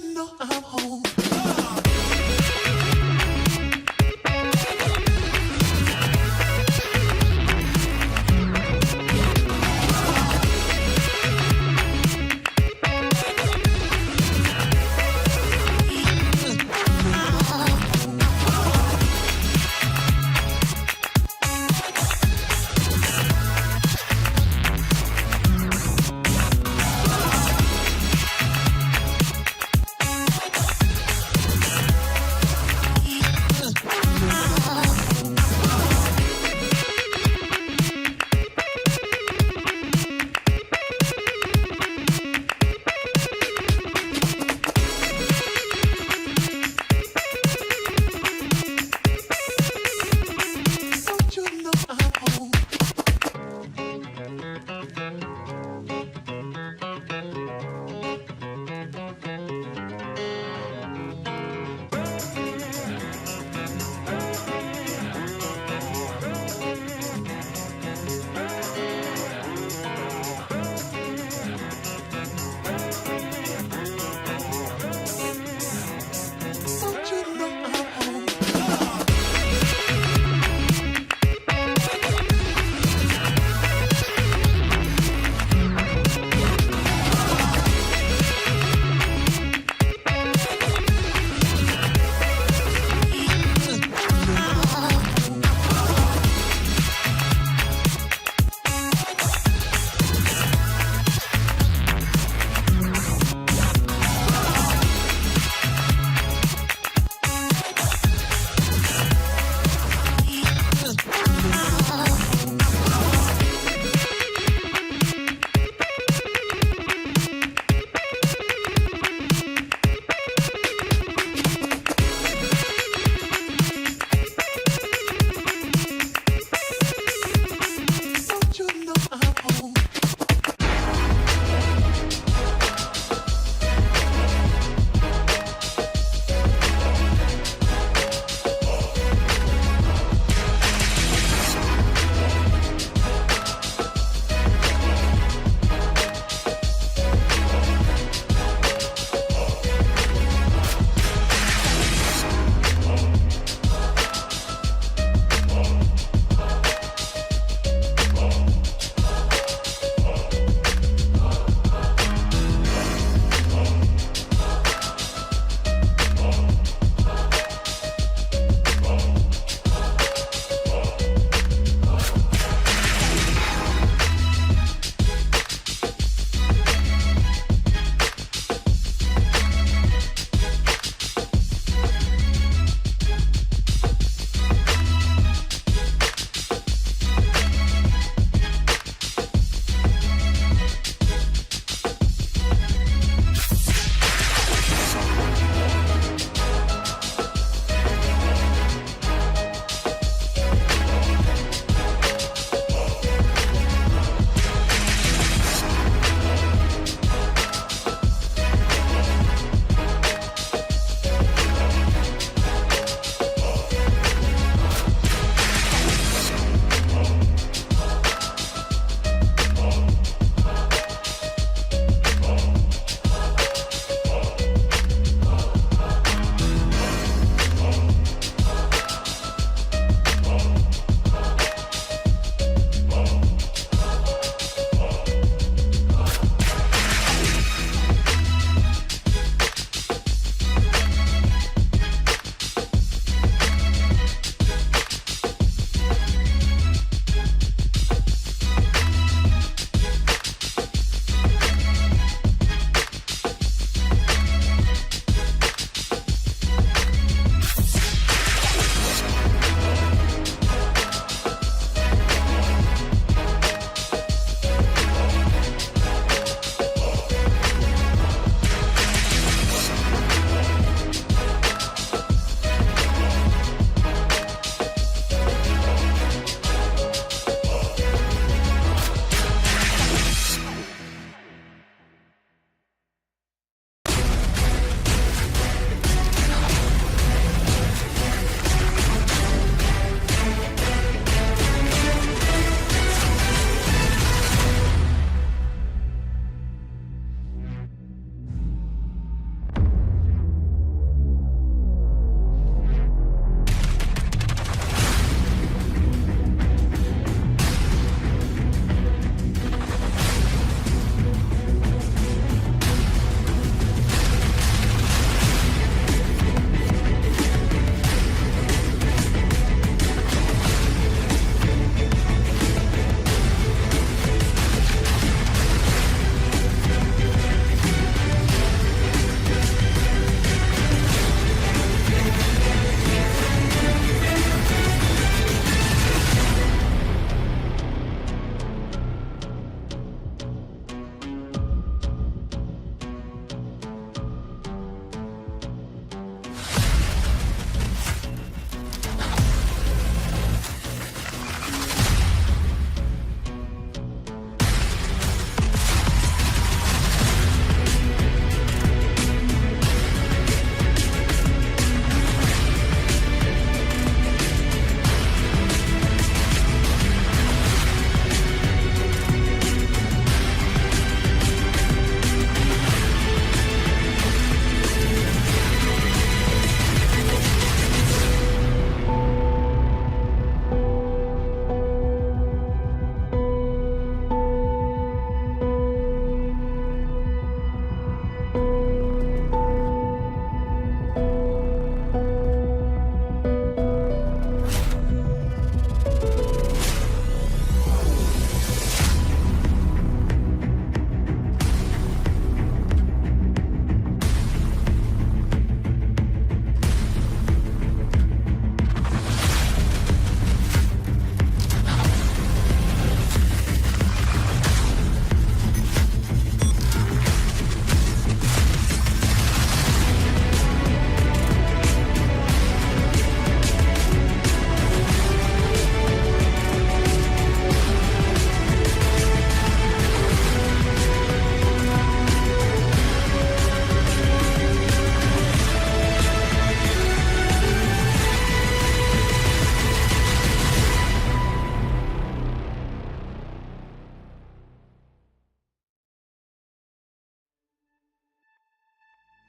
you know I'm home.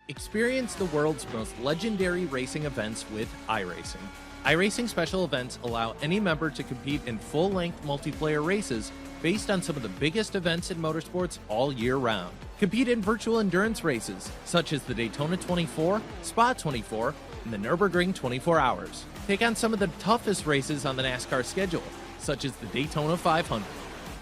Experience the world's most legendary racing events with iRacing. iRacing special events allow any member to compete in full-length multiplayer races based on some of the biggest events in motorsports all year round. Compete in virtual endurance races, such as the Daytona 24, Spa 24, and the Nürburgring 24 Hours. Take on some of the toughest races on the NASCAR schedule, such as the Daytona 500.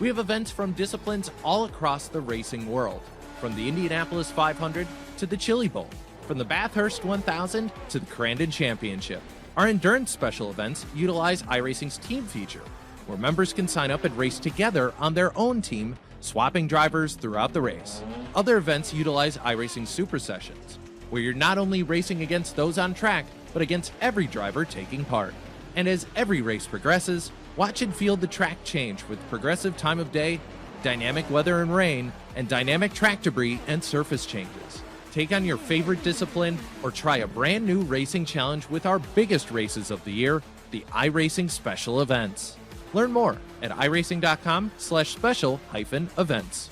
We have events from disciplines all across the racing world, from the Indianapolis 500 to the Chili Bowl, from the Bathurst 1000 to the Crandon Championship. Our endurance special events utilize iRacing's team feature, where members can sign up and race together on their own team, swapping drivers throughout the race. Other events utilize iRacing Super Sessions, where you're not only racing against those on track, but against every driver taking part. And as every race progresses, watch and feel the track change with progressive time of day, dynamic weather and rain, and dynamic track debris and surface changes. Take on your favorite discipline or try a brand new racing challenge with our biggest races of the year, the iRacing Special Events. Learn more at iracing.com/special-events.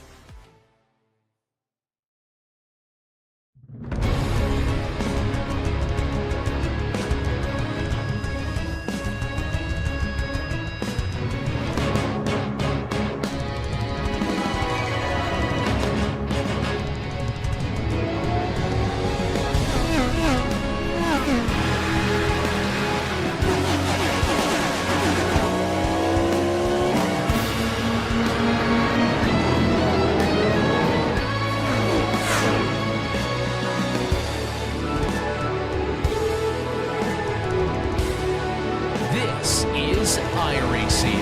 This is iRacing.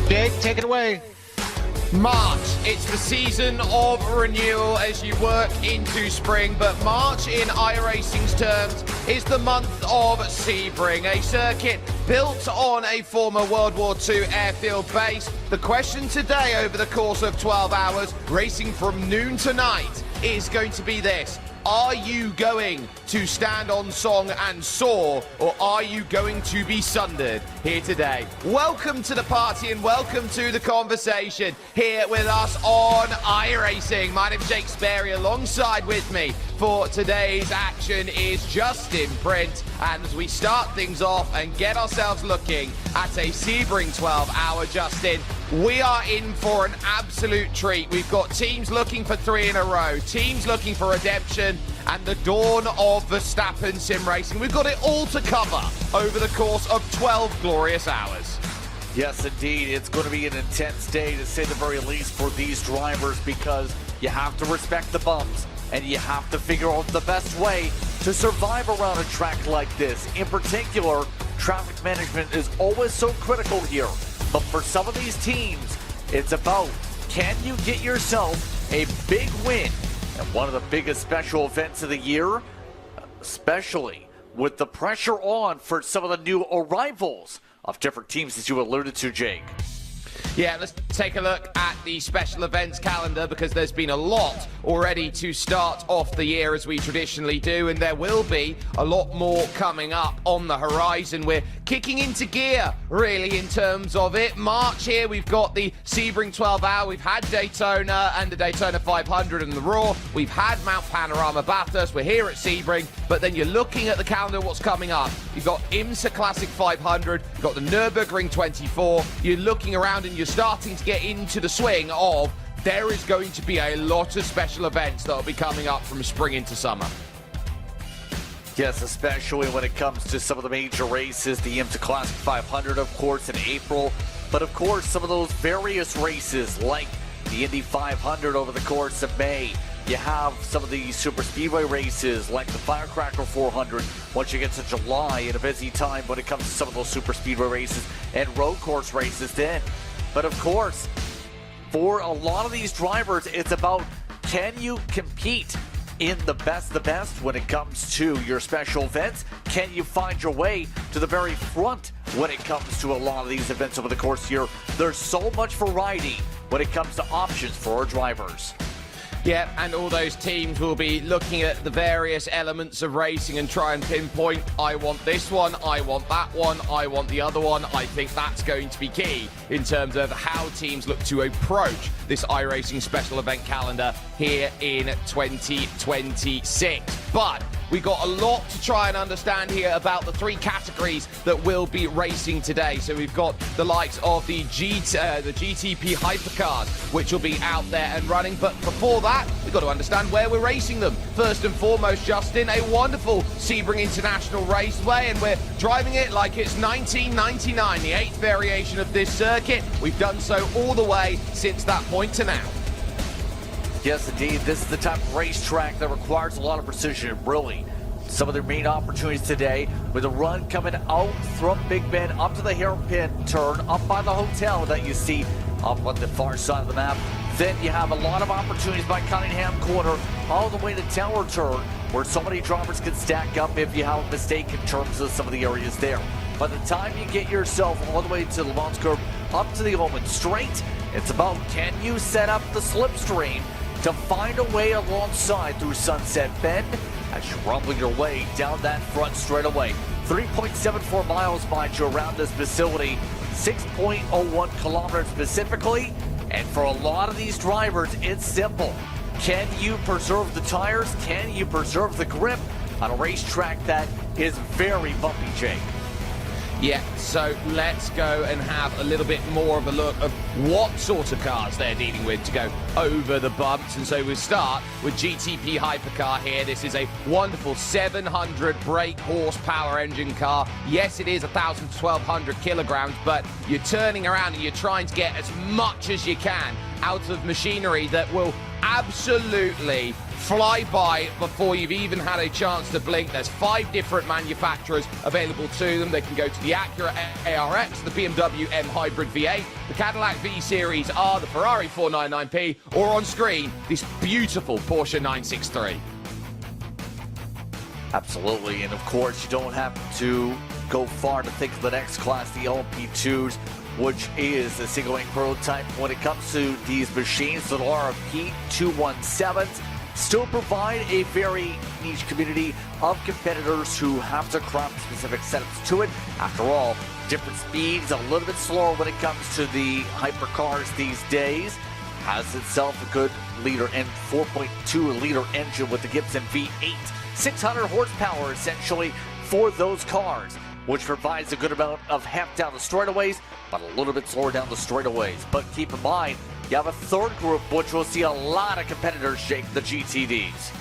Jake, take it away. March, it's the season of renewal as you work into spring, but March in iRacing's terms is the month of Sebring, a circuit built on a former World War II airfield base. The question today over the course of 12 hours, racing from noon to night, is going to be this. Are you going to stand on song and soar, or are you going to be sundered here today? Welcome to the party and welcome to the conversation here with us on iRacing. My name's Jake Sperry. Alongside with me for today's action is Justin Print. And as we start things off and get ourselves looking at a Sebring 12-hour, Justin, we are in for an absolute treat. We've got teams looking for 3 in a row, teams looking for redemption, and the dawn of Verstappen sim racing. We've got it all to cover over the course of 12 glorious hours. Yes, indeed. It's going to be an intense day, to say the very least, for these drivers, because you have to respect the bumps and you have to figure out the best way to survive around a track like this. In particular, traffic management is always so critical here. But for some of these teams, it's about, can you get yourself a big win at one of the biggest special events of the year, especially with the pressure on for some of the new arrivals of different teams, as you alluded to, Jake. Yeah, let's take a look at the special events calendar, because there's been a lot already to start off the year, as we traditionally do, and there will be a lot more coming up on the horizon. We're kicking into gear, really, in terms of it. March here, we've got the Sebring 12-hour, we've had Daytona and the Daytona 500 and the Raw, we've had Mount Panorama Bathurst, we're here at Sebring, but then you're looking at the calendar, what's coming up. You've got IMSA Classic 500, you've got the Nürburgring 24, you're looking around and you're starting to get into the swing of there is going to be a lot of special events that will be coming up from spring into summer. Yes, especially when it comes to some of the major races, the IMSA Classic 500, of course, in April. But, of course, some of those various races like the Indy 500 over the course of May. You have some of the super speedway races like the Firecracker 400 once you get to July, in a busy time when it comes to some of those super speedway races and road course races then. But, of course, for a lot of these drivers, it's about, can you compete in the best when it comes to your special events? Can you find your way to the very front when it comes to a lot of these events over the course of the year? There's so much variety when it comes to options for our drivers. Yeah, and all those teams will be looking at the various elements of racing and try and pinpoint, I want this one, I want that one, I want the other one. I think that's going to be key in terms of how teams look to approach this iRacing special event calendar here in 2026. But we got a lot to try and understand here about the three categories that will be racing today. So we've got the likes of the GTP hypercars, which will be out there and running. But before that, we've got to understand where we're racing them. First and foremost, Justin, a wonderful Sebring International Raceway, and we're driving it like it's 1999, the 8th variation of this circuit. We've done so all the way since that point to now. Yes, indeed. This is the type of racetrack that requires a lot of precision, really. Some of their main opportunities today with a run coming out from Big Bend up to the hairpin turn up by the hotel that you see up on the far side of the map. Then you have a lot of opportunities by Cunningham Corner all the way to Tower Turn, where so many drivers can stack up if you have a mistake in terms of some of the areas there. By the time you get yourself all the way to the Mons Curve up to the Omen Straight, it's about, can you set up the slipstream to find a way alongside through Sunset Bend as you rumble your way down that front straightaway. 3.74 miles, mind you, around this facility, 6.01 kilometers specifically. And for a lot of these drivers, it's simple. Can you preserve the tires? Can you preserve the grip on a racetrack that is very bumpy, Jake? Yeah, so let's go and have a little bit more of a look of what sort of cars they're dealing with to go over the bumps. And so we'll start with GTP Hypercar here. This is a wonderful 700 brake horsepower engine car. Yes, it is 1,000 to 1,200 kilograms, but you're turning around and you're trying to get as much as you can out of machinery that will absolutely fly by before you've even had a chance to blink. There's 5 different manufacturers available to them. They can go to the Acura ARX, the BMW M Hybrid V8, the Cadillac V-Series R, the Ferrari 499P, or on screen, this beautiful Porsche 963. Absolutely, and of course you don't have to go far to think of the next class, the LMP2s, which is a single wing prototype. When it comes to these machines, the Lara P217s still provide a very niche community of competitors who have to craft specific setups to it. After all, different speeds, a little bit slower when it comes to the hypercars these days. Has itself a good liter and 4.2 liter engine with the Gibson V8. 600 horsepower essentially for those cars, which provides a good amount of heft down the straightaways, but a little bit slower down the straightaways. But keep in mind, you have a third group, which will see a lot of competitors shake the GTDs.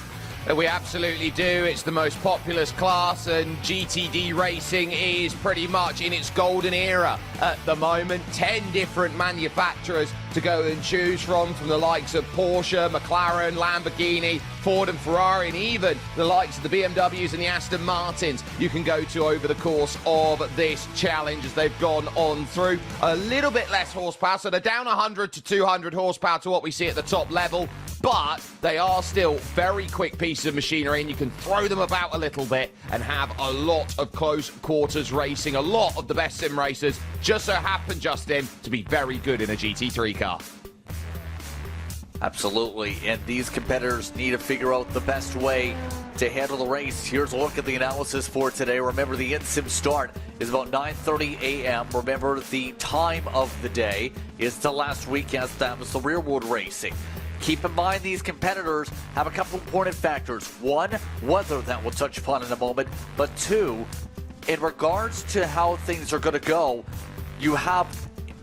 We absolutely do. It's the most populous class, and GTD racing is pretty much in its golden era at the moment. 10 different manufacturers to go and choose from the likes of Porsche, McLaren, Lamborghini, Ford and Ferrari, and even the likes of the BMWs and the Aston Martins you can go to over the course of this challenge as they've gone on through. A little bit less horsepower, so they're down 100 to 200 horsepower to what we see at the top level. But they are still very quick pieces of machinery, and you can throw them about a little bit and have a lot of close quarters racing. A lot of the best sim racers just so happen, Justin, to be very good in a GT3 car. Absolutely, and these competitors need to figure out the best way to handle the race. Here's a look at the analysis for today. Remember, the in-sim start is about 9:30 a.m. Remember, the time of the day is the last weekend. That was the rearward racing. Keep in mind, these competitors have a couple important factors. One, weather that we'll touch upon in a moment. But two, in regards to how things are going to go, you have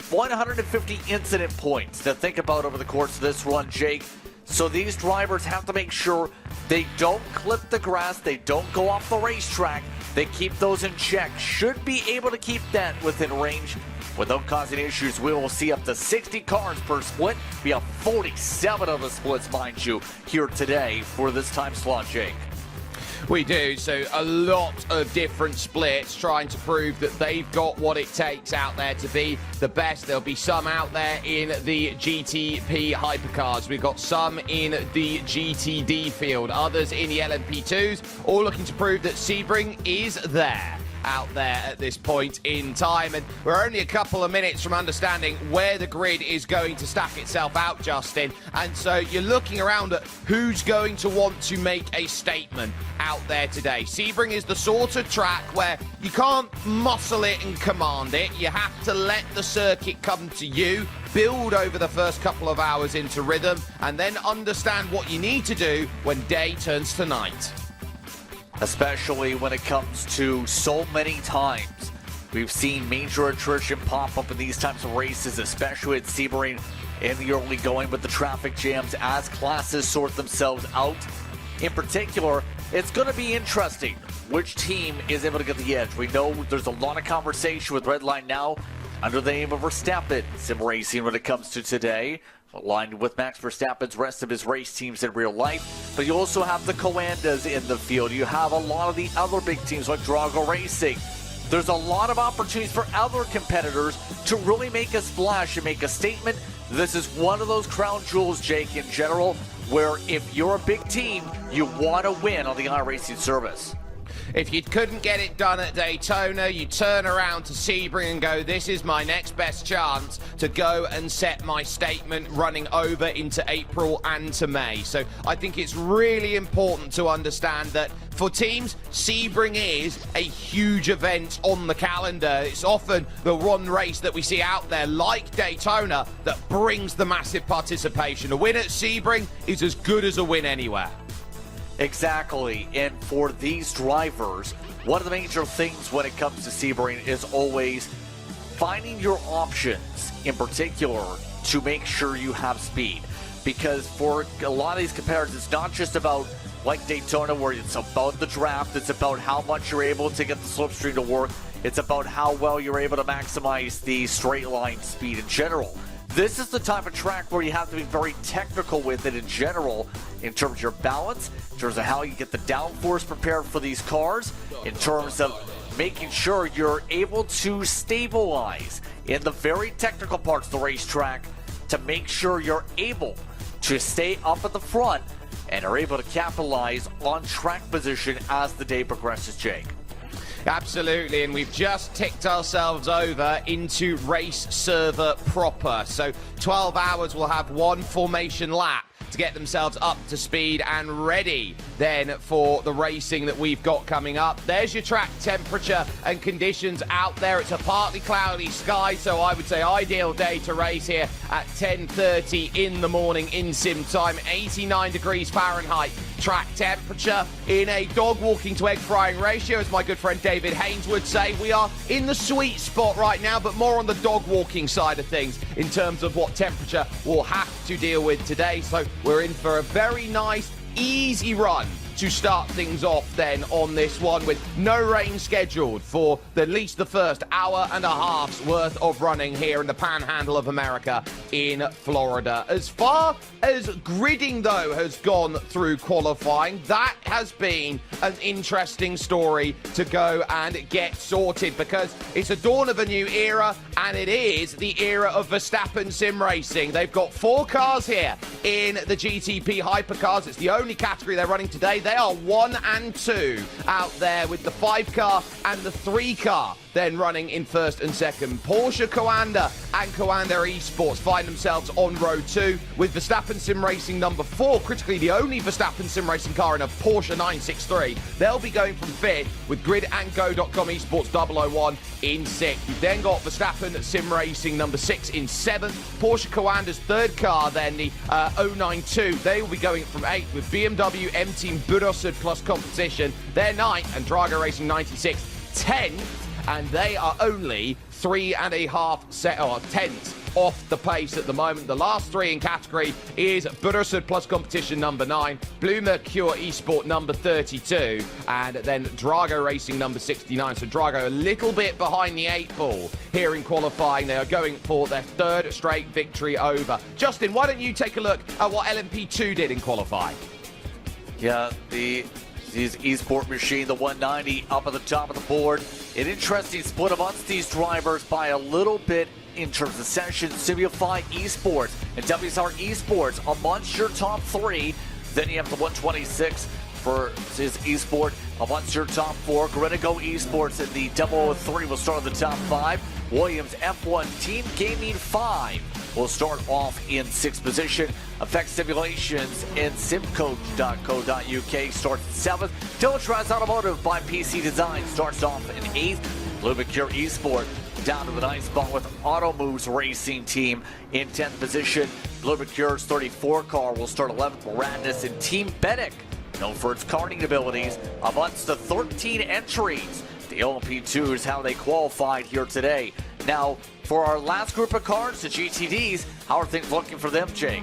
150 incident points to think about over the course of this run, Jake. So these drivers have to make sure they don't clip the grass, they don't go off the racetrack, they keep those in check. Should be able to keep that within range without causing issues. We will see up to 60 cars per split. We have 47 of the splits, mind you, here today for this time slot, Jake. We do, so a lot of different splits trying to prove that they've got what it takes out there to be the best. There'll be some out there in the GTP hypercars. We've got some in the GTD field, others in the LMP2s, all looking to prove that Sebring is there. Out there at this point in time, and we're only a couple of minutes from understanding where the grid is going to stack itself out, Justin, and so you're looking around at who's going to want to make a statement out there today. Sebring is the sort of track where you can't muscle it and command it. You have to let the circuit come to you, build over the first couple of hours into rhythm, and then understand what you need to do when day turns to night. Especially when it comes to so many times we've seen major attrition pop up in these types of races, especially at Sebring in the early going with the traffic jams as classes sort themselves out. In particular, it's going to be interesting which team is able to get the edge. We know there's a lot of conversation with Redline now under the name of Verstappen sim racing when it comes to today, aligned with Max Verstappen's rest of his race teams in real life. But you also have the Coandas in the field. You have a lot of the other big teams like Drago Racing. There's a lot of opportunities for other competitors to really make a splash and make a statement. This is one of those crown jewels, Jake, in general, where if you're a big team, you want to win on the iRacing service. If you couldn't get it done at Daytona, you turn around to Sebring and go, this is my next best chance to go and set my statement running over into April and to May. So I think it's really important to understand that for teams, Sebring is a huge event on the calendar. It's often the one race that we see out there, like Daytona, that brings the massive participation. A win at Sebring is as good as a win anywhere. Exactly, and for these drivers, one of the major things when it comes to Sebring is always finding your options, in particular, to make sure you have speed. Because for a lot of these competitors, it's not just about, like Daytona, where it's about the draft, it's about how much you're able to get the slipstream to work, it's about how well you're able to maximize the straight line speed in general. This is the type of track where you have to be very technical with it in general, in terms of your balance, in terms of how you get the downforce prepared for these cars, in terms of making sure you're able to stabilize in the very technical parts of the racetrack to make sure you're able to stay up at the front and are able to capitalize on track position as the day progresses, Jake. Absolutely, and we've just ticked ourselves over into race server proper. So 12 hours will have one formation lap to get themselves up to speed and ready then for the racing that we've got coming up. There's your track temperature and conditions out there. It's a partly cloudy sky, so I would say ideal day to race here at 10:30 in the morning in sim time. 89 degrees Fahrenheit track temperature in a dog walking to egg frying ratio, as my good friend David Haynes would say. We are in the sweet spot right now, but more on the dog walking side of things in terms of what temperature we'll have to deal with today. So we're in for a very nice, easy run to start things off then on this one, with no rain scheduled for at least the first hour and a half's worth of running here in the panhandle of America in Florida. As far as gridding though has gone through qualifying, that has been an interesting story to go and get sorted, because it's a dawn of a new era, and it is the era of Verstappen sim racing. They've got 4 cars here in the GTP hypercars. It's the only category they're running today. They are 1 and 2 out there, with the 5 car and the 3 car then running in first and second. Porsche Coanda and Coanda Esports find themselves on row 2, with Verstappen Sim Racing number 4, critically the only Verstappen Sim Racing car in a Porsche 963. They'll be going from 5th, with gridandgo.com Esports 001 in 6th. You've then got Verstappen Sim Racing number 6 in 7th. Porsche Coanda's 3rd car, then the 092. They will be going from 8th, with BMW M-Team Buildup Plus Competition. They're 9th, and Drago Racing 96 10th. And they are only 3.5 tenths off the pace at the moment. The last 3 in category is Buildup Plus Competition number 9, Blue Mercure Esport number 32, and then Drago Racing number 69. So Drago a little bit behind the 8 ball here in qualifying. They are going for their 3rd straight victory over. Justin, why don't you take a look at what LMP2 did in qualifying? Yeah, the his eSport machine, the 190, up at the top of the board. An interesting split amongst these drivers by a little bit in terms of sessions. Simplify Esports and WSR Esports amongst your top three. Then you have the 126 for his eSport amongst your top four. Go Esports in the 003 will start in the top five. Williams F1 Team Gaming 5 will start off in 6th position. Effect Simulations and simcoach.co.uk starts 7th. Diltraz Automotive by PC Design starts off in 8th. Lumicure Esport down to the 9th spot with Auto Moves Racing Team in 10th position. Lumicure's 34 car will start 11th. Moradness and Team Bedick, known for its karting abilities, amongst the 13 entries. The LMP2 is how they qualified here today. Now, for our last group of cars, the GTDs, how are things looking for them, Jake?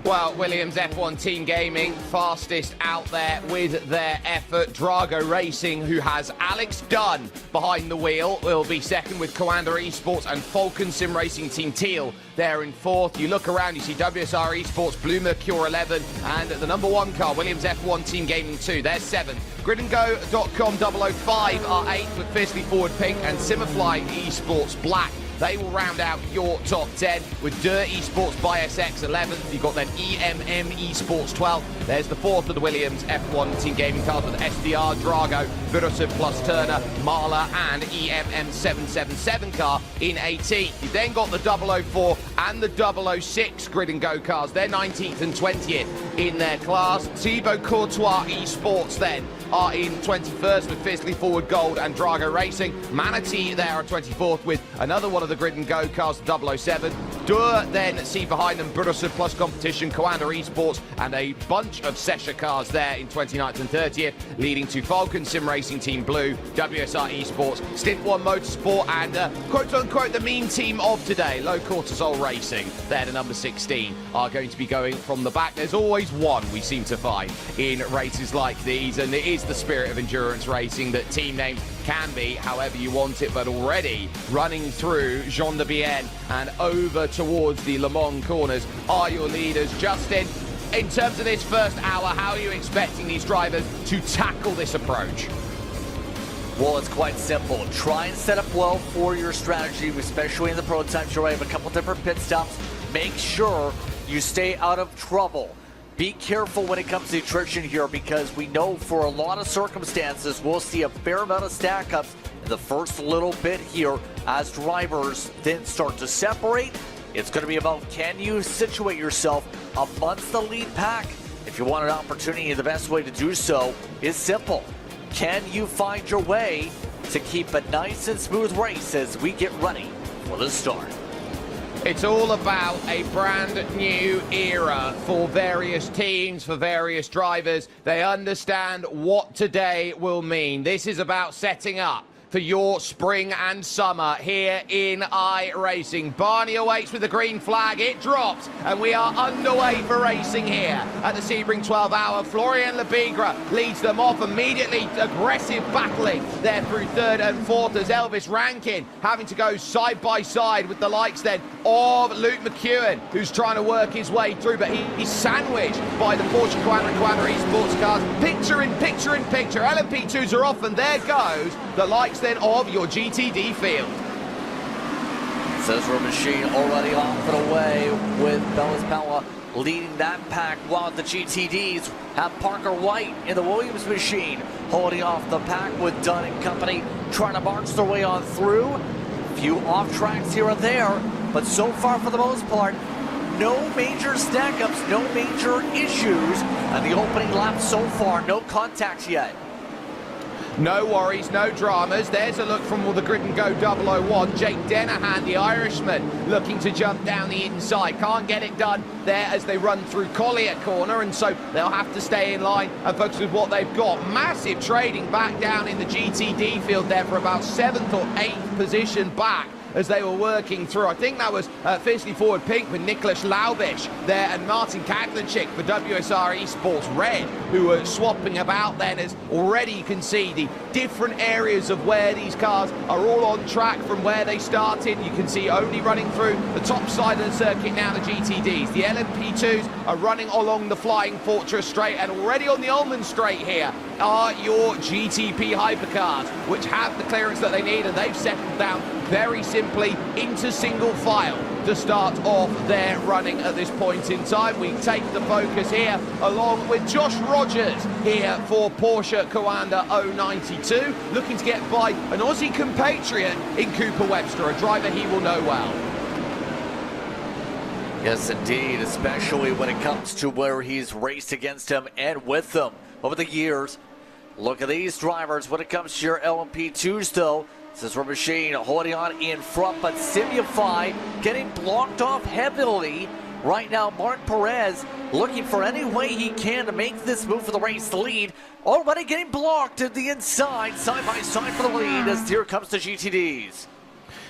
Well, Williams F1 Team Gaming, fastest out there with their effort. Drago Racing, who has Alex Dunn behind the wheel, will be second with Coanda Esports and Falcon Sim Racing Team Teal there in 4th. You look around, you see WSR Esports, Blue Mercure 11, and the number 1 car, Williams F1 Team Gaming 2, they're 7th. GridandGo.com 005 are 8th with Fiercely Forward Pink and Simmerfly Esports Black. They will round out your top 10 with Dirt Esports by SX 11th. You've got then EMM Esports 12th. There's the 4th of the Williams F1 Team Gaming cars with SDR, Drago, Buildup plus Turner, Marla, and EMM 777 car in 18th. You've then got the 004 and the 006 Grid and Go cars. They're 19th and 20th in their class. Thibaut Courtois Esports then are in 21st with Fiercely Forward Gold and Drago Racing. Manatee there are 24th with another one of the Grid and Go cars, 007. Dur then see behind them Buildup plus Competition, Coanda Esports, and a bunch of Sesha cars there in 29th and 30th, leading to Falcon Sim Racing Team Blue, WSR Esports, Stint 1 Motorsport, and quote-unquote the mean team of today, Low Cortisol Racing. They're the number 16, are going to be going from the back. There's always one we seem to find in races like these, and it is the spirit of endurance racing that team names can be however you want it, but already running through Jean de Bienne and over towards the Le Mans corners are your leaders. Justin, in terms of this first hour, how are you expecting these drivers to tackle this approach? Well, it's quite simple. Try and set up well for your strategy, especially in the prototypes. You'll have a couple different pit stops. Make sure you stay out of trouble. Be careful when it comes to attrition here, because we know for a lot of circumstances we'll see a fair amount of stack-ups in the first little bit here as drivers then start to separate. It's going to be about, can you situate yourself amongst the lead pack? If you want an opportunity, the best way to do so is simple. Can you find your way to keep a nice and smooth race as we get ready for the start? It's all about a brand new era for various teams, for various drivers. They understand what today will mean. This is about setting up for your spring and summer here in iRacing. Barney awaits with the green flag. It drops, and we are underway for racing here at the Sebring 12 Hour. Florian Lebigre leads them off immediately. Aggressive battling there through 3rd and 4th as Elvis Rankin having to go side by side with the likes then of Luke McEwen, who's trying to work his way through, but he's sandwiched by the Porsche Coanda Esports cars. Picture in picture in picture. LMP2s are off, and there goes the likes then of your GTD field. Cesar Machine already off and away with Bellas Pella leading that pack, while the GTDs have Parker White in the Williams Machine holding off the pack with Dunn and company trying to march their way on through. A few off tracks here and there, but so far for the most part, no major stack-ups, no major issues, and the opening lap so far, no contacts yet. No worries, no dramas. There's a look from the Grid and Go 001. Jake Dennehan, the Irishman, looking to jump down the inside. Can't get it done there as they run through Collier corner, and so they'll have to stay in line and focus with what they've got. Massive trading back down in the GTD field there for about 7th or 8th position back as they were working through. I think that was Fiercely Forward Pink with Nicholas Laubish there and Martin Kadlicik for WSR Esports Red, who were swapping about then, as already you can see the different areas of where these cars are all on track from where they started. You can see only running through the top side of the circuit now the GTDs. The LMP2s are running along the Flying Fortress Straight and already on the Ullman Straight here are your GTP hypercars, which have the clearance that they need, and they've settled down very simply into single file to start off their running at this point in time. We take the focus here along with Josh Rogers here for Porsche Coanda 092, looking to get by an Aussie compatriot in Cooper Webster, a driver he will know well. Yes, indeed, especially when it comes to where he's raced against him and with them over the years. Look at these drivers when it comes to your LMP2s, though. This is from Machine holding on in front, but Simufy getting blocked off heavily. Right now, Mark Perez looking for any way he can to make this move for the race lead. Already getting blocked at the inside, side by side for the lead as here comes the GTDs.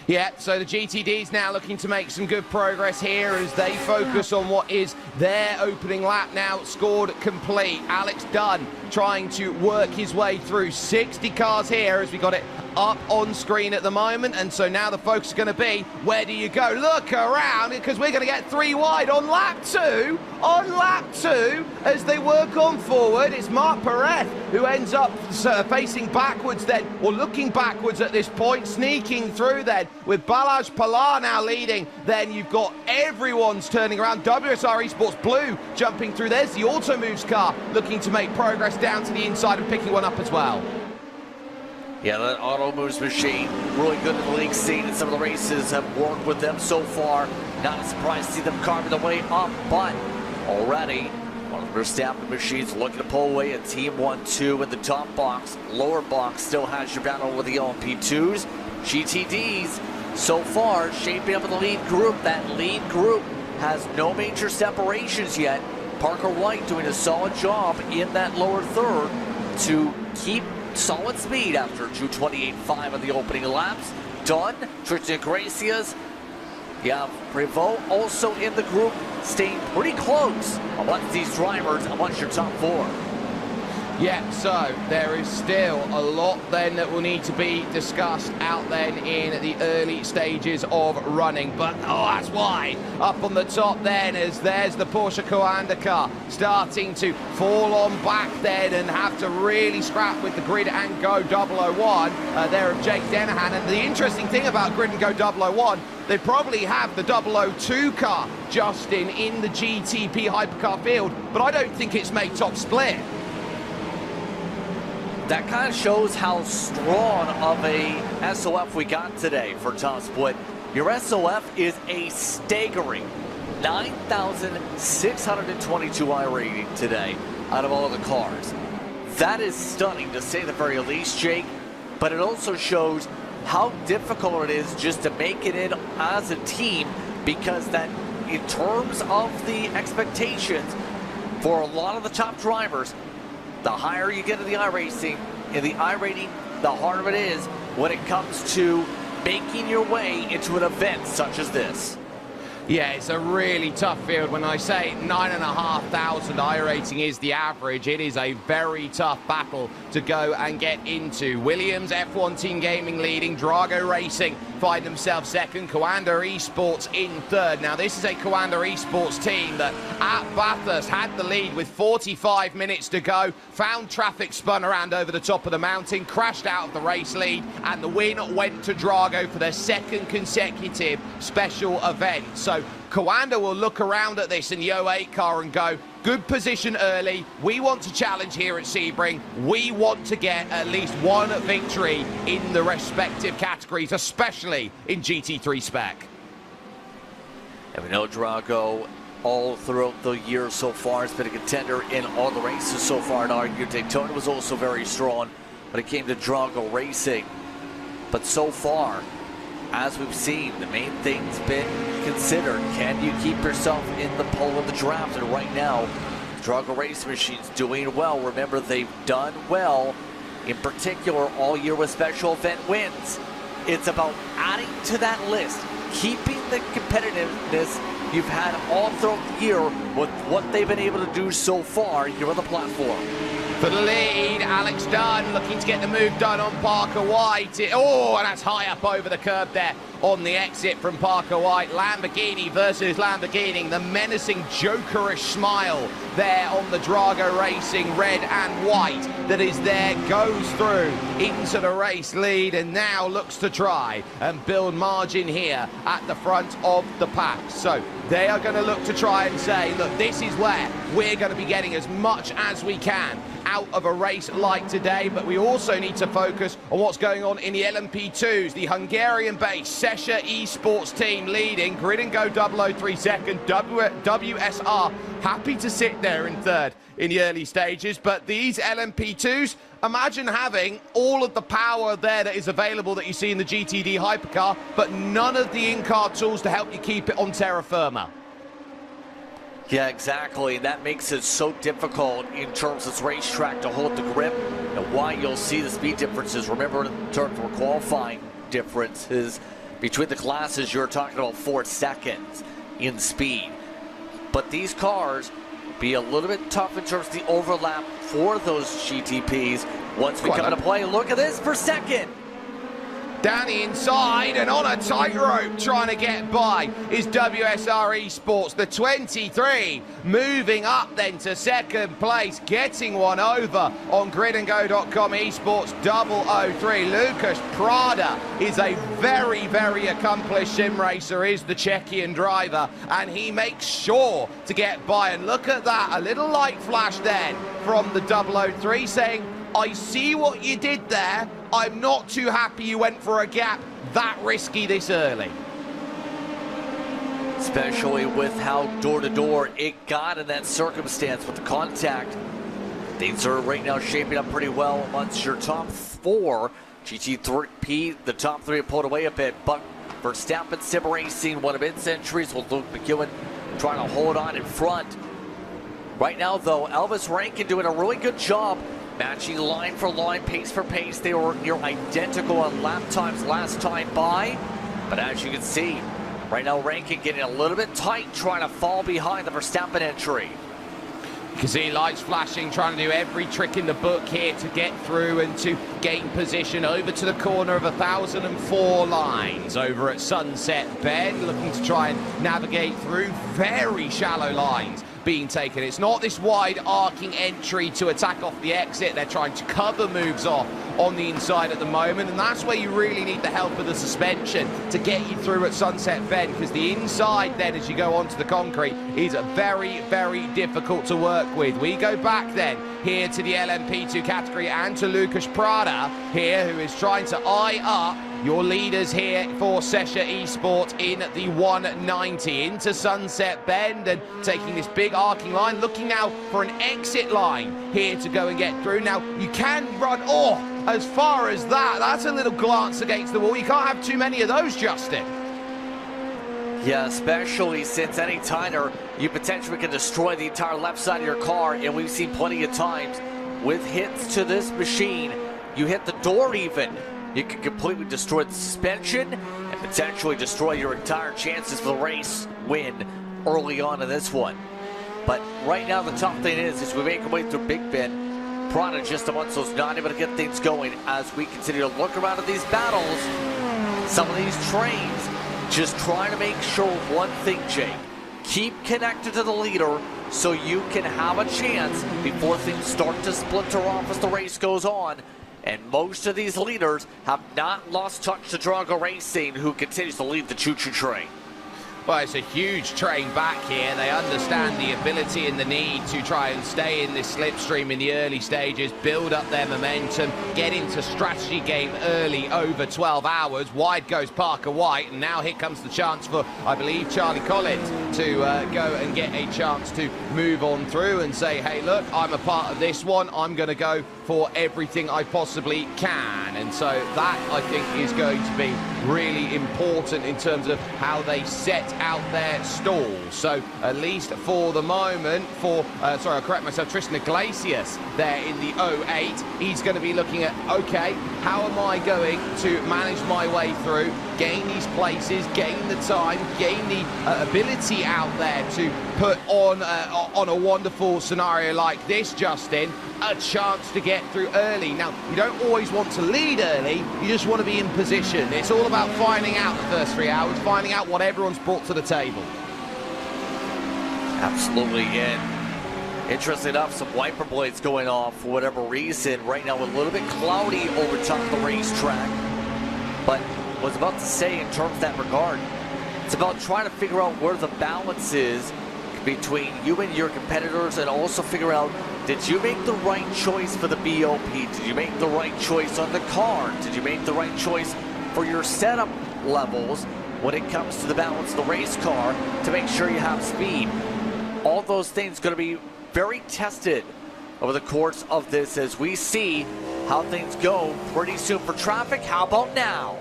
Yeah, so the GTDs now looking to make some good progress here as they focus on what is their opening lap now scored complete. Alex Dunn trying to work his way through 60 cars here as we got it up on screen at the moment, and so now the focus is going to be, where do you go? Look around, because we're going to get 3 wide on lap 2, as they work on forward. It's Mark Perez who ends up facing backwards then, or looking backwards at this point, sneaking through then, with Balazs Pilar now leading. Then you've got everyone's turning around. WSR Esports Blue jumping through. There's the Auto Moves car looking to make progress down to the inside and picking one up as well. Yeah, that Auto Moves machine, really good in the league scene, and some of the races have worked with them so far. Not a surprise to see them carving the way up, but already one of their staffing machines looking to pull away a Team 1-2 in the top box. Lower box still has your battle with the LMP2s. GTDs so far shaping up in the lead group. That lead group has no major separations yet. Parker White doing a solid job in that lower third to keep solid speed after 2:28.5 on the opening laps. Dunn, Tristan Gracias, yeah, Prevost also in the group, staying pretty close amongst these drivers, amongst your top 4. Yeah, so there is still a lot then that will need to be discussed out then in the early stages of running. But, oh, that's why up on the top then, as there's the Porsche Coanda car starting to fall on back then and have to really scrap with the Grid and Go 001 there of Jake Dennehan. And the interesting thing about Grid and Go 001, they probably have the 002 car, Justin, in the GTP hypercar field, but I don't think it's made top split. That kind of shows how strong of a SOF we got today for top split. Your SOF is a staggering 9,622 I rating today out of all the cars. That is stunning to say the very least, Jake, but it also shows how difficult it is just to make it in as a team, because that in terms of the expectations for a lot of the top drivers, the higher you get in the iRacing, in the iRating, the harder it is when it comes to making your way into an event such as this. Yeah, it's a really tough field. When I say 9,500 iRating is the average, it is a very tough battle to go and get into. Williams F1 Team Gaming leading, Drago Racing find themselves second, Coanda Esports in third. Now this is a Coanda Esports team that at Bathurst had the lead with 45 minutes to go, found traffic spun around over the top of the mountain, crashed out of the race lead, and the win went to Drago for their second consecutive special event. So Coanda will look around at this in the 08 car and go, good position early. We want to challenge here at Sebring. We want to get at least one victory in the respective categories, especially in GT3 spec. And we know Drago all throughout the year so far has been a contender in all the races so far, and argued Daytona was also very strong when it came to Drago Racing. But so far, as we've seen, the main thing's been considered, can you keep yourself in the pole of the draft? And right now, Drago Racing Machine's doing well. Remember, they've done well, in particular, all year with special event wins. It's about adding to that list, keeping the competitiveness you've had all throughout the year with what they've been able to do so far here on the platform. For the lead, Alex Dunn looking to get the move done on Parker White. And that's high up over the curb there on the exit from Parker White. Lamborghini versus Lamborghini. The menacing jokerish smile there on the Drago Racing red and white that is there, goes through into the race lead and now looks to try and build margin here at the front of the pack. So they are going to look to try and say, look, this is where we're going to be getting as much as we can out of a race like today, but we also need to focus on what's going on in the LMP2s. The Hungarian-based Sesha Esports team leading, Grid and Go 003 second, WSR happy to sit there in third in the early stages, but these LMP2s, imagine having all of the power there that is available that you see in the GTD hypercar, but none of the in-car tools to help you keep it on terra firma. Yeah, exactly. That makes it so difficult in terms of this racetrack to hold the grip, and why you'll see the speed differences. Remember, in terms of qualifying differences between the classes, you're talking about 4 seconds in speed. But these cars be a little bit tough in terms of the overlap for those GTPs once we come into play. Look at this per second. Danny inside and on a tightrope trying to get by is WSR Esports, the 23, moving up then to second place, getting one over on gridandgo.com Esports 003. Lucas Prada is a very, very accomplished sim racer, is the Czechian driver, and he makes sure to get by. And look at that, a little light flash then from the 003 saying, I see what you did there. I'm not too happy you went for a gap that risky this early. Especially with how door-to-door it got in that circumstance with the contact. Things are right now shaping up pretty well amongst your top 4. GT3P, the top 3 have pulled away a bit. But Verstappen, Sebring, one of mid-centuries with Luke McEwen trying to hold on in front. Right now, though, Elvis Rankin doing a really good job matching line for line, pace for pace. They were near identical on lap times last time by. But as you can see, right now Rankin getting a little bit tight, trying to fall behind the Verstappen entry. You can see lights flashing, trying to do every trick in the book here to get through and to gain position over to the corner of 1004 lines over at Sunset Bend, looking to try and navigate through very shallow lines being taken. It's not this wide arcing entry to attack off the exit. They're trying to cover moves off on the inside at the moment, and that's where you really need the help of the suspension to get you through at Sunset Bend, because the inside then as you go onto the concrete is very, very difficult to work with. We go back then here to the LMP2 category and to Lucas Prada here, who is trying to eye up your leaders here for Sesha Esports in the 190 into Sunset Bend and taking this big arcing line, looking now for an exit line here to go and get through. Now you can run as far as that. That's a little glance against the wall. You can't have too many of those, Justin. Yeah, especially since any tighter, you potentially can destroy the entire left side of your car, and we've seen plenty of times with hits to this machine. You hit the door even, you can completely destroy the suspension and potentially destroy your entire chances for the race win early on in this one. But right now the tough thing is we make our way through Big Bend. Prada just amongst those not able to get things going as we continue to look around at these battles. Some of these trains just trying to make sure one thing, Jake. Keep connected to the leader so you can have a chance before things start to splinter off as the race goes on. And most of these leaders have not lost touch to Drago Racing, who continues to lead the choo-choo train. Well, it's a huge train back here. They understand the ability and the need to try and stay in this slipstream in the early stages, build up their momentum, get into strategy game early over 12 hours. Wide goes Parker White, and now here comes the chance for, I believe, Charlie Collins to go and get a chance to move on through and say, hey, look, I'm a part of this one. I'm going to go for everything I possibly can. And so that, I think, is going to be really important in terms of how they set out their stalls. So at least for the moment, for sorry, I'll correct myself, Tristan Iglesias there in the 08, he's going to be looking at, okay, how am I going to manage my way through, gain these places, gain the time, gain the ability out there to put on a wonderful scenario like this, Justin, a chance to get through early. Now, you don't always want to lead early, you just want to be in position. It's all about finding out the first 3 hours, finding out what everyone's brought to the table. Absolutely, and interesting enough, some wiper blades going off for whatever reason. Right now, a little bit cloudy over top of the racetrack. But was about to say in terms of that regard, it's about trying to figure out where the balance is between you and your competitors, and also figure out, did you make the right choice for the BOP? Did you make the right choice on the car? Did you make the right choice for your setup levels when it comes to the balance of the race car to make sure you have speed? All those things going to be very tested over the course of this as we see how things go pretty soon for traffic. How about now?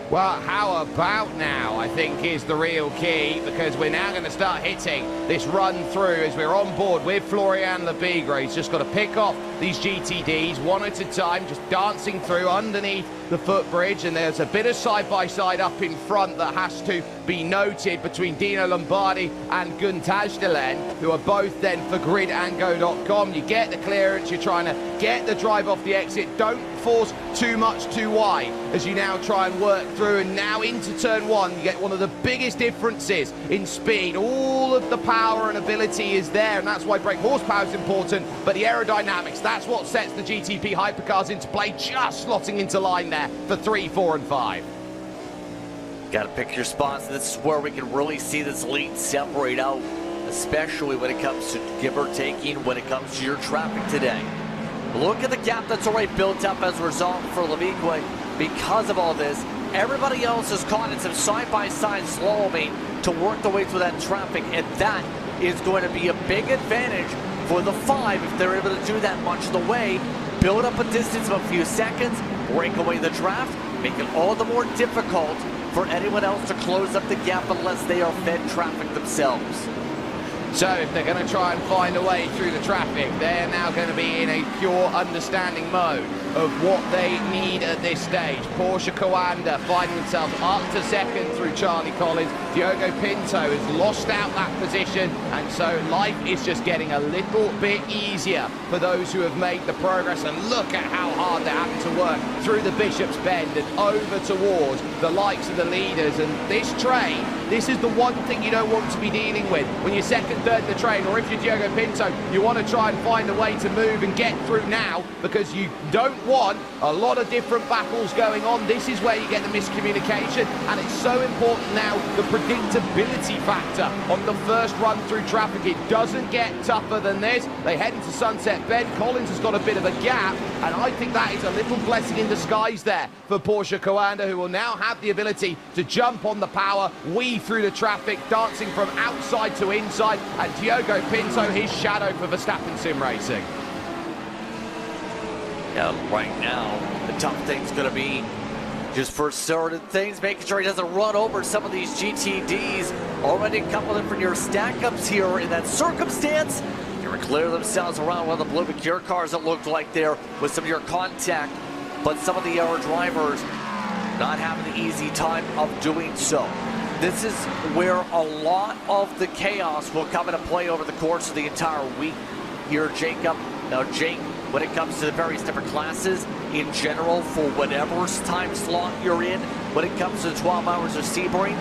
Well, how about now, I think, is the real key, because we're now going to start hitting this run through as we're on board with Florian Lebigre. He's just got to pick off these GTDs one at a time, just dancing through underneath the footbridge, and there's a bit of side-by-side up in front that has to be noted between Dino Lombardi and Gun Tajdelen, who are both then for gridandgo.com. You get the clearance, you're trying to get the drive off the exit, don't force too much too wide as you now try and work through, and now into turn one you get one of the biggest differences in speed. All of the power and ability is there, and that's why brake horsepower is important, but the aerodynamics, that's what sets the GTP hypercars into play, just slotting into line there for 3, 4 and 5. Got to pick your spots. This is where we can really see this lead separate out, especially when it comes to give or taking, when it comes to your traffic today. Look at the gap that's already built up as a result for Lebigre. Because of all this, everybody else has caught in some side-by-side slaloming to work their way through that traffic, and that is going to be a big advantage for the 5 if they're able to do that much of the way. Build up a distance of a few seconds, break away the draft, make it all the more difficult for anyone else to close up the gap unless they are fed traffic themselves. So if they're going to try and find a way through the traffic, they're now going to be in a pure understanding mode of what they need at this stage. Porsche Coanda finding themselves up to second through Charlie Collins. Diogo Pinto has lost out that position, and so life is just getting a little bit easier for those who have made the progress. And look at how hard they're having to work through the Bishop's Bend and over towards the likes of the leaders. And this train, this is the one thing you don't want to be dealing with when you're second, third in the train, or if you're Diogo Pinto, you want to try and find a way to move and get through now, because you don't want a lot of different battles going on. This is where you get the miscommunication, and it's so important now, the predictability factor on the first run through traffic. It doesn't get tougher than this. They head into Sunset Bend. Collins has got a bit of a gap, and I think that is a little blessing in disguise there for Porsche Coanda, who will now have the ability to jump on the power, weave through the traffic, dancing from outside to inside, and Diogo Pinto, his shadow for Verstappen Sim Racing. Yeah, right now, the tough thing's going to be just for certain things, making sure he doesn't run over some of these GTDs. Already a couple of them for your stack-ups here in that circumstance. You're going to clear themselves around one of the blue Mercure cars, it looked like there, with some of your contact. But some of the other drivers not having the easy time of doing so. This is where a lot of the chaos will come into play over the course of the entire week here, Jacob. Now, Jake, when it comes to the various different classes in general, for whatever time slot you're in, when it comes to the 12 hours of Sebring,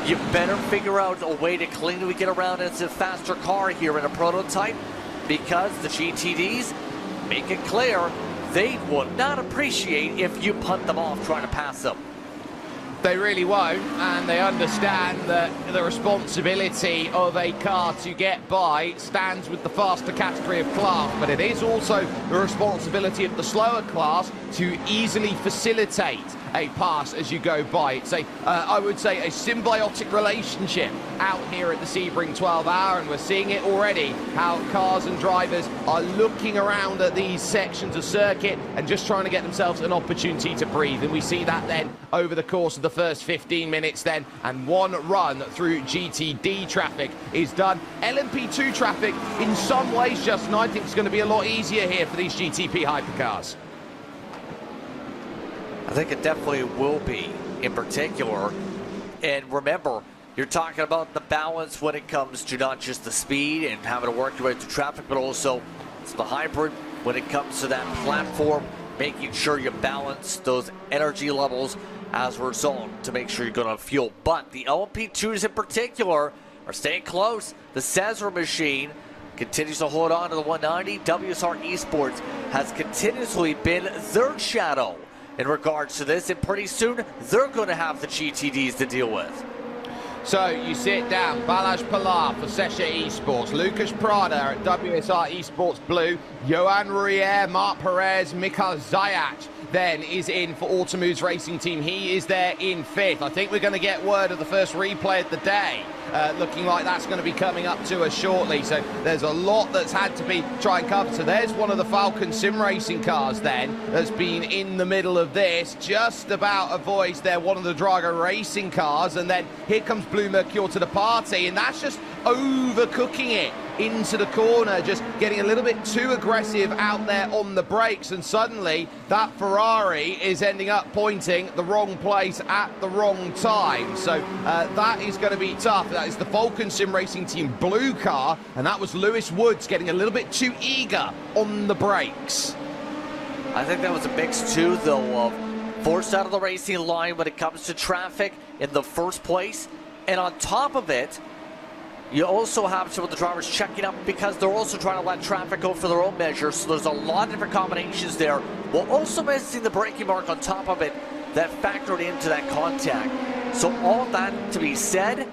you better figure out a way to cleanly get around into a faster car here in a prototype, because the GTDs make it clear they would not appreciate if you punt them off trying to pass them. They really won't, and they understand that the responsibility of a car to get by stands with the faster category of class, but it is also the responsibility of the slower class to easily facilitate a pass as you go by. It's I would say, a symbiotic relationship out here at the Sebring 12 Hour, and we're seeing it already, how cars and drivers are looking around at these sections of circuit and just trying to get themselves an opportunity to breathe. And we see that then over the course of the first 15 minutes then, and one run through GTD traffic is done. LMP2 traffic in some ways, Justin, I think it's going to be a lot easier here for these GTP hypercars. I think it definitely will be, in particular. And remember, you're talking about the balance when it comes to not just the speed and having to work your way through traffic, but also it's the hybrid when it comes to that platform, making sure you balance those energy levels as a result to make sure you're going to fuel. But the LMP2s in particular are staying close. The Sebring machine continues to hold on to the 190. WSR Esports has continuously been their shadow in regards to this, and pretty soon they're going to have the GTDs to deal with. So you sit down, Balázs Pilar for Sesha Esports, Lucas Prada at WSR Esports Blue, Johan Ruier, Marc Perez, Mikhail Zayac then is in for Automove's racing team. He is there in 5th. I think we're going to get word of the first replay of the day. Looking like that's going to be coming up to us shortly. So there's a lot that's had to be try and cover. So there's one of the Falcon sim racing cars then that's been in the middle of this. Just about avoids there one of the Drago racing cars. And then here comes Blue Mercure to the party. And that's just overcooking it into the corner, just getting a little bit too aggressive out there on the brakes, and suddenly that Ferrari is ending up pointing the wrong place at the wrong time. So that is going to be tough. That is the Falcon Sim Racing Team blue car, and that was Lewis Woods getting a little bit too eager on the brakes. I think that was a mix too, though, of forced out of the racing line when it comes to traffic in the first place, and on top of it, you also have some of the drivers checking up because they're also trying to let traffic go for their own measure. So there's a lot of different combinations there. While also missing the braking mark on top of it that factored into that contact. So all that to be said,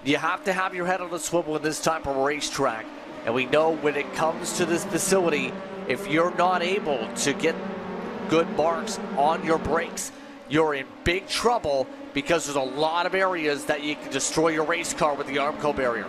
you have to have your head on a swivel in this type of racetrack. And we know when it comes to this facility, if you're not able to get good marks on your brakes, you're in big trouble, because there's a lot of areas that you can destroy your race car with the Armco barrier.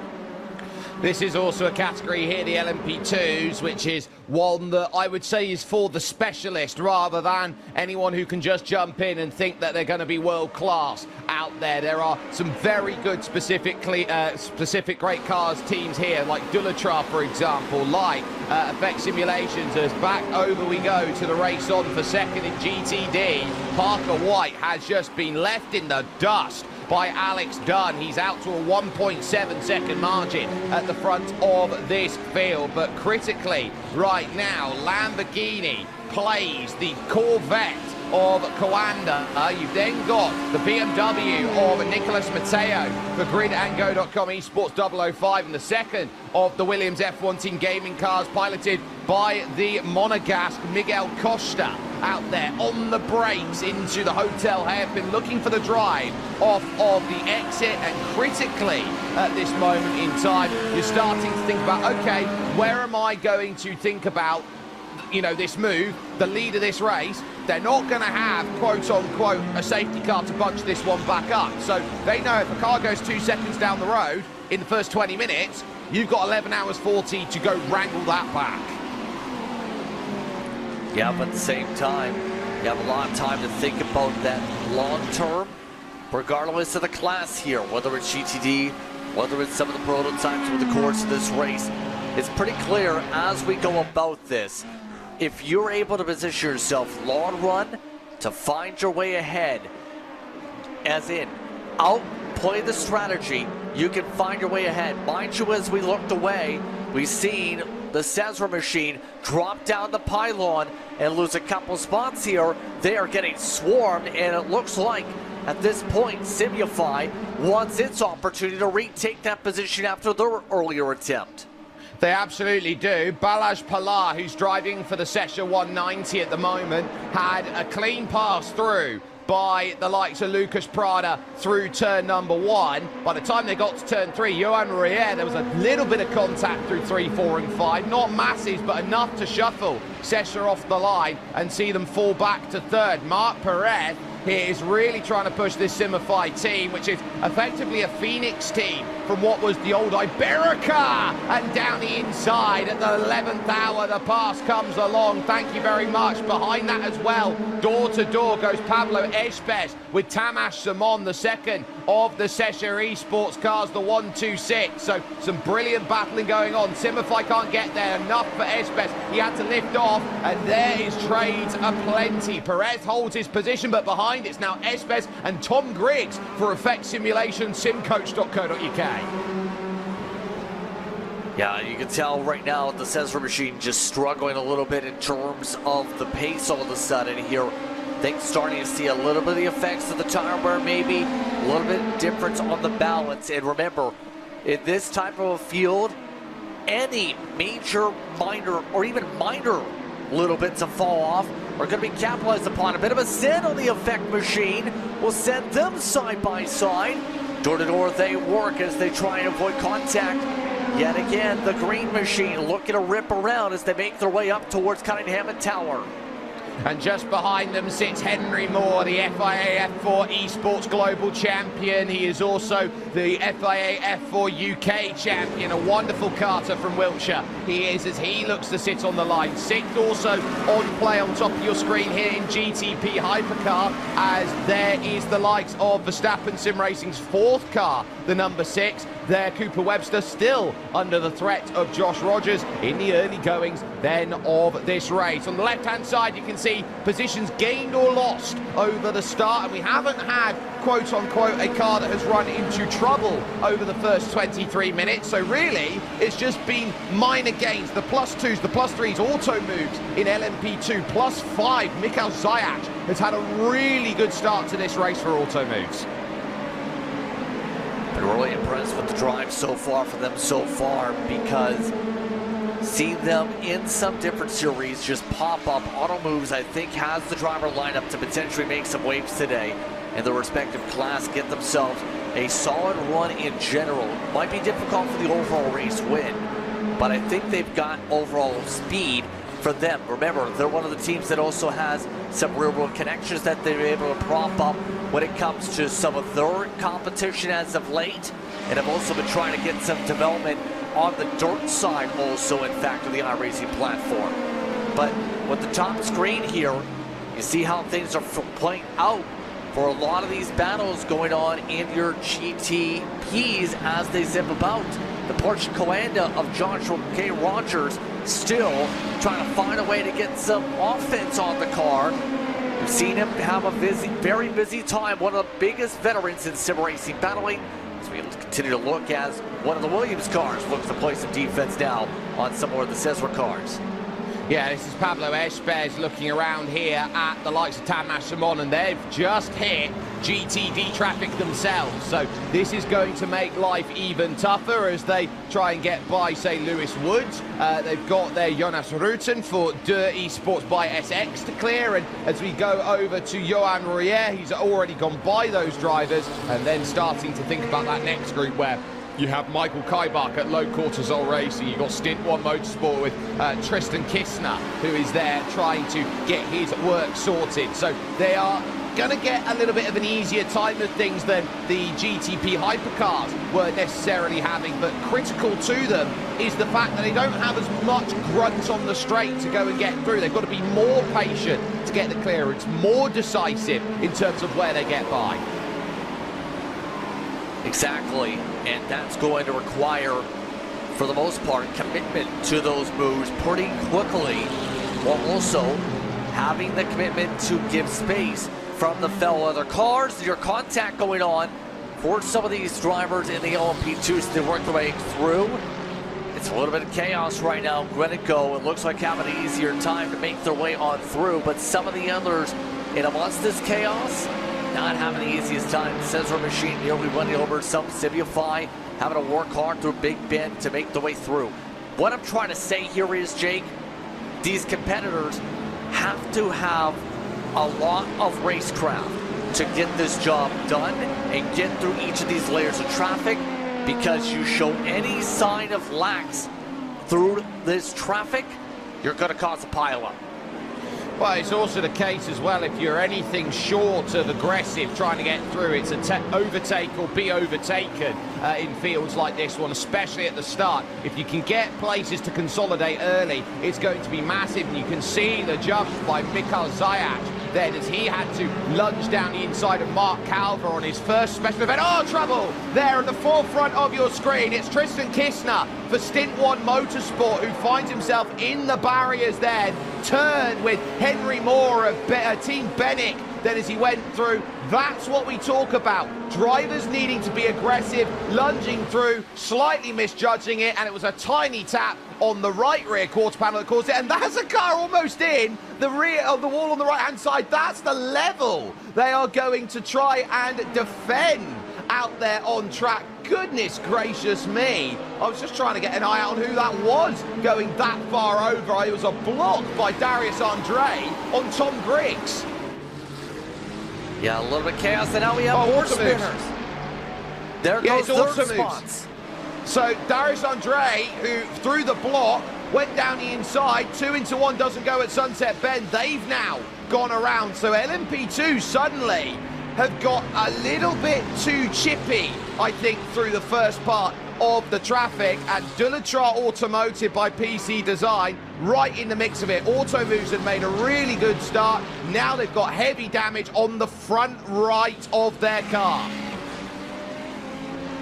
This is also a category here, the LMP2s, which is one that I would say is for the specialist rather than anyone who can just jump in and think that they're going to be world class out there. There are some very good specific great cars teams here, like Dullatra, for example, like Effect Simulations. As back over we go to the race on for second in GTD. Parker White has just been left in the dust by Alex Dunn. He's out to a 1.7 second margin at the front of this field. But critically, right now, Lamborghini plays the Corvette of Coanda. You've then got the BMW of Nicolas Matteo for gridandgo.com Esports 005, and the second of the Williams F1 Team Gaming cars, piloted by the Monegasque Miguel Costa, out there on the brakes into the hotel hairpin, looking for the drive off of the exit. And critically at this moment in time, you're starting to think about, okay, where am I going to think about, you know, this move, the lead of this race? They're not going to have, quote-unquote, a safety car to bunch this one back up. So they know if a car goes 2 seconds down the road in the first 20 minutes, you've got 11 hours 40 to go wrangle that back. Yeah, but at the same time, you have a lot of time to think about that long term, regardless of the class here, whether it's GTD, whether it's some of the prototypes over the course of this race. It's pretty clear as we go about this, if you're able to position yourself long run to find your way ahead, as in outplay the strategy, you can find your way ahead. Mind you, as we looked away, we've seen the Sebring machine drop down the pylon and lose a couple spots here. They are getting swarmed, and it looks like at this point Simufy wants its opportunity to retake that position after their earlier attempt. They absolutely do. Balázs Pilar, who's driving for the Sesha 190 at the moment, had a clean pass through by the likes of Lucas Prada through turn number 1. By the time they got to turn 3, Johan Ruier, there was a little bit of contact through 3, 4 and 5. Not masses, but enough to shuffle Sesha off the line and see them fall back to third. Marc Perez here is really trying to push this Simify team, which is effectively a Phoenix team from what was the old Iberica. And down the inside at the 11th hour, the pass comes along. Thank you very much. Behind that as well, door to door goes Pablo Espes with Tamas Simon, the second of the Sesha Esports cars, the 126. So some brilliant battling going on. Simify can't get there enough for Espes. He had to lift off, and there is trades aplenty. Perez holds his position, but behind it's now Espes and Tom Griggs for Effect Simulation, simcoach.co.uk. Yeah, you can tell right now the sensor machine just struggling a little bit in terms of the pace all of a sudden here. I think starting to see a little bit of the effects of the tire wear, maybe a little bit difference on the balance. And remember, in this type of a field, any major, minor, or even minor little bits of fall off are going to be capitalized upon. A bit of a send on the effect machine will send them side by side. Door to door they work as they try and avoid contact. Yet again, the green machine looking to rip around as they make their way up towards Cunningham and Tower. And just behind them sits Henry Moore, the FIA F4 Esports Global Champion. He is also the FIA F4 UK Champion, a wonderful karter from Wiltshire. He is, as he looks to sit on the line. Sixth also on play on top of your screen here in GTP Hypercar, as there is the likes of Verstappen Sim Racing's fourth car, the number 6. There, Cooper Webster still under the threat of Josh Rogers in the early goings then of this race. On the left-hand side, you can see positions gained or lost over the start, and we haven't had, quote-unquote, a car that has run into trouble over the first 23 minutes. So really, it's just been minor gains. The +2s, the +3s, auto moves in LMP2, +5. Mikael Zajac has had a really good start to this race for auto moves. Been really impressed with the drive so far for them so far, because seeing them in some different series just pop up. Auto Moves, I think, has the driver lineup to potentially make some waves today in their respective class, get themselves a solid run in general. Might be difficult for the overall race win, but I think they've got overall speed for them. Remember, they're one of the teams that also has some real-world connections that they're able to prop up when it comes to some of their competition as of late, and have also been trying to get some development on the dirt side also, in fact, of the iRacing platform. But with the top screen here, you see how things are playing out for a lot of these battles going on in your GTPs as they zip about. The Porsche Coanda of Joshua K. Rogers still trying to find a way to get some offense on the car. We've seen him have a very busy time, one of the biggest veterans in sim racing, battling as we continue to look as one of the Williams cars looks to play some defense now on some more of the Cesar cars. Yeah, this is Pablo Espez looking around here at the likes of Tamas Simon, and they've just hit GTD traffic themselves. So this is going to make life even tougher as they try and get by, say, Lewis Woods. They've got their Jonas Rutten for Dirty Sports by SX to clear, and as we go over to Johan Rouillet, he's already gone by those drivers, and then starting to think about that next group where you have Michael Kaibach at Low Cortisol Racing. You've got Stint 1 Motorsport with Tristan Kistner, who is there trying to get his work sorted. So they are going to get a little bit of an easier time of things than the GTP hypercars were necessarily having. But critical to them is the fact that they don't have as much grunt on the straight to go and get through. They've got to be more patient to get the clearance, more decisive in terms of where they get by. Exactly, and that's going to require, for the most part, commitment to those moves pretty quickly, while also having the commitment to give space from the fellow other cars. Your contact going on for some of these drivers in the LMP2s to work their way through. It's a little bit of chaos right now. Grenico, it looks like having an easier time to make their way on through, but some of the others, in amongst this chaos, not having the easiest time. Cesar Machine nearly running over some Sibify, having to work hard through Big Bend to make the way through. What I'm trying to say here is, Jake, these competitors have to have a lot of racecraft to get this job done and get through each of these layers of traffic, because you show any sign of lax through this traffic, you're going to cause a pileup. Well, it's also the case as well, if you're anything short of aggressive trying to get through, it's a overtake or be overtaken in fields like this one, especially at the start. If you can get places to consolidate early, it's going to be massive, and you can see the jump by Mikael Zajac then as he had to lunge down the inside of Mark Calver on his first special event. Oh, trouble there at the forefront of your screen. It's Tristan Kistner for Stint 1 Motorsport, who finds himself in the barriers there. Turn with Henry Moore of Team Benick then as he went through, that's what we talk about. Drivers needing to be aggressive, lunging through, slightly misjudging it, and it was a tiny tap on the right rear quarter panel that caused it, and that's a car almost in the rear of the wall on the right-hand side. That's the level they are going to try and defend out there on track. Goodness gracious me. I was just trying to get an eye out on who that was going that far over. It was a block by Darius Andre on Tom Griggs. Yeah, a little bit of chaos, and now we have more spinners. There goes their spots. So Darius Andre, who through the block, went down the inside, 2 into 1 doesn't go at Sunset Bend. They've now gone around. So LMP2 suddenly have got a little bit too chippy, I think, through the first part of the traffic, and Dullatra Automotive by PC Design right in the mix of it. Automoves had made a really good start. Now they've got heavy damage on the front right of their car.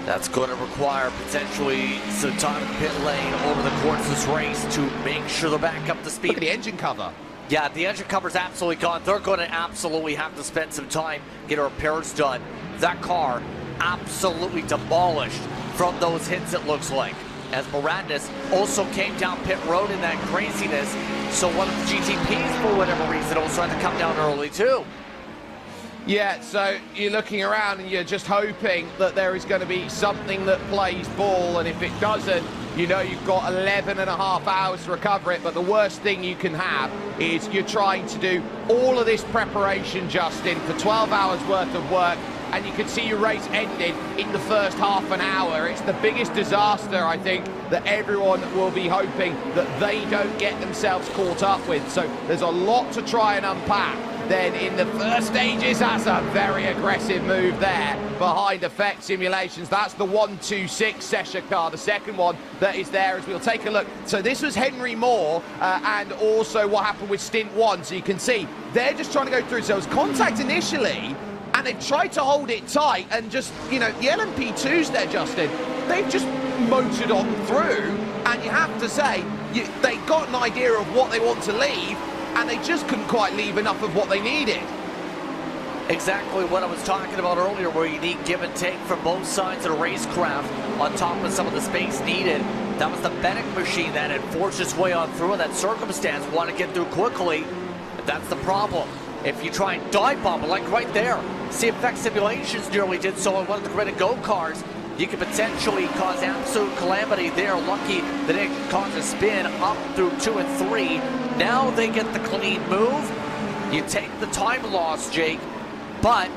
That's going to require potentially some time in the pit lane over the course of this race to make sure they're back up to speed. Look at the engine cover. Yeah, the engine cover's absolutely gone. They're going to absolutely have to spend some time, get repairs done. That car absolutely demolished from those hits, it looks like. As Mirandis also came down pit road in that craziness. So one of the GTPs, for whatever reason, also had to come down early too. Yeah, so you're looking around and you're just hoping that there is going to be something that plays ball, and if it doesn't, you know you've got 11 and a half hours to recover it. But the worst thing you can have is you're trying to do all of this preparation, Justin, for 12 hours worth of work, and you can see your race ended in the first half an hour. It's the biggest disaster, I think, that everyone will be hoping that they don't get themselves caught up with. So there's a lot to try and unpack. Then in the first stages, that's a very aggressive move there behind effect simulations. That's the 126 Sesha car, the second one that is there, as we'll take a look. So this was Henry Moore and also what happened with stint 1. So you can see they're just trying to go through. So it was contact initially, and they've tried to hold it tight, and just, you know, the LMP2s there, Justin, they've just motored on through, and you have to say, they got an idea of what they want to leave, and they just couldn't quite leave enough of what they needed. Exactly what I was talking about earlier, where you need give and take from both sides of the racecraft on top of some of the space needed. That was the Bennett machine that had forced its way on through in that circumstance, want to get through quickly. That's the problem. If you try and dive bomb, like right there, see effect simulations nearly did so on one of the Grid and Go cars, you could potentially cause absolute calamity there. Lucky that it caused a spin up through 2 and 3. Now they get the clean move. You take the time loss, Jake, but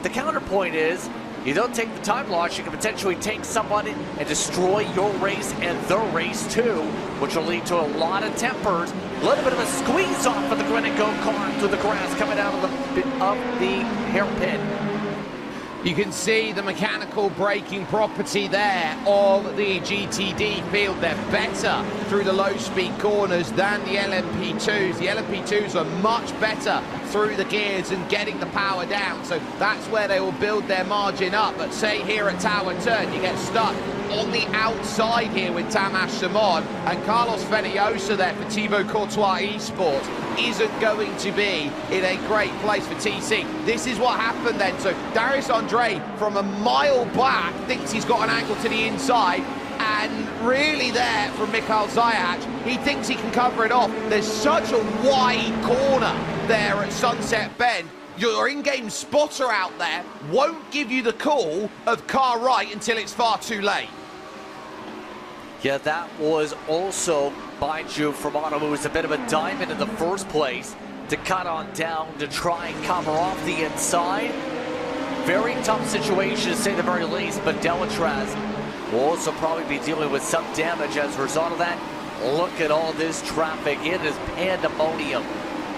the counterpoint is you don't take the time loss, you can potentially take someone and destroy your race and their race too, which will lead to a lot of tempers. A little bit of a squeeze off of the Grid and Go car through the grass coming out of the hairpin. You can see the mechanical braking property there of the GTD field. They're better through the low-speed corners than the LMP2s. The LMP2s are much better through the gears and getting the power down. So that's where they will build their margin up. But say here at Tower Turn, you get stuck on the outside here with Tamash Simon, and Carlos Feniosa there for Thibaut Courtois Esports isn't going to be in a great place for TC. This is what happened then. So Darius Andre from a mile back thinks he's got an angle to the inside, and really there from Mikhail Zayac, he thinks he can cover it off. There's such a wide corner there at Sunset Bend. Your in-game spotter out there won't give you the call of car right until it's far too late. Yeah, that was also, mind you, from Automoves, a bit of a diamond in the first place to cut on down to try and cover off the inside. Very tough situation to say the very least, but Delatraz will also probably be dealing with some damage as a result of that. Look at all this traffic. It is pandemonium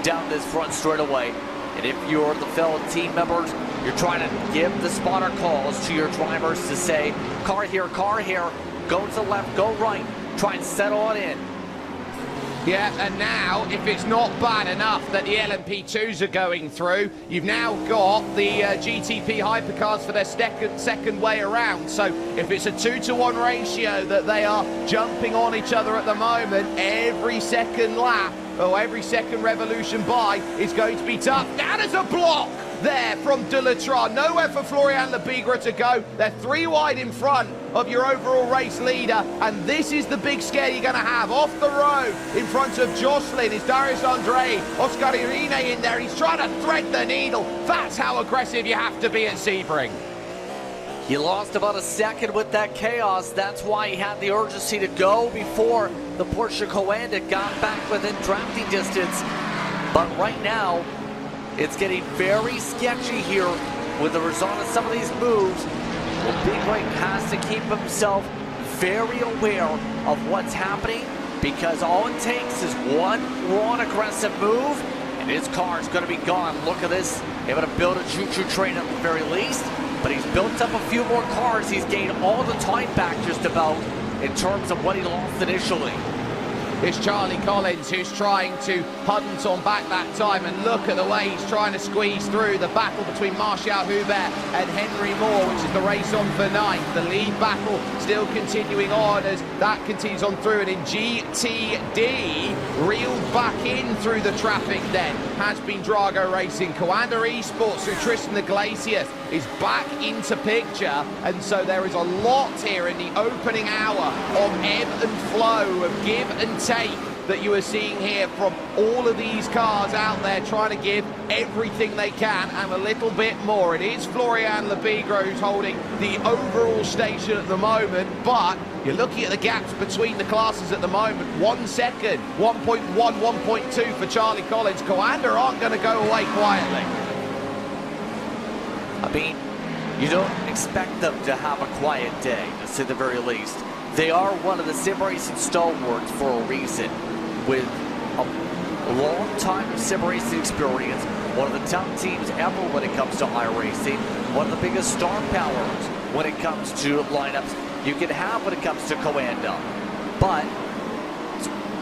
down this front straightaway. And if you're the fellow team members, you're trying to give the spotter calls to your drivers to say, car here, go to the left, go right, try and settle it in. Yeah, and now, if it's not bad enough that the LMP2s are going through, you've now got the GTP hypercars for their second way around. So if it's a 2-to-1 ratio that they are jumping on each other at the moment, every second lap, or every second revolution by, is going to be tough. Now there's a block there from Delatran. Nowhere for Florian Lebigra to go. They're 3 wide in front of your overall race leader, and this is the big scare you're going to have. Off the road in front of Jocelyn is Darius Andre. Oscar Irine in there. He's trying to thread the needle. That's how aggressive you have to be at Sebring. He lost about a second with that chaos. That's why he had the urgency to go before the Porsche Coanda got back within drafting distance. But right now, it's getting very sketchy here with the result of some of these moves. Well, Midway has to keep himself very aware of what's happening, because all it takes is one wrong aggressive move and his car is going to be gone. Look at this, able to build a choo-choo train at the very least, but he's built up a few more cars. He's gained all the time back just about in terms of what he lost initially. It's Charlie Collins who's trying to punt on back that time, and look at the way he's trying to squeeze through the battle between Martial Hubert and Henry Moore, which is the race on for 9th. The lead battle still continuing on as that continues on through, and in GTD, reeled back in through the traffic then has been Drago Racing. Coanda Esports through Tristan Iglesias is back into picture, and so there is a lot here in the opening hour of ebb and flow, of give and take that you are seeing here from all of these cars out there trying to give everything they can and a little bit more. It is Florian Lebigra who's holding the overall station at the moment, but you're looking at the gaps between the classes at the moment. 1 second, 1.1, 1.2 for Charlie Collins. Coanda aren't going to go away quietly. I mean, you don't expect them to have a quiet day, to say the very least. They are one of the sim racing stalwarts for a reason, with a long time of sim racing experience, one of the top teams ever when it comes to iRacing, one of the biggest star powers when it comes to lineups you can have when it comes to Coanda. But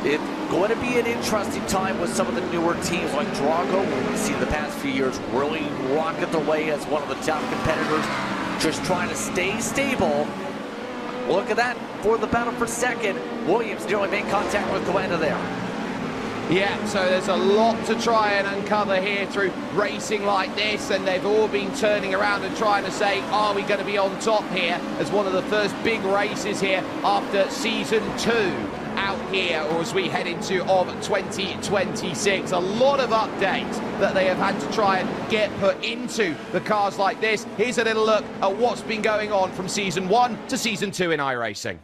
it's going to be an interesting time with some of the newer teams like Drago, where we see the past few years really rocket their way as one of the top competitors, just trying to stay stable. Look at that, for the battle for second, Williams nearly made contact with Coanda there. Yeah, so there's a lot to try and uncover here through racing like this, and they've all been turning around and trying to say, are we going to be on top here as one of the first big races here after season 2 out here, or as we head into of 2026. A lot of updates that they have had to try and get put into the cars like this. Here's a little look at what's been going on from season 1 to season 2 in iRacing.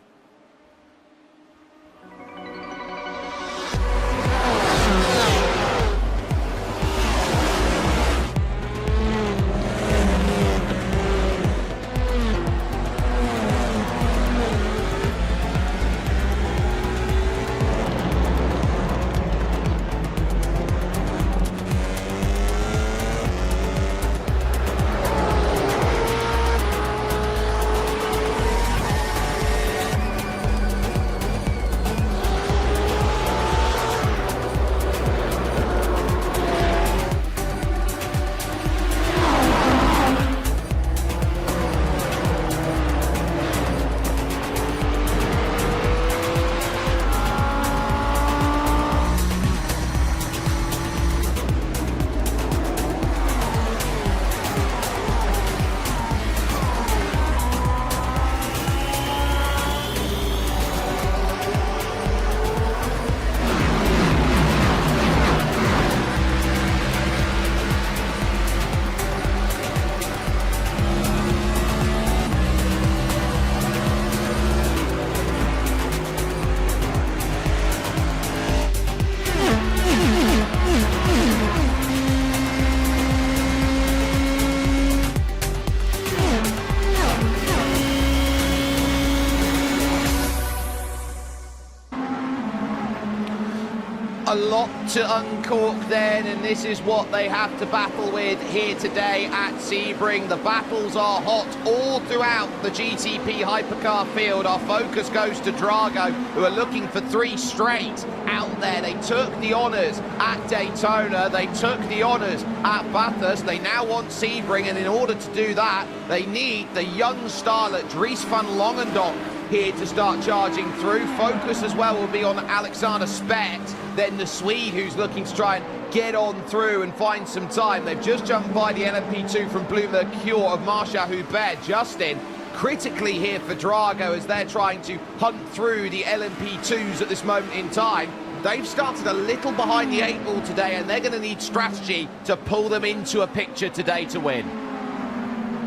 a lot to uncork then, and this is what they have to battle with here today at Sebring. The battles are hot all throughout the GTP hypercar field. Our focus goes to Drago, who are looking for 3 straight out there. They took the honours at Daytona, they took the honours at Bathurst, they now want Sebring, and in order to do that, they need the young starlet Dries van Longendonk here to start charging through. Focus as well will be on Alexander Spett, then the Swede who's looking to try and get on through and find some time. They've just jumped by the LMP2 from Blue Mercure of Marcia Hubert. Justin, critically here for Drago as they're trying to hunt through the LMP2s at this moment in time. They've started a little behind the 8 ball today, and they're going to need strategy to pull them into a picture today to win.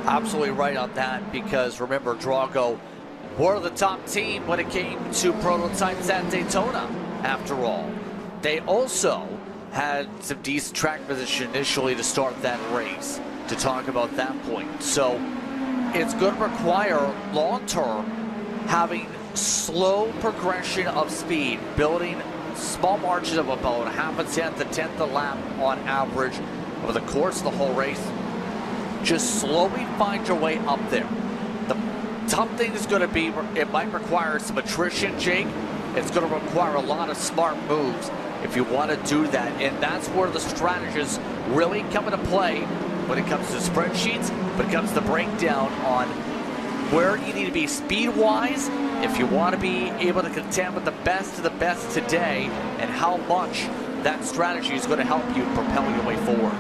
Absolutely right on that, because remember, Drago were the top team when it came to prototypes at Daytona, after all. They also had some decent track position initially to start that race, to talk about that point. So it's going to require long-term having slow progression of speed, building small margins of about half a tenth, a tenth a lap on average over the course of the whole race. Just slowly find your way up there. The tough thing is going to be, it might require some attrition, Jake. It's going to require a lot of smart moves if you want to do that. And that's where the strategists really come into play when it comes to spreadsheets, when it comes to breakdown on where you need to be speed-wise, if you want to be able to contend with the best of the best today, and how much that strategy is going to help you propel your way forward.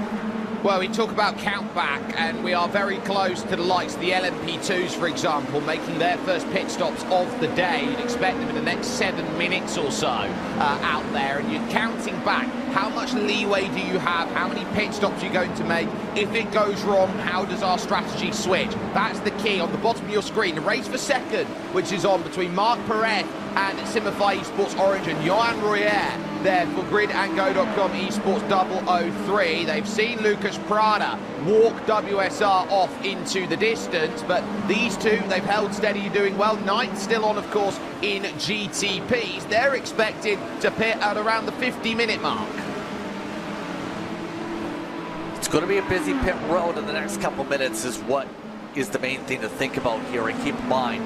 Well, we talk about countback, and we are very close to the likes of the LMP2s, for example, making their first pit stops of the day. You'd expect them in the next 7 minutes or so out there, and you're counting back. How much leeway do you have? How many pit stops are you going to make? If it goes wrong, how does our strategy switch? That's the key. On the bottom of your screen, the race for second, which is on between Marc Perez and Simify Esports Orange and Johan Royer there for GridAndGo.com Esports 003. They've seen Lucas Prada walk WSR off into the distance, but these two, they've held steady, doing well. Ninth still on, of course, in GTPs. They're expected to pit at around the 50-minute mark. It's going to be a busy pit road in the next couple minutes is what is the main thing to think about here. And keep in mind,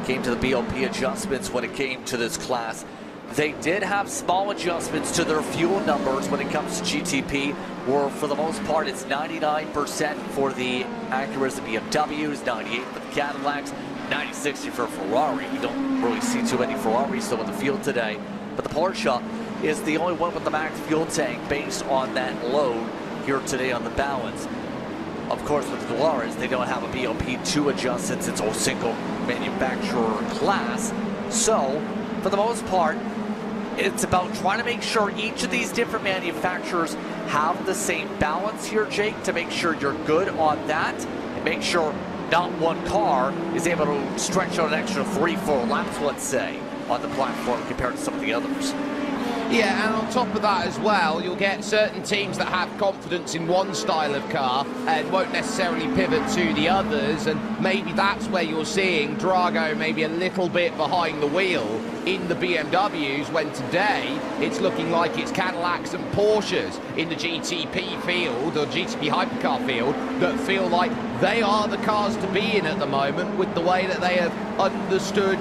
came to the BOP adjustments when it came to this class. They did have small adjustments to their fuel numbers when it comes to GTP, where for the most part it's 99% for the Acuras and BMWs, 98 for the Cadillacs, 90-60 for Ferrari. You don't really see too many Ferraris still in the field today, but the Porsche is the only one with the max fuel tank based on that load here today on the balance. Of course, with the Polaris, they don't have a BOP2 adjust since it's a single manufacturer class. So, for the most part, it's about trying to make sure each of these different manufacturers have the same balance here, Jake, to make sure you're good on that, and make sure not one car is able to stretch out an extra 3-4 laps, let's say, on the platform compared to some of the others. Yeah, and on top of that as well, you'll get certain teams that have confidence in one style of car and won't necessarily pivot to the others, and maybe that's where you're seeing Drago maybe a little bit behind the wheel in the BMWs, when today it's looking like it's Cadillacs and Porsches in the GTP field, or GTP hypercar field, that feel like they are the cars to be in at the moment with the way that they have understood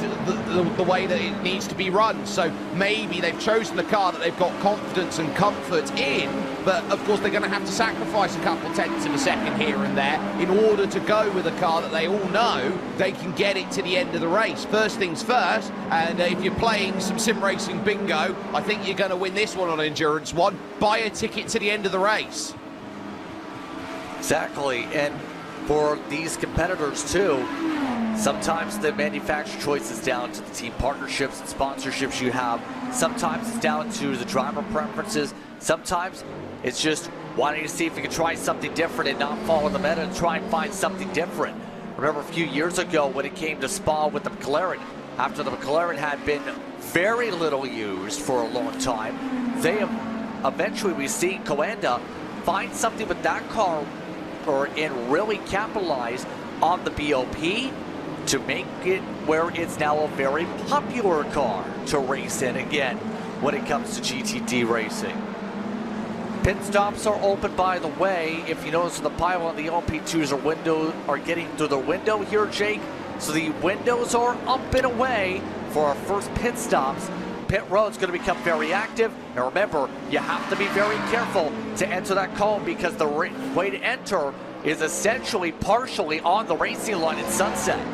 the way that it needs to be run. So maybe they've chosen the car that they've got confidence and comfort in, but of course they're going to have to sacrifice a couple tenths of a second here and there in order to go with a car that they all know they can get it to the end of the race. First things first, and if you're playing some sim racing bingo, I think you're going to win this one on Endurance One. Buy a ticket to the end of the race. Exactly, and for these competitors too, sometimes the manufacturer choice is down to the team partnerships and sponsorships you have. Sometimes it's down to the driver preferences. Sometimes it's just wanting to see if you can try something different and not follow the meta and try and find something different. Remember a few years ago when it came to Spa with the McLaren, after the McLaren had been very little used for a long time, they have eventually, we've seen Coanda find something with that car and really capitalize on the BOP to make it where it's now a very popular car to race in. Again, when it comes to GTD racing. Pit stops are open, by the way. If you notice, the pylon, the LMP2s are getting through the window here, Jake. So the windows are up and away for our first pit stops. Pit road's going to become very active. And remember, you have to be very careful to enter that cone because the way to enter is essentially partially on the racing line in Sunset.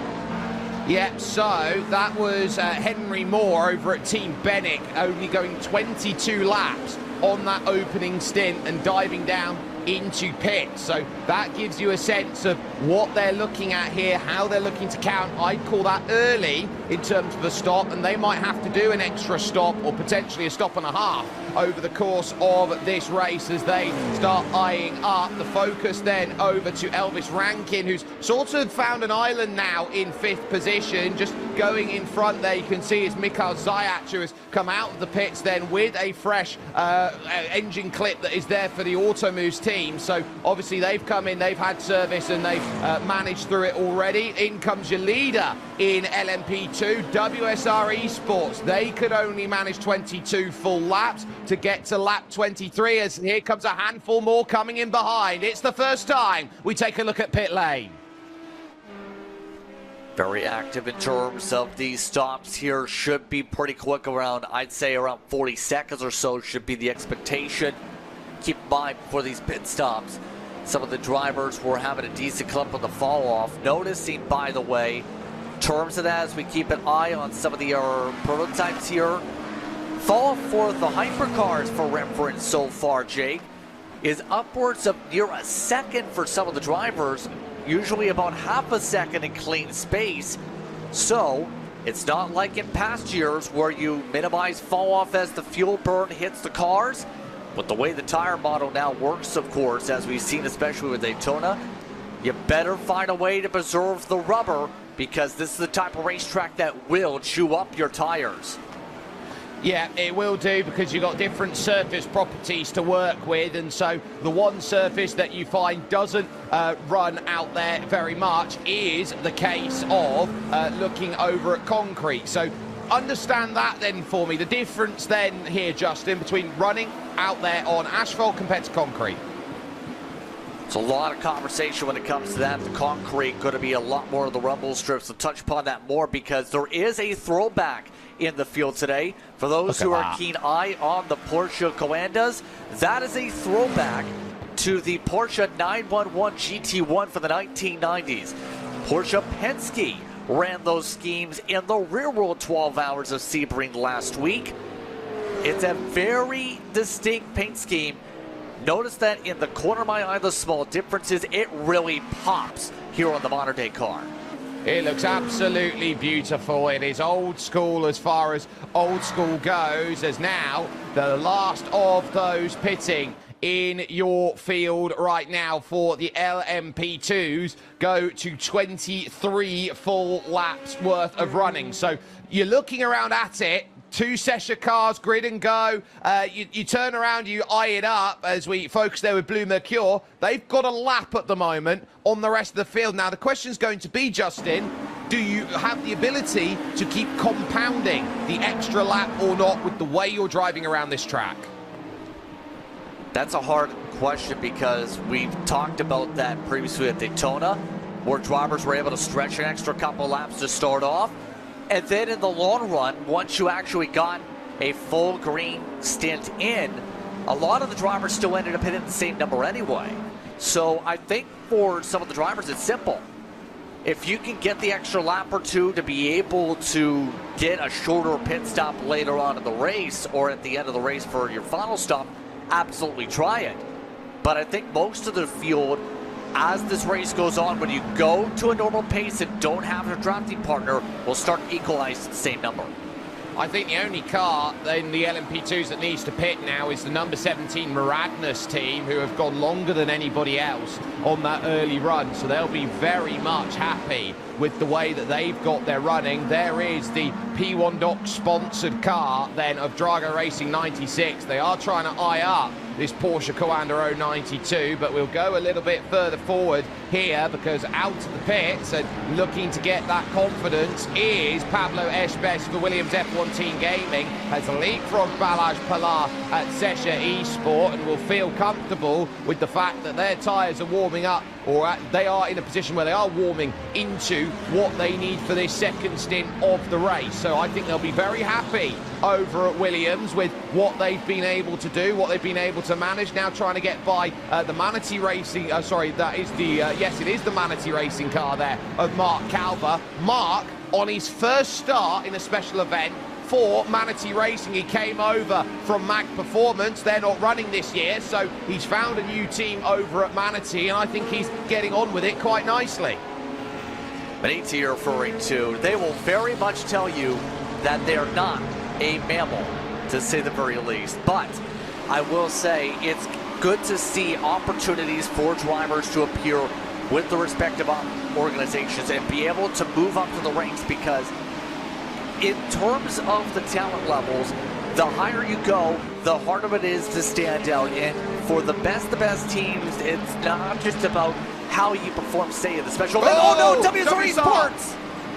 Yep, so that was Henry Moore over at Team Bennett, only going 22 laps on that opening stint and diving down into pits. So that gives you a sense of what they're looking at here, how they're looking to count. I'd call that early in terms of the stop, and they might have to do an extra stop or potentially a stop and a half over the course of this race as they start eyeing up. The focus then over to Elvis Rankin, who's sort of found an island now in 5th position. Just going in front there, you can see is Mikhail Zayac, who has come out of the pits then with a fresh engine clip that is there for the Automoves team. So obviously they've come in, they've had service, and they've managed through it already. In comes your leader in LMP2, WSR Esports. They could only manage 22 full laps to get to lap 23, as here comes a handful more coming in behind. It's the first time we take a look at pit lane. Very active in terms of these stops here. Should be pretty quick, around, I'd say around 40 seconds or so should be the expectation. Keep in mind for these pit stops, some of the drivers were having a decent clip on the fall off. Noticing, by the way, in terms of that, as we keep an eye on some of the prototypes here, fall for the hypercars, for reference so far, Jake, is upwards of near a second for some of the drivers, usually about half a second in clean space. So it's not like in past years where you minimize fall off as the fuel burn hits the cars. But the way the tire model now works, of course, as we've seen especially with Daytona, you better find a way to preserve the rubber, because this is the type of racetrack that will chew up your tires. Yeah, it will do, because you've got different surface properties to work with, and so the one surface that you find doesn't run out there very much is the case of looking over at concrete. So understand that then for me, the difference then here, Justin, between running out there on asphalt compared to concrete. It's a lot of conversation when it comes to that. The concrete going to be a lot more of the rumble strips. We'll touch upon that more, because there is a throwback in the field today. For those who are keen eye on the Porsche Coandas, that is a throwback to the Porsche 911 GT1 for the 1990s. Porsche Penske ran those schemes in the rear world 12 hours of Sebring last week. It's a very distinct paint scheme. Notice that in the corner of my eye, the small differences, it really pops here on the modern day car. It looks absolutely beautiful. It is old school as far as old school goes, as now the last of those pitting in your field right now for the LMP2s go to 23 full laps worth of running. So you're looking around at it, two session cars, grid and go. You turn around, you eye it up as we focus there with Blue Mercure. They've got a lap at the moment on the rest of the field. Now the question's going to be, Justin, do you have the ability to keep compounding the extra lap or not with the way you're driving around this track? That's a hard question, because we've talked about that previously at Daytona, where drivers were able to stretch an extra couple laps to start off. And then in the long run, once you actually got a full green stint in, a lot of the drivers still ended up hitting the same number anyway. So I think for some of the drivers, it's simple. If you can get the extra lap or two to be able to get a shorter pit stop later on in the race, or at the end of the race for your final stop, absolutely try it. But I think most of the field, as this race goes on, when you go to a normal pace and don't have a drafting partner, will start equalizing the same number. I think the only car in the LMP2s that needs to pit now is the number 17 Maradnas team, who have gone longer than anybody else on that early run. So they'll be very much happy with the way that they've got their running. There is the P1 Doc sponsored car then of Drago Racing 96. They are trying to eye up this Porsche Commander 092, but we'll go a little bit further forward here because out of the pits and looking to get that confidence is Pablo Esbes for Williams F1 Team Gaming. Has leapfrogged Balazs Pilar at Sesha Esport and will feel comfortable with the fact that their tyres are warming up, or they are in a position where they are warming into what they need for this second stint of the race. So I think they'll be very happy over at Williams with what they've been able to do, what they've been able to manage. Now trying to get by the Manatee Racing, that is the, yes, it is the Manatee Racing car there of Mark Calver. Mark, on his first start in a special event for Manatee Racing, he came over from Mag Performance. They're not running this year, so he's found a new team over at Manatee, and I think he's getting on with it quite nicely. Manatee you're referring to, they will very much tell you that they're not a mammal, to say the very least. But I will say it's good to see opportunities for drivers to appear with the respective organizations and be able to move up to the ranks, because in terms of the talent levels, the higher you go, the harder it is to stand out. And for the best teams, it's not just about how you perform, say, in the special event. Oh no, WSR Esports!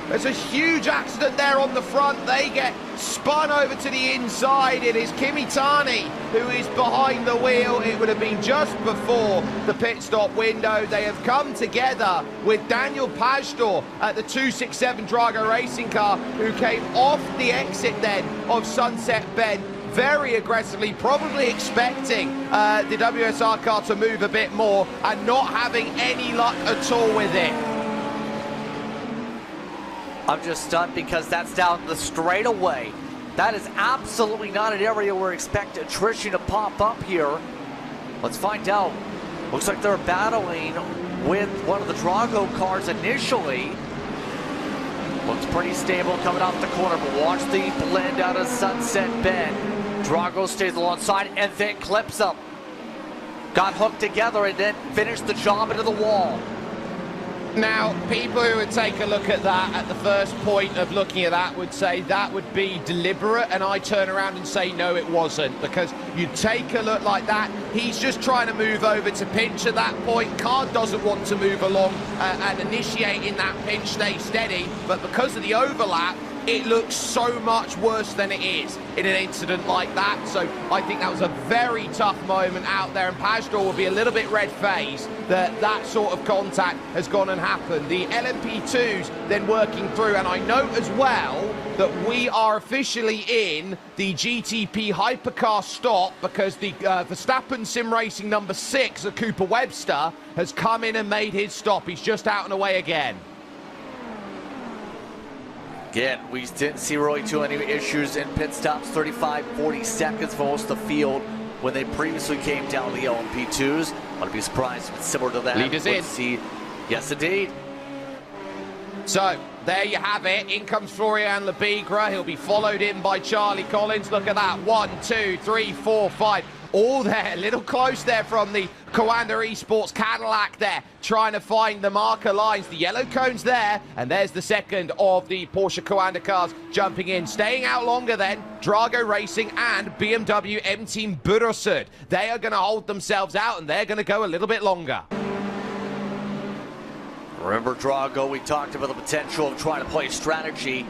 There's a huge accident there on the front. They get spun over to the inside. It is Kimi Tani who is behind the wheel. It would have been just before the pit stop window. They have come together with Daniel Pajtor at the 267 Drago Racing car, who came off the exit then of Sunset Bend very aggressively, probably expecting the WSR car to move a bit more and not having any luck at all with it. I'm just stunned because that's down the straightaway. That is absolutely not an area where we expect attrition to pop up here. Let's find out. Looks like they're battling with one of the Drago cars initially. Looks pretty stable coming off the corner, but watch the blend out of Sunset Bend. Drago stays alongside and then clips them. Got hooked together and then finished the job into the wall. Now, people who would take a look at that at the first point of looking at that would say that would be deliberate, and I turn around and say no, it wasn't, because you take a look like that, he's just trying to move over to pinch at that point. Car doesn't want to move along and initiate in that pinch, stay steady, but because of the overlap, it looks so much worse than it is in an incident like that. So I think that was a very tough moment out there, and Pajtor will be a little bit red-faced that that sort of contact has gone and happened. The LMP2's then working through, and I note as well that we are officially in the GTP hypercar stop because the Verstappen Sim Racing number 6 of Cooper Webster has come in and made his stop. He's just out and away again. Again, we didn't see really too many issues in pit stops. 35-40 seconds for most of the field when they previously came down the LMP2s. I'd be surprised if it's similar to that. Leaders in. See. Yes, indeed. So, there you have it. In comes Florian Lebigre. He'll be followed in by Charlie Collins. Look at that. 1, 2, 3, 4, 5. All there. A little close there from the Commander Esports Cadillac there, trying to find the marker lines. The yellow cone's there, and there's the second of the Porsche Commander cars jumping in. Staying out longer then, Drago Racing and BMW M-Team Burosud. They are going to hold themselves out, and they're going to go a little bit longer. Remember Drago, we talked about the potential of trying to play strategy.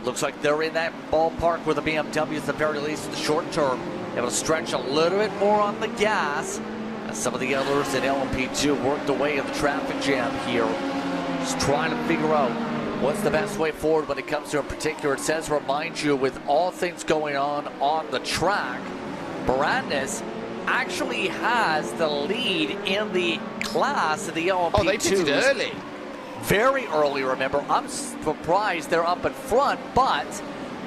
Looks like they're in that ballpark with the BMWs at the very least in the short term. Able to stretch a little bit more on the gas as some of the others in LMP2 worked away in the traffic jam here. Just trying to figure out what's the best way forward when it comes to in particular. It says, remind you, with all things going on the track, Barandis actually has the lead in the class of the LMP2. Oh, they did it early. Very early, remember. I'm surprised they're up in front, but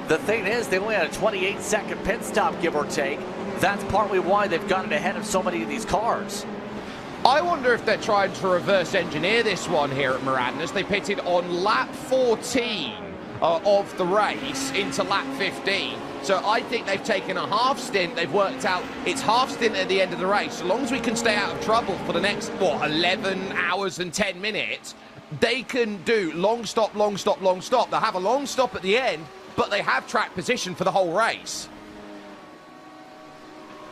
the thing is, they only had a 28-second pit stop, give or take. That's partly why they've gotten ahead of so many of these cars. I wonder if they're trying to reverse engineer this one here at Miranda's. They pitted on lap 14 of the race into lap 15. So I think they've taken a half stint. They've worked out it's half stint at the end of the race. So long as we can stay out of trouble for the next, 11 hours and 10 minutes, they can do long stop, long stop, long stop. They'll have a long stop at the end, but they have track position for the whole race.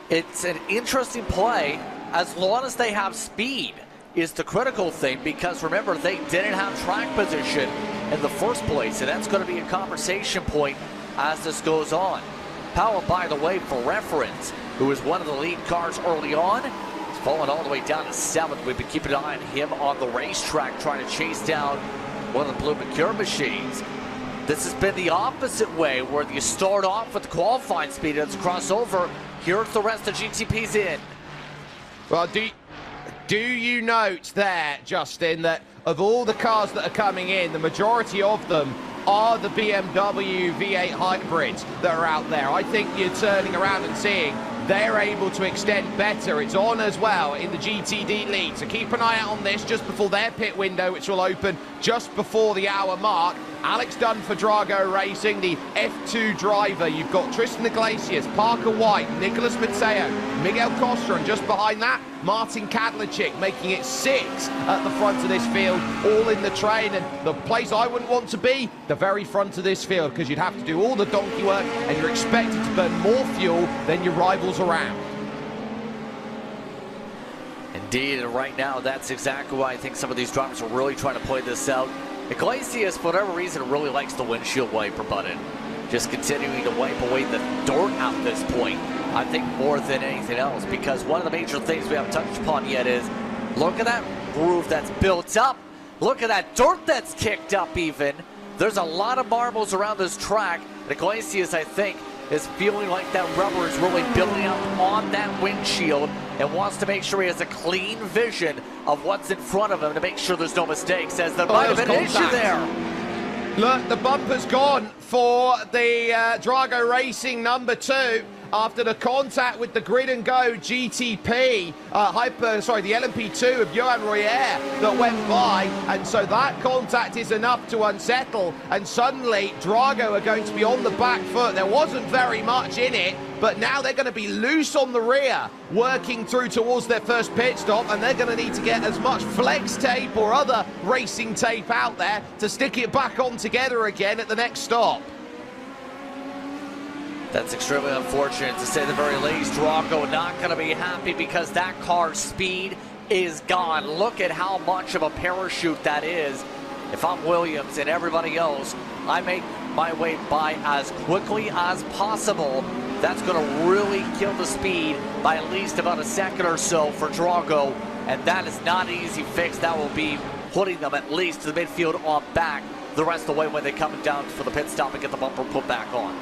It's an interesting play as long as they have speed is the critical thing, because remember, they didn't have track position in the first place, and that's going to be a conversation point as this goes on. Powell, by the way, for reference, who was one of the lead cars early on, he's fallen all the way down to 7th. We've been keeping an eye on him on the racetrack, trying to chase down one of the Blue Mercure machines. This has been the opposite way, where you start off with the qualifying speed and it's crossover. Here's the rest of GTP's in. Well, do you note there, Justin, that of all the cars that are coming in, the majority of them are the BMW V8 hybrids that are out there? I think you're turning around and seeing they're able to extend better. It's on as well in the GTD lead, so keep an eye out on this just before their pit window, which will open just before the hour mark. Alex Dunn for Drago Racing, the F2 driver. You've got Tristan Iglesias, Parker White, Nicholas Matteo, Miguel Costa, and just behind that, Martin Kadlachik, making it 6 at the front of this field, all in the train. And the place I wouldn't want to be, the very front of this field, because you'd have to do all the donkey work and you're expected to burn more fuel than your rivals around. Indeed, and right now, that's exactly why I think some of these drivers are really trying to play this out. Iglesias, for whatever reason, really likes the windshield wiper button. Just continuing to wipe away the dirt at this point, I think, more than anything else, because one of the major things we haven't touched upon yet is, look at that groove that's built up. Look at that dirt that's kicked up even. There's a lot of marbles around this track. Iglesias, I think, is feeling like that rubber is really building up on that windshield and wants to make sure he has a clean vision of what's in front of him to make sure there's no mistakes, as there might have been an issue there. Look, the bumper's gone for the Drago Racing number 2 after the contact with the Grid and Go GTP, the LMP2 of Johan Royer that went by, and so that contact is enough to unsettle, and suddenly Drago are going to be on the back foot. There wasn't very much in it, but now they're going to be loose on the rear, working through towards their first pit stop, and they're going to need to get as much flex tape or other racing tape out there to stick it back on together again at the next stop. That's extremely unfortunate, to say the very least. Drago not going to be happy because that car's speed is gone. Look at how much of a parachute that is. If I'm Williams and everybody else, I make my way by as quickly as possible. That's going to really kill the speed by at least about a second or so for Drago, and that is not an easy fix. That will be putting them at least to the midfield on back the rest of the way when they come down for the pit stop and get the bumper put back on.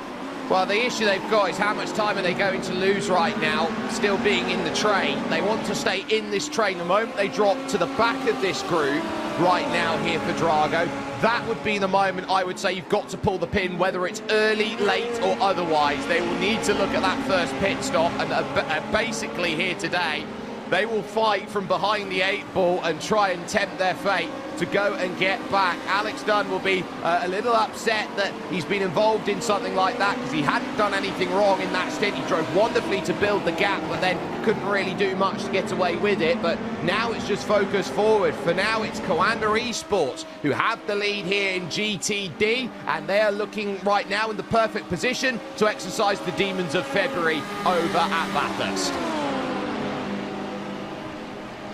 Well, the issue they've got is how much time are they going to lose right now, still being in the train. They want to stay in this train. The moment they drop to the back of this group right now here for Drago, that would be the moment I would say you've got to pull the pin, whether it's early, late, or otherwise. They will need to look at that first pit stop, and basically here today, they will fight from behind the 8 ball and try and tempt their fate to go and get back. Alex Dunn will be a little upset that he's been involved in something like that, because he hadn't done anything wrong in that stint. He drove wonderfully to build the gap, but then couldn't really do much to get away with it. But now it's just focus forward. For now, it's Coanda Esports who have the lead here in GTD, and they're looking right now in the perfect position to exercise the demons of February over at Bathurst.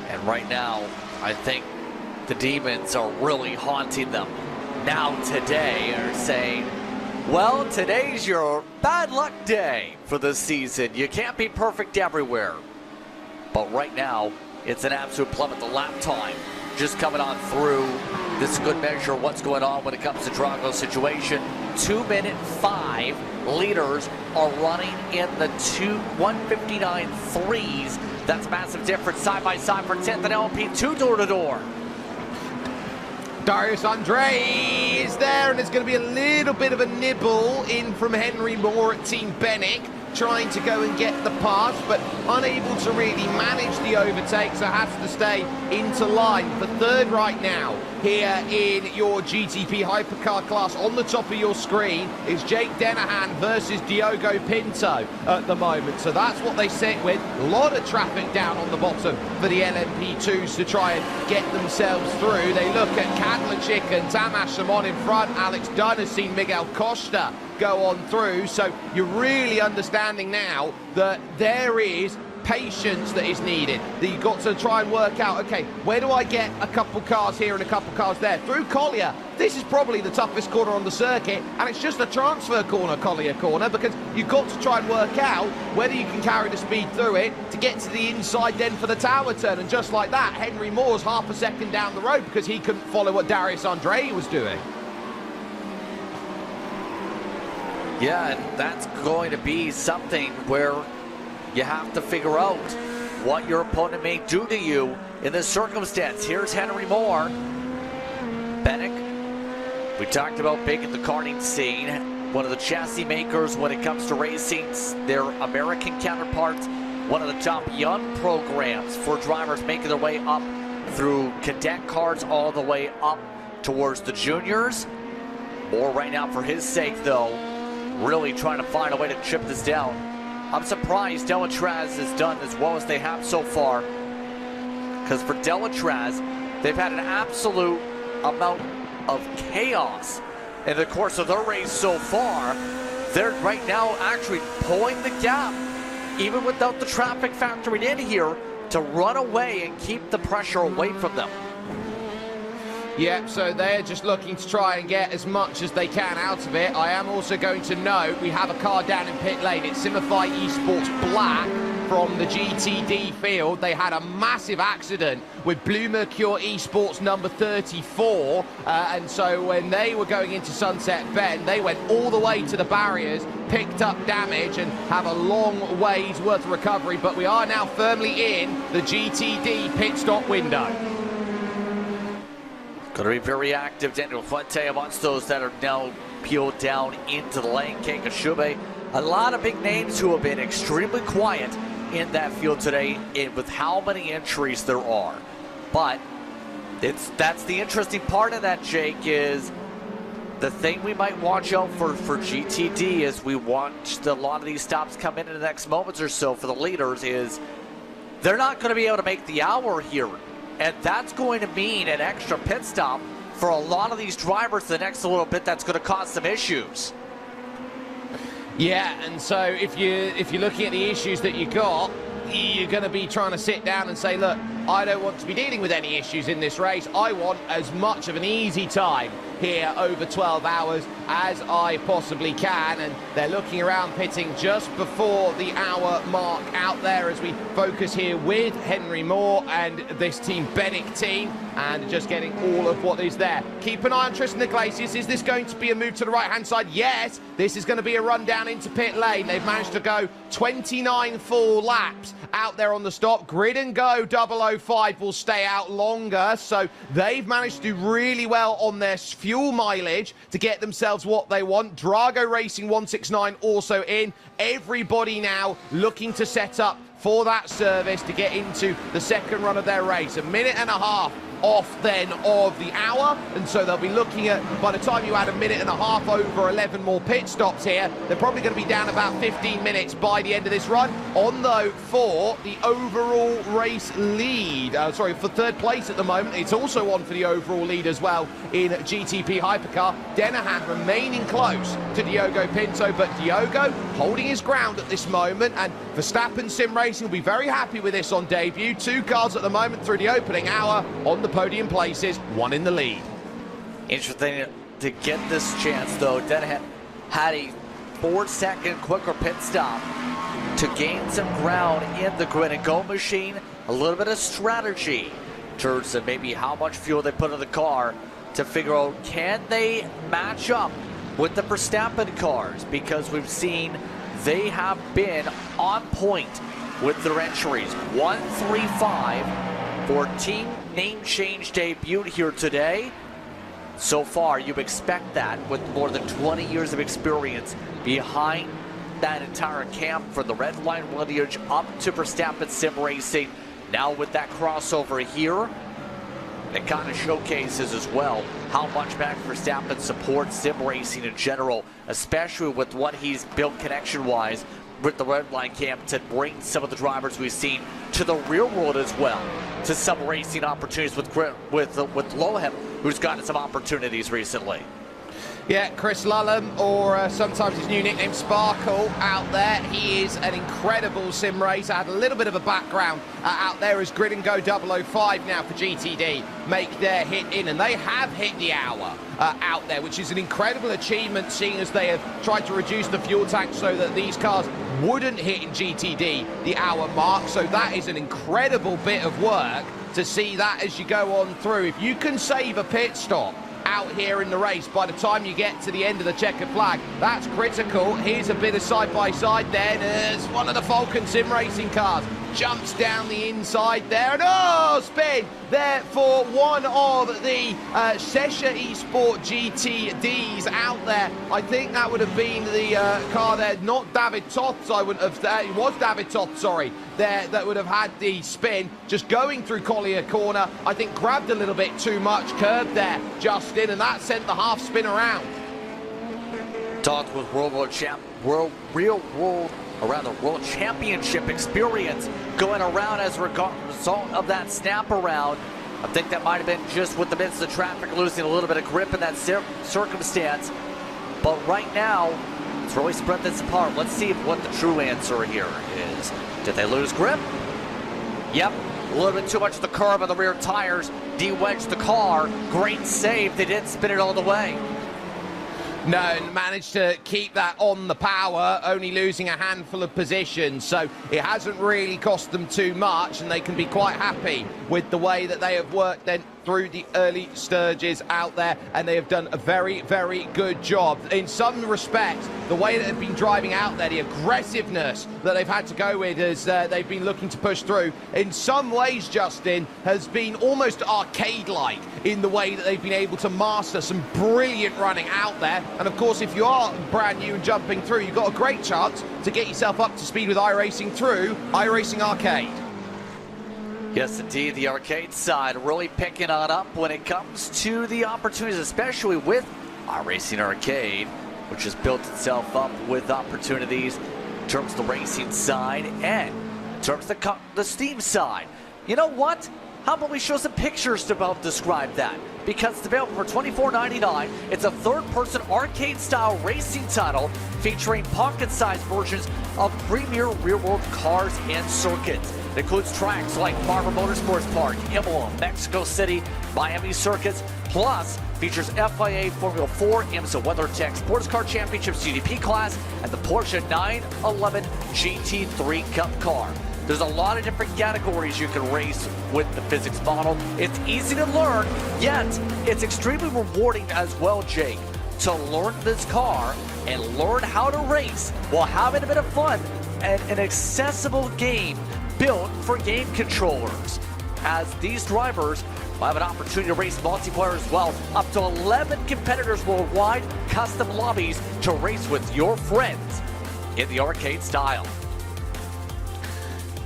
And right now, I think the demons are really haunting them. Now today are saying, well, today's your bad luck day for the season. You can't be perfect everywhere. But right now, it's an absolute plummet. The lap time just coming on through. This is a good measure of what's going on when it comes to Drago's situation. 2-minute 5 leaders are running in the 1:59 threes. That's massive difference side by side for 10th and LMP2 door-to-door. Darius Andre is there, and there's going to be a little bit of a nibble in from Henry Moore at Team Bennick. trying to go and get the pass, but unable to really manage the overtake, so has to stay into line. For third right now, here in your GTP Hypercar class, on the top of your screen is Jake Dennehan versus Diogo Pinto at the moment. So that's what they sit with. A lot of traffic down on the bottom for the LMP2s to try and get themselves through. They look at Kadlachik and Tamas Simon in front. Alex Dunn has seen Miguel Costa go on through. So you're really understanding now that there is patience that is needed, that you've got to try and work out, okay, where do I get a couple cars here and a couple cars there? Through Collier, this is probably the toughest corner on the circuit, and it's just a transfer corner, Collier corner, because you've got to try and work out whether you can carry the speed through it to get to the inside then for the tower turn. And just like that, Henry Moore's half a second down the road because he couldn't follow what Darius Andre was doing. Yeah, and that's going to be something where you have to figure out what your opponent may do to you in this circumstance. Here's Henry Moore. Bennick, we talked about big in the karting scene. One of the chassis makers when it comes to racing, their American counterparts. One of the top young programs for drivers making their way up through cadet cars all the way up towards the juniors. Moore right now, for his sake though, really trying to find a way to chip this down. I'm surprised Delatraz has done as well as they have so far, because for Delatraz, they've had an absolute amount of chaos in the course of their race so far. They're right now actually pulling the gap, even without the traffic factoring in here, to run away and keep the pressure away from them. Yep, so they're just looking to try and get as much as they can out of it. I am also going to note we have a car down in pit lane. It's Simify Esports Black from the GTD field. They had a massive accident with Blue Mercure Esports number 34. And so when they were going into Sunset Bend, they went all the way to the barriers, picked up damage, and have a long ways worth of recovery. But we are now firmly in the GTD pit stop window. Going to be very active. Daniel Fuente amongst those that are now peeled down into the lane. Ken Kashube. A lot of big names who have been extremely quiet in that field today with how many entries there are. But that's the interesting part of that, Jake, is the thing we might watch out for GTD as we watch a lot of these stops come in the next moments or so for the leaders is they're not going to be able to make the hour here. And that's going to mean an extra pit stop for a lot of these drivers the next little bit. That's going to cause some issues. Yeah, and so if you're looking at the issues that you got, you're going to be trying to sit down and say, look, I don't want to be dealing with any issues in this race. I want as much of an easy time here over 12 hours as I possibly can. And they're looking around pitting just before the hour mark out there as we focus here with Henry Moore and this Team Bennick team, and just getting all of what is there. Keep an eye on Tristan Iglesias. Is this going to be a move to the right-hand side? Yes, this is going to be a run down into pit lane. They've managed to go 29 full laps out there on the stop. Grid and Go 005 will stay out longer, so they've managed to do really well on their fuel mileage to get themselves what they want. Drago Racing 169 also in. Everybody now looking to set up for that service to get into the second run of their race. A minute and a half off then of the hour, and so they'll be looking at, by the time you add a minute and a half over 11 more pit stops here, they're probably going to be down about 15 minutes by the end of this run. On though for the overall race lead, for third place at the moment. It's also on for the overall lead as well in GTP Hypercar. Dennehan remaining close to Diogo Pinto, but Diogo holding his ground at this moment, and Verstappen Sim Racing will be very happy with this on debut. 2 cars at the moment through the opening hour on the podium places, 1 in the lead. Interesting to get this chance though. Dennehan had a 4-second quicker pit stop to gain some ground in the grid and go machine. A little bit of strategy in terms of maybe how much fuel they put in the car to figure out, can they match up with the Verstappen cars, because we've seen they have been on point with their entries. 1-3-5 for team name change debut here today. So far, you expect that with more than 20 years of experience behind that entire camp from the red line lineage up to Verstappen Sim Racing. Now with that crossover here, it kind of showcases as well how much Max Verstappen supports sim racing in general, especially with what he's built connection-wise with the red line camp to bring some of the drivers we've seen to the real world as well, to some racing opportunities with Lohem, who's gotten some opportunities recently. Yeah, Chris Lullum, or sometimes his new nickname Sparkle, out there. He is an incredible sim racer. Had a little bit of a background out there as Grid and Go 005 now for GTD make their hit in, and they have hit the hour out there, which is an incredible achievement, seeing as they have tried to reduce the fuel tank so that these cars wouldn't hit in GTD the hour mark. So that is an incredible bit of work to see that as you go on through. If you can save a pit stop out here in the race by the time you get to the end of the checkered flag, that's critical. Here's a bit of side-by-side there, and there's one of the Falcon sim racing cars jumps down the inside there, and spin there for one of the Sesha Esport GTDs out there. I think that would have been the car there, not David Toth's. I wouldn't have, it was David Toth, sorry, there that would have had the spin, just going through Collier Corner. I think grabbed a little bit too much curb there, Justin, and that sent the half spin around. Toth with World Championship experience going around as a result of that snap around. I think that might have been just with the midst of the traffic losing a little bit of grip in that circumstance. But right now, it's really spread this apart. Let's see what the true answer here is. Did they lose grip? Yep, a little bit too much of the curve on the rear tires. De-wedged the car. Great save. They didn't spin it all the way. No, and managed to keep that on the power, only losing a handful of positions. So it hasn't really cost them too much, and they can be quite happy with the way that they have worked then through the early stages out there, and they have done a very, very good job. In some respects, the way that they've been driving out there, the aggressiveness that they've had to go with as they've been looking to push through, in some ways, Justin, has been almost arcade-like in the way that they've been able to master some brilliant running out there. And of course, if you are brand new and jumping through, you've got a great chance to get yourself up to speed with iRacing through iRacing Arcade. Yes, indeed, the arcade side really picking on up when it comes to the opportunities, especially with iRacing Arcade, which has built itself up with opportunities in terms of the racing side and in terms of the Steam side. You know what? How about we show some pictures to help describe that? Because it's available for $24.99. It's a third-person arcade-style racing title featuring pocket-sized versions of premier real-world cars and circuits. It includes tracks like Barber Motorsports Park, Imola, Mexico City, Miami circuits, plus features FIA Formula 4, IMSA WeatherTech SportsCar Championship CDP class, and the Porsche 911 GT3 Cup car. There's a lot of different categories you can race with the physics model. It's easy to learn, yet it's extremely rewarding as well, Jake, to learn this car and learn how to race while having a bit of fun and an accessible game built for game controllers, as these drivers will have an opportunity to race multiplayer as well. Up to 11 competitors worldwide, custom lobbies to race with your friends in the arcade style.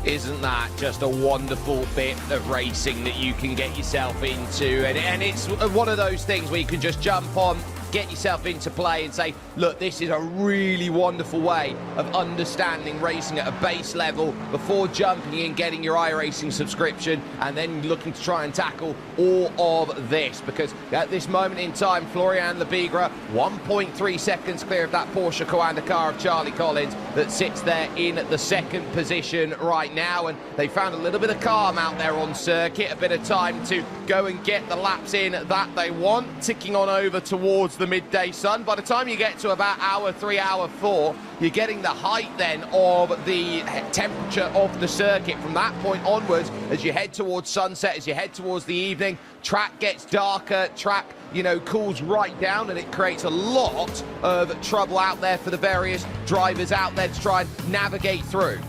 Isn't that just a wonderful bit of racing that you can get yourself into? And it's one of those things where you can just jump on, get yourself into play and say, look, this is a really wonderful way of understanding racing at a base level before jumping in, getting your iRacing subscription, and then looking to try and tackle all of this. Because at this moment in time, Florian Lebigra, 1.3 seconds clear of that Porsche Coanda car of Charlie Collins that sits there in the second position right now. And they found a little bit of calm out there on circuit, a bit of time to go and get the laps in that they want, ticking on over towards the midday sun. By the time you get to about hour 3, hour 4, you're getting the height then of the temperature of the circuit. From that point onwards, as you head towards sunset, as you head towards the evening, track gets darker, track, you know, cools right down, and it creates a lot of trouble out there for the various drivers out there to try and navigate through.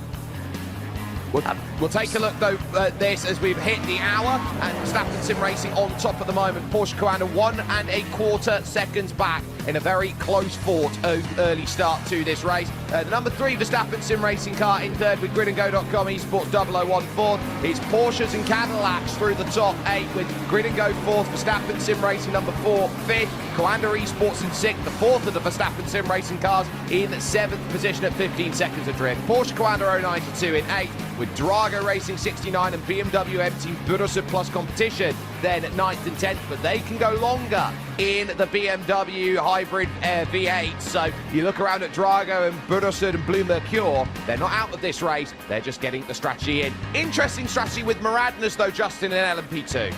We'll take a look, though, at this as we've hit the hour, and Verstappen Sim Racing on top at the moment. Porsche Coanda 1 1/4 seconds back in a very close-fought early start to this race. Number 3, Verstappen Sim Racing car in third with GridandGo.com Esports 0014. It's Porsches and Cadillacs through the top 8 with Grid and Go 4th, Verstappen Sim Racing number 4 5th, Coanda Esports in 6th, the 4th of the Verstappen Sim Racing cars in 7th position at 15 seconds adrift. Porsche Coanda 092 in 8th with Drago Racing 69 and BMW M-Team Buildup Plus competition then 9th and 10th, but they can go longer in the BMW hybrid V8. So you look around at Drago and Buildup and Blue Mercure, they're not out of this race, they're just getting the strategy in. Interesting strategy with Maradnas though, Justin, in LMP2.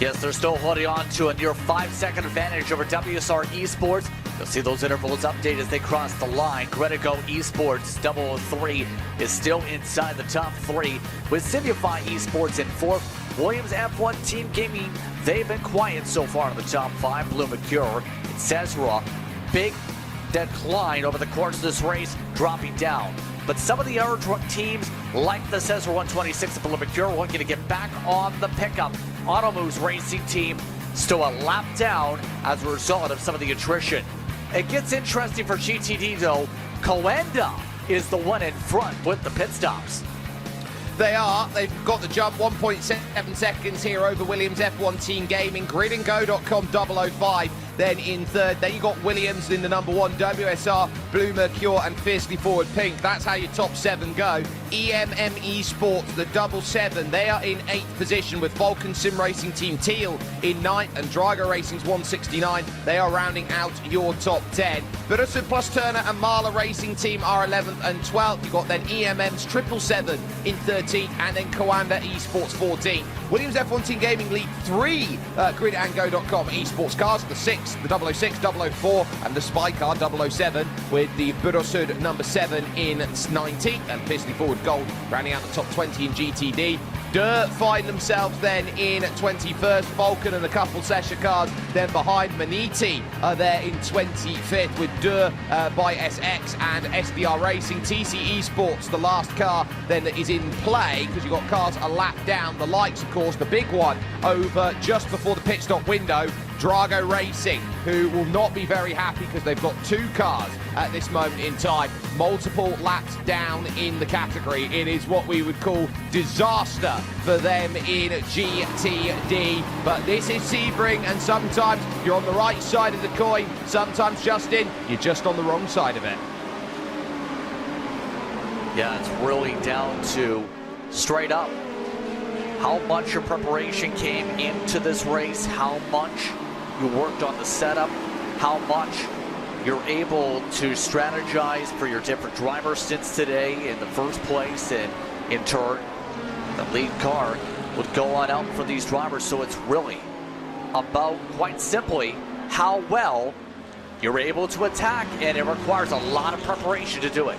Yes, they're still holding on to a near 5-second advantage over WSR Esports. You'll see those intervals update as they cross the line. GridandGo Esports 003 is still inside the top 3 with Simufy Esports in 4th. Williams F1 Team Gaming, they've been quiet so far in the top 5. Blue Mercure and Cesra, big decline over the course of this race, dropping down. But some of the other teams, like the Cesar 126 and Blue Mercure, want you to get back on the pickup. Automove's racing team still a lap down as a result of some of the attrition. It gets interesting for GTD though. Coanda is the one in front with the pit stops. They are. They've got the jump, 1.7 seconds here over Williams F1 Team Gaming. GridandGo.com 005 then in third. Then you got Williams in the number 1, WSR, Blue Mercure and Fiercely Forward Pink. That's how your top 7 go. EMM Esports, the 77, they are in 8th position with Vulcan Sim Racing Team Teal in 9th and Drago Racing's 169. They are rounding out your top 10. Buildup Plus Turner and Marla Racing Team are 11th and 12th. You've got then EMM's 777 in 13th and then Coanda Esports 14th. Williams F1 Team Gaming lead 3 GridandGo.com Esports cars, the 6, the 006, 004 and the Spy car 007 with the Buildup number 7 in 19th and Fiercely Forward Gold rounding out the top 20 in GTD. Durr find themselves then in 21st. Vulcan and a couple Sesha cars then behind. Maniti are there in 25th with Durr by SX and SDR Racing. TC Esports, the last car then that is in play because you've got cars a lap down. The likes, of course, the big one over just before the pit stop window. Drago Racing, who will not be very happy because they've got 2 cars at this moment in time. Multiple laps down in the category. It is what we would call disaster for them in GTD. But this is Sebring, and sometimes you're on the right side of the coin. Sometimes, Justin, you're just on the wrong side of it. Yeah, it's really down to straight up how much your preparation came into this race, how much you worked on the setup, how much you're able to strategize for your different driver stints today in the first place, and in turn the lead car would go on out for these drivers. So it's really about, quite simply, how well you're able to attack, and it requires a lot of preparation to do it.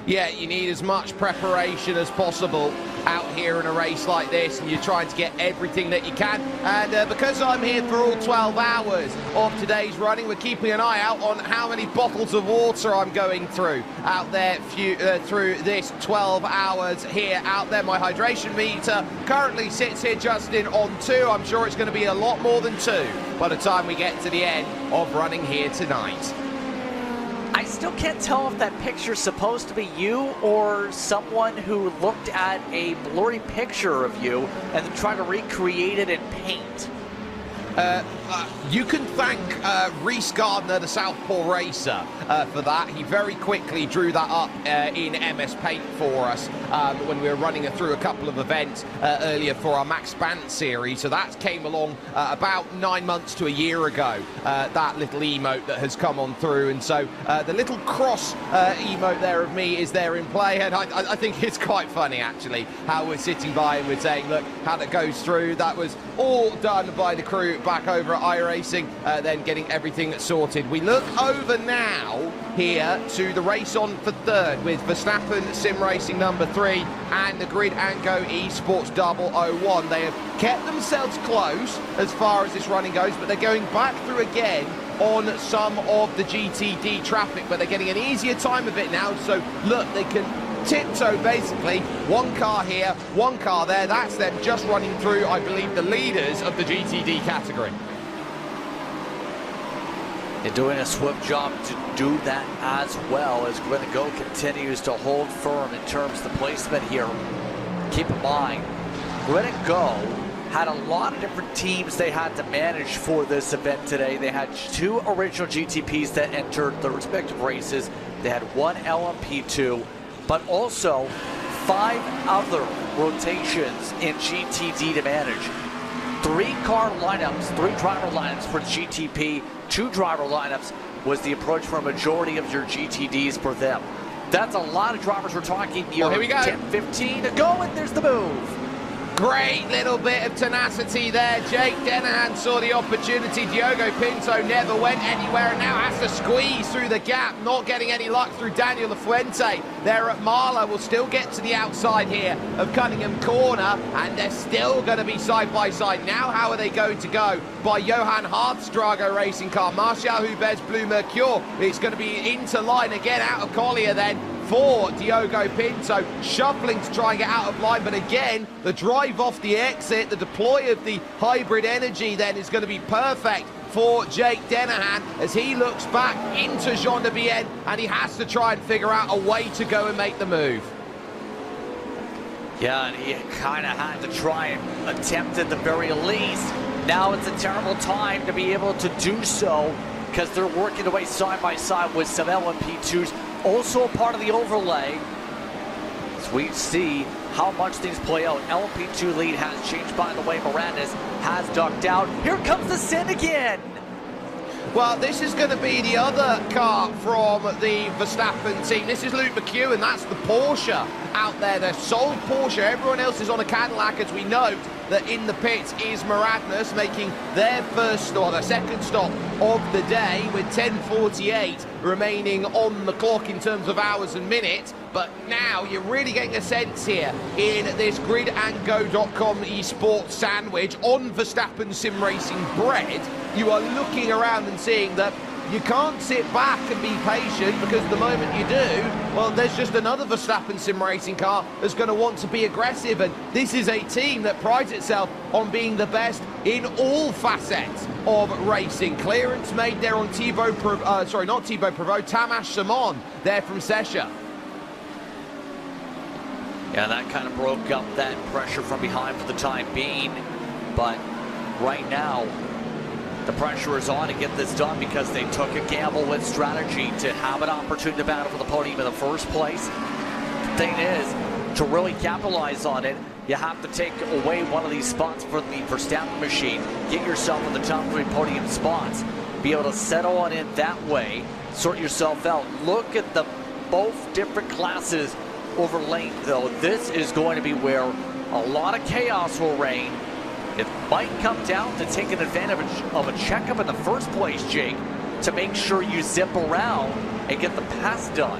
Yeah, you need as much preparation as possible out here in a race like this, and you're trying to get everything that you can. And because I'm here for all 12 hours of today's running, we're keeping an eye out on how many bottles of water I'm going through out there through this 12 hours here out there. My hydration meter currently sits here, Justin, on 2. I'm sure it's going to be a lot more than 2 by the time we get to the end of running here tonight. I still can't tell if that picture's supposed to be you or someone who looked at a blurry picture of you and then tried to recreate it in paint. You can thank Reese Gardner, the Southpaw racer, for that. He very quickly drew that up in MS Paint for us when we were running through a couple of events earlier for our Max Bant series. So that came along about 9 months to a year ago, that little emote that has come on through. And so the little cross emote there of me is there in play. And I think it's quite funny, actually, how we're sitting by and we're saying, look, how that goes through. That was all done by the crew back over at iRacing, then getting everything sorted. We look over now here to the race on for third with Verstappen Sim Racing number 3 and the GridandGo Esports 001. They have kept themselves close as far as this running goes, but they're going back through again on some of the GTD traffic, but they're getting an easier time of it now. So look, they can tiptoe basically, 1 car here, 1 car there. That's them just running through, I believe, the leaders of the GTD category. And doing a swift job to do that as well as Go continues to hold firm in terms of the placement here. Keep in mind, Go had a lot of different teams they had to manage for this event today. They had 2 original GTPs that entered the respective races. They had 1 LMP2, but also 5 other rotations in GTD to manage. 3 car lineups, 3 driver lineups for GTP, 2 driver lineups was the approach for a majority of your GTDs for them. That's a lot of drivers. We're talking here. Here we go. 10, 15 to go, and there's the move. Great little bit of tenacity there. Jake Dennehan saw the opportunity. Diogo Pinto never went anywhere and now has to squeeze through the gap. Not getting any luck through Daniel Lafuente. There at Marla will still get to the outside here of Cunningham Corner, and they're still going to be side by side. Now how are they going to go? By Johan Hart's Drago racing car. Martial Hubez Blue Mercure. It's going to be into line again out of Collier then for Diogo Pinto, shuffling to try and get out of line, but again, the drive off the exit, the deploy of the hybrid energy then is going to be perfect for Jake Dennehan as he looks back into Jean de Bienne, and he has to try and figure out a way to go and make the move. Yeah, and he kind of had to try and attempt at the very least. Now it's a terrible time to be able to do so because they're working away side by side with some LMP2s. Also a part of the overlay, as we see how much things play out. LMP2 lead has changed, by the way. Miranda's has ducked out. Here comes the Sin again. Well, this is going to be the other car from the Verstappen team. This is Luke McEwen, that's the Porsche out there, the sole Porsche. Everyone else is on a Cadillac, as we note that in the pits is Maradnas making their first or their second stop of the day with 10:48 remaining on the clock in terms of hours and minutes. But now you're really getting a sense here in this gridandgo.com esports sandwich on Verstappen Sim Racing bread. You are looking around and seeing that you can't sit back and be patient, because the moment you do, well, there's just another Verstappen Sim Racing car that's going to want to be aggressive. And this is a team that prides itself on being the best in all facets of racing. Clearance made there on Tamash Simon there from Sesha. Yeah, that kind of broke up that pressure from behind for the time being. But right now, the pressure is on to get this done because they took a gamble with strategy to have an opportunity to battle for the podium in the first place. The thing is, to really capitalize on it, you have to take away one of these spots for the Verstappen machine, get yourself in the top 3 podium spots, be able to settle on it that way, sort yourself out. Look at the both different classes over length, though. This is going to be where a lot of chaos will reign. It might come down to taking advantage of a checkup in the first place, Jake, to make sure you zip around and get the pass done.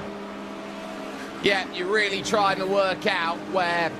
Yeah, you're really trying to work out where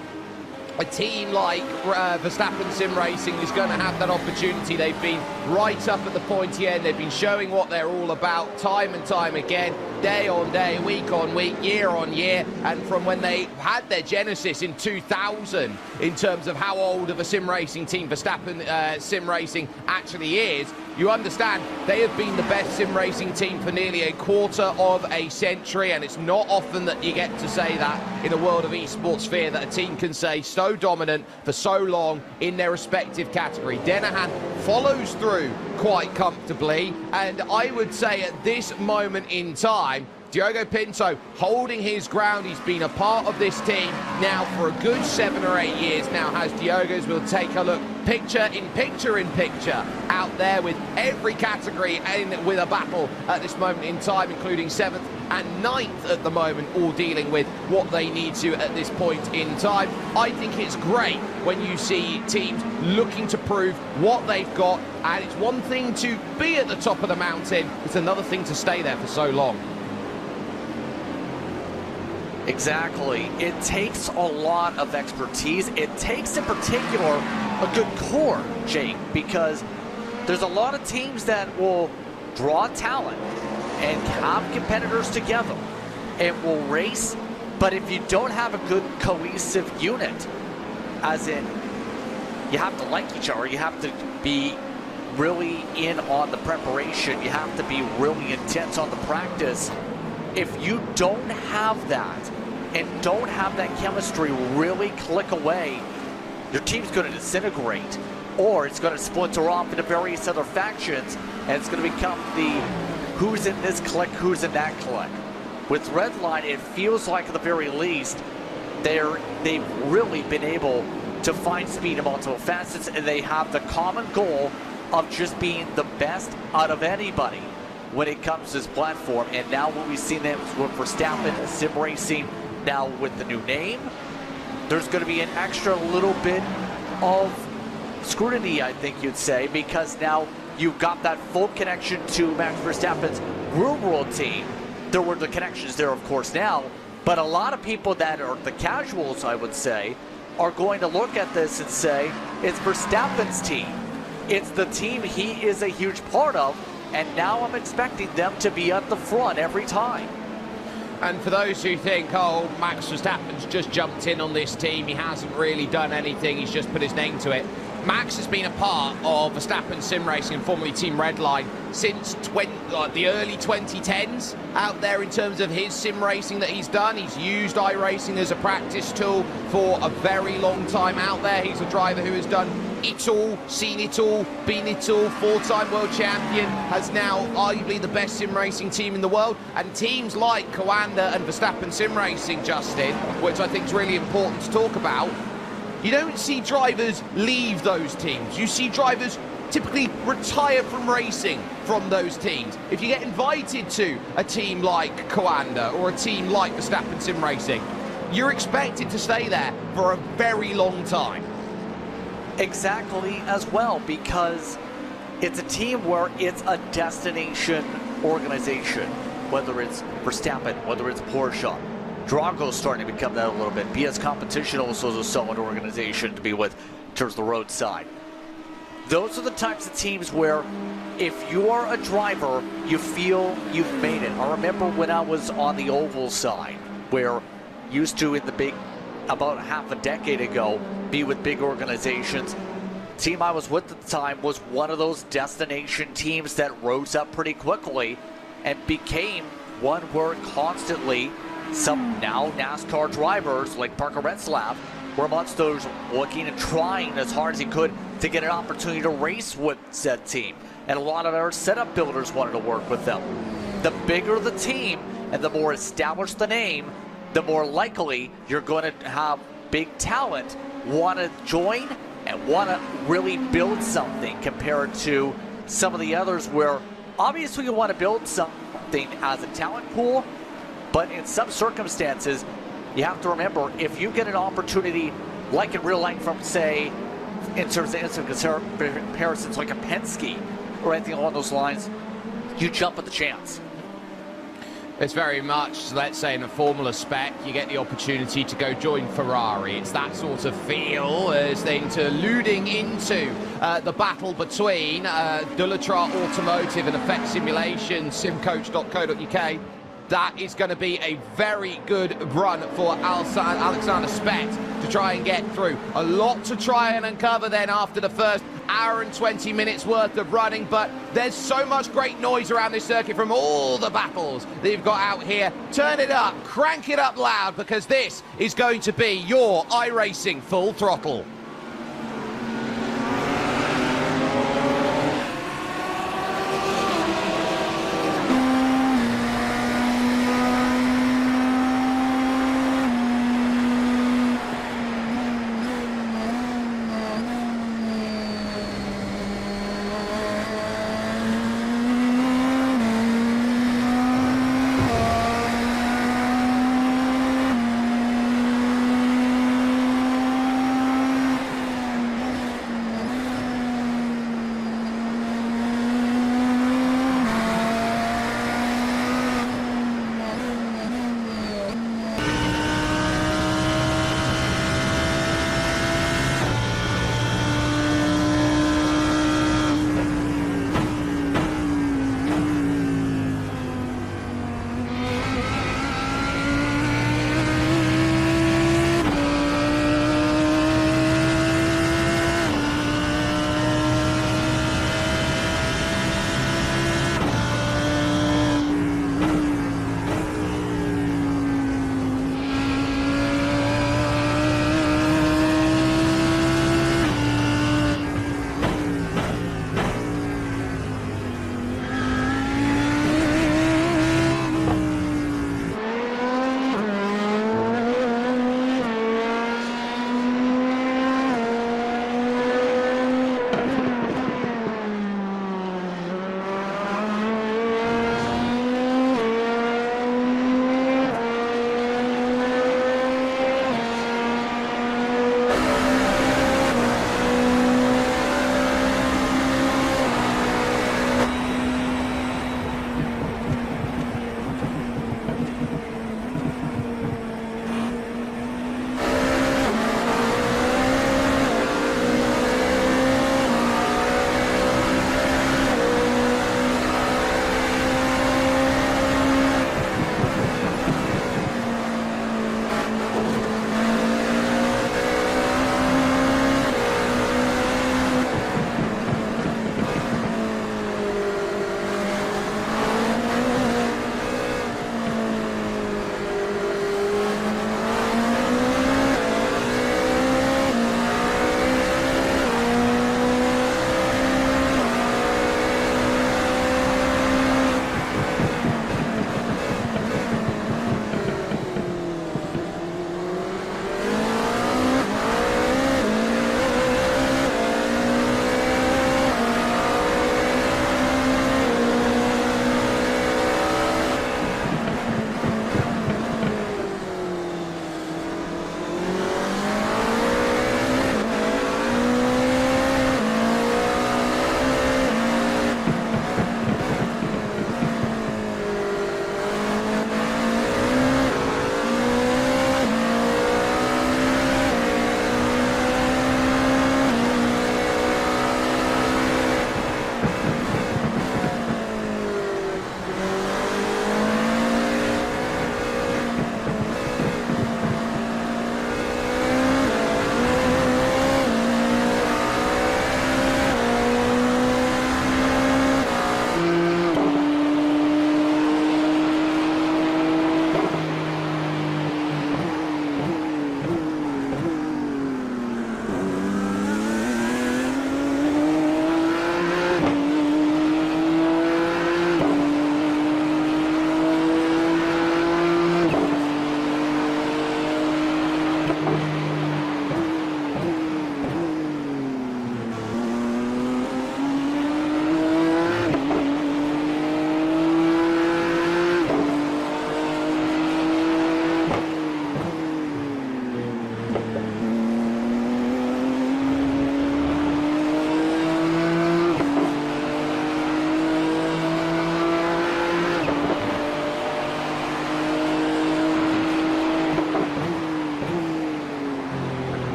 a team like Verstappen Sim Racing is going to have that opportunity. They've been right up at the pointy end. They've been showing what they're all about time and time again, day on day, week on week, year on year. And from when they had their genesis in 2000, in terms of how old of a sim racing team Verstappen Sim Racing actually is, you understand they have been the best sim racing team for nearly a quarter of a century, and it's not often that you get to say that in a world of esports sphere, that a team can say so dominant for so long in their respective category. Dennehan follows through quite comfortably, and I would say at this moment in time, Diogo Pinto holding his ground. He's been a part of this team now for a good 7 or 8 years now, has Diogo's. We'll take a look picture in picture out there with every category in with a battle at this moment in time, including 7th and 9th at the moment, all dealing with what they need to at this point in time. I think it's great when you see teams looking to prove what they've got, and it's one thing to be at the top of the mountain, it's another thing to stay there for so long. Exactly. It takes a lot of expertise. It takes, in particular, a good core, Jake, because there's a lot of teams that will draw talent and have competitors together and will race, but if you don't have a good cohesive unit, as in you have to like each other, you have to be really in on the preparation. You have to be really intense on the practice. If you don't have that and don't have that chemistry really click away, your team's going to disintegrate, or it's going to splinter off into various other factions, and it's going to become the who's in this clique, who's in that clique. With Redline, it feels like at the very least they've really been able to find speed in multiple facets, and they have the common goal of just being the best out of anybody when it comes to this platform. And now what we've seen them with Verstappen, Sim Racing, now with the new name, there's going to be an extra little bit of scrutiny, I think you'd say, because now you've got that full connection to Max Verstappen's Real World team. There were the connections there, of course, now, but a lot of people that are the casuals, I would say, are going to look at this and say, it's Verstappen's team. It's the team he is a huge part of, and now I'm expecting them to be at the front every time. And for those who think, oh, Max Verstappen's just jumped in on this team, he hasn't really done anything, he's just put his name to it. Max has been a part of Verstappen Sim Racing, and formerly Team Redline, since the early 2010s out there in terms of his sim racing that he's done. He's used iRacing as a practice tool for a very long time out there. He's a driver who has done it all, seen it all, been it all, four-time world champion, has now arguably the best sim racing team in the world. And teams like Coanda and Verstappen Sim Racing, Justin, which I think is really important to talk about, you don't see drivers leave those teams. You see drivers typically retire from racing from those teams. If you get invited to a team like Coanda or a team like Verstappen Sim Racing, you're expected to stay there for a very long time. Exactly, as well, because it's a team where it's a destination organization, whether it's Verstappen, whether it's Porsche. Drago's starting to become that a little bit. BS Competition also is a solid organization to be with in terms of the roadside. Those are the types of teams where if you are a driver, you feel you've made it. I remember when I was on the oval side, where used to in the big, about half a decade ago, be with big organizations. The team I was with at the time was one of those destination teams that rose up pretty quickly and became one where constantly some now NASCAR drivers like Parker Retzlaff were amongst those looking and trying as hard as he could to get an opportunity to race with said team. And a lot of our setup builders wanted to work with them. The bigger the team and the more established the name, the more likely you're going to have big talent want to join and want to really build something, compared to some of the others where obviously you want to build something as a talent pool, but in some circumstances, you have to remember, if you get an opportunity, like in real life from, say, in terms of instant comparisons, like a Penske or anything along those lines, you jump at the chance. It's very much, let's say, in a Formula spec, you get the opportunity to go join Ferrari. It's that sort of feel as they're alluding into the battle between Dullatra Automotive and Effect Simulation, simcoach.co.uk. That is going to be a very good run for Alexander Spett to try and get through. A lot to try and uncover then after the first hour and 20 minutes worth of running, but there's so much great noise around this circuit from all the battles that you've got out here. Turn it up, crank it up loud, because this is going to be your iRacing Full Throttle.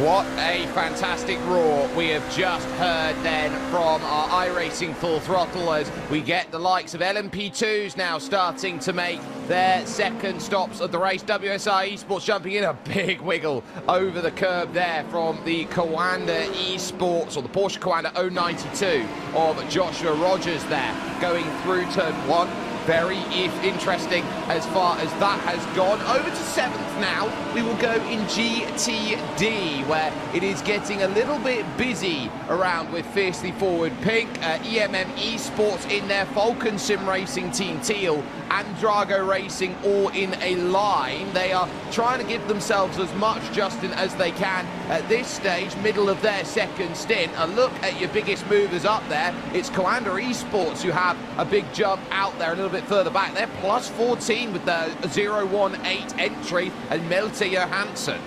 What a fantastic roar we have just heard then from our iRacing Full Throttle as we get the likes of LMP2s now starting to make their second stops of the race. WSI Esports jumping in a big wiggle over the curb there from the Coanda Esports, or the Porsche Coanda 092 of Joshua Rogers there going through turn one. Very interesting as far as that has gone. Over to 7th now. We will go in GTD, where it is getting a little bit busy around with Fiercely Forward Pink, EMM Esports in their Falcon Sim Racing Team Teal, and Drago Racing all in a line. They are trying to give themselves as much Justin as they can at this stage, middle of their second stint. A look at your biggest movers up there. It's Coanda Esports who have a big jump out there a little bit further back. They're plus 14 with the 018 entry, and Melte Johansson.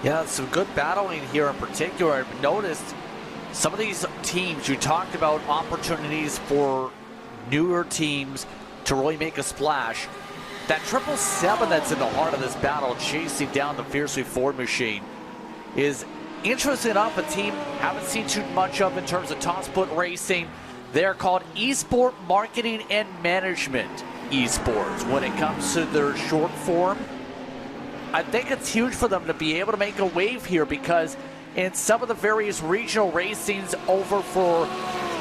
Yeah, some good battling here in particular. I've noticed some of these teams, you talked about opportunities for newer teams to really make a splash. That 777 that's in the heart of this battle, chasing down the Fiercely Forward machine, is interesting enough a team haven't seen too much of in terms of top split racing. They're called Esport Marketing and Management Esports. When it comes to their short form, I think it's huge for them to be able to make a wave here, because in some of the various regional racings over for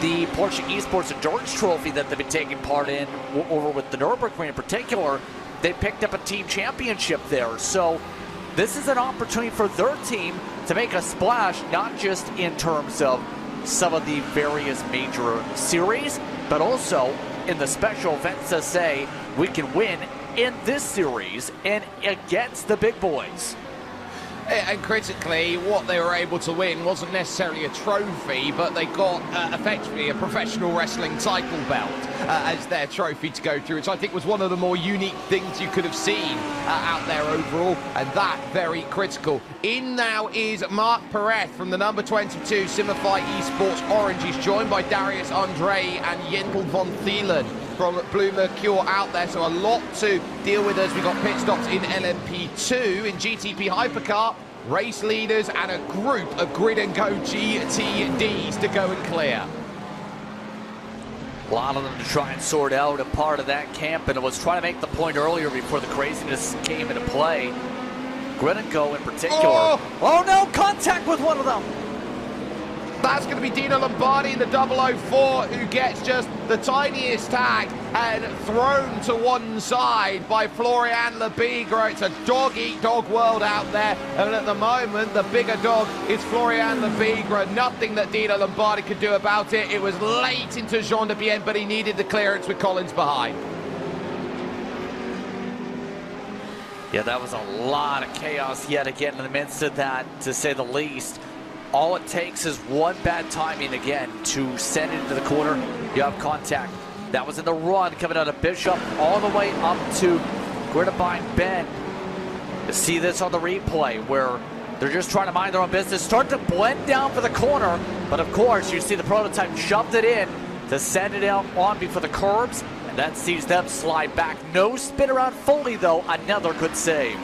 the Porsche Esports Endurance Trophy that they've been taking part in, over with the Nürburgring in particular, they picked up a team championship there. So this is an opportunity for their team to make a splash, not just in terms of some of the various major series, but also in the special events to say we can win in this series and against the big boys. And critically, what they were able to win wasn't necessarily a trophy, but they got effectively a professional wrestling title belt as their trophy to go through, which I think was one of the more unique things you could have seen out there overall, and that very critical. In now is Mark Perez from the number 22 Simify Esports Orange. He's joined by Darius Andre and Jendel von Thielen from Blue Mercure out there, so a lot to deal with as we got pit stops in LMP2, in GTP Hypercar, race leaders, and a group of Grid and Go GTDs to go and clear. A lot of them to try and sort out a part of that camp, and I was trying to make the point earlier before the craziness came into play. Grid and Go in particular. Oh no, contact with one of them! That's going to be Dino Lombardi in the 004 who gets just the tiniest tag and thrown to one side by Florian Lebigre. It's a dog-eat-dog world out there, and at the moment, the bigger dog is Florian Lebigre. Nothing that Dino Lombardi could do about it. It was late into Jean de Bienne, but he needed the clearance with Collins behind. Yeah, that was a lot of chaos yet again in the midst of that, to say the least. All it takes is one bad timing again to send it into the corner. You have contact. That was in the run coming out of Bishop all the way up to Gritabine Bend. You see this on the replay where they're just trying to mind their own business, start to blend down for the corner, but of course you see the prototype shoved it in to send it out on before the curbs, and that sees them slide back. No spin around fully though, another good save.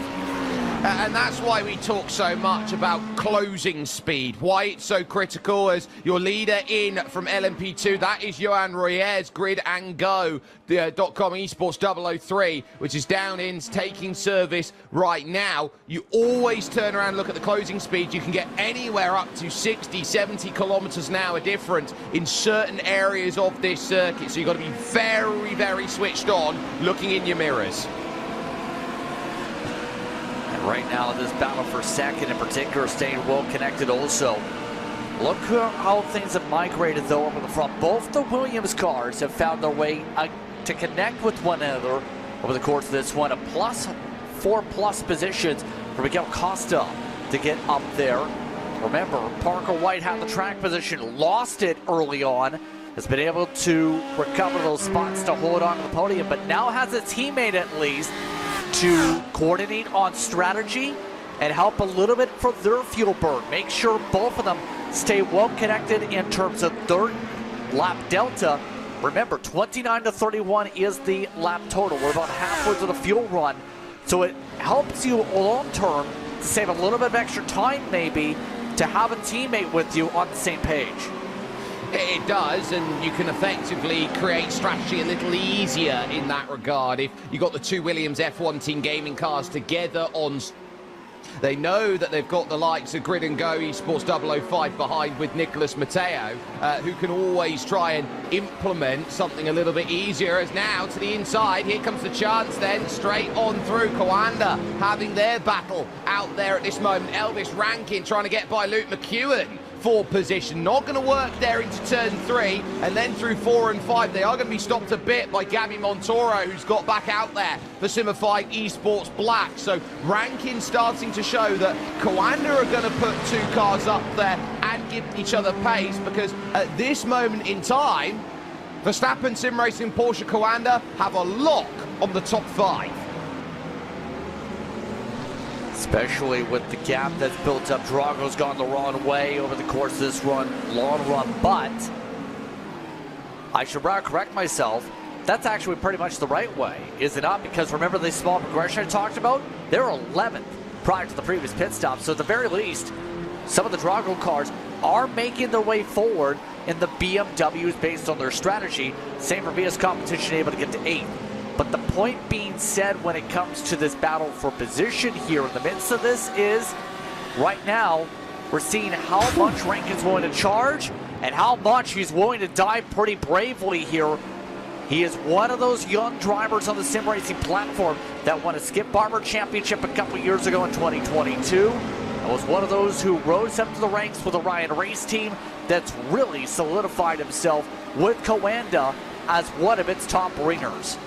And that's why we talk so much about closing speed, why it's so critical. As your leader in from LMP2, that is Johan Royer's Grid and Go, the .com Esports 003, which is down in taking service right now. You always turn around and look at the closing speed. You can get anywhere up to 60, 70 kilometers an hour difference in certain areas of this circuit. So you've got to be very, very switched on looking in your mirrors. Right now, this battle for second in particular, staying well connected also. Look how things have migrated though over the front. Both the Williams cars have found their way to connect with one another over the course of this one. A +4+ positions for Miguel Costa to get up there. Remember, Parker White had the track position, lost it early on, has been able to recover those spots to hold on to the podium, but now has a teammate at least to coordinate on strategy and help a little bit for their fuel burn. Make sure both of them stay well connected in terms of their lap delta. Remember, 29-31 is the lap total. We're about halfway through the fuel run, so it helps you long term to save a little bit of extra time maybe to have a teammate with you on the same page. It does, and you can effectively create strategy a little easier in that regard. If you got the two Williams F1 Team Gaming cars together on, they know that they've got the likes of Grid and Go Esports 005 behind with Nicholas Matteo, who can always try and implement something a little bit easier. As now to the inside, here comes the chance then, straight on through. Coanda having their battle out there at this moment. Elvis Rankin trying to get by Luke McEwen for position. Not going to work there into turn 3, and then through 4 and 5 they are going to be stopped a bit by Gabby Montoro, who's got back out there for Simplified Esports Black. So Rankin starting to show that Coanda are going to put two cars up there and give each other pace, because at this moment in time Verstappen, Sim Racing, Porsche, Coanda have a lock on the top 5. Especially with the gap that's built up. Drago's gone the wrong way over the course of this long run, but I should correct myself. That's actually pretty much the right way, is it not? Because remember the small progression I talked about? They're 11th prior to the previous pit stop. So at the very least, some of the Drago cars are making their way forward in the BMWs based on their strategy. Same for VS Competition, able to get to 8th. But the point being said when it comes to this battle for position here in the midst of this is, right now, we're seeing how much Rankin's willing to charge and how much he's willing to die pretty bravely here. He is one of those young drivers on the sim racing platform that won a Skip Barber Championship a couple years ago in 2022. And was one of those who rose up to the ranks with the Ryan Race team that's really solidified himself with Coanda as one of its top ringers.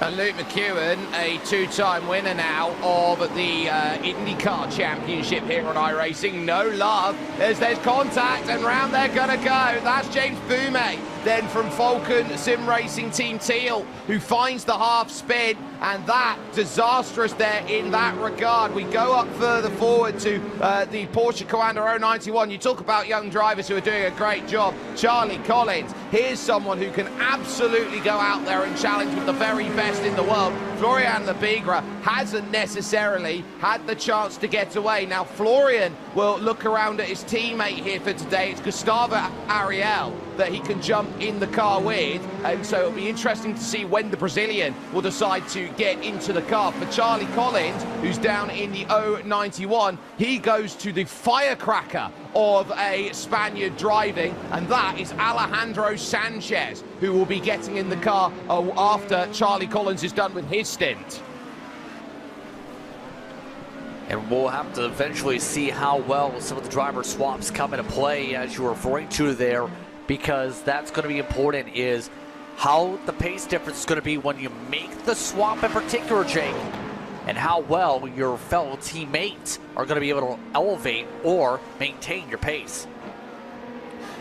And Luke McEwen, a two-time winner now of the IndyCar Championship here on iRacing. No love as there's contact, and round they're going to go. That's James Boumet, then from Falcon Sim Racing Team Teal, who finds the half spin, and that disastrous there in that regard. We go up further forward to the Porsche Coanda 091. You talk about young drivers who are doing a great job. Charlie Collins, here's someone who can absolutely go out there and challenge with the very best in the world. Florian Lebigra hasn't necessarily had the chance to get away. Now, Florian will look around at his teammate here for today. It's Gustavo Ariel that he can jump in the car with, and so it'll be interesting to see when the Brazilian will decide to get into the car. For Charlie Collins, who's down in the 091, he goes to the firecracker of a Spaniard driving, and that is Alejandro Sanchez, who will be getting in the car after Charlie Collins is done with his stint. And we'll have to eventually see how well some of the driver swaps come into play, as you were referring to there, because that's going to be important, is how the pace difference is going to be when you make the swap in particular, Jake, and how well your fellow teammates are going to be able to elevate or maintain your pace.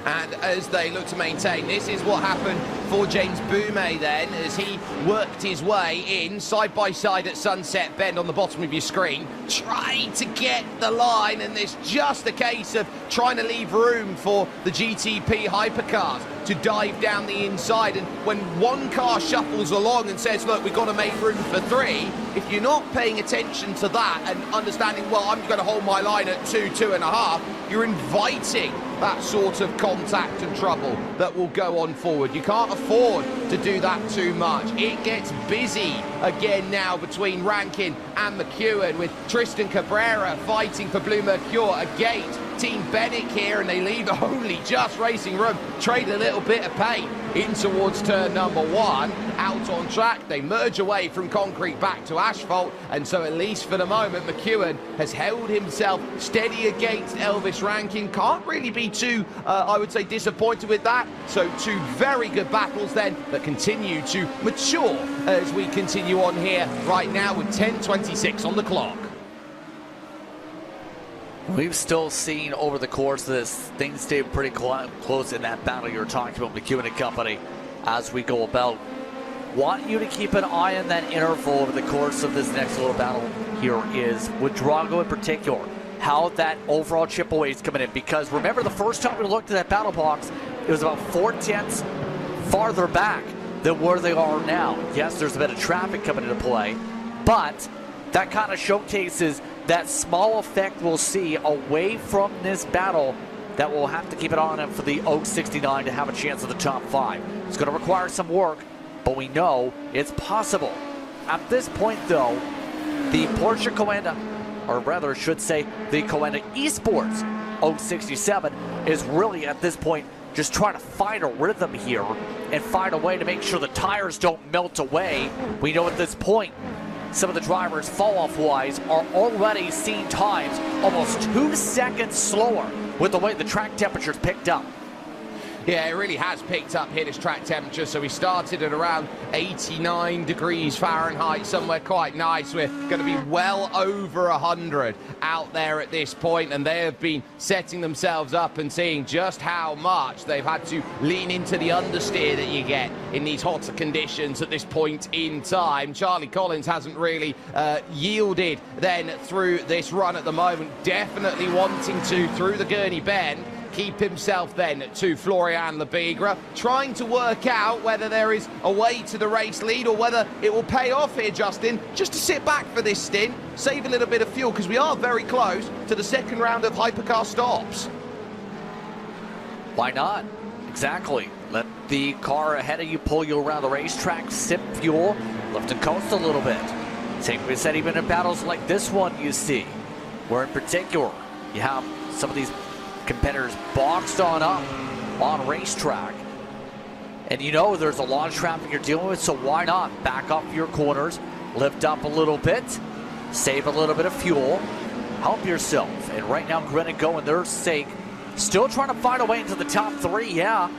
And as they look to maintain, this is what happened for James Boumet then, as he worked his way in side by side at Sunset Bend on the bottom of your screen, trying to get the line, and it's just a case of trying to leave room for the GTP hypercars to dive down the inside. And when one car shuffles along and says, look, we've got to make room for three, if you're not paying attention to that and understanding, well, I'm going to hold my line at 2.5, you're inviting that sort of contact and trouble that will go on forward. You can't afford to do that too much. It gets busy again now between Rankin and McEwen, with Tristan Cabrera fighting for Blue Mercure against Team Bennett here, and they leave only just racing room, trade a little bit of paint in towards turn number 1. Out on track, they merge away from concrete back to asphalt, and so at least for the moment, McEwen has held himself steady against Elvis Rankin. Can't really be too, I would say, disappointed with that. So 2 very good battles then that continue to mature as we continue on here right now with 10:26 on the clock. We've still seen over the course of this, things stay pretty close in that battle you're talking about, McEwen and company, as we go about. Want you to keep an eye on that interval over the course of this next little battle here is with Drago in particular, how that overall chip away is coming in. Because remember, the first time we looked at that battle box, it was about 4/10 farther back than where they are now. Yes, there's a bit of traffic coming into play, but that kind of showcases that small effect we'll see away from this battle that we'll have to keep it on for the 069 to have a chance at the top 5. It's going to require some work, but we know it's possible. At this point, though, the Porsche Coenda, or rather I should say the Coenda Esports 067, is really at this point just trying to find a rhythm here and find a way to make sure the tires don't melt away. We know at this point some of the drivers, fall-off wise, are already seeing times almost 2 seconds slower with the way the track temperature's picked up. Yeah, it really has picked up here, this track temperature. So we started at around 89 degrees Fahrenheit, somewhere quite nice. We're going to be well over 100 out there at this point, and they have been setting themselves up and seeing just how much they've had to lean into the understeer that you get in these hotter conditions at this point in time. Charlie Collins hasn't really yielded then through this run at the moment, definitely wanting to, through the Gurney Bend, keep himself then to Florian Lebigra, trying to work out whether there is a way to the race lead or whether it will pay off here, Justin, just to sit back for this stint, save a little bit of fuel, because we are very close to the second round of hypercar stops. Why not? Exactly. Let the car ahead of you pull you around the racetrack, sip fuel, lift and coast a little bit. Take what we said, even in battles like this one you see, where in particular you have some of these competitors boxed on up on racetrack, and you know there's a lot of traffic you're dealing with, so why not back up your corners, lift up a little bit, save a little bit of fuel, help yourself. And right now Grenico and their sake still trying to find a way into the top 3, yeah,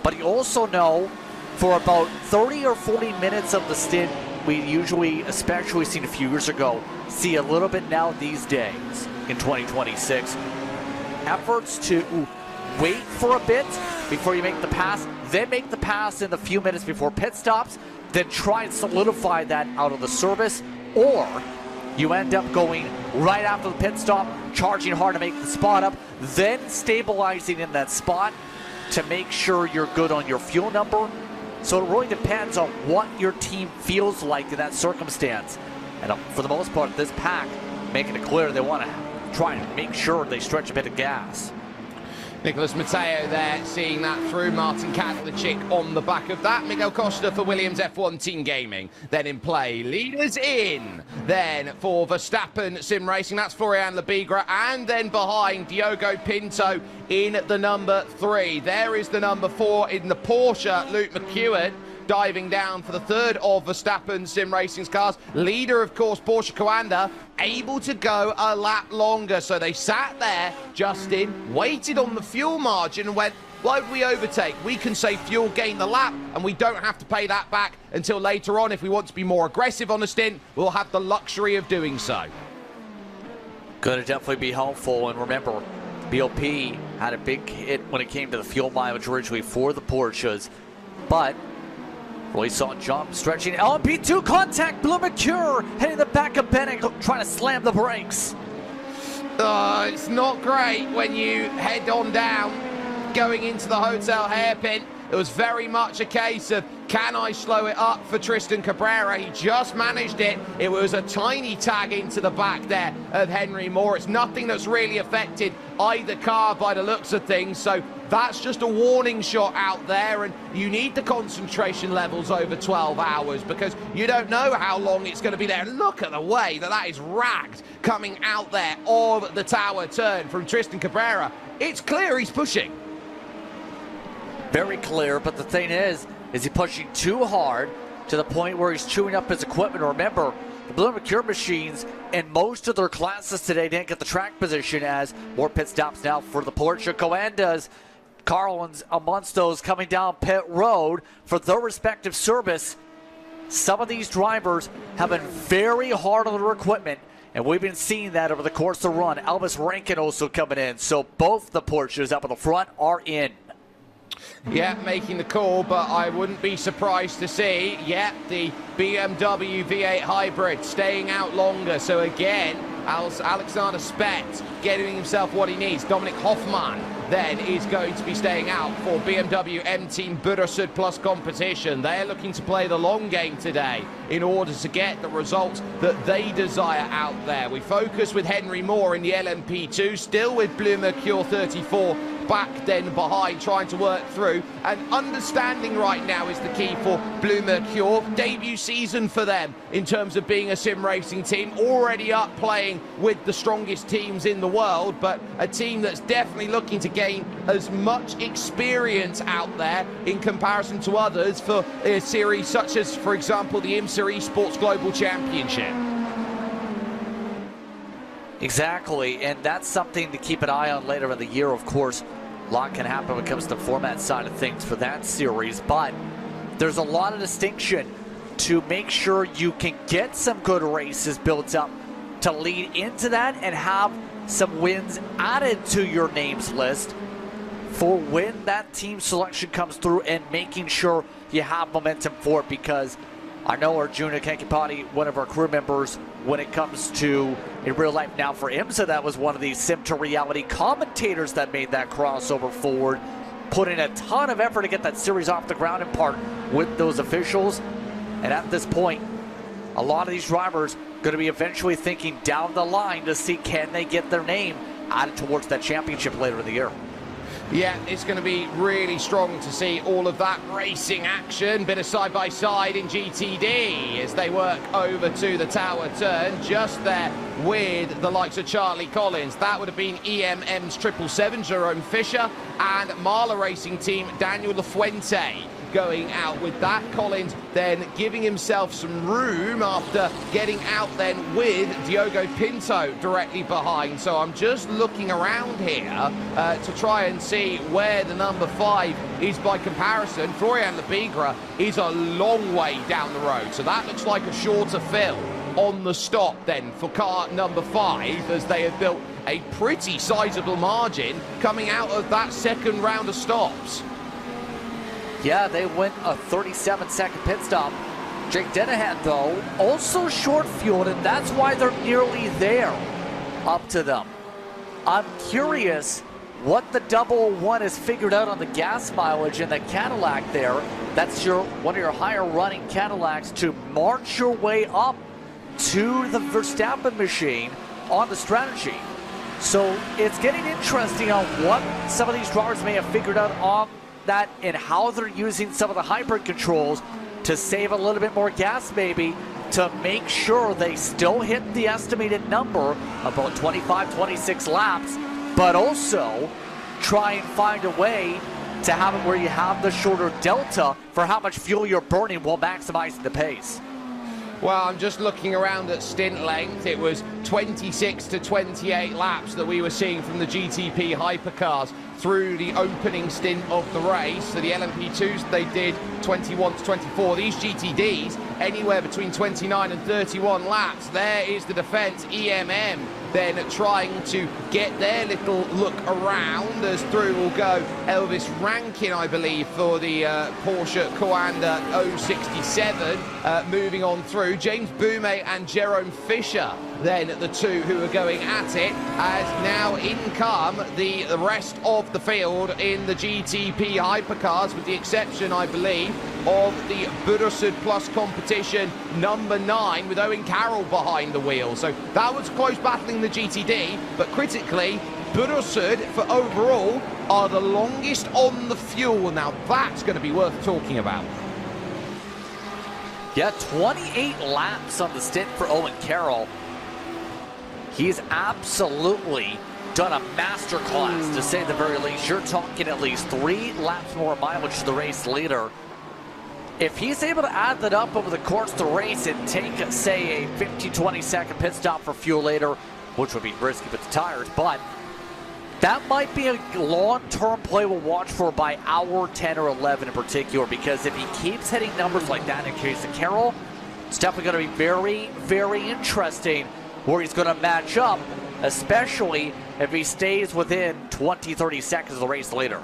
but you also know for about 30 or 40 minutes of the stint, we usually, especially seen a few years ago, see a little bit now these days in 2026, efforts to wait for a bit before you make the pass, then make the pass in the few minutes before pit stops, then try and solidify that out of the service, or you end up going right after the pit stop, charging hard to make the spot up, then stabilizing in that spot to make sure you're good on your fuel number So it really depends on what your team feels like in that circumstance. And for the most part, this pack making it clear they want to try and make sure they stretch a bit of gas. Nicholas Matteo there, seeing that through. Martin Kadlachik on the back of that. Miguel Costa for Williams F1 Team Gaming. Then in play, leaders in. Then for Verstappen Sim Racing, that's Florian Lebigra. And then behind, Diogo Pinto in the number 3. There is the number 4 in the Porsche, Luke McEwen, diving down for the third of Verstappen Sim Racing's cars. Leader, of course, Porsche Coanda, able to go a lap longer. So they sat there, Justin, waited on the fuel margin and went, why would we overtake? We can say fuel gain the lap and we don't have to pay that back until later on. If we want to be more aggressive on the stint, we'll have the luxury of doing so. Going to definitely be helpful. And remember, BOP had a big hit when it came to the fuel mileage originally for the Porsches, but Roy saw jump, stretching, LMP2 contact, Blue Mercure hitting the back of Bennett, trying to slam the brakes. It's not great when you head on down, going into the hotel hairpin. It was very much a case of, can I slow it up for Tristan Cabrera? He just managed it. It was a tiny tag into the back there of Henry Moore. It's nothing that's really affected either car by the looks of things. So that's just a warning shot out there, and you need the concentration levels over 12 hours because you don't know how long it's going to be there. Look at the way that is ragged coming out there of the tower turn from Tristan Cabrera. It's clear he's pushing. Very clear, but the thing is he pushing too hard to the point where he's chewing up his equipment? Remember, the Blue Mercure machines in most of their classes today didn't get the track position, as more pit stops now for the Porsche Coandas. Carlin's amongst those coming down pit road for their respective service. Some of these drivers have been very hard on their equipment, and we've been seeing that over the course of the run. Elvis Rankin also coming in, so both the Porsches up at the front are in. Yeah, making the call, but I wouldn't be surprised to see, the BMW V8 Hybrid staying out longer. So again, Alexander Spett getting himself what he needs. Dominic Hoffmann then is going to be staying out for BMW M-Team Burasud Plus competition. They're looking to play the long game today in order to get the results that they desire out there. We focus with Henry Moore in the LMP2, still with Blue Mercure 34 back then behind, trying to work through, and understanding right now is the key for Blue Mercure. Debut season for them in terms of being a sim racing team, already up playing with the strongest teams in the world, but a team that's definitely looking to gain as much experience out there in comparison to others for a series such as, for example, the IMSA Esports Global Championship. Exactly, and that's something to keep an eye on later in the year. Of course, a lot can happen when it comes to the format side of things for that series, but there's a lot of distinction to make sure you can get some good races built up to lead into that and have some wins added to your names list for when that team selection comes through, and making sure you have momentum for it, because I know Arjuna Kankipati, one of our crew members, when it comes to in real life now for IMSA, that was one of these sim to reality commentators that made that crossover forward, put in a ton of effort to get that series off the ground in part with those officials. And at this point, a lot of these drivers going to be eventually thinking down the line to see, can they get their name added towards that championship later in the year. Yeah, it's going to be really strong to see all of that racing action. Bit of side-by-side in GTD as they work over to the tower turn, just there with the likes of Charlie Collins. That would have been EMM's 777, Jerome Fisher, and Marla Racing Team, Daniel Lafuente, going out with that. Collins then giving himself some room after getting out then with Diogo Pinto directly behind. So I'm just looking around here to try and see where the number 5 is by comparison. Florian Lebigra is a long way down the road, so that looks like a shorter fill on the stop then for car number 5, as they have built a pretty sizable margin coming out of that second round of stops. Yeah, they went a 37-second pit stop. Jake Dennehan, though, also short-fueled, and that's why they're nearly there up to them. I'm curious what the 001 has figured out on the gas mileage in the Cadillac there. That's one of your higher running Cadillacs to march your way up to the Verstappen machine on the strategy. So it's getting interesting on what some of these drivers may have figured out on that and how they're using some of the hybrid controls to save a little bit more gas maybe, to make sure they still hit the estimated number, about 25, 26 laps, but also try and find a way to have it where you have the shorter delta for how much fuel you're burning while maximizing the pace. Well, I'm just looking around at stint length. It was 26 to 28 laps that we were seeing from the GTP hypercars through the opening stint of the race. So the LMP2s, they did 21 to 24. These GTDs, anywhere between 29 and 31 laps. There is the defense, EMM, then trying to get their little look around, as through will go Elvis Rankin, I believe, for the Porsche Coanda 067. Moving on through, James Boumet and Jerome Fisher, then the two who are going at it, as now in come the rest of the field in the GTP hypercars, with the exception, I believe, of the Budosud Plus competition number 9, with Owen Carroll behind the wheel. So that was close battling the GTD, but critically, Budosud for overall are the longest on the fuel. Now that's going to be worth talking about. Yeah, 28 laps on the stint for Owen Carroll. He's absolutely done a masterclass, to say the very least. You're talking at least 3 laps more mileage to the race leader. If he's able to add that up over the course of the race and take, say, a 15-20 second pit stop for fuel later, which would be risky with the tires, but that might be a long-term play we'll watch for by hour 10 or 11 in particular, because if he keeps hitting numbers like that in case of Carroll, it's definitely going to be very, very interesting where he's going to match up, especially if he stays within 20-30 seconds of the race leader.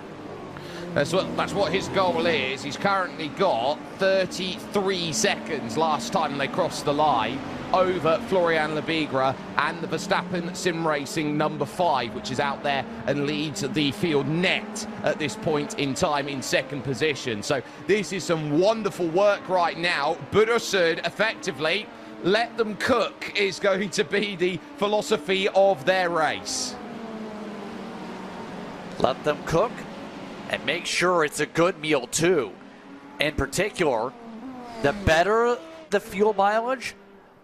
That's what his goal is. He's currently got 33 seconds last time they crossed the line over Florian Lebigre and the Verstappen Sim Racing number 5, which is out there and leads the field net at this point in time in second position. So this is some wonderful work right now. Budosud effectively, let them cook, is going to be the philosophy of their race. Let them cook and make sure it's a good meal too. In particular, the better the fuel mileage,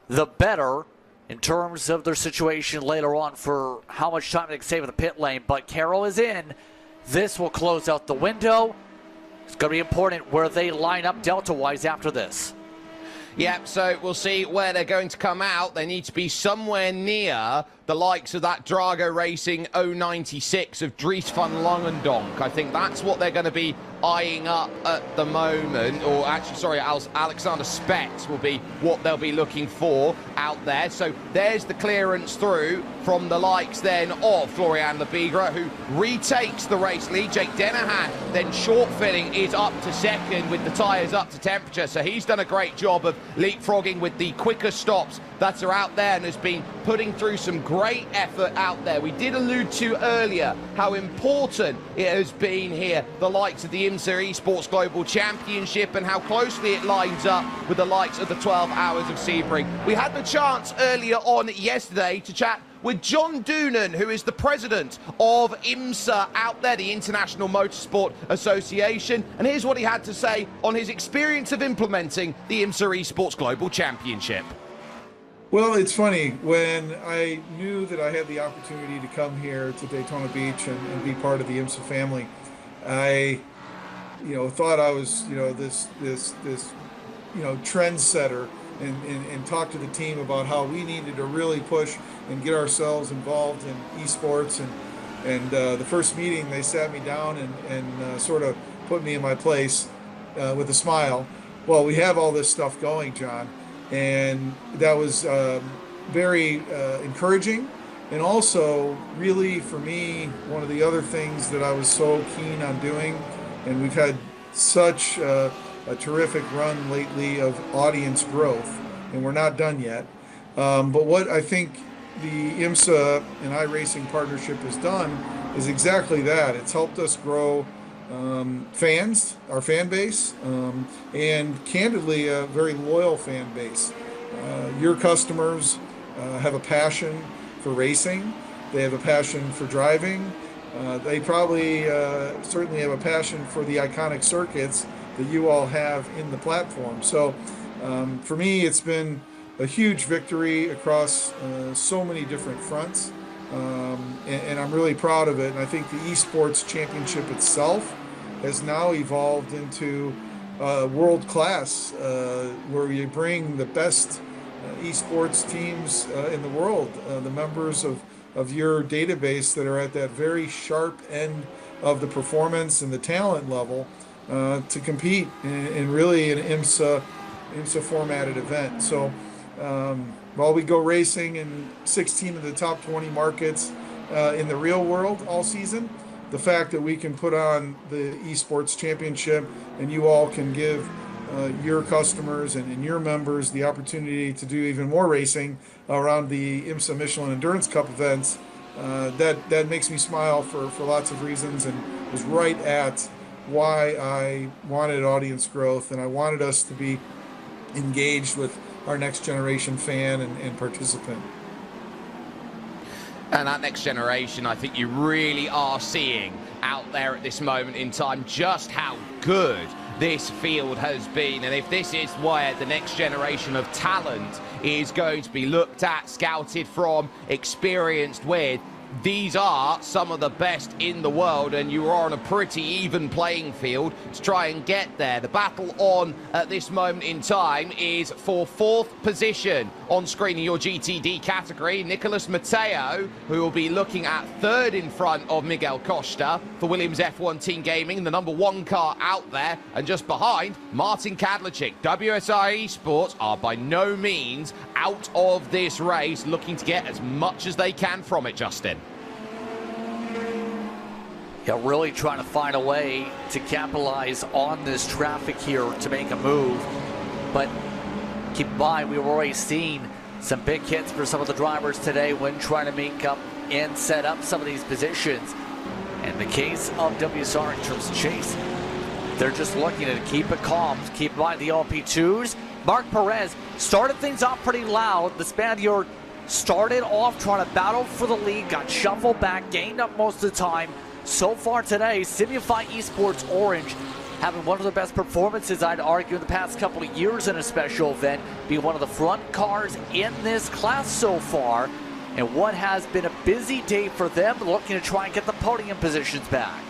the better in terms of their situation later on for how much time they can save in the pit lane. But Carroll is in. This will close out the window. It's going to be important where they line up delta-wise after this. Yep, so we'll see where they're going to come out. They need to be somewhere near the likes of that Drago Racing 096 of Dries van Langendonk. I think that's what they're going to be eyeing up at the moment. Or actually, sorry, Alexander Spetz will be what they'll be looking for out there. So there's the clearance through from the likes then of Florian Lebigre, who retakes the race lead. Jake Dennehan then short filling is up to second with the tyres up to temperature. So he's done a great job of leapfrogging with the quicker stops that are out there and has been putting through some great effort out there. We did allude to earlier how important it has been here, the likes of the IMSA Esports Global Championship, and how closely it lines up with the likes of the 12 Hours of Sebring. We had the chance earlier on yesterday to chat with John Doonan, who is the president of IMSA out there, the International Motorsport Association, and here's what he had to say on his experience of implementing the IMSA Esports Global Championship. Well, it's funny, when I knew that I had the opportunity to come here to Daytona Beach and be part of the IMSA family, I, thought I was, this trendsetter, and talk to the team about how we needed to really push and get ourselves involved in esports. And the first meeting, they sat me down and sort of put me in my place with a smile. Well, we have all this stuff going, John. And that was very encouraging. And also, really, for me, one of the other things that I was so keen on doing, and we've had such a terrific run lately of audience growth, and we're not done yet. But what I think the IMSA and iRacing partnership has done is exactly that. It's helped us grow fans, our fan base, and candidly, a very loyal fan base. Your customers have a passion for racing. They have a passion for driving. They probably certainly have a passion for the iconic circuits that you all have in the platform. So for me, it's been a huge victory across so many different fronts. And I'm really proud of it. And I think the Esports Championship itself has now evolved into world class, where you bring the best esports teams in the world, the members of your database that are at that very sharp end of the performance and the talent level to compete in really an IMSA formatted event. So while we go racing in 16 of the top 20 markets in the real world all season, the fact that we can put on the Esports Championship and you all can give your customers and your members the opportunity to do even more racing around the IMSA Michelin Endurance Cup events, that makes me smile for lots of reasons, and was right at why I wanted audience growth and I wanted us to be engaged with our next generation fan and participant. And that next generation, I think you really are seeing out there at this moment in time just how good this field has been. And if this is where the next generation of talent is going to be looked at, scouted from, experienced with, these are some of the best in the world, and you are on a pretty even playing field to try and get there. The battle on at this moment in time is for 4th position on screen in your GTD category. Nicolas Matteo, who will be looking at 3rd in front of Miguel Costa for Williams F1 Team Gaming, the #1 car out there, and just behind Martin Kadlachik. WSI Esports are by no means out of this race, looking to get as much as they can from it, Justin. Yeah, really trying to find a way to capitalize on this traffic here to make a move. But keep in mind, we've already seen some big hits for some of the drivers today when trying to make up and set up some of these positions. In the case of WSR in terms of chase, they're just looking to keep it calm. Keep in mind the LP2s. Marc Perez started things off pretty loud. The Spaniard started off trying to battle for the lead, got shuffled back, gained up most of the time. So far today, Simulify Esports Orange having one of the best performances, I'd argue, in the past couple of years in a special event, being one of the front cars in this class so far. And what has been a busy day for them, looking to try and get the podium positions back.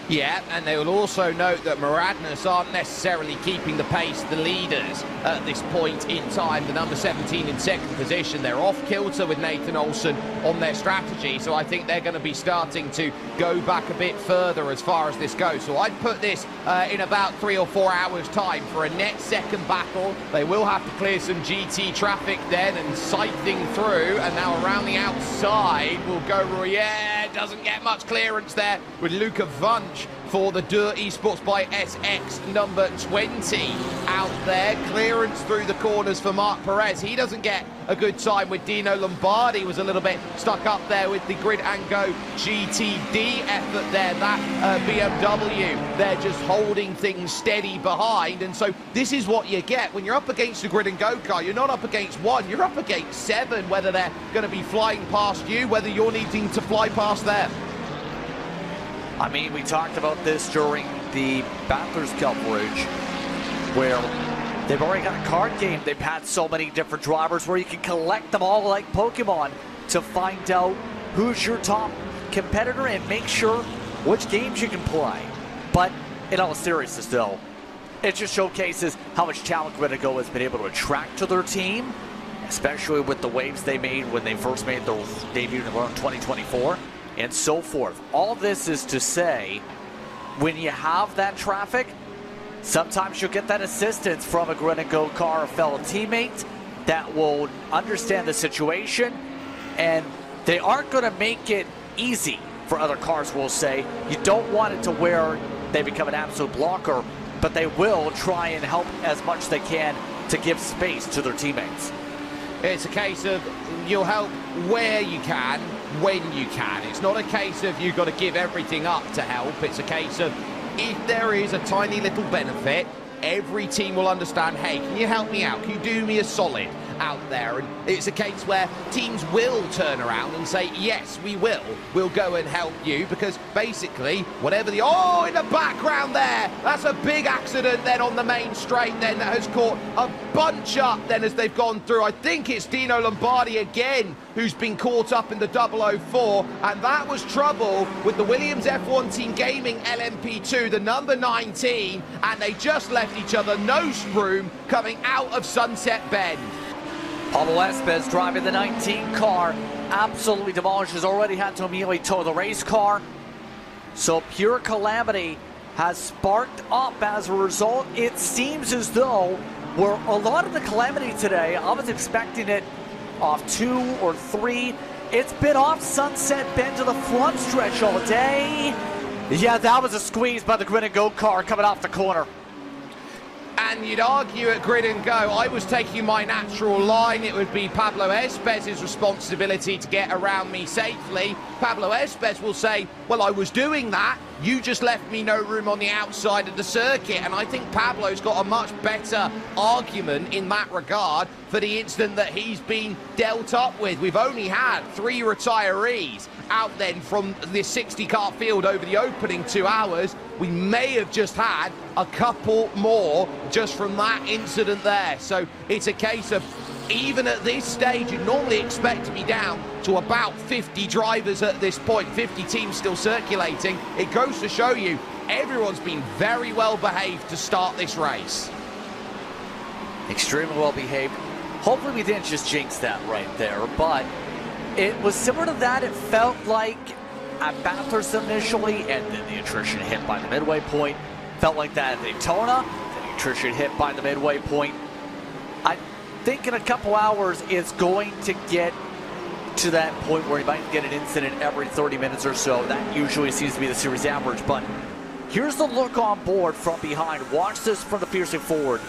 Yeah, and they will also note that Maradnas aren't necessarily keeping the pace, the leaders, at this point in time. The number 17 in 2nd position, they're off kilter with Nathan Olsen on their strategy, so I think they're going to be starting to go back a bit further as far as this goes. So I'd put this in about 3 or 4 hours time for a net second battle. They will have to clear some GT traffic then and scything through, and now around the outside will go, yeah, doesn't get much clearance there with Luca Vunch for the Dur Esports by SX number 20 out there. Clearance through the corners for Marc Perez. He doesn't get a good time with Dino Lombardi. Was a little bit stuck up there with the Grid and Go GTD effort there. That BMW, they're just holding things steady behind. And so this is what you get when you're up against a Grid and Go car. You're not up against one, you're up against 7, whether they're going to be flying past you, whether you're needing to fly past them. I mean, we talked about this during the Bathurst coverage, where they've already got a card game. They've had so many different drivers where you can collect them all like Pokemon to find out who's your top competitor and make sure which games you can play. But in all seriousness, though, it just showcases how much talent Grid and Go has been able to attract to their team, especially with the waves they made when they first made their debut in 2024. And so forth. All this is to say, when you have that traffic, sometimes you'll get that assistance from a Grid and Go car, a fellow teammate that will understand the situation, and they aren't going to make it easy for other cars, we'll say. You don't want it to where they become an absolute blocker, but they will try and help as much as they can to give space to their teammates. It's a case of you'll help where you can, when you can. It's not a case of you've got to give everything up to help. It's a case of if there is a tiny little benefit, every team will understand, hey, can you help me out? Can you do me a solid out there? And it's a case where teams will turn around and say, yes, we will. We'll go and help you, because basically, whatever the... Oh, in the background there, that's a big accident then on the main straight then that has caught a bunch up then as they've gone through. I think it's Dino Lombardi again who's been caught up in the 004, and that was trouble with the Williams F1 Team Gaming LMP2, the number 19, and they just left each other no room coming out of Sunset Bend. Pablo Espes driving the 19 car, absolutely demolishes, already had to immediately tow the race car. So pure calamity has sparked up as a result. It seems as though we're a lot of the calamity today, I was expecting it off 2 or 3. It's been off Sunset Bend to the front stretch all day. Yeah, that was a squeeze by the Grid and Go car coming off the corner. And you'd argue at Grid and Go, I was taking my natural line. It would be Pablo Espes' responsibility to get around me safely. Pablo Espes will say, well, I was doing that. You just left me no room on the outside of the circuit. And I think Pablo's got a much better argument in that regard for the incident that he's been dealt up with. We've only had 3 retirees out then from the 60-car field over the opening 2 hours. We may have just had a couple more just from that incident there. So it's a case of, even at this stage, you'd normally expect to be down to about 50 drivers at this point, 50 teams still circulating. It goes to show you, everyone's been very well behaved to start this race. Extremely well behaved. Hopefully we didn't just jinx that right there, but it was similar to that. It felt like at Bathurst initially, and then the attrition hit by the midway point. Felt like that at Daytona, the attrition hit by the midway point. I think in a couple hours it's going to get to that point where you might get an incident every 30 minutes or so. That usually seems to be the series average, but here's the look on board from behind. Watch this from the fiercely forward.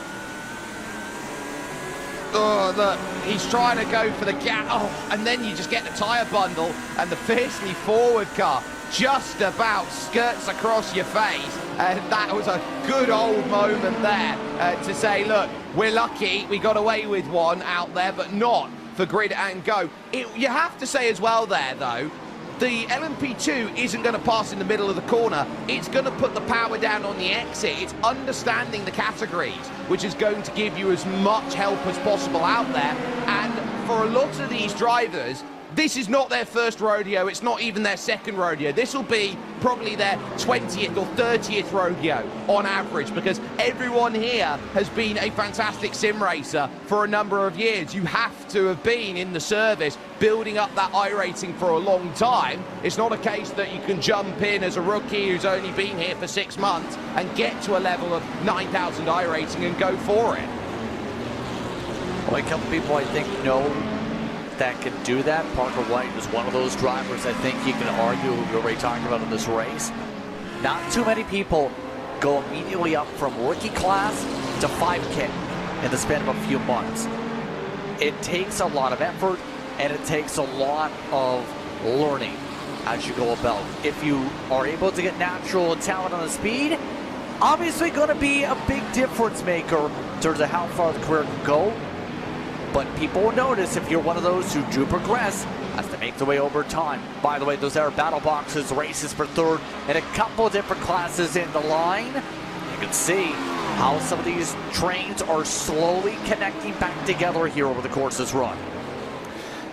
Oh, look, he's trying to go for the gap. Oh, and then you just get the tyre bundle, and the fiercely forward car just about skirts across your face. And that was a good old moment there to say, look, we're lucky we got away with one out there, but not for Grid and Go. You have to say as well there, though, the LMP2 isn't going to pass in the middle of the corner. It's going to put the power down on the exit. It's understanding the categories, which is going to give you as much help as possible out there. And for a lot of these drivers, this is not their first rodeo. It's not even their second rodeo. This will be probably their 20th or 30th rodeo on average, because everyone here has been a fantastic sim racer for a number of years. You have to have been in the service building up that iRacing for a long time. It's not a case that you can jump in as a rookie who's only been here for 6 months and get to a level of 9,000 iRacing and go for it. Well, a couple people I think know that can do that. Parker White is one of those drivers I think you can argue we're already talking about in this race. Not too many people go immediately up from rookie class to 5K in the span of a few months. It takes a lot of effort, and it takes a lot of learning as you go about. If you are able to get natural talent on the speed, obviously going to be a big difference maker in terms of how far the career can go. But people will notice if you're one of those who do progress as they make their way over time. By the way, those are battle boxes, races for third, and a couple of different classes in the line. You can see how some of these trains are slowly connecting back together here over the course of this run.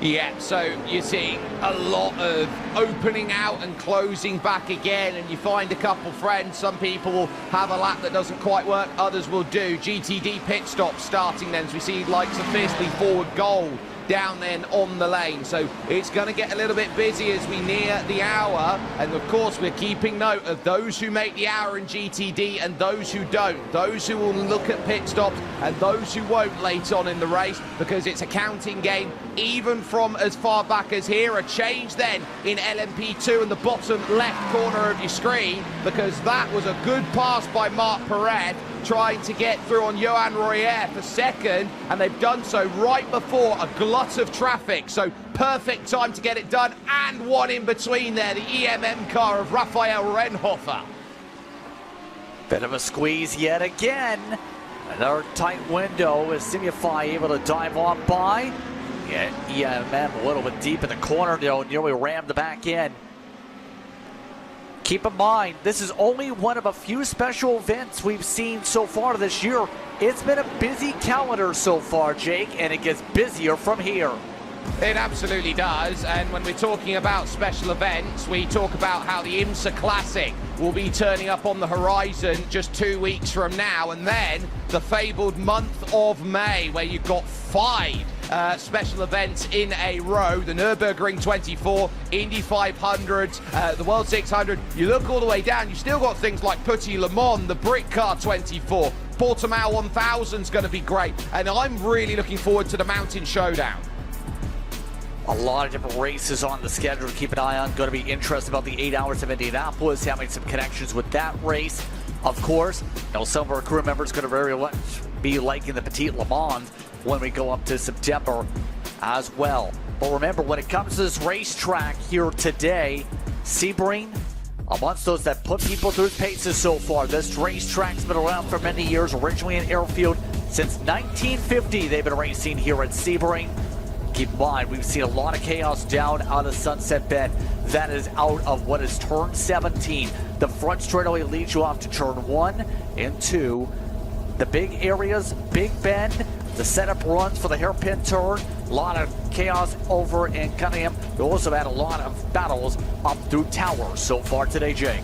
Yeah, so you see a lot of opening out and closing back again, and you find a couple friends. Some people will have a lap that doesn't quite work, others will do. GTD pit stop starting then, as we see likes of fiercely forward Gold down then on the lane. So it's going to get a little bit busy as we near the hour, and of course we're keeping note of those who make the hour in GTD and those who don't, those who will look at pit stops and those who won't late on in the race, because it's a counting game even from as far back as here. A change then in LMP2 in the bottom left corner of your screen, because that was a good pass by Marc Perret trying to get through on Johan Royer for second, and they've done so right before a glut of traffic. So perfect time to get it done, and one in between there, the EMM car of Raphael Renhofer. Bit of a squeeze yet again. Another tight window. Is Simify able to dive on by? Yeah, EMM a little bit deep in the corner, though, nearly rammed the back end. Keep in mind, this is only one of a few special events we've seen so far this year. It's been a busy calendar so far, Jake, and it gets busier from here. It absolutely does, and when we're talking about special events, we talk about how the IMSA Classic will be turning up on the horizon just 2 weeks from now, and then the fabled month of May, where you've got 5 special events in a row. The Nürburgring 24, Indy 500, the World 600. You look all the way down, you've still got things like Petit Le Mans, the Brick Car 24, Portimao 1000 is going to be great, and I'm really looking forward to the Mountain Showdown. A lot of different races on the schedule to keep an eye on. Going to be interesting about the 8 Hours of Indianapolis, having some connections with that race. Of course, some of our crew members going to very much be liking the Petit Le Mans when we go up to September as well. But remember, when it comes to this racetrack here today, Sebring, amongst those that put people through paces so far, this racetrack's been around for many years, originally in Airfield. Since 1950, they've been racing here at Sebring. Keep in mind, we've seen a lot of chaos down out of Sunset Bend. That is out of what is turn 17. The front straightaway leads you off to turn 1 and 2. The big areas, Big Bend, the setup runs for the hairpin turn. A lot of chaos over in Cunningham. We also had a lot of battles up through Towers so far today, Jake.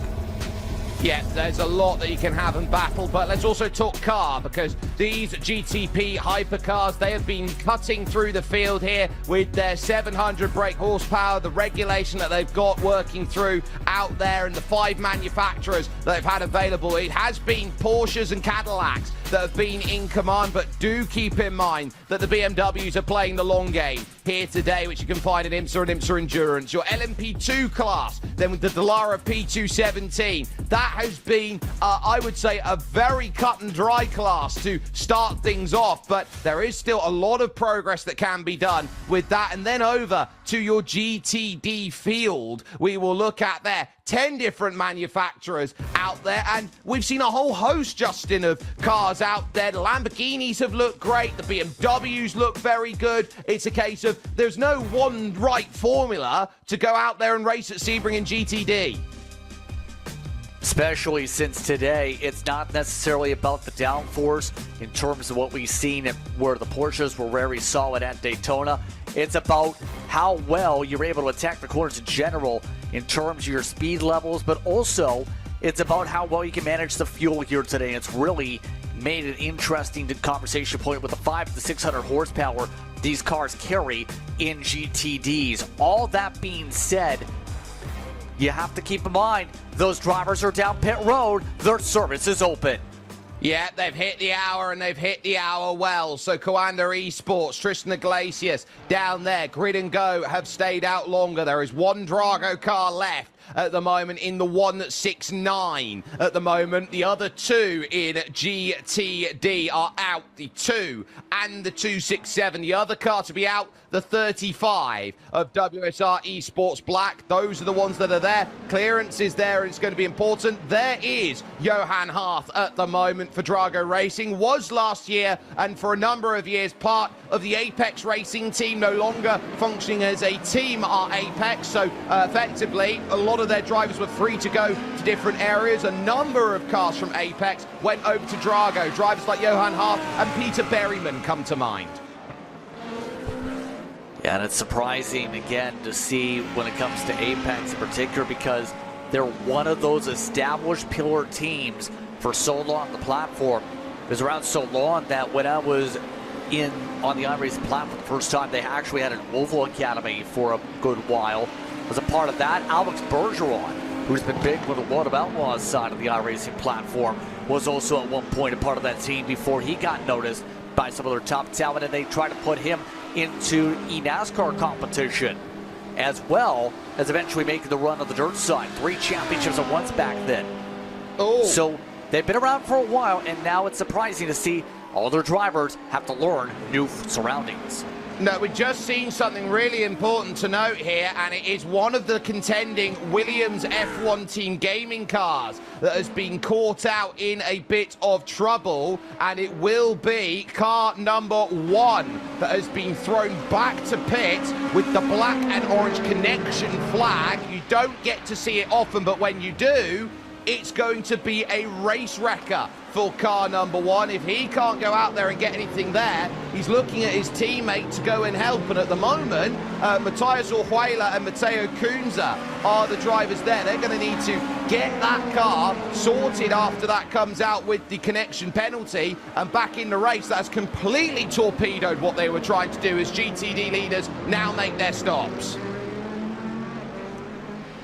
Yeah, there's a lot that you can have and battle, but let's also talk car, because these GTP hypercars, they have been cutting through the field here with their 700 brake horsepower, the regulation that they've got working through out there, and the 5 manufacturers that they've had available. It has been Porsches and Cadillacs that have been in command, but do keep in mind that the BMWs are playing the long game here today, which you can find in IMSA and IMSA Endurance. Your LMP2 class, then with the Dallara P217, that has been, I would say, a very cut and dry class to start things off, but there is still a lot of progress that can be done with that. And then over to your GTD field, we will look at there. 10 different manufacturers out there, and we've seen a whole host, Justin, of cars out there. The Lamborghinis have looked great, the BMWs look very good. It's a case of there's no one right formula to go out there and race at Sebring and GTD. Especially since today, it's not necessarily about the downforce in terms of what we've seen where the Porsches were very solid at Daytona. It's about how well you're able to attack the corners in general in terms of your speed levels, but also it's about how well you can manage the fuel here today. It's really made an interesting conversation point with the 500 to 600 horsepower these cars carry in GTDs. All that being said, you have to keep in mind, those drivers are down pit road, their service is open. Yeah, they've hit the hour, and they've hit the hour well. So Coanda Esports, Tristan Iglesias down there, Grid and Go have stayed out longer. There is one Drago car left at the moment in the 169 at the moment. The other 2 in GTD are out, the 2 and the 267. The other car to be out, the 35 of WSR Esports Black. Those are the ones that are there. Clearance is there, and it's going to be important. There is Johan Harth at the moment for Drago Racing. Was last year, and for a number of years, part of the Apex Racing team, no longer functioning as a team are Apex. So effectively, a lot of their drivers were free to go to different areas. A number of cars from Apex went over to Drago. Drivers like Johan Harth and Peter Berryman come to mind. Yeah, and it's surprising, again, to see when it comes to Apex in particular, because they're one of those established pillar teams for so long on the platform. It was around so long that when I was on the iRacing platform the first time, they actually had an Oval Academy for a good while. Was a part of that. Alex Bergeron, who's been big with the World of Outlaws side of the iRacing platform, was also at one point a part of that team before he got noticed by some of their top talent, and they tried to put him into eNASCAR competition, as well as eventually making the run of the dirt side. 3 championships at once back then. Oh. So They've been around for a while, and now it's surprising to see all their drivers have to learn new surroundings. No, we've just seen something really important to note here, and it is one of the contending Williams F1 team gaming cars that has been caught out in a bit of trouble, and it will be car number 1 that has been thrown back to pit with the black and orange connection flag. You don't get to see it often, but when you do, it's going to be a race wrecker for car number 1. If he can't go out there and get anything there, he's looking at his teammate to go and help. And at the moment, Matthias Orjuela and Matteo Kunza are the drivers there. They're going to need to get that car sorted after that comes out with the connection penalty and back in the race. That's completely torpedoed what they were trying to do as GTD leaders now make their stops.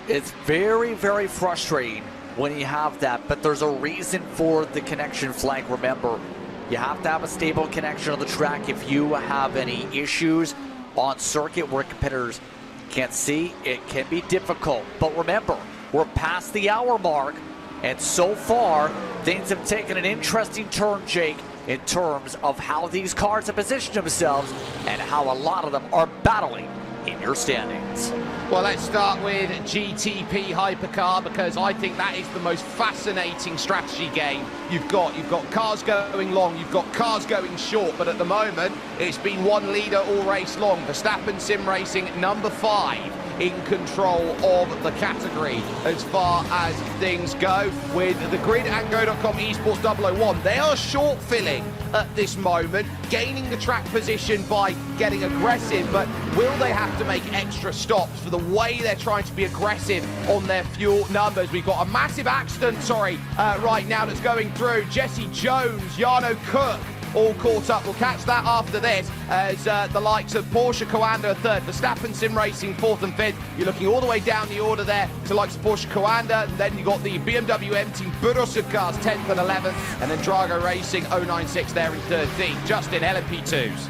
It's very, very frustrating when you have that, but there's a reason for the connection flag. Remember, you have to have a stable connection on the track. If you have any issues on circuit where competitors can't see, it can be difficult. But remember, we're past the hour mark, and so far, things have taken an interesting turn, Jake, in terms of how these cars have positioned themselves and how a lot of them are battling in your standings. Well, let's start with GTP Hypercar, because I think that is the most fascinating strategy game you've got. You've got cars going long, you've got cars going short, but at the moment, it's been one leader all race long. Verstappen Sim Racing, number 5. In control of the category as far as things go with the Grid and Go.com Esports 001. They are short filling at this moment, gaining the track position by getting aggressive, but will they have to make extra stops for the way they're trying to be aggressive on their fuel numbers? We've got a massive accident, right now that's going through. Jesse Jones, Jarno Cook, all caught up. We'll catch that after this as the likes of Porsche Coanda 3rd, Verstappen Sim Racing 4th and 5th. You're looking all the way down the order there to the likes of Porsche Coanda, and then you got the BMW M Team Buildup cars 10th and 11th, and then Drago Racing 096 there in 13th. Justin, LMP2s.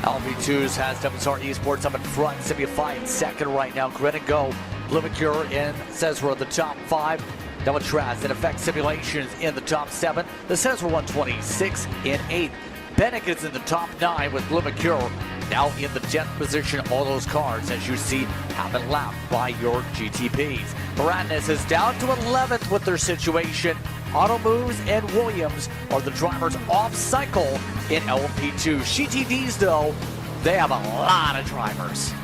LMP2s has WSR Esports up in front, Simify in second right now. Grid and Go, Blumencurer in says we're the top 5. Double Traz and Effect Simulations in the top 7. The Cesar 126 in 8th. Bennick is in the top 9 with Blumencurer now in the 10th position. All those cars, as you see, have been lapped by your GTPs. Baratness is down to 11th with their situation. Auto Moves and Williams are the drivers off cycle in LMP2. GTDs, though, they have a lot of drivers.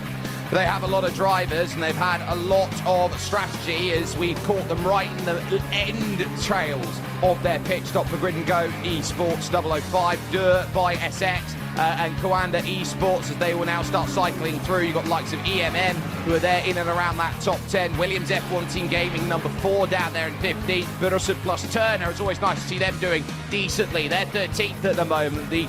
They have a lot of drivers, and they've had a lot of strategy as we've caught them right in the end trails of their pit stop for Grid and Go Esports 005, Dirt by SX, and Coanda Esports as they will now start cycling through. You've got the likes of EMM who are there in and around that top 10. Williams F1 Team Gaming number 4 down there in 15th. Burrusud plus Turner, it's always nice to see them doing decently. They're 13th at the moment. The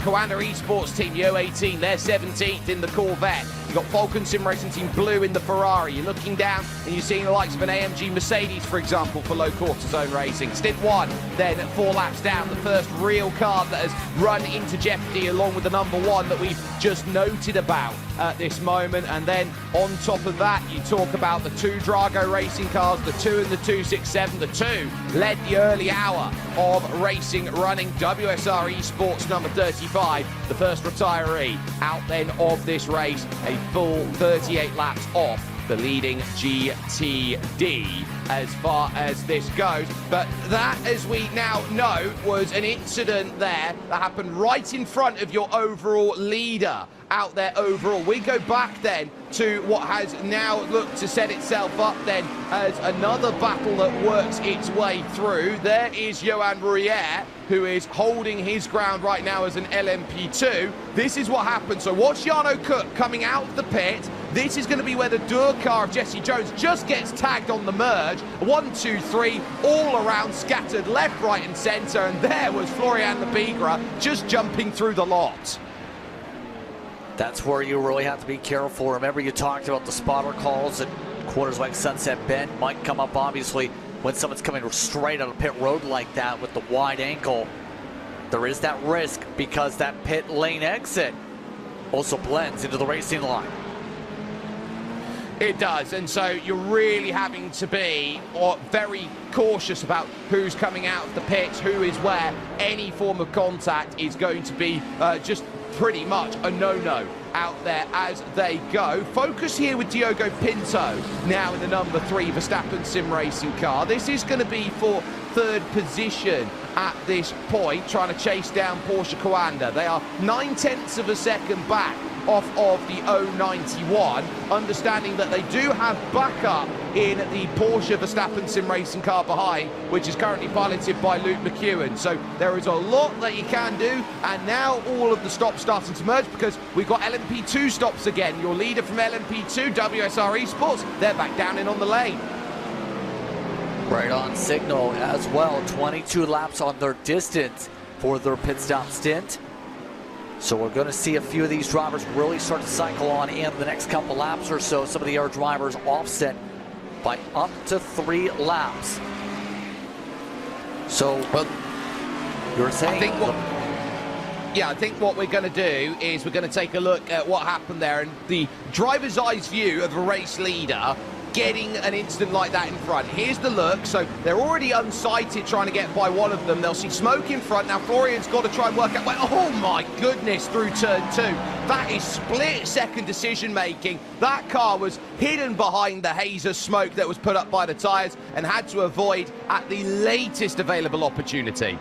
Coanda Esports Team Yo18, they're 17th in the Corvette. You've got Falcon Sim Racing Team Blue in the Ferrari. You're looking down and you're seeing the likes of an AMG Mercedes, for example, for low quarter zone racing. Stint 1, then 4 laps down, the first real car that has run into jeopardy along with the number 1 that we've just noted about at this moment. And then on top of that, you talk about the 2 Drago racing cars, the 2 and the 267. The 2 led the early hour of racing running. WSR Esports number 35, the first retiree out then of this race, a full 38 laps off the leading GTD as far as this goes. But that, as we now know, was an incident there that happened right in front of your overall leader out there overall. We go back then to what has now looked to set itself up then as another battle that works its way through. There is Johan Rouillère, who is holding his ground right now as an LMP2. This is what happened. So watch Jarno Cook coming out of the pit. This is going to be where the Dur car of Jesse Jones just gets tagged on the merge. 1, 2, 3, all around, scattered left, right and centre. And there was Florian Lebigra just jumping through the lot. That's where you really have to be careful. Remember, you talked about the spotter calls at corners like Sunset Bend might come up, obviously, when someone's coming straight on a pit road like that with the wide ankle. There is that risk because that pit lane exit also blends into the racing line. It does, and so you're really having to be very cautious about who's coming out of the pits, who is where. Any form of contact is going to be just pretty much a no-no out there as they go. Focus here with Diogo Pinto, now in the number 3 Verstappen sim racing car. This is going to be for 3rd position at this point, trying to chase down Porsche Coanda. They are 9/10 of a second back off of the 091, understanding that they do have backup in the Porsche Verstappen sim racing car behind, which is currently piloted by Luke McEwen. So there is a lot that you can do, and now all of the stops starting to merge because we've got LMP2 stops again. Your leader from LMP2, WSR Esports, they're back down in on the lane. Right on signal as well. 22 laps on their distance for their pit stop stint. So we're going to see a few of these drivers really start to cycle on in the next couple laps or so. Some of the other drivers offset by up to 3 laps. So, well, you're saying... I think what we're going to do is we're going to take a look at what happened there and the driver's eyes view of a race leader getting an incident like that in front. Here's the look. So they're already unsighted trying to get by one of them. They'll see smoke in front. Now Florian's got to try and work out, oh my goodness, through turn 2. That is split-second decision making. That car was hidden behind the haze of smoke that was put up by the tyres and had to avoid at the latest available opportunity.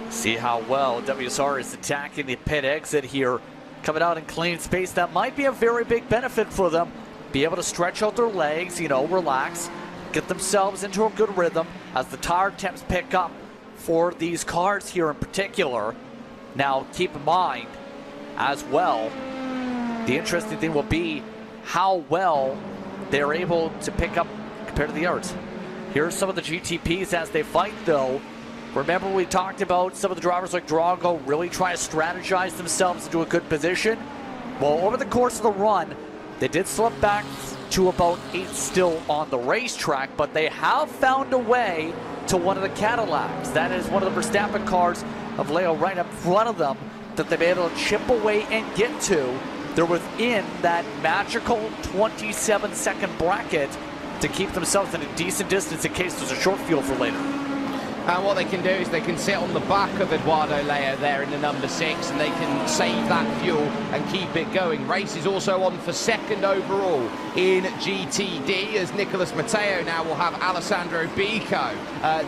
See how well WSR is attacking the pit exit here. Coming out in clean space, that might be a very big benefit for them. Be able to stretch out their legs, relax, get themselves into a good rhythm as the tire temps pick up for these cars here in particular. Now, keep in mind as well, the interesting thing will be how well they're able to pick up compared to the others. Here's some of the GTPs as they fight, though. Remember we talked about some of the drivers like Drago really try to strategize themselves into a good position? Well, over the course of the run, they did slip back to about 8 still on the racetrack, but they have found a way to one of the Cadillacs. That is one of the Verstappen cars of Leo right up front of them that they've been able to chip away and get to. They're within that magical 27-second bracket to keep themselves in a decent distance in case there's a short fuel for later. And what they can do is they can sit on the back of Eduardo Leo there in the number 6 and they can save that fuel and keep it going. Race is also on for 2nd overall in GTD as Nicolas Matteo now will have Alessandro Bico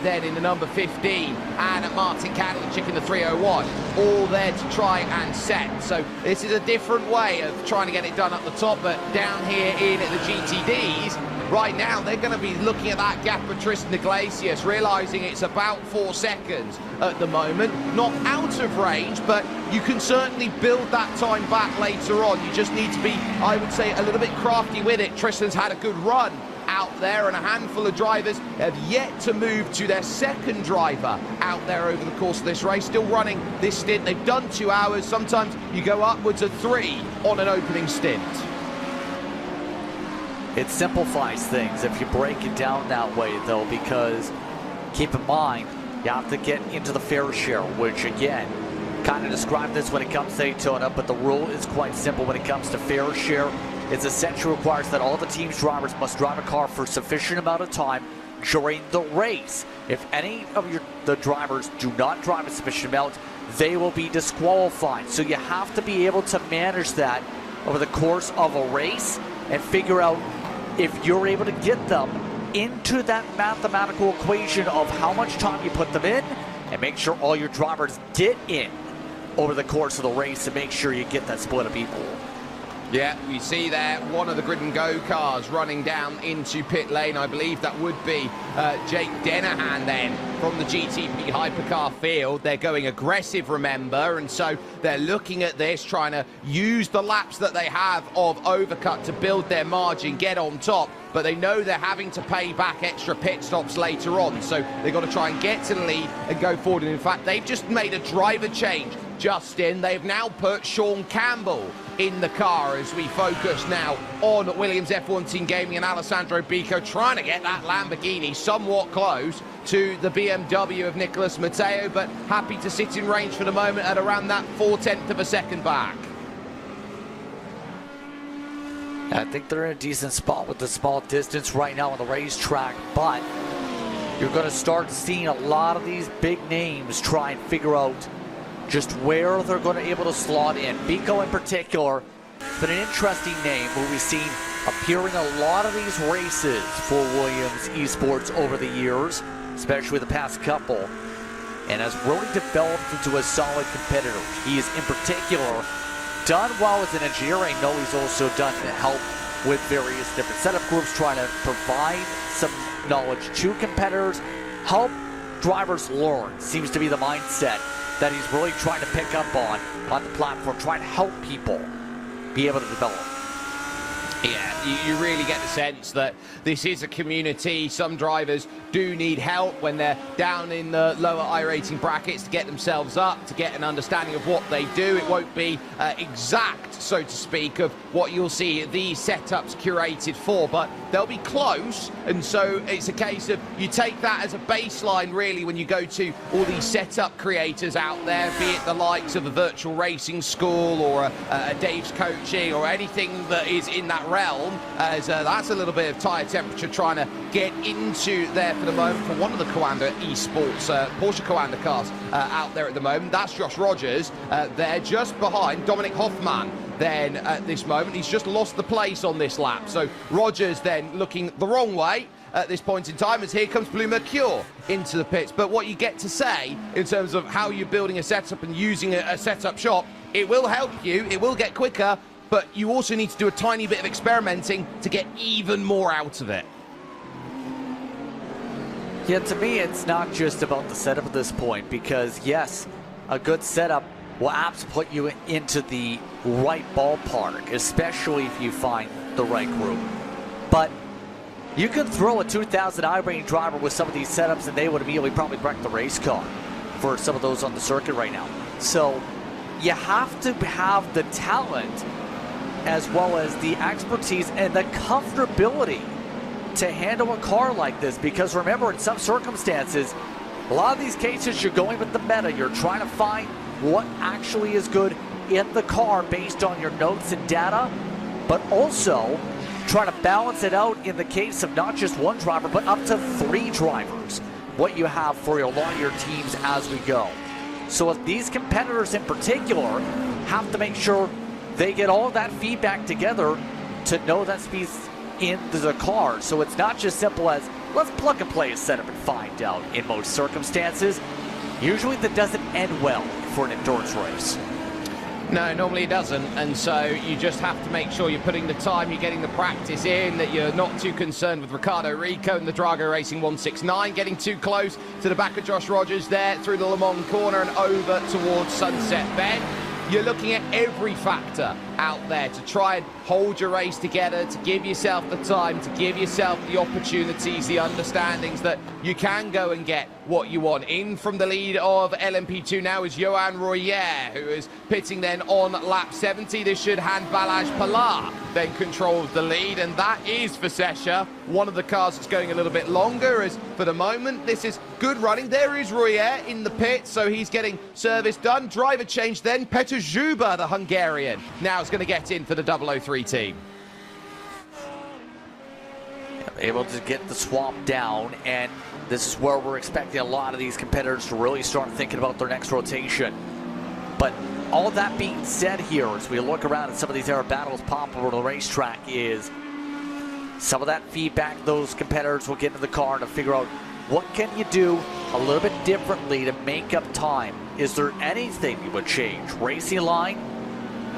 then in the number 15 and Martin Kadlicik in the 301 all there to try and set. So this is a different way of trying to get it done at the top, but down here in the GTDs right now, they're going to be looking at that gap of Tristan Iglesias, realising it's about 4 seconds at the moment. Not out of range, but you can certainly build that time back later on. You just need to be, I would say, a little bit crafty with it. Tristan's had a good run out there, and a handful of drivers have yet to move to their 2nd driver out there over the course of this race. Still running this stint. They've done 2 hours. Sometimes you go upwards of 3 on an opening stint. It simplifies things if you break it down that way, though, because keep in mind, you have to get into the fair share, which, again, kind of describe this when it comes to Daytona, but the rule is quite simple when it comes to fair share. It's essentially requires that all the team's drivers must drive a car for a sufficient amount of time during the race. If any of the drivers do not drive a sufficient amount, they will be disqualified. So you have to be able to manage that over the course of a race and figure out if you're able to get them into that mathematical equation of how much time you put them in and make sure all your drivers get in over the course of the race and make sure you get that split of people. Yeah, we see there one of the Grid and Go cars running down into pit lane. I believe that would be Jake Dennehan then from the GTP Hypercar field. They're going aggressive, remember, and so they're looking at this, trying to use the laps that they have of overcut to build their margin, get on top. But they know they're having to pay back extra pit stops later on. So they've got to try and get to the lead and go forward. And in fact, they've just made a driver change. Justin, they've now put Sean Campbell in the car as we focus now on Williams F1 Team Gaming and Alessandro Bico trying to get that Lamborghini somewhat close to the BMW of Nicolas Matteo, but happy to sit in range for the moment at around that 4/10 of a second back. I think they're in a decent spot with the small distance right now on the racetrack, but you're going to start seeing a lot of these big names try and figure out just where they're going to be able to slot in. Biko in particular has been an interesting name who we've seen appearing a lot of these races for Williams Esports over the years, especially the past couple, and has really developed into a solid competitor. He is in particular done well as an engineer. I know he's also done to help with various different setup groups, trying to provide some knowledge to competitors, help drivers learn. Seems to be the mindset that he's really trying to pick up on the platform, trying to help people be able to develop. Yeah, you really get the sense that this is a community. Some drivers do need help when they're down in the lower iRacing brackets to get themselves up, to get an understanding of what they do. It won't be exact, so to speak, of what you'll see these setups curated for, but they'll be close, and so it's a case of you take that as a baseline, really, when you go to all these setup creators out there, be it the likes of a virtual racing school or a Dave's Coaching or anything that is in that realm, as that's a little bit of tire temperature trying to get into there for the moment for one of the Coanda Esports Porsche Coanda cars out there at the moment. That's Josh Rogers there just behind Dominic Hoffman. Then at this moment, he's just lost the place on this lap. So Rogers then looking the wrong way at this point in time, as here comes Blue Mercure into the pits. But what you get to say in terms of how you're building a setup and using a setup shop, it will help you, it will get quicker, but you also need to do a tiny bit of experimenting to get even more out of it. Yeah, to me, it's not just about the setup at this point, because yes, a good setup will absolutely put you into the right ballpark, especially if you find the right group. But you can throw a 2000 iRacing driver with some of these setups and they would immediately probably wreck the race car for some of those on the circuit right now. So you have to have the talent as well as the expertise and the comfortability to handle a car like this, because remember, in some circumstances, a lot of these cases you're going with the meta. You're trying to find what actually is good in the car based on your notes and data, but also trying to balance it out in the case of not just one driver, but up to 3 drivers, what you have for a lot of your teams as we go. So if these competitors in particular have to make sure they get all of that feedback together to know that speed's in the car. So it's not just simple as, let's plug and play a setup and find out. In most circumstances, usually that doesn't end well for an endurance race. No, normally it doesn't, and so you just have to make sure you're putting the time, you're getting the practice in, that you're not too concerned with Ricardo Rico and the Drago Racing 169 getting too close to the back of Josh Rogers there through the Le Mans corner and over towards Sunset Bend. You're looking at every factor out there to try and hold your race together, to give yourself the time, to give yourself the opportunities, the understandings that you can go and get what you want. In from the lead of LMP2 now is Johan Royer, who is pitting then on lap 70. This should hand Balazs Pilar then control of the lead, and that is for Sesha, one of the cars that's going a little bit longer, as for the moment this is good running. There is Royer in the pit, so he's getting service done. Driver change then. Petr Zhuba, the Hungarian, now is going to get in for the 003 team. Able to get the swap down, and this is where we're expecting a lot of these competitors to really start thinking about their next rotation. But all that being said here, as we look around at some of these air battles pop over the racetrack, is some of that feedback those competitors will get into the car to figure out what can you do a little bit differently to make up time. Is there anything you would change? Racing line?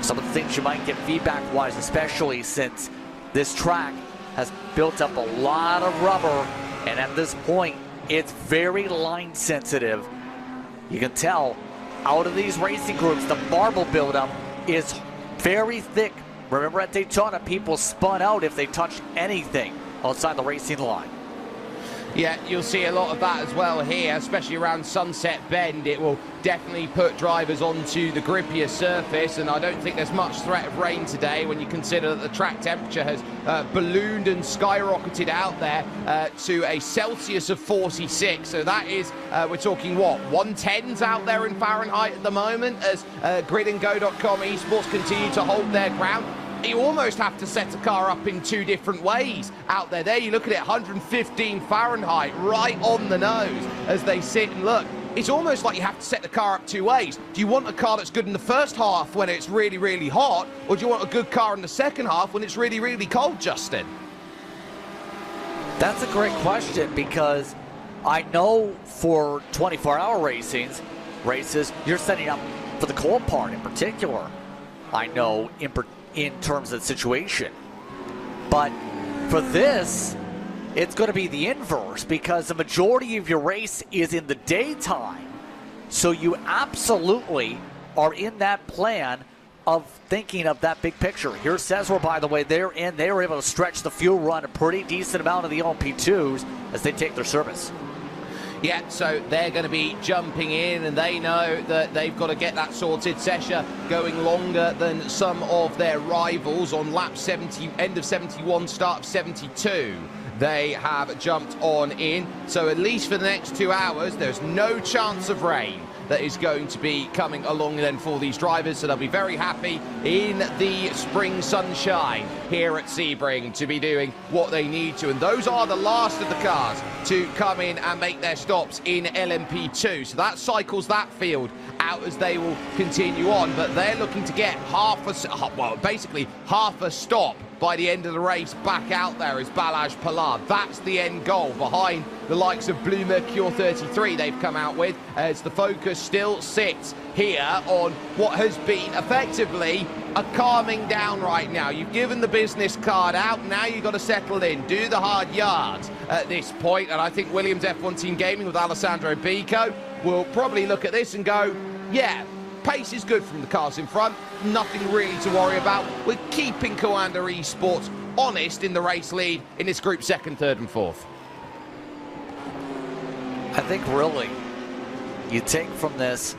Some of the things you might get feedback-wise, especially since this track has built up a lot of rubber, and at this point, it's very line sensitive. You can tell out of these racing groups, the marble buildup is very thick. Remember at Daytona, people spun out if they touched anything outside the racing line. Yeah, you'll see a lot of that as well here, especially around Sunset Bend. It will definitely put drivers onto the grippier surface, and I don't think there's much threat of rain today when you consider that the track temperature has ballooned and skyrocketed out there to a Celsius of 46. So that is, we're talking what, 110s out there in Fahrenheit at the moment, as gridandgo.com esports continue to hold their ground. you almost have to set a car up in two different ways out there. There you look at it, 115 Fahrenheit, right on the nose as they sit and look. It's almost like you have to set the car up two ways. Do you want a car that's good in the first half when it's really, really hot, or do you want a good car in the second half when it's really, really cold, Justin? That's a great question, because I know for 24-hour races, you're setting up for the cold part in particular. I know in terms of the situation. But for this, it's going to be the inverse, because the majority of your race is in the daytime. So you absolutely are in that plan of thinking of that big picture. Here's Cesar, by the way, they were able to stretch the fuel run a pretty decent amount of the LP2s as they take their service. Yeah, so they're going to be jumping in, and they know that they've got to get that sorted. Sesha going longer than some of their rivals on lap 70, end of 71, start of 72. They have jumped on in, so at least for the next 2 hours, there's no chance of rain that is going to be coming along then for these drivers, so they'll be very happy in the spring sunshine here at Sebring to be doing what they need to. And those are the last of the cars to come in and make their stops in LMP2. So that cycles that field out as they will continue on, but they're looking to get basically half a stop by the end of the race back out there is Balazs Pilar. That's the end goal behind the likes of Blue Mercure 33 they've come out with, as the focus still sits here on what has been effectively a calming down right now. You've given the business card out, now you've got to settle in, do the hard yards at this point, and I think Williams F1 Team Gaming with Alessandro Bico will probably look at this and go, yeah, pace is good from the cars in front, nothing really to worry about. We're keeping Coanda Esports honest in the race lead in this group second, third and fourth. I think really you take from this,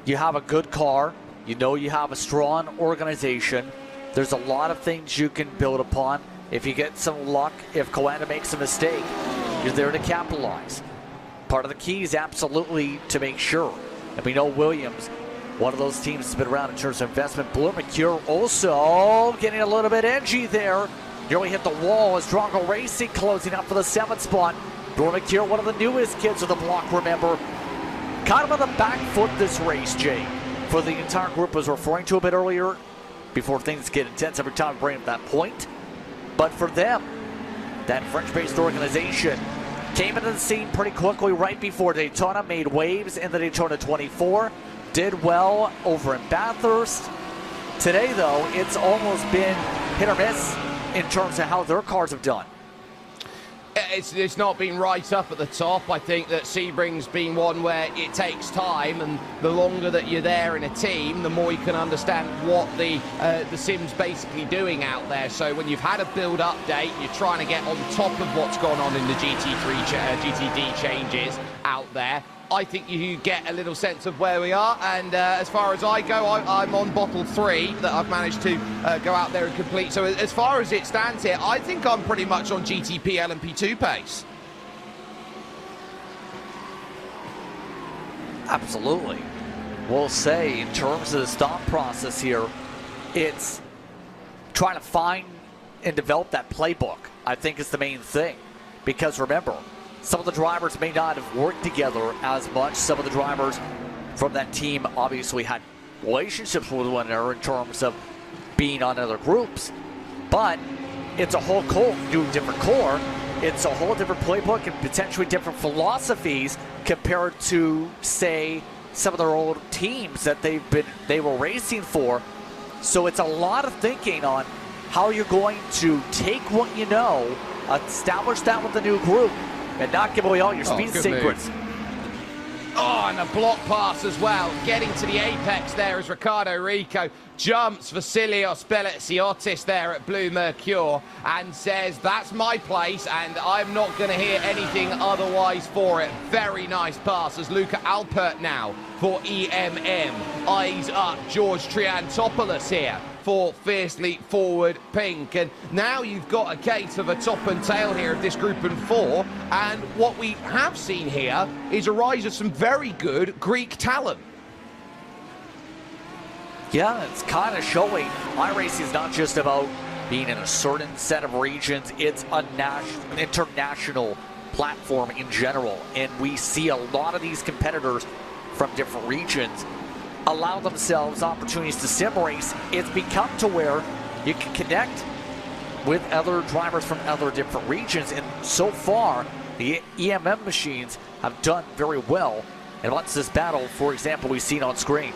you have a good car, you know you have a strong organization, there's a lot of things you can build upon. If you get some luck, if Coanda makes a mistake, you're there to capitalize. Part of the key is absolutely to make sure. And we know Williams, one of those teams that's been around in terms of investment. Blue Mercure also getting a little bit edgy there. Nearly hit the wall as Drongo Racing closing up for the 7th spot. Blue Mercure, one of the newest kids of the block, remember. Kind of on the back foot this race, Jay, for the entire group, was referring to a bit earlier, before things get intense every time we bring up that point. But for them, that French-based organization came into the scene pretty quickly right before Daytona, made waves in the Daytona 24, did well over in Bathurst. Today, though, it's almost been hit or miss in terms of how their cars have done. It's not been right up at the top. I think that Sebring's been one where it takes time, and the longer that you're there in a team, the more you can understand what the sim's basically doing out there. So when you've had a build update, you're trying to get on top of what's gone on in the GTD changes out there. I think you get a little sense of where we are, and as far as I go, I'm on bottle 3 that I've managed to go out there and complete. So as far as it stands here, I think I'm pretty much on GTP LMP2 pace. Absolutely. We'll say in terms of the stop process here, it's trying to find and develop that playbook, I think, is the main thing. Because remember, some of the drivers may not have worked together as much. Some of the drivers from that team obviously had relationships with one another in terms of being on other groups. But it's a whole new different core. It's a whole different playbook and potentially different philosophies compared to, say, some of their old teams that they were racing for. So it's a lot of thinking on how you're going to take what you know, establish that with the new group, and not give away all your speed secrets. Oh, and a block pass as well. Getting to the apex there as Ricardo Rico jumps Vasilios Belletsiotis there at Blue Mercure and says, that's my place, and I'm not going to hear anything otherwise for it. Very nice pass as Luca Alpert now for EMM. Eyes up George Triantopoulos here for Fiercely Forward Pink. And now you've got a case of a top and tail here of this group in 4. And what we have seen here is a rise of some very good Greek talent. Yeah, it's kind of showing iRacing is not just about being in a certain set of regions. It's an international platform in general. And we see a lot of these competitors from different regions allow themselves opportunities to sim race. It's become to where you can connect with other drivers from other different regions. And so far, the EMM machines have done very well. And once this battle, for example, we've seen on screen.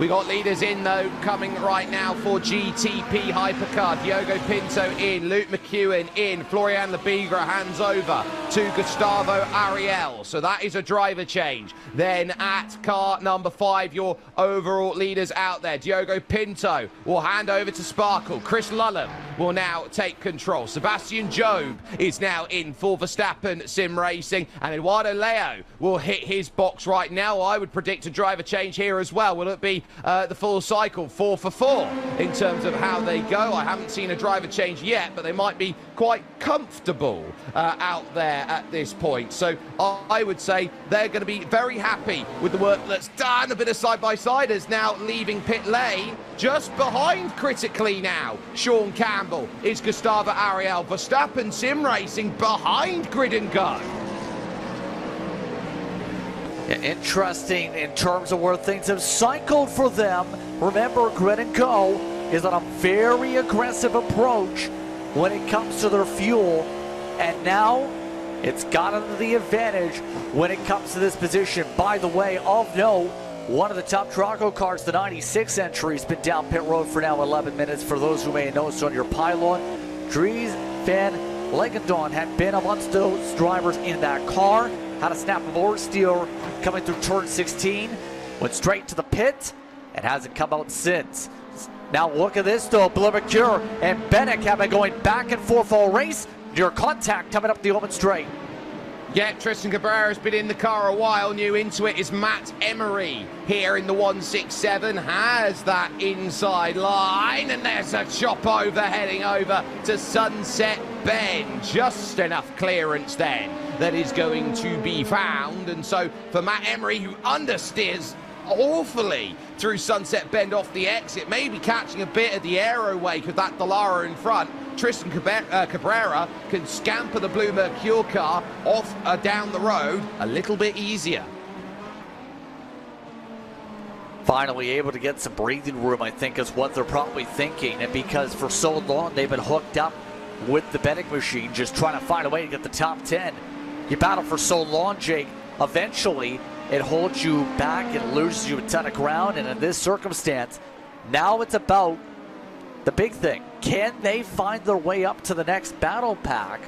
We got leaders in, though, coming right now for GTP Hypercar. Diogo Pinto in, Luke McEwen in, Florian Lebigra hands over to Gustavo Ariel. So that is a driver change. Then at car number 5, your overall leaders out there. Diogo Pinto will hand over to Sparkle. Chris Lulham will now take control. Sebastian Job is now in for Verstappen Sim Racing. And Eduardo Leo will hit his box right now. I would predict a driver change here as well. Will it be the full cycle, 4 for 4 in terms of how they go? I haven't seen a driver change yet, but they might be quite comfortable out there at this point. So I would say they're going to be very happy with the work that's done. A bit of side-by-siders now leaving pit lane. Just behind critically now, Sean Campbell is Gustavo Ariel. Verstappen Sim Racing behind Grid and Go. Yeah, interesting in terms of where things have cycled for them. Remember, Grid and Go is on a very aggressive approach when it comes to their fuel, and now it's gotten the advantage when it comes to this position. By the way, of note, one of the top Drago cars, the 96 entry, has been down pit road for now 11 minutes. For those who may have noticed on your pylon, Dries Van Legendon had been amongst those drivers in that car. Had a snap of oversteer coming through turn 16, went straight to the pit, and hasn't come out since. Now look at this though, Blimacure and Bennett have been going back and forth all race. Near contact coming up the open straight. Yeah, Tristan Cabrera has been in the car a while. New into it is Matt Emery here in the 167. Has that inside line, and there's a chop over heading over to Sunset Bend. Just enough clearance then that is going to be found. And so for Matt Emery, who understeers awfully through Sunset Bend off the exit, maybe catching a bit of the aero wake of that Dallara in front, Tristan Cabrera can scamper the Blue Mercure car off down the road a little bit easier. Finally able to get some breathing room, I think, is what they're probably thinking. And because for so long they've been hooked up with the betting machine, just trying to find a way to get the top 10. You battle for so long, Jake, eventually it holds you back and loses you a ton of ground. And in this circumstance, now it's about the big thing. Can they find their way up to the next battle pack?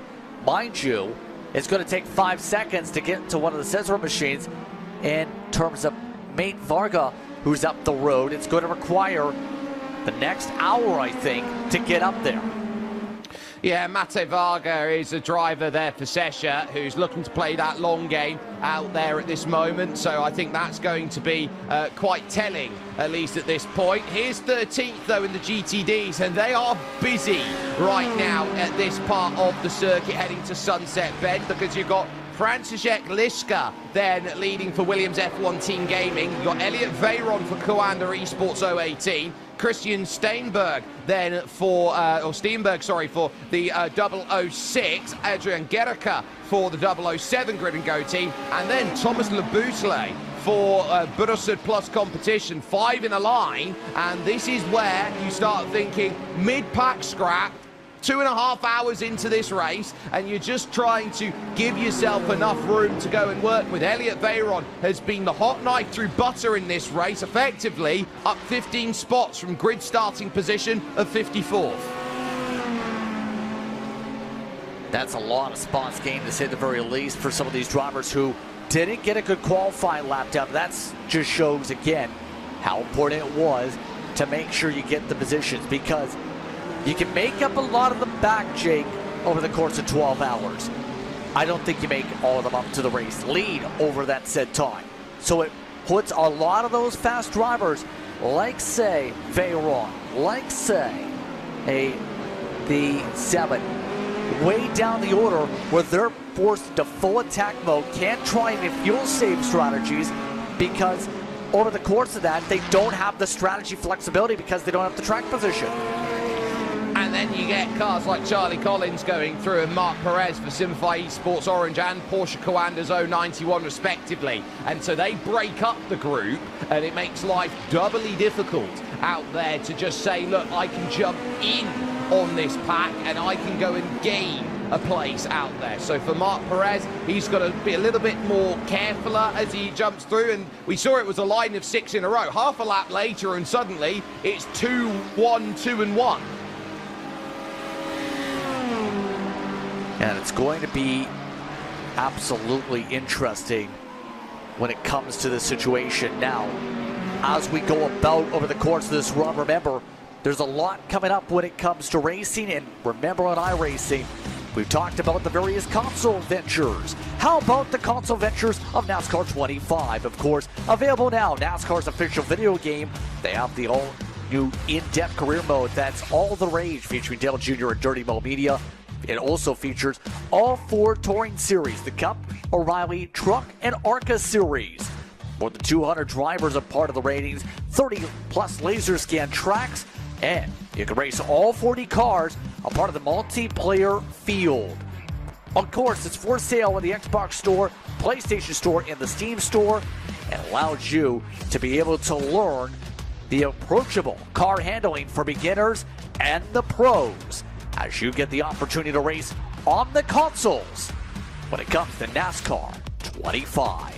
Mind you, it's going to take 5 seconds to get to one of the scissor machines. In terms of Mate Varga, who's up the road, it's going to require the next hour, I think, to get up there. Yeah, Mate Varga is a driver there for Sesha, who's looking to play that long game out there at this moment. So I think that's going to be quite telling, at least at this point. Here's 13th, though, in the GTDs, and they are busy right now at this part of the circuit heading to Sunset Bend, because you've got Franciszek Liska then leading for Williams F1 Team Gaming. You've got Elliot Veyron for Coanda Esports 018. Christian Steinberg then for, for the 006. Adrian Gericka for the 007 Grid and Go team. And then Thomas Leboutelet for Borussia Plus competition. 5 in a line. And this is where you start thinking mid-pack scrap. 2.5 hours into this race, and you're just trying to give yourself enough room to go and work with. Elliot Veyron has been the hot knife through butter in this race, effectively up 15 spots from grid starting position of 54th. That's a lot of spots gained, to say the very least, for some of these drivers who didn't get a good qualifying lap down. That just shows, again, how important it was to make sure you get the positions, because you can make up a lot of them back, Jake, over the course of 12 hours. I don't think you make all of them up to the race lead over that said time. So it puts a lot of those fast drivers, like, say, Veyron, like, say, the 7, way down the order where they're forced into full attack mode, can't try any fuel save strategies, because over the course of that, they don't have the strategy flexibility because they don't have the track position. And then you get cars like Charlie Collins going through and Mark Perez for Simplify Esports Orange and Porsche Coanda's 091 respectively. And so they break up the group and it makes life doubly difficult out there to just say, look, I can jump in on this pack and I can go and gain a place out there. So for Mark Perez, he's got to be a little bit more careful as he jumps through, and we saw it was a line of 6 in a row. Half a lap later and suddenly it's 2-1, 2 and 1. And it's going to be absolutely interesting when it comes to this situation. Now, as we go about over the course of this run, remember, there's a lot coming up when it comes to racing, and remember on iRacing, we've talked about the various console ventures. How about the console ventures of NASCAR 25? Of course, available now, NASCAR's official video game. They have the all-new in-depth career mode that's all the rage, featuring Dale Jr. and Dirty Mo Media. It also features all 4 touring series, the Cup, O'Reilly, Truck, and ARCA series. More than 200 drivers are part of the ratings, 30-plus laser scan tracks, and you can race all 40 cars, a part of the multiplayer field. Of course, it's for sale in the Xbox Store, PlayStation Store, and the Steam Store, and allows you to be able to learn the approachable car handling for beginners and the pros, as you get the opportunity to race on the consoles when it comes to NASCAR 25.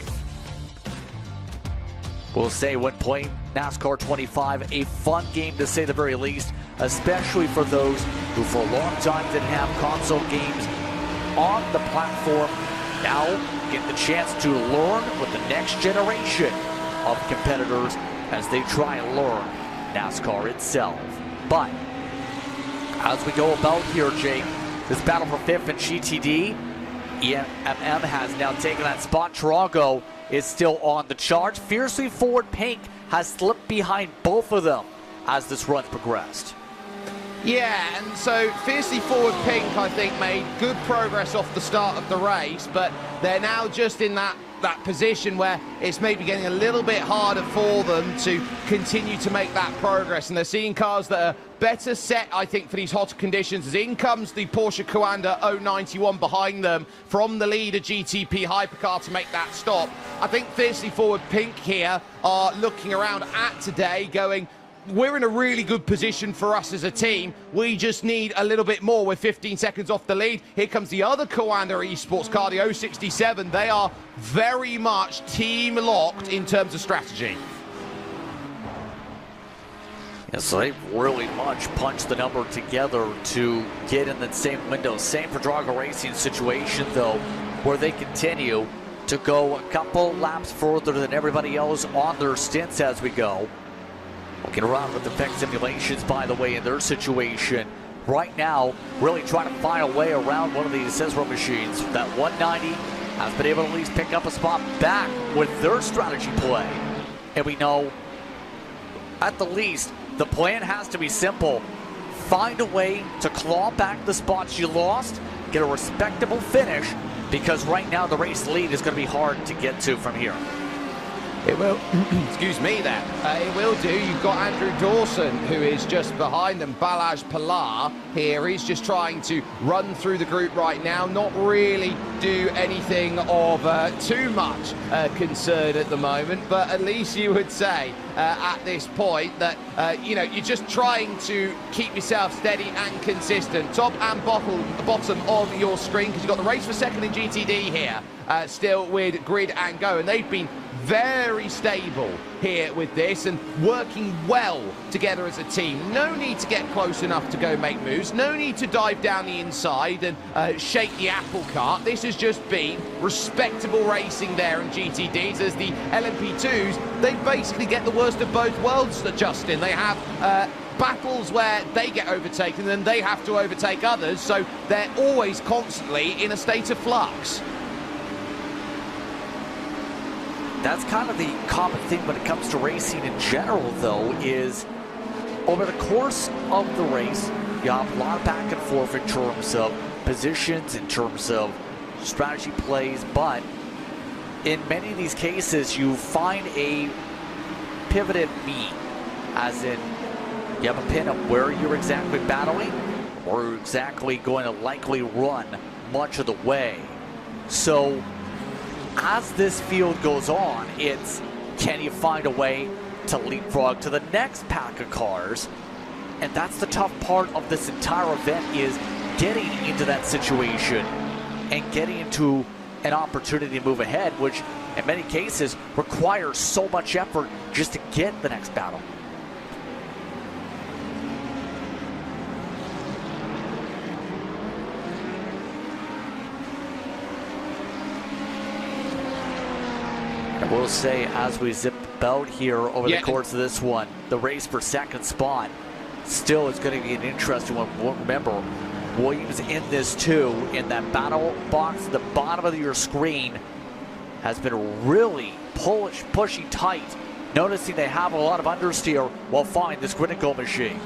We'll say when playing NASCAR 25, a fun game to say the very least, especially for those who for a long time didn't have console games on the platform. Now get the chance to learn with the next generation of competitors as they try and learn NASCAR itself. But as we go about here, Jake, this battle for 5th and GTD, EMM has now taken that spot. Tarago is still on the charge. Fiercely Forward Pink has slipped behind both of them as this run progressed. Yeah, and so Fiercely Forward Pink, I think, made good progress off the start of the race, but they're now just in that position where it's maybe getting a little bit harder for them to continue to make that progress, and they're seeing cars that are better set, I think, for these hotter conditions, as in comes the Porsche Coanda 091 behind them from the leader GTP Hypercar to make that stop. I think Fiercely Forward Pink here are looking around at today going, we're in a really good position for us as a team. We just need a little bit more. We're 15 seconds off the lead. Here comes the other Coanda esports car, the 067. They are very much team locked in terms of strategy. Yeah, so they really much punched the number together to get in the same window. Same for Drago Racing situation, though, where they continue to go a couple laps further than everybody else on their stints as we go. Looking around with effect simulations, by the way, in their situation right now, really trying to find a way around one of these Cesaro machines. That 190 has been able to at least pick up a spot back with their strategy play. And we know, at the least, the plan has to be simple. Find a way to claw back the spots you lost, get a respectable finish, because right now the race lead is going to be hard to get to from here. It will, excuse me there, it will do. You've got Andrew Dawson, who is just behind them. Balazs Pilar here, he's just trying to run through the group right now, not really do anything of too much concern at the moment, but at least you would say at this point that, you know, you're just trying to keep yourself steady and consistent. Top and bottom of your screen, because you've got the race for second in GTD here, still with Grid and Go, and they've been very stable here with this and working well together as a team. No need to get close enough to go make moves. No need to dive down the inside and shake the apple cart. This has just been respectable racing there in GTDs, as the LMP2s, they basically get the worst of both worlds, Justin. They have battles where they get overtaken and then they have to overtake others, so they're always constantly in a state of flux. That's kind of the common thing when it comes to racing in general, though, is over the course of the race, you have a lot of back and forth in terms of positions, in terms of strategy plays, but in many of these cases, you find a pivoted mean? As in, you have a pin of where you're exactly battling, or you're exactly going to likely run much of the way. So as this field goes on, it's can you find a way to leapfrog to the next pack of cars? And that's the tough part of this entire event, is getting into that situation and getting into an opportunity to move ahead, which in many cases requires so much effort just to get the next battle. I will say, as we zip about here over the course of this one, the race for second spot still is going to be an interesting one. Remember, Williams in this too, in that battle box at the bottom of your screen, has been really pushing tight, noticing they have a lot of understeer while following this grid and go machine.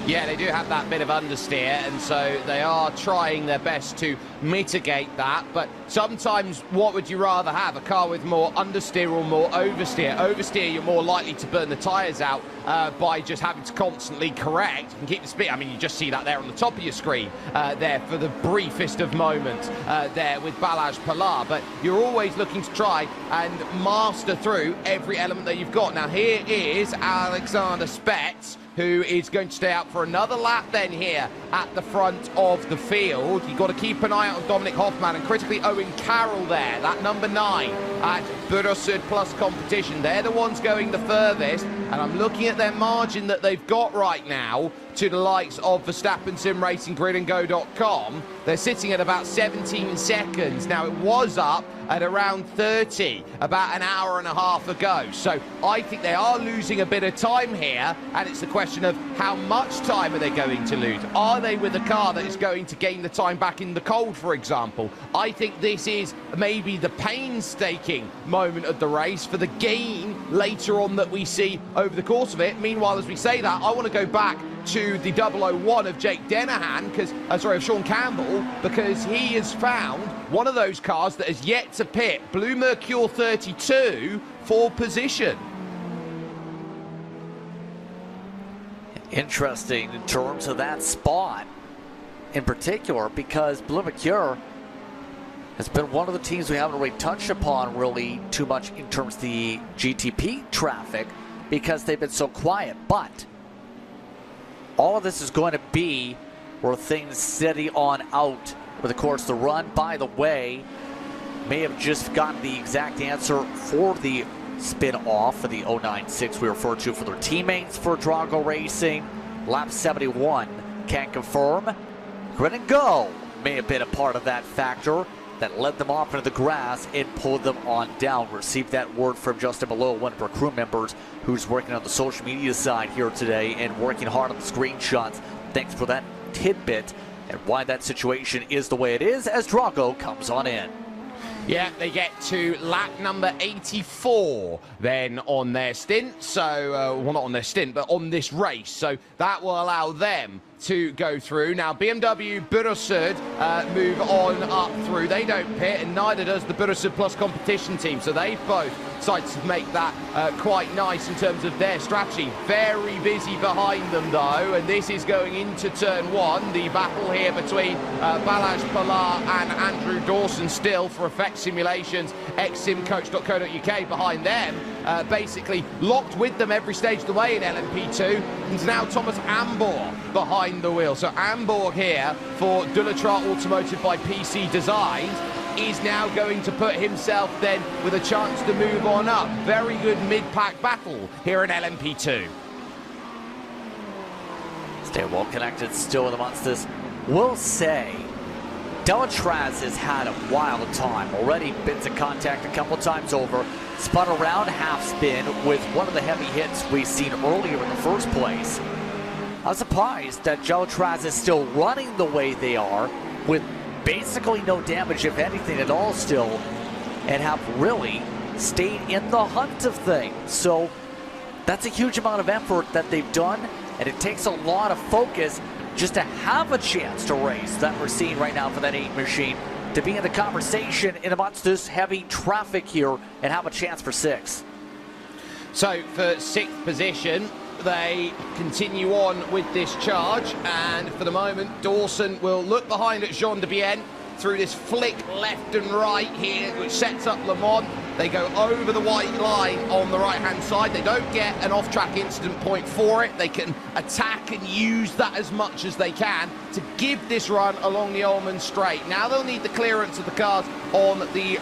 Yeah, they do have that bit of understeer, and so they are trying their best to mitigate that. But sometimes, what would you rather have? A car with more understeer or more oversteer? Oversteer, you're more likely to burn the tyres out by just having to constantly correct and keep the speed. I mean, you just see that there on the top of your screen there for the briefest of moments there with Balázs Pilar. But you're always looking to try and master through every element that you've got. Now, here is Alexander Spets, who is going to stay out for another lap then here at the front of the field. You've got to keep an eye out on Dominic Hoffman and critically Owen Carroll there, that number 9 at Buildup Plus competition. They're the ones going the furthest, and I'm looking at their margin that they've got right now to the likes of Verstappen, Sim Racing, GridandGo.com. They're sitting at about 17 seconds. Now, it was up at around 30 about an hour and a half ago. So I think they are losing a bit of time here, and it's the question of how much time are they going to lose? Are they with a car that is going to gain the time back in the cold, for example? I think this is maybe the painstaking moment of the race for the gain later on that we see over the course of it. Meanwhile, as we say that, I want to go back to the 001 of Jake Dennehan, of Sean Campbell, because he has found one of those cars that has yet to pit, Blue Mercure 32, for position. Interesting in terms of that spot in particular, because Blue Mercure has been one of the teams we haven't really touched upon really too much in terms of the GTP traffic, because they've been so quiet. But all of this is going to be where things steady on out with, of course, the run. By the way, may have just gotten the exact answer for the spin-off for the 096 we referred to for their teammates for Drago Racing. Lap 71 can't confirm. Grid and Go may have been a part of that factor that led them off into the grass and pulled them on down. Received that word from Justin Malone, one of our crew members who's working on the social media side here today and working hard on the screenshots. Thanks for that tidbit and why that situation is the way it is as Drago comes on in. Yeah, they get to lap number 84 then on their stint. So, well, not on their stint, but on this race. So that will allow them to go through. Now, BMW Burasud move on up through. They don't pit, and neither does the Burasud Plus competition team. So they both decided to make that quite nice in terms of their strategy. Very busy behind them, though, and this is going into turn 1. The battle here between Balázs Pilar and Andrew Dawson still for Effect Simulations, xsimcoach.co.uk behind them. Basically locked with them every stage of the way in LMP2. And now Thomas Ambor behind the wheel. So Ambor here for Dulatra Automotive by PC Designs is now going to put himself then with a chance to move on up. Very good mid-pack battle here in LMP2. Stay well connected still in amongst this. We'll say Delatraz has had a wild time. Already been to contact a couple times over. Spun around half spin with one of the heavy hits we've seen earlier in the first place. I'm surprised that Delatraz is still running the way they are with basically no damage, if anything at all still, and have really stayed in the hunt of things. So that's a huge amount of effort that they've done, and it takes a lot of focus just to have a chance to race that we're seeing right now for that 8 machine, to be in the conversation in amongst this heavy traffic here and have a chance for 6. So for 6th position, they continue on with this charge, and for the moment, Dawson will look behind at Jean de Bienne through this flick left and right here, which sets up Le Mans. They go over the white line on the right-hand side. They don't get an off-track incident point for it. They can attack and use that as much as they can to give this run along the Ullman Straight. Now they'll need the clearance of the cars on the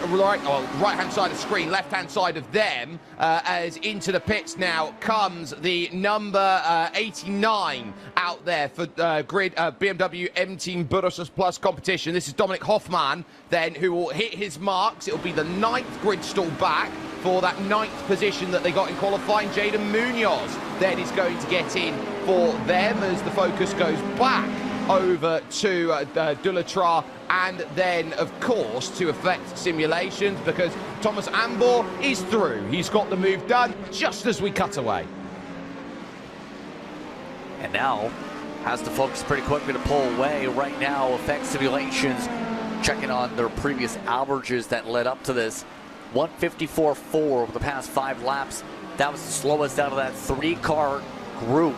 right-hand side of the screen, left-hand side of them, as into the pits now comes the number 89 out there for grid BMW M Team Burgos Plus competition. This is Dominic Hoffmann, then, who will hit his marks. It'll be the 9th grid stall back for that 9th position that they got in qualifying. Jaden Munoz then is going to get in for them as the focus goes back over to Dulatrar, and then, of course, to Effect Simulations, because Thomas Ambor is through. He's got the move done just as we cut away. And now has to focus pretty quickly to pull away. Right now, Effect Simulations checking on their previous averages that led up to this. 154.4 over the past 5 laps. That was the slowest out of that 3-car group.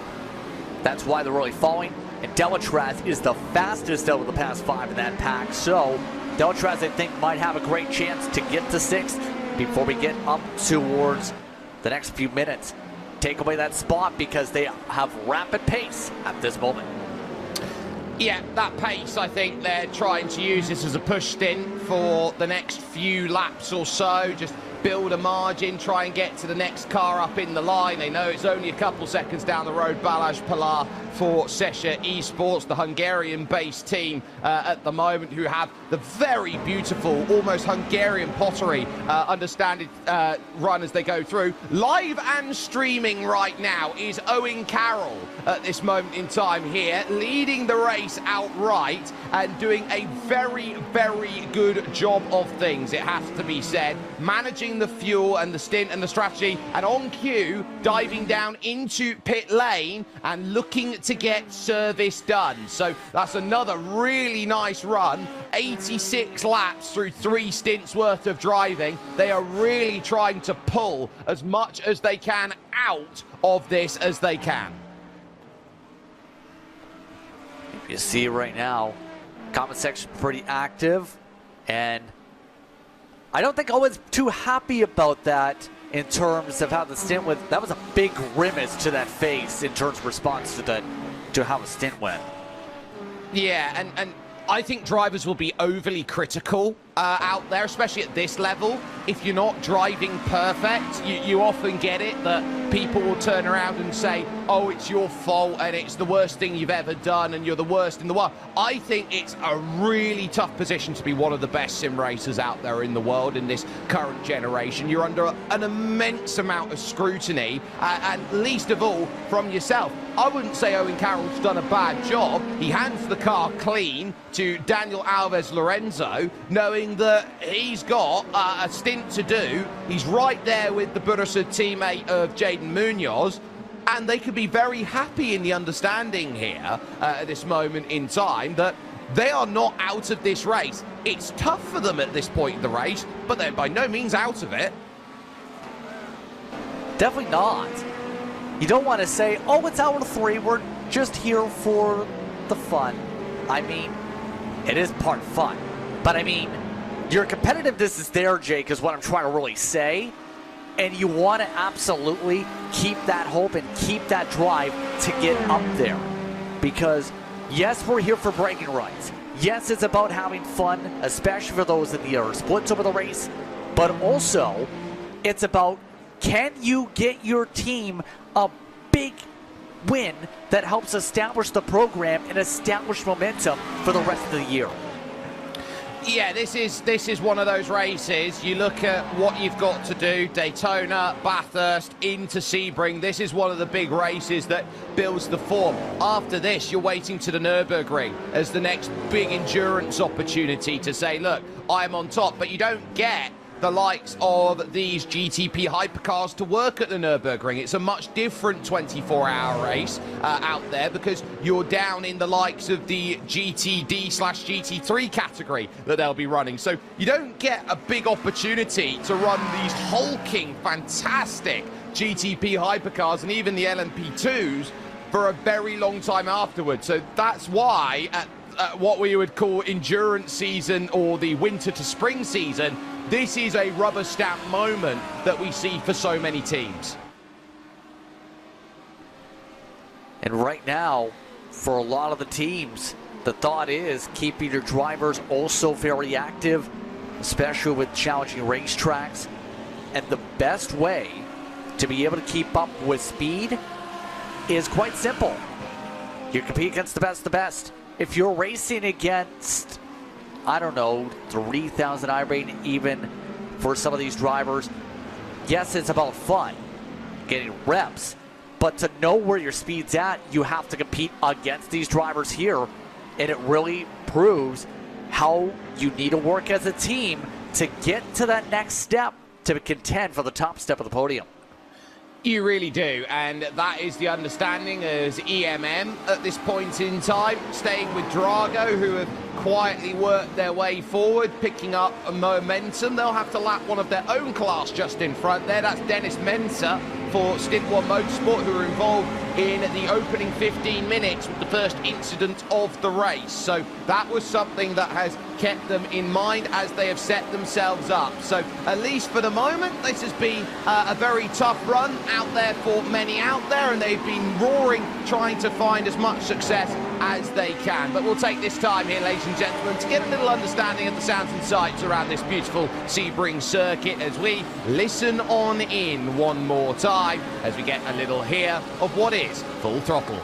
That's why they're really falling. And Delatraz is the fastest out of the past 5 in that pack. So Delatraz, I think, might have a great chance to get to 6th before we get up towards the next few minutes. Take away that spot because they have rapid pace at this moment. Yeah, that pace, I think they're trying to use this as a push stint for the next few laps or so. Just build a margin, try and get to the next car up in the line. They know it's only a couple seconds down the road. Balázs Pilar for Sesha Esports, the Hungarian-based team at the moment, who have the very beautiful, almost Hungarian pottery understanding run as they go through. Live and streaming right now is Owen Carroll at this moment in time here, leading the race outright and doing a very, very good job of things, it has to be said. Managing the fuel and the stint and the strategy, and on cue, diving down into pit lane and looking to get service done. So that's another really nice run. 86 laps through 3 stints worth of driving. They are really trying to pull as much as they can out of this as they can. You see right now, comment section pretty active, and I don't think Owen's too happy about that in terms of how the stint went. That was a big grimace to that face in terms of response to how the stint went. Yeah, and I think drivers will be overly critical out there, especially at this level. If you're not driving perfect, you often get it that people will turn around and say, oh, it's your fault and it's the worst thing you've ever done and you're the worst in the world. I think it's a really tough position to be one of the best sim racers out there in the world in this current generation. You're under an immense amount of scrutiny, and least of all from yourself. I wouldn't say Owen Carroll's done a bad job. He hands the car clean to Daniel Alves Lorenzo, knowing that he's got a stint to do. He's right there with the Bursa teammate of Jaden Munoz, and they could be very happy in the understanding here at this moment in time that they are not out of this race. It's tough for them at this point in the race, but they're by no means out of it. Definitely not. You don't want to say, oh, it's hour 3, we're just here for the fun. I mean, it is part fun, but I mean, your competitiveness is there, Jake, is what I'm trying to really say. And you want to absolutely keep that hope and keep that drive to get up there. Because, yes, we're here for bragging rights. Yes, it's about having fun, especially for those that are splits over the race. But also, it's about, can you get your team a big win that helps establish the program and establish momentum for the rest of the year? Yeah, this is one of those races. You look at what you've got to do, Daytona, Bathurst, into Sebring. This is one of the big races that builds the form. After this, you're waiting to the Nürburgring as the next big endurance opportunity to say, look, I'm on top. But you don't get the likes of these GTP hypercars to work at the Nürburgring. It's a much different 24-hour race out there because you're down in the likes of the GTD/GT3 category that they'll be running. So you don't get a big opportunity to run these hulking, fantastic GTP hypercars and even the LMP2s for a very long time afterwards. So that's why at what we would call endurance season or the winter to spring season, this is a rubber stamp moment that we see for so many teams. And right now, for a lot of the teams, the thought is keeping your drivers also very active, especially with challenging racetracks. And the best way to be able to keep up with speed is quite simple. You compete against the best of the best. If you're racing against, I don't know, 3,000 iRating even for some of these drivers, yes, it's about fun, getting reps, but to know where your speed's at, you have to compete against these drivers here, and it really proves how you need to work as a team to get to that next step to contend for the top step of the podium. You really do, and that is the understanding as EMM at this point in time, staying with Drago, who have quietly worked their way forward, picking up momentum. They'll have to lap one of their own class just in front there. That's Dennis Mensa for Stint 1 Motorsport, who are involved in the opening 15 minutes with the first incident of the race. So that was something that has kept them in mind as they have set themselves up. So at least for the moment, this has been a very tough run out there for many out there, and they've been roaring, trying to find as much success as they can. But we'll take this time here, ladies and gentlemen, to get a little understanding of the sounds and sights around this beautiful Sebring circuit as we listen on in one more time as we get a little hear of what is Full Throttle.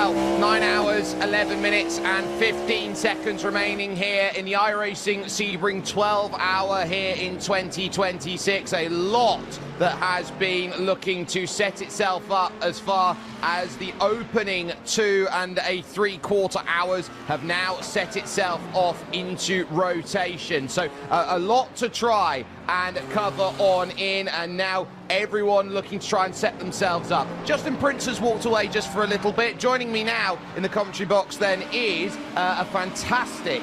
Well, 9 hours, 11 minutes and 15 seconds remaining here in the iRacing Sebring 12-hour here in 2026. A lot that has been looking to set itself up as far as the opening 2 and 3/4 hours have now set itself off into rotation. So a lot to try and cover on in, and now everyone looking to try and set themselves up. Justin Prince has walked away just for a little bit. Joining me now in the commentary box then is a fantastic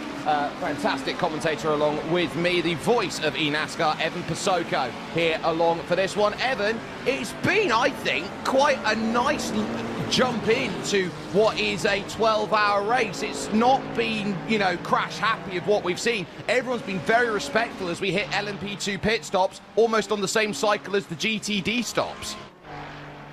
commentator along with me, the voice of eNASCAR, Evan Pasoko, here along for this one. Evan, it's been, I think, quite a nice jump into what is a 12-hour race. It's not been, you know, crash happy of what we've seen. Everyone's been very respectful as we hit LMP2 pit stops, almost on the same cycle as the GTD stops.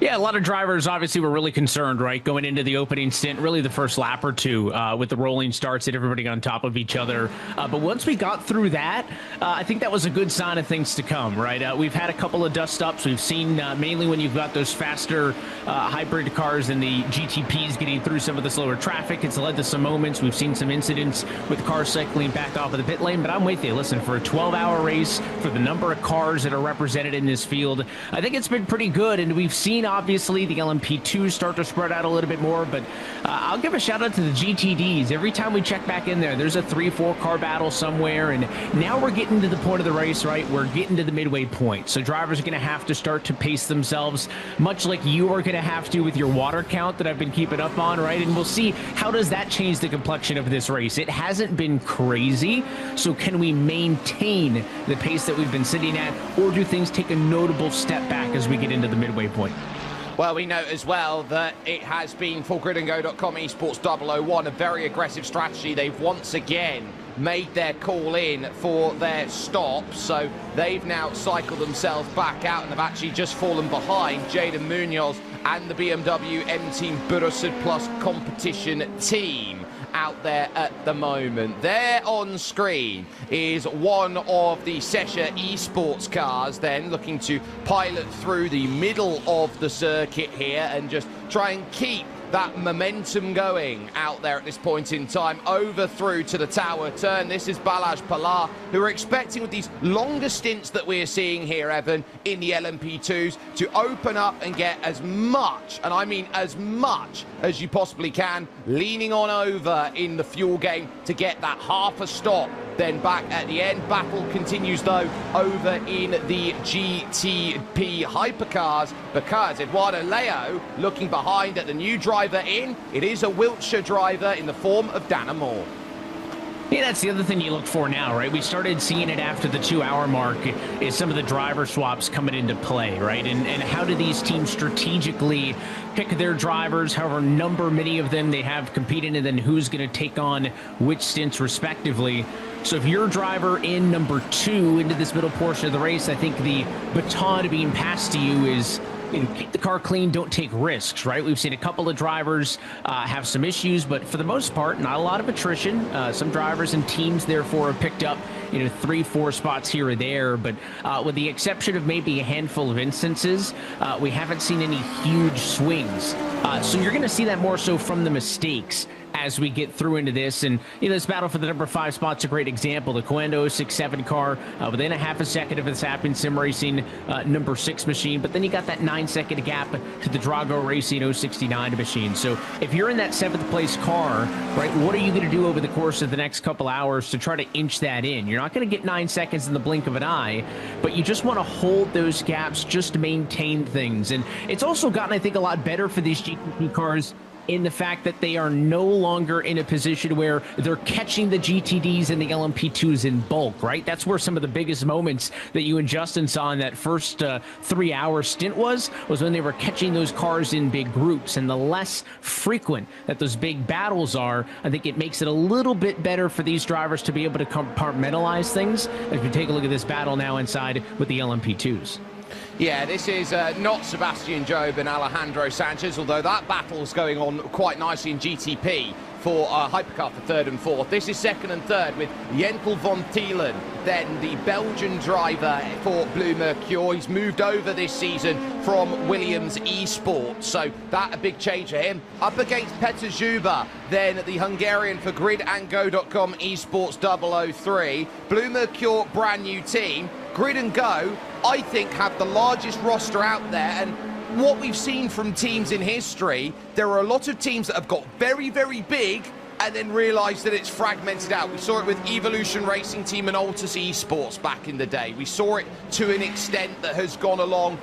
Yeah, a lot of drivers obviously were really concerned, right, going into the opening stint, really the first lap or two with the rolling starts and everybody on top of each other. But once we got through that, I think that was a good sign of things to come, right? We've had a couple of dust-ups. We've seen mainly when you've got those faster hybrid cars and the GTPs getting through some of the slower traffic. It's led to some moments. We've seen some incidents with cars cycling back off of the pit lane. But I'm with you. Listen, for a 12-hour race, for the number of cars that are represented in this field, I think it's been pretty good. And we've seen obviously the LMP2s start to spread out a little bit more, but I'll give a shout out to the GTDs. Every time we check back in there's a 3-4 car battle somewhere, and now we're getting to the point of the race, right? We're getting to the midway point. So drivers are going to have to start to pace themselves, much like you are going to have to with your water count that I've been keeping up on, right? And we'll see how does that change the complexion of this race. It hasn't been crazy, so can we maintain the pace that we've been sitting at, or do things take a notable step back as we get into the midway point? Well, we note as well that it has been for GridandGo.com Esports 001 a very aggressive strategy. They've once again made their call in for their stop, so they've now cycled themselves back out and have actually just fallen behind Jaden Munoz and the BMW M-Team Burusud Plus competition team out there at the moment. There on screen is one of the Sesha esports cars then looking to pilot through the middle of the circuit here and just try and keep that momentum going out there at this point in time, over through to the tower turn. This is Balazs Pilar, who are expecting with these longer stints that we're seeing here, Evan, in the LMP2s, to open up and get as much, and I mean as much as you possibly can, leaning on over in the fuel game to get that half a stop. Then back at the end, battle continues though over in the GTP hypercars, because Eduardo Leo looking behind at the new driver in. It is a Wiltshire driver in the form of Dana Moore. Yeah, that's the other thing you look for now, right? We started seeing it after the 2-hour mark, is some of the driver swaps coming into play, right? And how do these teams strategically pick their drivers, however many of them they have competing, and then who's going to take on which stints respectively. So if you're driver in number 2 into this middle portion of the race, I think the baton being passed to you is, keep the car clean, don't take risks, right? We've seen a couple of drivers have some issues, but for the most part, not a lot of attrition. Some drivers and teams, therefore, have picked up 3-4 spots here or there, but with the exception of maybe a handful of instances, we haven't seen any huge swings. So you're going to see that more so from the mistakes as we get through into this. And this battle for the number 5 spot's a great example. The Coendo 6-7 car, within a half a second of this happened, Sim Racing number 6 machine, but then you got that 9-second gap to the Drago Racing 069 machine. So if you're in that 7th place car, right, what are you going to do over the course of the next couple hours to try to inch that in? You're not going to get 9 seconds in the blink of an eye, but you just want to hold those gaps, just to maintain things. And it's also gotten, I think, a lot better for these GTP cars in the fact that they are no longer in a position where they're catching the GTDs and the LMP2s in bulk, right? That's where some of the biggest moments that you and Justin saw in that first 3-hour stint was when they were catching those cars in big groups. And the less frequent that those big battles are, I think it makes it a little bit better for these drivers to be able to compartmentalize things. As we take a look at this battle now inside with the LMP2s. Yeah, this is not Sebastian Job and Alejandro Sanchez, although that battle's going on quite nicely in GTP for Hypercar for third and fourth. This is second and third with Jenkel von Thielen, then the Belgian driver for Blue Mercure. He's moved over this season from Williams Esports, so that a big change for him. Up against Petr Zuba, then the Hungarian for GridandGo.com Esports 003. Blue Mercure, brand new team. Grid and Go, I think, have the largest roster out there, and what we've seen from teams in history, there are a lot of teams that have got very, very big and then realised that it's fragmented out. We saw it with Evolution Racing Team and Altus Esports back in the day. We saw it to an extent that has gone along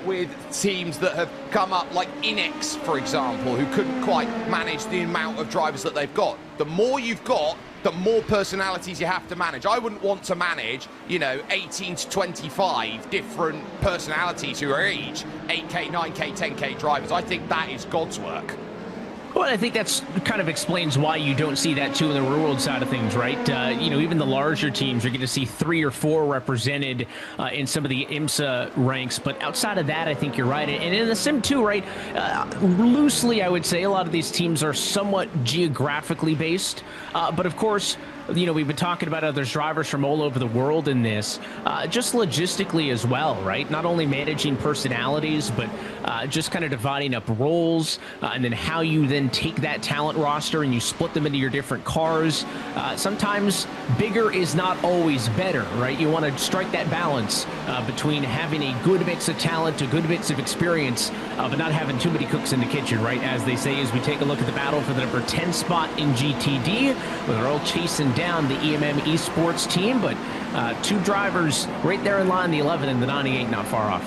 with teams that have come up like Inex, for example, who couldn't quite manage the amount of drivers that they've got. The more you've got, the more personalities you have to manage. I wouldn't want to manage, 18 to 25 different personalities who are each 8K, 9K, 10K drivers. I think that is God's work. Well, I think that's kind of explains why you don't see that too in the real world side of things, right? Even the larger teams, you're going to see 3 or 4 represented in some of the IMSA ranks. But outside of that, I think you're right. And in the Sim 2, right, loosely, I would say a lot of these teams are somewhat geographically based. But of course, we've been talking about other drivers from all over the world in this, just logistically as well, right? Not only managing personalities, but just kind of dividing up roles, and then how you then take that talent roster and you split them into your different cars. Sometimes bigger is not always better, right? You want to strike that balance between having a good mix of talent, a good mix of experience, but not having too many cooks in the kitchen, right? As they say, as we take a look at the battle for the number 10 spot in GTD, where they're all chasing down the EMM Esports team, but 2 drivers right there in line, the 11 and the 98, not far off.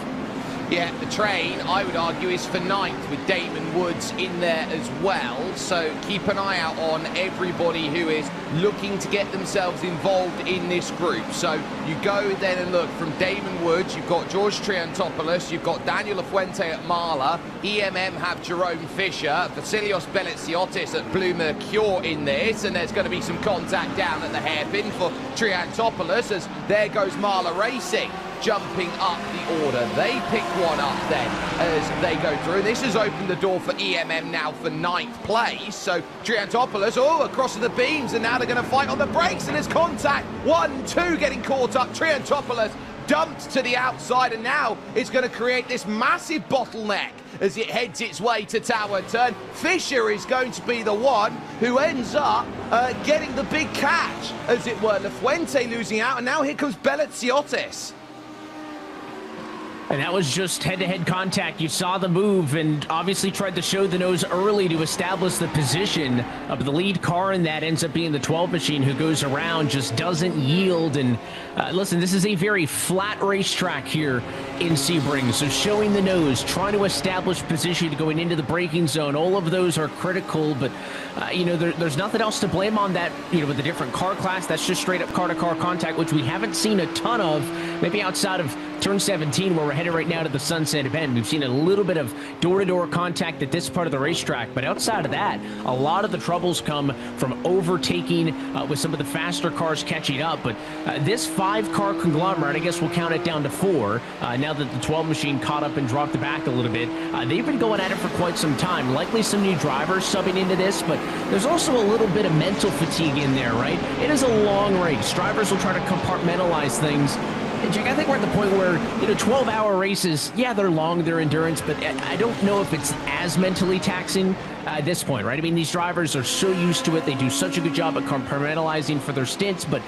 Yeah, the train, I would argue, is for 9th with Damon Woods in there as well. So keep an eye out on everybody who is looking to get themselves involved in this group. So you go then and look from Damon Woods, you've got George Triantopoulos, you've got Daniel Lafuente at Marla, EMM have Jerome Fisher, Vasilios Belitsiotis at Blue Mercure in this, and there's going to be some contact down at the hairpin for Triantopoulos as there goes Marla Racing, jumping up the order. They pick one up then as they go through. This has opened the door for EMM now for 9th place. So Triantopoulos, across the beams, and now they're going to fight on the brakes, and there's contact. 1, 2 getting caught up. Triantopoulos dumped to the outside, and now it's going to create this massive bottleneck as it heads its way to tower turn. Fisher is going to be the one who ends up getting the big catch, as it were. Lafuente losing out, and now here comes Belitsiotis. And that was just head-to-head contact. You saw the move and obviously tried to show the nose early to establish the position of the lead car, and that ends up being the 12 machine who goes around, just doesn't yield. And listen, this is a very flat racetrack here in Sebring, so showing the nose, trying to establish position going into the braking zone, all of those are critical, but there's nothing else to blame on that, with a different car class. That's just straight up car-to-car contact, which we haven't seen a ton of, maybe outside of turn 17, where we're headed right now to the Sunset Bend. We've seen a little bit of door-to-door contact at this part of the racetrack, but outside of that, a lot of the troubles come from overtaking with some of the faster cars catching up. But this 5-car conglomerate, I guess we'll count it down to 4, now that the 12 machine caught up and dropped the back a little bit. They've been going at it for quite some time. Likely some new drivers subbing into this, but there's also a little bit of mental fatigue in there, right? It is a long race. Drivers will try to compartmentalize things. And Jake, I think we're at the point where, 12-hour races, yeah, they're long, they're endurance, but I don't know if it's as mentally taxing at this point, right? I mean, these drivers are so used to it. They do such a good job at compartmentalizing for their stints, but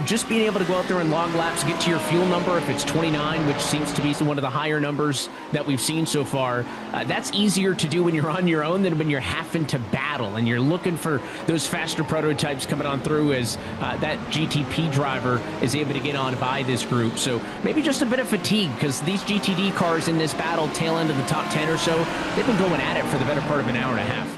just being able to go out there in long laps, get to your fuel number, if it's 29, which seems to be one of the higher numbers that we've seen so far, that's easier to do when you're on your own than when you're having to battle and you're looking for those faster prototypes coming on through as that GTP driver is able to get on by this group. So maybe just a bit of fatigue, because these GTD cars in this battle, tail end of the top 10 or so, they've been going at it for the better part of an hour and a half.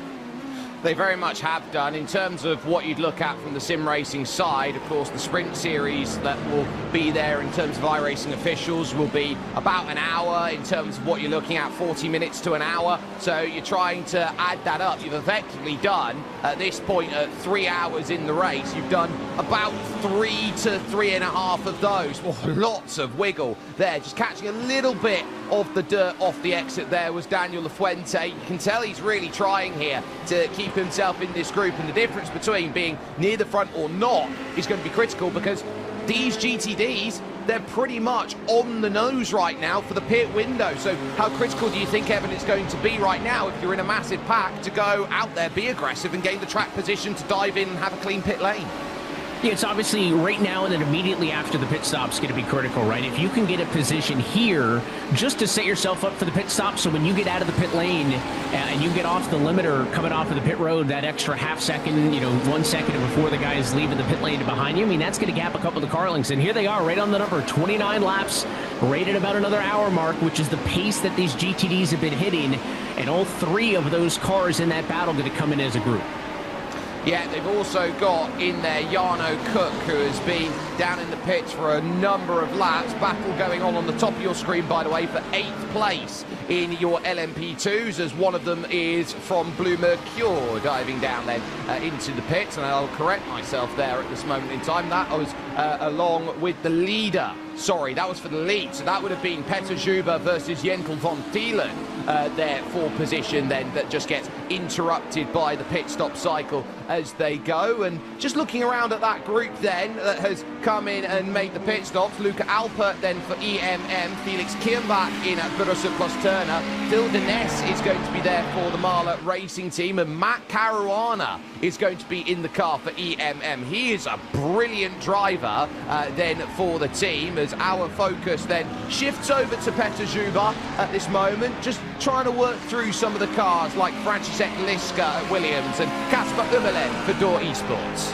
They very much have done. In terms of what you'd look at from the sim racing side, of course, the sprint series that will be there in terms of iRacing officials will be about an hour. In terms of what you're looking at, 40 minutes to an hour. So you're trying to add that up. You've effectively done, at this point, at 3 hours in the race, you've done about 3 to 3.5 of those. Oh, lots of wiggle there. Just catching a little bit of the dirt off the exit there was Daniel Lafuente. You can tell he's really trying here to keep himself in this group, and the difference between being near the front or not is going to be critical, because these GTDs, they're pretty much on the nose right now for the pit window. So how critical do you think, Evan, it's going to be right now if you're in a massive pack to go out there, be aggressive and gain the track position to dive in and have a clean pit lane? Yeah, it's obviously right now and then immediately after the pit stop's going to be critical, right? If you can get a position here just to set yourself up for the pit stop, so when you get out of the pit lane and you get off the limiter coming off of the pit road, that extra half second, 1 second before the guys leaving the pit lane behind you, I mean, that's going to gap a couple of the car links. And here they are right on the number, 29 laps, right at about another hour mark, which is the pace that these GTDs have been hitting. And all 3 of those cars in that battle going to come in as a group. Yeah, they've also got in there Jarno Cook, who has been down in the pits for a number of laps. Battle going on the top of your screen, by the way, for 8th place in your LMP2s, as one of them is from Blue Mercure, diving down then into the pits. And I'll correct myself there at this moment in time. That was along with the leader. Sorry, that was for the lead. So that would have been Petter Juba versus Jentel von Thielen there for position then, that just gets interrupted by the pit stop cycle as they go. And just looking around at that group then that has come in and made the pit stops, Luca Alpert then for EMM, Felix Kirnbach in at Borussia plus Turner, Phil Deness is going to be there for the Mahler Racing Team, and Matt Caruana is going to be in the car for EMM. He is a brilliant driver then for the team, as our focus then shifts over to Petter Juba at this moment, just trying to work through some of the cars like Franciszek Liska at Williams and Kasper Umelen for Door Esports.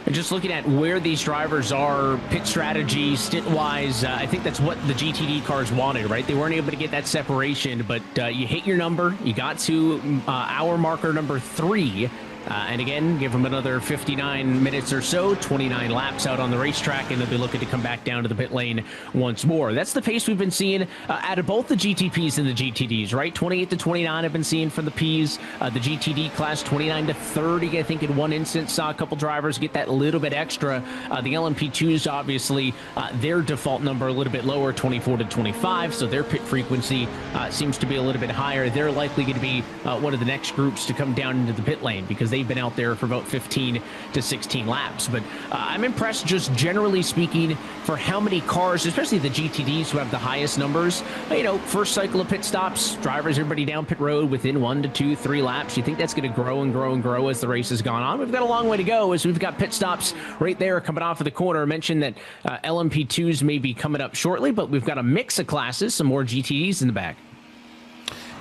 And just looking at where these drivers are, pit strategy, stint-wise, I think that's what the GTD cars wanted, right? They weren't able to get that separation, but you hit your number. You got to hour marker number 3. And again, give them another 59 minutes or so, 29 laps out on the racetrack, and they'll be looking to come back down to the pit lane once more. That's the pace we've been seeing out of both the GTPs and the GTDs, right? 28 to 29 I've been seeing from the Ps. The GTD class, 29 to 30, I think in one instance, saw a couple drivers get that little bit extra. The LMP2s, obviously, their default number a little bit lower, 24 to 25, so their pit frequency seems to be a little bit higher. They're likely going to be one of the next groups to come down into the pit lane, because they've been out there for about 15 to 16 laps. But I'm impressed, just generally speaking, for how many cars, especially the GTDs who have the highest numbers. First cycle of pit stops, drivers, everybody down pit road within 1 to 2, 3 laps. You think that's going to grow and grow and grow as the race has gone on. We've got a long way to go, as we've got pit stops right there coming off of the corner. I mentioned that LMP2s may be coming up shortly, but we've got a mix of classes, some more GTDs in the back.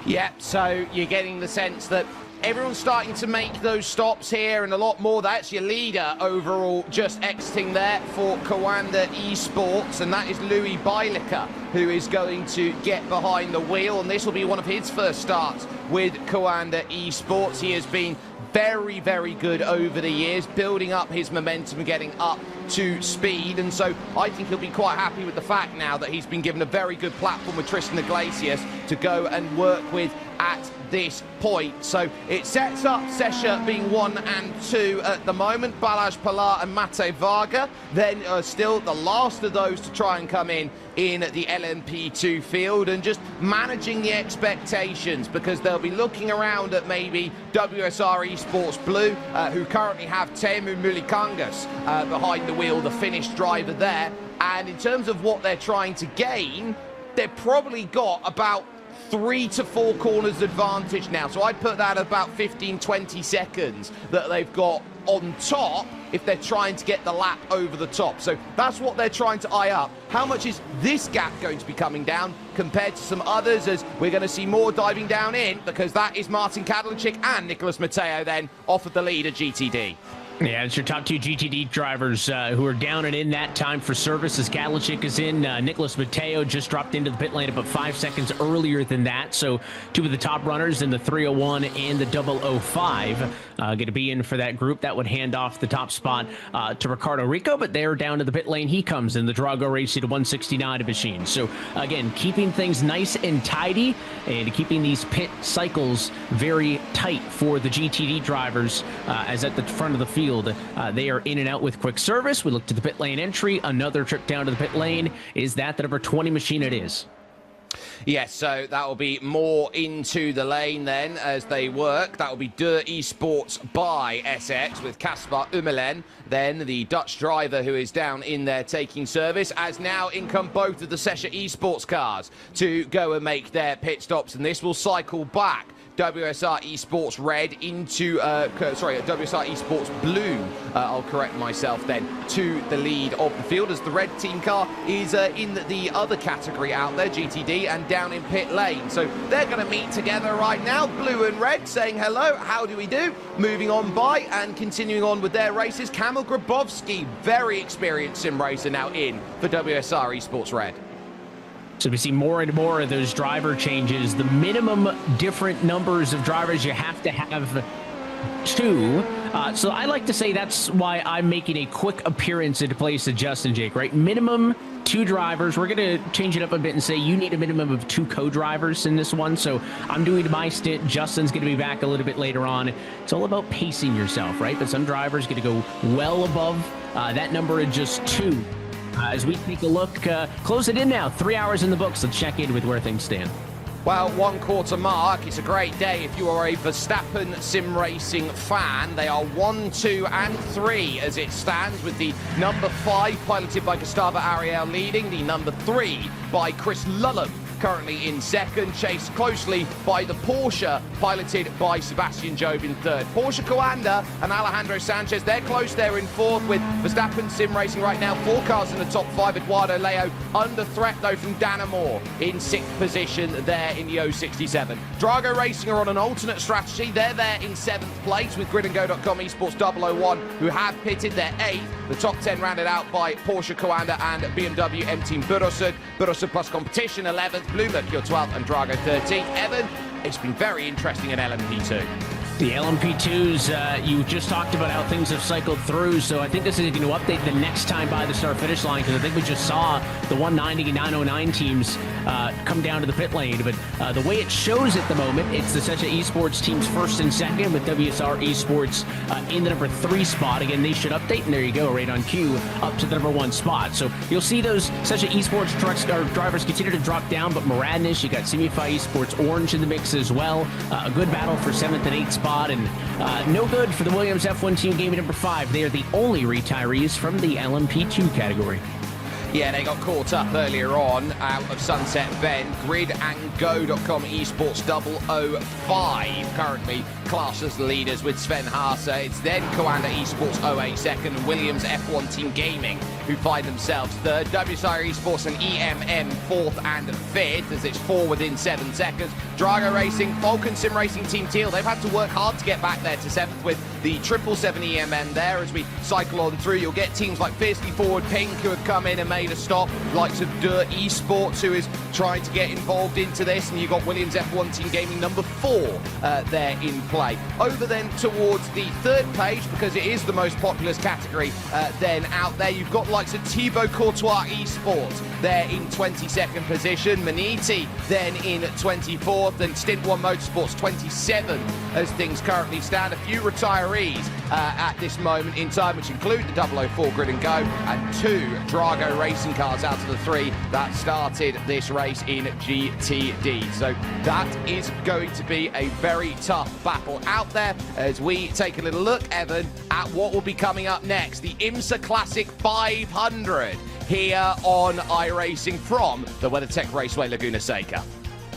Yeah, so you're getting the sense that everyone's starting to make those stops here, and a lot more. That's your leader overall just exiting there for Coanda Esports, and that is Louis Beilicker, who is going to get behind the wheel, and this will be one of his first starts with Coanda Esports. He has been very, very good over the years, building up his momentum, getting up to speed, and so I think he'll be quite happy with the fact now that he's been given a very good platform with Tristan Iglesias to go and work with at this point. So it sets up Sesha being 1 and 2 at the moment, Balazs Pilar and Mate Varga then are still the last of those to try and come in the LMP2 field, and just managing the expectations, because they'll be looking around at maybe WSR Esports Blue, who currently have Teemu Mulikangas behind the wheel, the Finnish driver there, and in terms of what they're trying to gain, they've probably got about 3 to 4 corners advantage now. So I'd put that at about 15-20 seconds that they've got on top if they're trying to get the lap over the top. So that's what they're trying to eye up. How much is this gap going to be coming down compared to some others, as we're going to see more diving down in, because that is Martin Kadlicik and Nicholas Matteo then off of the lead at GTD. Yeah, it's your top two GTD drivers who are down and in that time for service as Kalachik is in. Nicholas Mateo just dropped into the pit lane about 5 seconds earlier than that. So two of the top runners in the 301 and the 005 going to be in for that group. That would hand off the top spot to Ricardo Rico, but they're down to the pit lane. He comes in the Drago Racing 169 machine. So again, keeping things nice and tidy and keeping these pit cycles very tight for the GTD drivers as at the front of the field. They are in and out with quick service. We look to the pit lane entry. Another trip down to the pit lane. Is that the number 20 machine? It is. Yes, so that will be more into the lane then as they work. That will be Der Esports by SX with Caspar Umelen, then the Dutch driver who is down in there taking service, as now in come both of the Sesha Esports cars to go and make their pit stops, and this will cycle back WSR Esports Red into, WSR Esports Blue, I'll correct myself then, to the lead of the field as the red team car is in the other category out there, GTD, and down in pit lane. So they're going to meet together right now, blue and red, saying hello, how do we do? Moving on by and continuing on with their races. Kamil Grabowski, very experienced sim racer, now in for WSR Esports Red. So we see more and more of those driver changes. The minimum different numbers of drivers you have to have two. So I like to say that's why I'm making a quick appearance into place of Justin Jake, right? Minimum two drivers. We're going to change it up a bit and say you need a minimum of two co-drivers in this one. So I'm doing my stint. Justin's going to be back a little bit later on. It's all about pacing yourself, right? But some drivers going to go well above that number of just two. As we take a look, close it in now. 3 hours in the books. Let's check in with where things stand. Well, 1/4 mark. It's a great day if you are a Verstappen sim racing fan. They are 1, 2, and 3 as it stands, with the number 5 piloted by Gustavo Ariel leading, the number 3 by Chris Lullum currently in second, chased closely by the Porsche piloted by Sebastian Job in third. Porsche Coanda and Alejandro Sanchez, they're close there in fourth, with Verstappen sim racing right now 4 cars in the top 5. Eduardo Leo under threat though from Danamore in 6th position there in the 067. Drago Racing are on an alternate strategy. They're there in 7th place with gridandgo.com Esports 001 who have pitted their 8th. The top 10 rounded out by Porsche Coanda and BMW M Team Burosud plus competition 11th, Blue Mercure 12th and Drago 13th. Evan, it's been very interesting in LMP2. The LMP2s, you just talked about how things have cycled through, so I think this is going to update the next time by the start-finish line, because I think we just saw the 190 and 909 teams come down to the pit lane. But the way it shows at the moment, it's the Sesha Esports teams first and second, with WSR Esports in the number 3 spot. Again, they should update, and there you go, right on cue, up to the number 1 spot. So you'll see those Sesha Esports trucks or drivers continue to drop down, but Moradnish, you got Simify Esports Orange in the mix as well. A good battle for 7th and 8th spot. And no good for the Williams F1 team, game number 5. They are the only retirees from the LMP2 category. Yeah, they got caught up earlier on out of Sunset Bend. Gridandgo.com Esports 005 currently classed as the leaders with Sven Haase. It's then Coanda Esports 08 second and Williams F1 Team Gaming who find themselves third. WSR Esports and EMM 4th and 5th as it's 4 within 7 seconds. Drago Racing, Falcon Sim Racing Team Teal, they've had to work hard to get back there to 7th with the 777 EMM there. As we cycle on through, you'll get teams like Fiercely Forward Pink who have come in and made a stop, likes of Der Esports who is trying to get involved into this, and you've got Williams F1 Team Gaming number 4 there in play. Over then towards the 3rd page, because it is the most populous category then out there, you've got likes of Thibaut Courtois Esports there in 22nd position, Maniti then in 24th, and Stint 1 Motorsports 27 as things currently stand. A few retirees at this moment in time, which include the 004 Grid and Go and 2 Drago Racing cars out of the 3 that started this race in GTD. So that is going to be a very tough battle out there as we take a little look, Evan, at what will be coming up next. The IMSA Classic 500 here on iRacing from the WeatherTech Raceway Laguna Seca.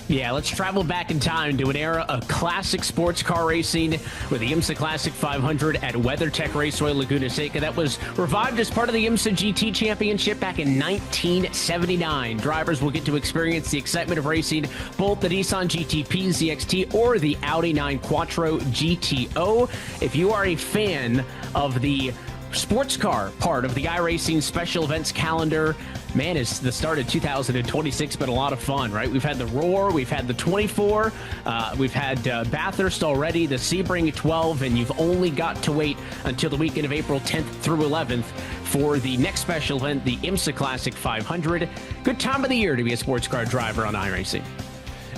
Yeah, let's travel back in time to an era of classic sports car racing with the IMSA Classic 500 at WeatherTech Raceway, Laguna Seca. That was revived as part of the IMSA GT Championship back in 1979. Drivers will get to experience the excitement of racing both the Nissan GT-P ZXT or the Audi 9 Quattro GTO. If you are a fan of the sports car part of the iRacing special events calendar, man, it's the start of 2026 been a lot of fun, right? We've had the Roar, we've had the 24, we've had Bathurst already, the Sebring 12, and you've only got to wait until the weekend of April 10th through 11th for the next special event, the IMSA Classic 500. Good time of the year to be a sports car driver on iRacing.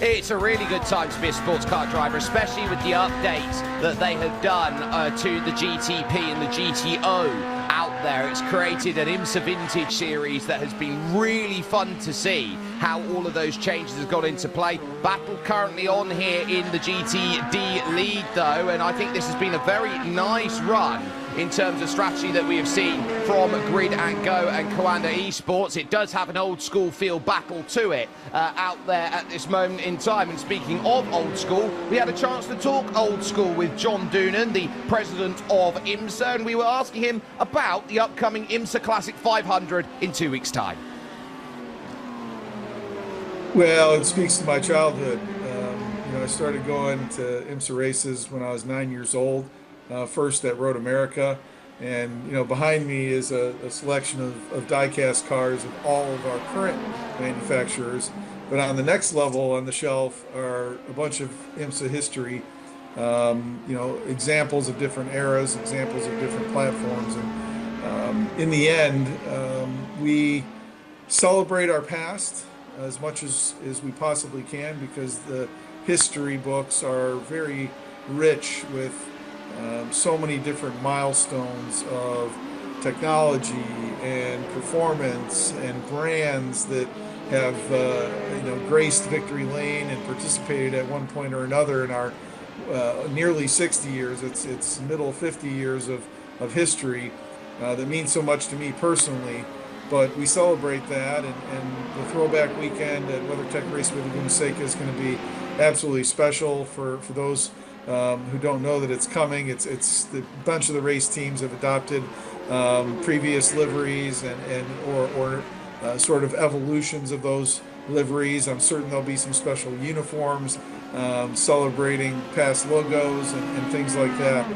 It's a really good time to be a sports car driver, especially with the updates that they have done to the GTP and the GTO out there. It's created an IMSA Vintage series that has been really fun to see how all of those changes have gone into play. Battle currently on here in the GTD lead, though, and I think this has been a very nice run in terms of strategy that we have seen from Grid and Go and Coanda Esports. It does have an old school feel battle to it out there at this moment in time. And speaking of old school, we had a chance to talk old school with John Doonan, the president of IMSA, and we were asking him about the upcoming IMSA Classic 500 in 2 weeks' time. Well, it speaks to my childhood. I started going to IMSA races when I was 9 years old. First at Road America, and behind me is a selection of die-cast cars of all of our current manufacturers. But on the next level on the shelf are a bunch of IMSA history, examples of different eras, examples of different platforms, and in the end, we celebrate our past as much as we possibly can, because the history books are very rich with so many different milestones of technology and performance and brands that have graced victory lane and participated at one point or another in our nearly 60 years. It's middle 50 years of history that means so much to me personally. But we celebrate that, and the throwback weekend at WeatherTech Raceway Laguna Seca is going to be absolutely special for those who don't know that it's coming. It's the bunch of the race teams have adopted previous liveries or sort of evolutions of those liveries. I'm certain there'll be some special uniforms celebrating past logos and things like that.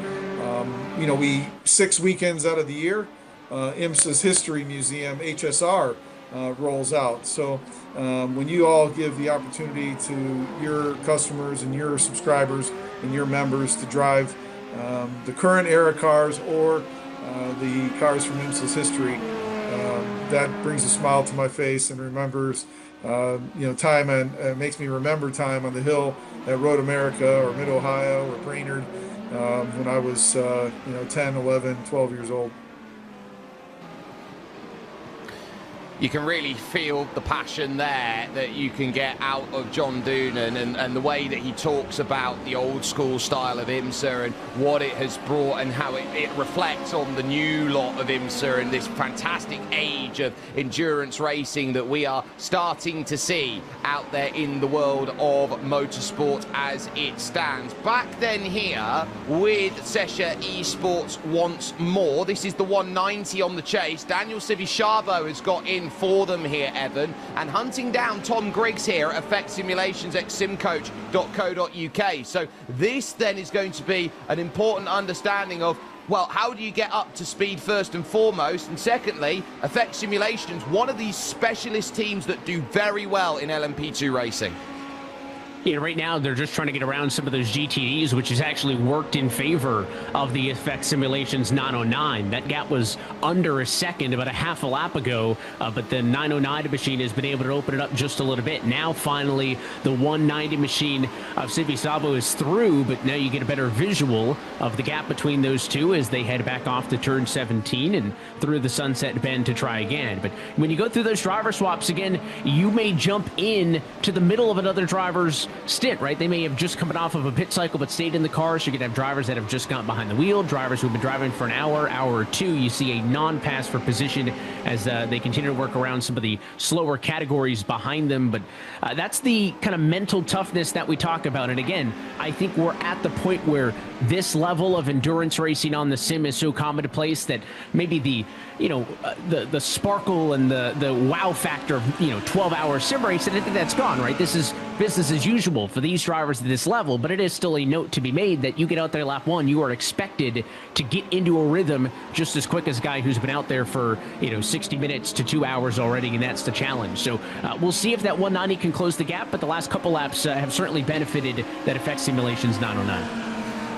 We 6 weekends out of the year, IMSA's History Museum, HSR, rolls out. So when you all give the opportunity to your customers and your subscribers and your members to drive the current era cars or the cars from IMSA's history, that brings a smile to my face and remembers time, and makes me remember time on the hill at Road America or Mid-Ohio or Brainerd when I was 10, 11, 12 years old. You can really feel the passion there that you can get out of John Doonan, and the way that he talks about the old school style of IMSA and what it has brought and how it reflects on the new lot of IMSA and this fantastic age of endurance racing that we are starting to see out there in the world of motorsport as it stands. Back then here with Sesha Esports once more. This is the 190 on the chase. Daniel Civichavo has got in for them here, Evan, and hunting down Tom Griggs here at Effect Simulations at simcoach.co.uk. So this then is going to be an important understanding of, well, how do you get up to speed first and foremost, and secondly, Effect Simulations, one of these specialist teams that do very well in LMP2 racing. Yeah, right now they're just trying to get around some of those GTDs, which has actually worked in favor of the Effect Simulations 909. That gap was under a second about a half a lap ago, but the 909 machine has been able to open it up just a little bit. Now, finally, the 190 machine of Civichavo is through, but now you get a better visual of the gap between those two as they head back off to turn 17 and through the Sunset Bend to try again. But when you go through those driver swaps again, you may jump in to the middle of another driver's stint, right? They may have just come off of a pit cycle but stayed in the car, so you could have drivers that have just gotten behind the wheel, drivers who've been driving for an hour or two. You see a non-pass for position as they continue to work around some of the slower categories behind them. But that's the kind of mental toughness that we talk about. And again, I think we're at the point where this level of endurance racing on the sim is so commonplace that maybe the sparkle and the wow factor of 12-hour sim race, and I think that's gone, right? This is business as usual for these drivers at this level, but it is still a note to be made that you get out there lap 1, you are expected to get into a rhythm just as quick as a guy who's been out there for 60 minutes to 2 hours already, and that's the challenge. So we'll see if that 190 can close the gap, but the last couple laps have certainly benefited that Effect Simulations 909.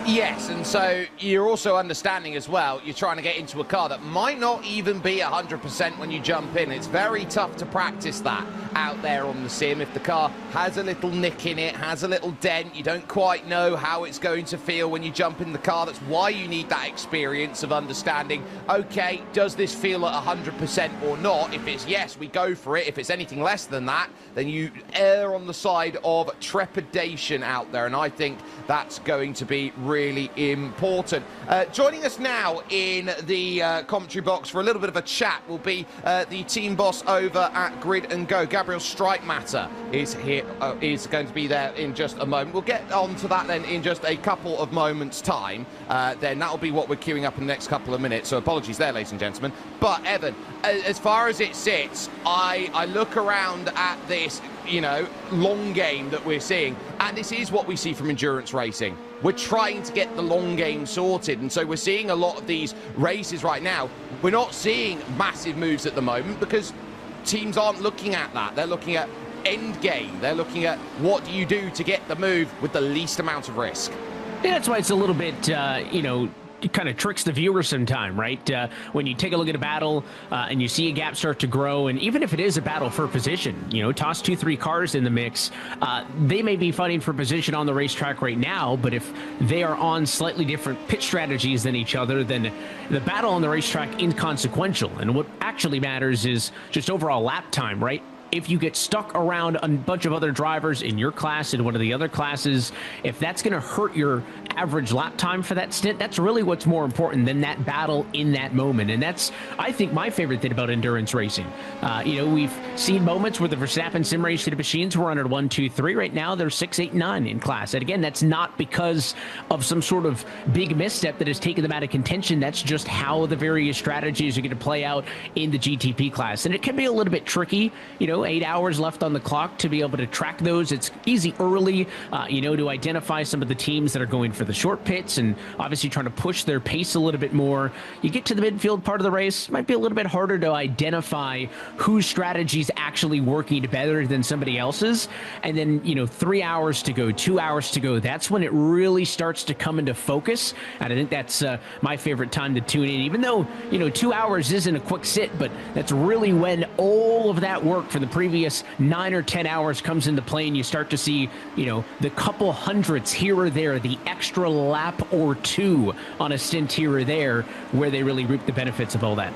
Yes, and so you're also understanding as well, you're trying to get into a car that might not even be 100% when you jump in. It's very tough to practice that out there on the sim. If the car has a little nick in it, has a little dent, you don't quite know how it's going to feel when you jump in the car. That's why you need that experience of understanding, okay, does this feel at 100% or not? If it's yes, we go for it. If it's anything less than that, then you err on the side of trepidation out there, and I think that's going to be really important. Joining us now in the commentary box for a little bit of a chat will be the team boss over at Grid and Go. Gabriel Streitmatter is here, is going to be there in just a moment. We'll get on to that then in just a couple of moments' time. Then that'll be what we're queuing up in the next couple of minutes. So apologies there, ladies and gentlemen. But Evan, as far as it sits, I look around at this long game that we're seeing, and this is what we see from endurance racing. We're trying to get the long game sorted, and so we're seeing a lot of these races right now. We're not seeing massive moves at the moment because teams aren't looking at that. They're looking at end game. They're looking at what do you do to get the move with the least amount of risk. Yeah, that's why it's a little bit, it kind of tricks the viewer sometime, right? When you take a look at a battle and you see a gap start to grow, and even if it is a battle for position, toss 2-3 cars in the mix, they may be fighting for position on the racetrack right now, but if they are on slightly different pit strategies than each other, then the battle on the racetrack is inconsequential. And what actually matters is just overall lap time, right? If you get stuck around a bunch of other drivers in your class and one of the other classes, if that's going to hurt your average lap time for that stint, that's really what's more important than that battle in that moment. And that's, I think, my favorite thing about endurance racing. We've seen moments where the Verstappen sim race machines were under 1, 2, 3. Right now, they're 6, 8, 9 in class. And again, that's not because of some sort of big misstep that has taken them out of contention. That's just how the various strategies are going to play out in the GTP class. And it can be a little bit tricky, 8 hours left on the clock to be able to track those. It's easy early, to identify some of the teams that are going for the short pits and obviously trying to push their pace a little bit more. You get to the midfield part of the race, it might be a little bit harder to identify whose strategy is actually working better than somebody else's. And then, 3 hours to go, 2 hours to go, that's when it really starts to come into focus. And I think that's my favorite time to tune in, even though, 2 hours isn't a quick sit, but that's really when all of that work for the previous 9 or 10 hours comes into play, and you start to see, the couple hundredths here or there, the extra lap or two on a stint here or there, where they really reap the benefits of all that.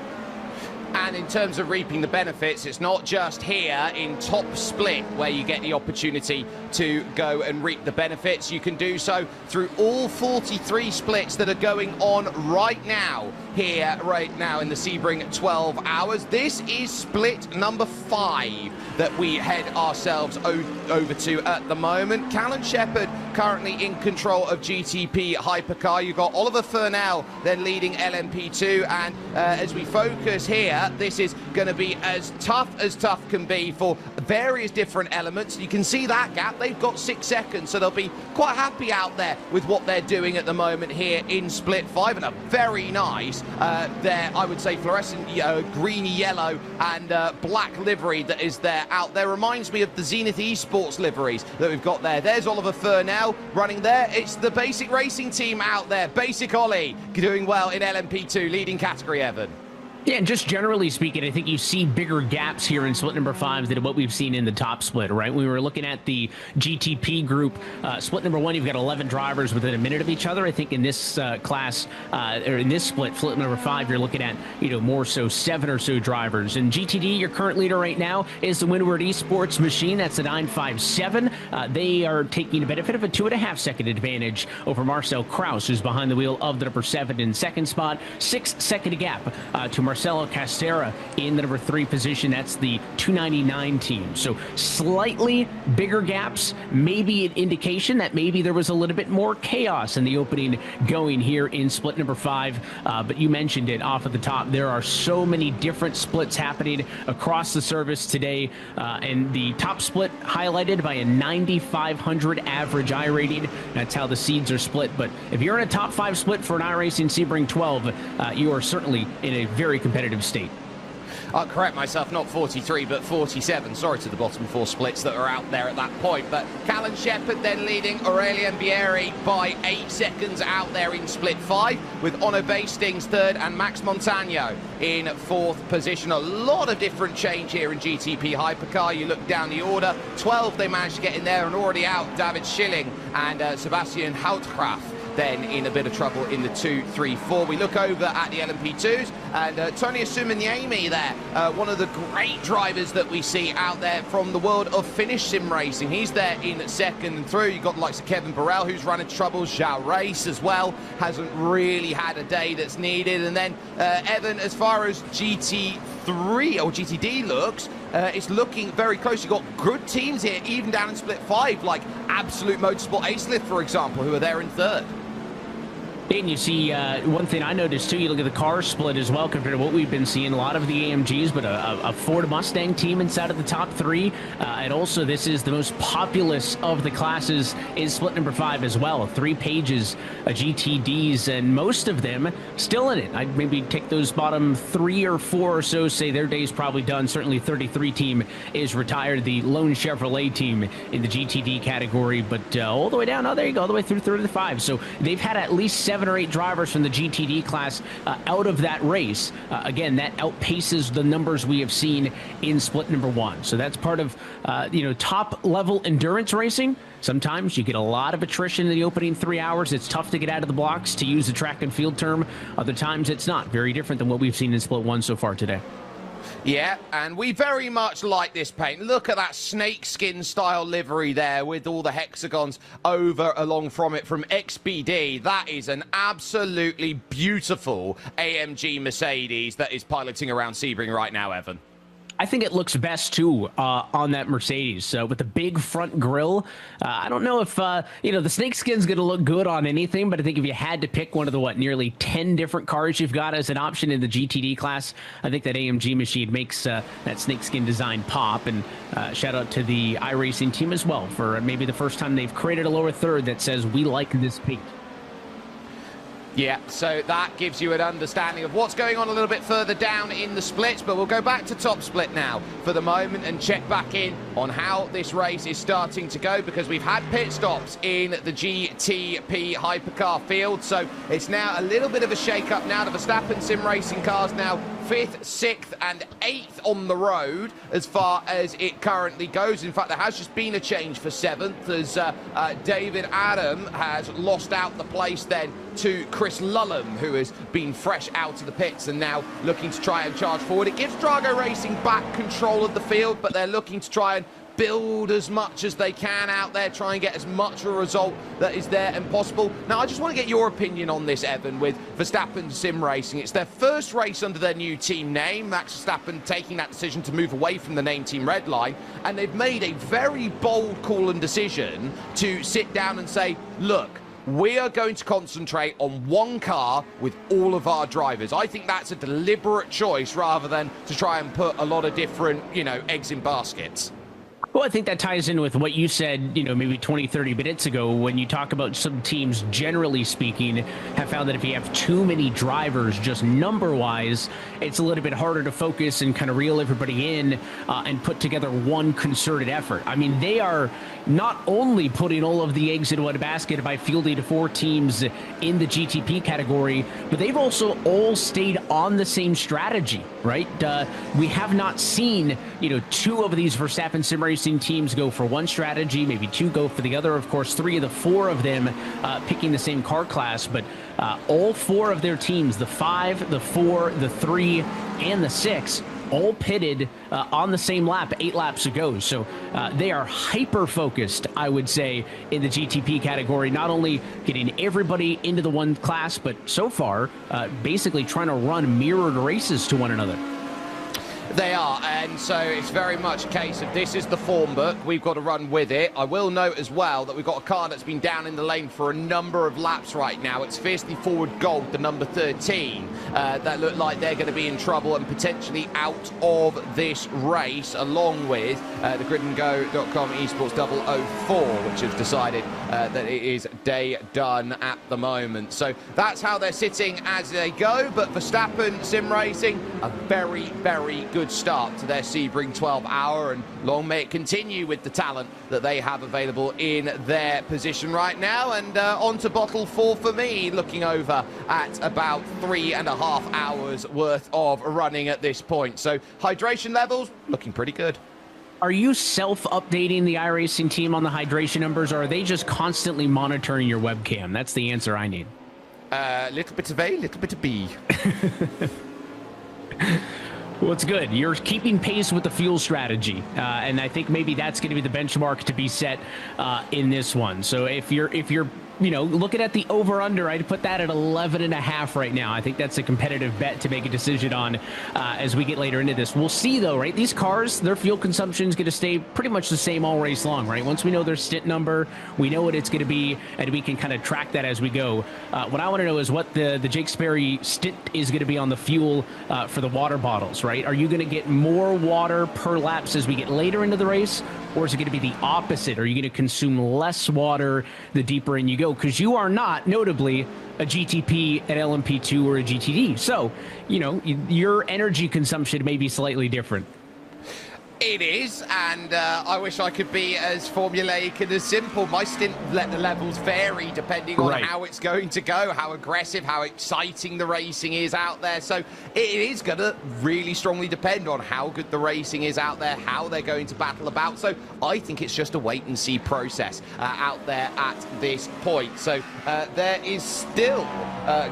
And in terms of reaping the benefits, it's not just here in top split where you get the opportunity to go and reap the benefits. You can do so through all 43 splits that are going on right now here, right now in the Sebring 12 hours. This is split number 5 that we head ourselves over to at the moment. Callan Shepherd currently in control of GTP Hypercar. You've got Oliver Furnell then leading LMP2, and as we focus here, this is going to be as tough can be for various different elements. You can see that gap. They've got 6 seconds, so they'll be quite happy out there with what they're doing at the moment here in split 5, and a very nice there, I would say, fluorescent greeny yellow and black livery that is there out there. Reminds me of the Zenith Esports liveries that we've got there. There's Oliver Furnell running there. It's the Basic Racing team out there. Basic Ollie doing well in LMP2, leading category, Evan. Yeah, and just generally speaking, I think you see bigger gaps here in split number 5 than what we've seen in the top split, right? We were looking at the GTP group. Split number 1, you've got 11 drivers within a minute of each other. I think in this class, or in this split number 5, you're looking at, more so 7 or so drivers. And GTD, your current leader right now, is the Windward Esports machine. That's the 957. They are taking a benefit of a 2.5-second advantage over Marcel Kraus, who's behind the wheel of the number 7 in second spot. 6-second gap to Marcelo Castera in the number 3 position. That's the 299 team. So slightly bigger gaps, maybe an indication that maybe there was a little bit more chaos in the opening going here in split number 5. But you mentioned it off at the top. There are so many different splits happening across the service today. And the top split highlighted by a 9,500 average I rating. That's how the seeds are split. But if you're in a top 5 split for an iRacing Sebring 12, you are certainly in a very competitive state. I'll correct myself, not 43, but 47. Sorry to the bottom 4 splits that are out there at that point. But Callan Shepherd then leading Aurelien Bieri by 8 seconds out there in split 5, with Ono Bastings 3rd and Max Montagno in 4th position. A lot of different change here in GTP Hypercar. You look down the order, 12 they managed to get in there, and already out David Schilling and Sebastian Houtgraff then in a bit of trouble in the 2, 3, 4. We look over at the LMP2s, and Tony Asumanyemi there, one of the great drivers that we see out there from the world of Finnish sim racing. He's there in second and through. You've got the likes of Kevin Burrell, who's run into trouble. Zhao Race as well, hasn't really had a day that's needed. And then Evan, as far as GT3 or GTD looks, it's looking very close. You've got good teams here, even down in split 5, like Absolute Motorsport Acelift, for example, who are there in 3rd. And you see one thing I noticed too, you look at the car split as well compared to what we've been seeing, a lot of the AMGs, but a Ford Mustang team inside of the top 3. And also this is the most populous of the classes in split number 5 as well. 3 pages of GTDs, and most of them still in it. I'd maybe take those bottom 3 or 4 or so, say their day's probably done. Certainly 33 team is retired, the lone Chevrolet team in the GTD category, but all the way down, oh, there you go, all the way through 35. So they've had at least 7 or 8 drivers from the GTD class out of that race. Again, that outpaces the numbers we have seen in split number 1. So that's part of, top level endurance racing. Sometimes you get a lot of attrition in the opening 3 hours. It's tough to get out of the blocks, to use the track and field term. Other times it's not. Very different than what we've seen in split 1 so far today. Yeah, and we very much like this paint. Look at that snakeskin style livery there with all the hexagons over along from it from XBD. That is an absolutely beautiful AMG Mercedes that is piloting around Sebring right now, Evan. I think it looks best, too, on that Mercedes with the big front grille. I don't know if, the snakeskin's going to look good on anything, but I think if you had to pick one of the, nearly 10 different cars you've got as an option in the GTD class, I think that AMG machine makes that snakeskin design pop. And shout out to the iRacing team as well for maybe the first time they've created a lower third that says, we like this paint. Yeah, so that gives you an understanding of what's going on a little bit further down in the splits, but we'll go back to top split now for the moment and check back in on how this race is starting to go, because we've had pit stops in the GTP hypercar field, so it's now a little bit of a shake-up now. The Verstappen sim racing cars now 5th, 6th and 8th on the road as far as it currently goes. In fact, there has just been a change for 7th as David Adam has lost out the place then to Chris Lullum, who has been fresh out of the pits and now looking to try and charge forward. It gives Drago Racing back control of the field, but they're looking to try and build as much as they can out there, try and get as much of a result that is there and possible. Now, I just want to get your opinion on this, Evan, with Verstappen Sim Racing. It's their first race under their new team name, Max Verstappen taking that decision to move away from the name team Red Line, and they've made a very bold call and decision to sit down and say, look, we are going to concentrate on one car with all of our drivers. I think that's a deliberate choice rather than to try and put a lot of different, eggs in baskets. Well, I think that ties in with what you said, maybe 20, 30 minutes ago, when you talk about some teams, generally speaking, have found that if you have too many drivers, just number-wise, it's a little bit harder to focus and kind of reel everybody in and put together one concerted effort. I mean, they are not only putting all of the eggs in one basket by fielding 4 teams in the GTP category, but they've also all stayed on the same strategy, right? We have not seen, 2 of these Verstappen Sim Racing teams go for one strategy, maybe 2 go for the other. Of course, 3 of the 4 of them picking the same car class, but all 4 of their teams, the 5, the 4, the 3, and the 6, all pitted on the same lap 8 laps ago. So they are hyper-focused, I would say, in the GTP category, not only getting everybody into the one class, but so far, basically trying to run mirrored races to one another. They are, and so it's very much a case of this is the form book, we've got to run with it. I will note as well that we've got a car that's been down in the lane for a number of laps right now. It's Fiercely Forward Gold, the number 13, that look like they're going to be in trouble and potentially out of this race, along with the gridandgo.com esports 004, which has decided that it is day done at the moment. So that's how they're sitting as they go, but Verstappen Sim Racing, a very, very good start to their Sebring 12 hour, and long may it continue with the talent that they have available in their position right now. And on to bottle 4 for me, looking over at about 3.5 hours worth of running at this point. So hydration levels looking pretty good. Are you self-updating the iRacing team on the hydration numbers, or are they just constantly monitoring your webcam? That's the answer I need. Little bit of A, little bit of B. Well, it's good. You're keeping pace with the fuel strategy, and I think maybe that's going to be the benchmark to be set in this one. So if you're looking at the over-under, I'd put that at 11.5 right now. I think that's a competitive bet to make a decision on as we get later into this. We'll see, though, right? These cars, their fuel consumption is going to stay pretty much the same all race long, right? Once we know their stint number, we know what it's going to be, and we can kind of track that as we go. What I want to know is what the Jake Sperry stint is going to be on the fuel for the water bottles, right? Are you going to get more water per laps as we get later into the race, or is it going to be the opposite? Are you going to consume less water the deeper in you go? Because you are not, notably, a GTP, an LMP2, or a GTD. So, your energy consumption may be slightly different. It is, and I wish I could be as formulaic and as simple. My stint levels vary depending on how it's going to go, how aggressive, how exciting the racing is out there. So it is going to really strongly depend on how good the racing is out there, how they're going to battle about. So I think it's just a wait-and-see process out there at this point. So there is still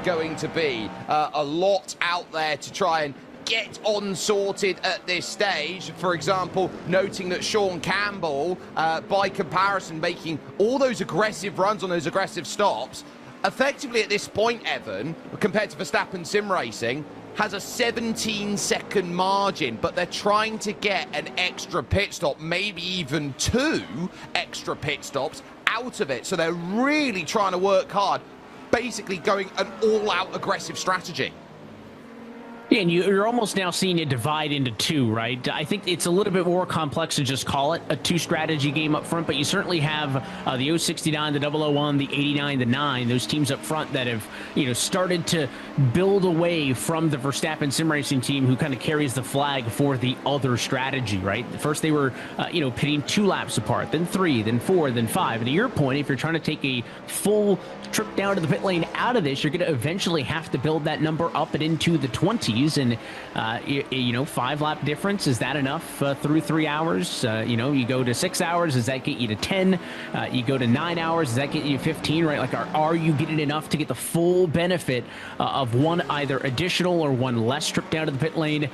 going to be a lot out there to try and get on sorted at this stage. For example, noting that Sean Campbell, by comparison, making all those aggressive runs on those aggressive stops, effectively at this point, Evan, compared to Verstappen Sim Racing, has a 17-second margin, but they're trying to get an extra pit stop, maybe even 2 extra pit stops out of it. So they're really trying to work hard, basically going an all-out aggressive strategy. Yeah, and you're almost now seeing it divide into 2, right? I think it's a little bit more complex to just call it a 2-strategy game up front, but you certainly have the 069, the 001, the 89, the 9, those teams up front that have, started to build away from the Verstappen Sim Racing team who kind of carries the flag for the other strategy, right? First they were, pitting 2 laps apart, then 3, then 4, then 5. And to your point, if you're trying to take a full trip down to the pit lane out of this, you're going to eventually have to build that number up and into the 20s. And 5-lap difference, is that enough through 3 hours? You go to 6 hours, does that get you to 10? You go to 9 hours, does that get you to 15, right? Like, are you getting enough to get the full benefit of one either additional or one less trip down to the pit lane?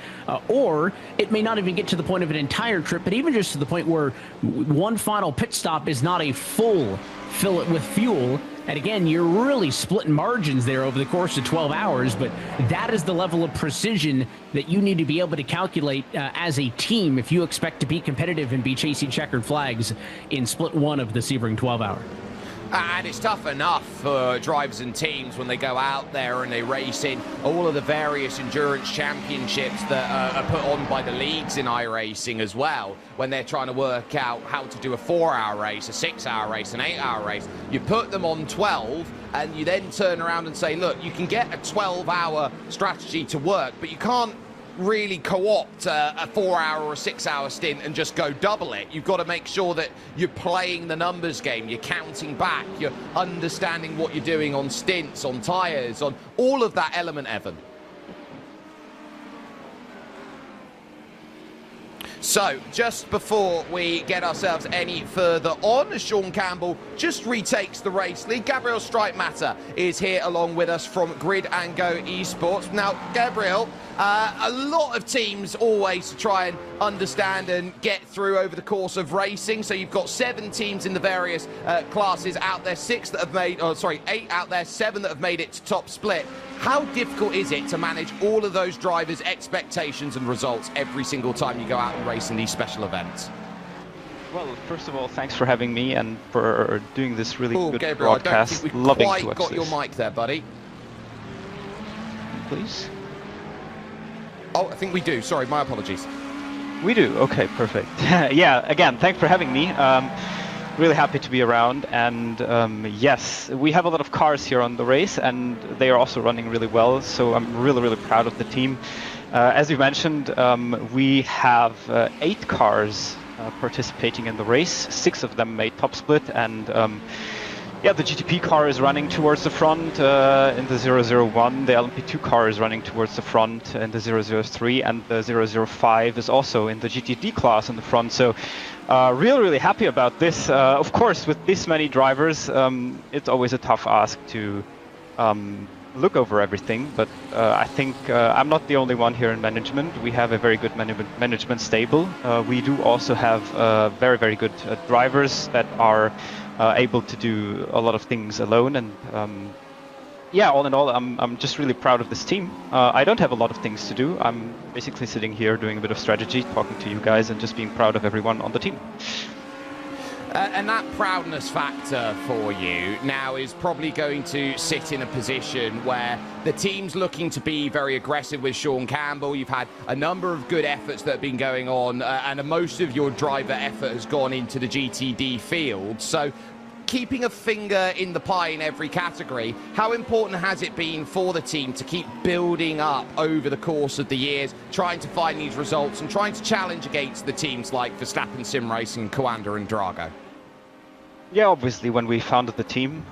Or it may not even get to the point of an entire trip, but even just to the point where one final pit stop is not a full fill it with fuel. And again, you're really splitting margins there over the course of 12 hours, but that is the level of precision that you need to be able to calculate as a team if you expect to be competitive and be chasing checkered flags in split 1 of the Sebring 12 hour. And it's tough enough for drivers and teams when they go out there and they race in all of the various endurance championships that are put on by the leagues in iRacing as well, when they're trying to work out how to do a 4-hour race, a 6-hour race, an 8-hour race. You put them on 12 and you then turn around and say, look, you can get a 12-hour strategy to work, but you can't really co-opt a 4-hour or a 6-hour stint and just go double it. You've got to make sure that you're playing the numbers game, you're counting back, you're understanding what you're doing on stints, on tyres, on all of that element, Evan. So, just before we get ourselves any further on, as Sean Campbell just retakes the race lead, Gabriel Streitmatter is here along with us from Grid and Go Esports. Now, Gabriel, a lot of teams always try and understand and get through over the course of racing. So you've got 7 teams in the various classes out there, 8 out there, 7 that have made it to top split. How difficult is it to manage all of those drivers' expectations and results every single time you go out and race in these special events? Well, first of all, thanks for having me and for doing this really good Gabriel, broadcast. I don't think we've Loving quite to watch got this. your mic there, buddy. Please? Oh, I think we do. Sorry, my apologies. We do? Okay, perfect. Yeah, again, thanks for having me. Really happy to be around, and yes, we have a lot of cars here on the race, and they are also running really well, so I'm really proud of the team. As you mentioned, we have 8 cars participating in the race. 6 of them made top split, and yeah, the GTP car is running towards the front in the 001, the LMP2 car is running towards the front in the 003, and the 005 is also in the GTD class in the front. So really happy about this. Of course, with this many drivers, it's always a tough ask to look over everything, but I think I'm not the only one here in management. We have a very good management stable. We do also have very good drivers that are able to do a lot of things alone, and yeah, all in all, I'm just really proud of this team. I don't have a lot of things to do. I'm basically sitting here doing a bit of strategy, talking to you guys, and just being proud of everyone on the team. And that proudness factor for you now is probably going to sit in a position where the team's looking to be very aggressive with Sean Campbell. You've had a number of good efforts that have been going on, and most of your driver effort has gone into the GTD field. So keeping a finger in the pie in every category, how important has it been for the team to keep building up over the course of the years, trying to find these results and trying to challenge against the teams like Verstappen Sim Racing, Coanda and Drago? Yeah, obviously, when we founded the team,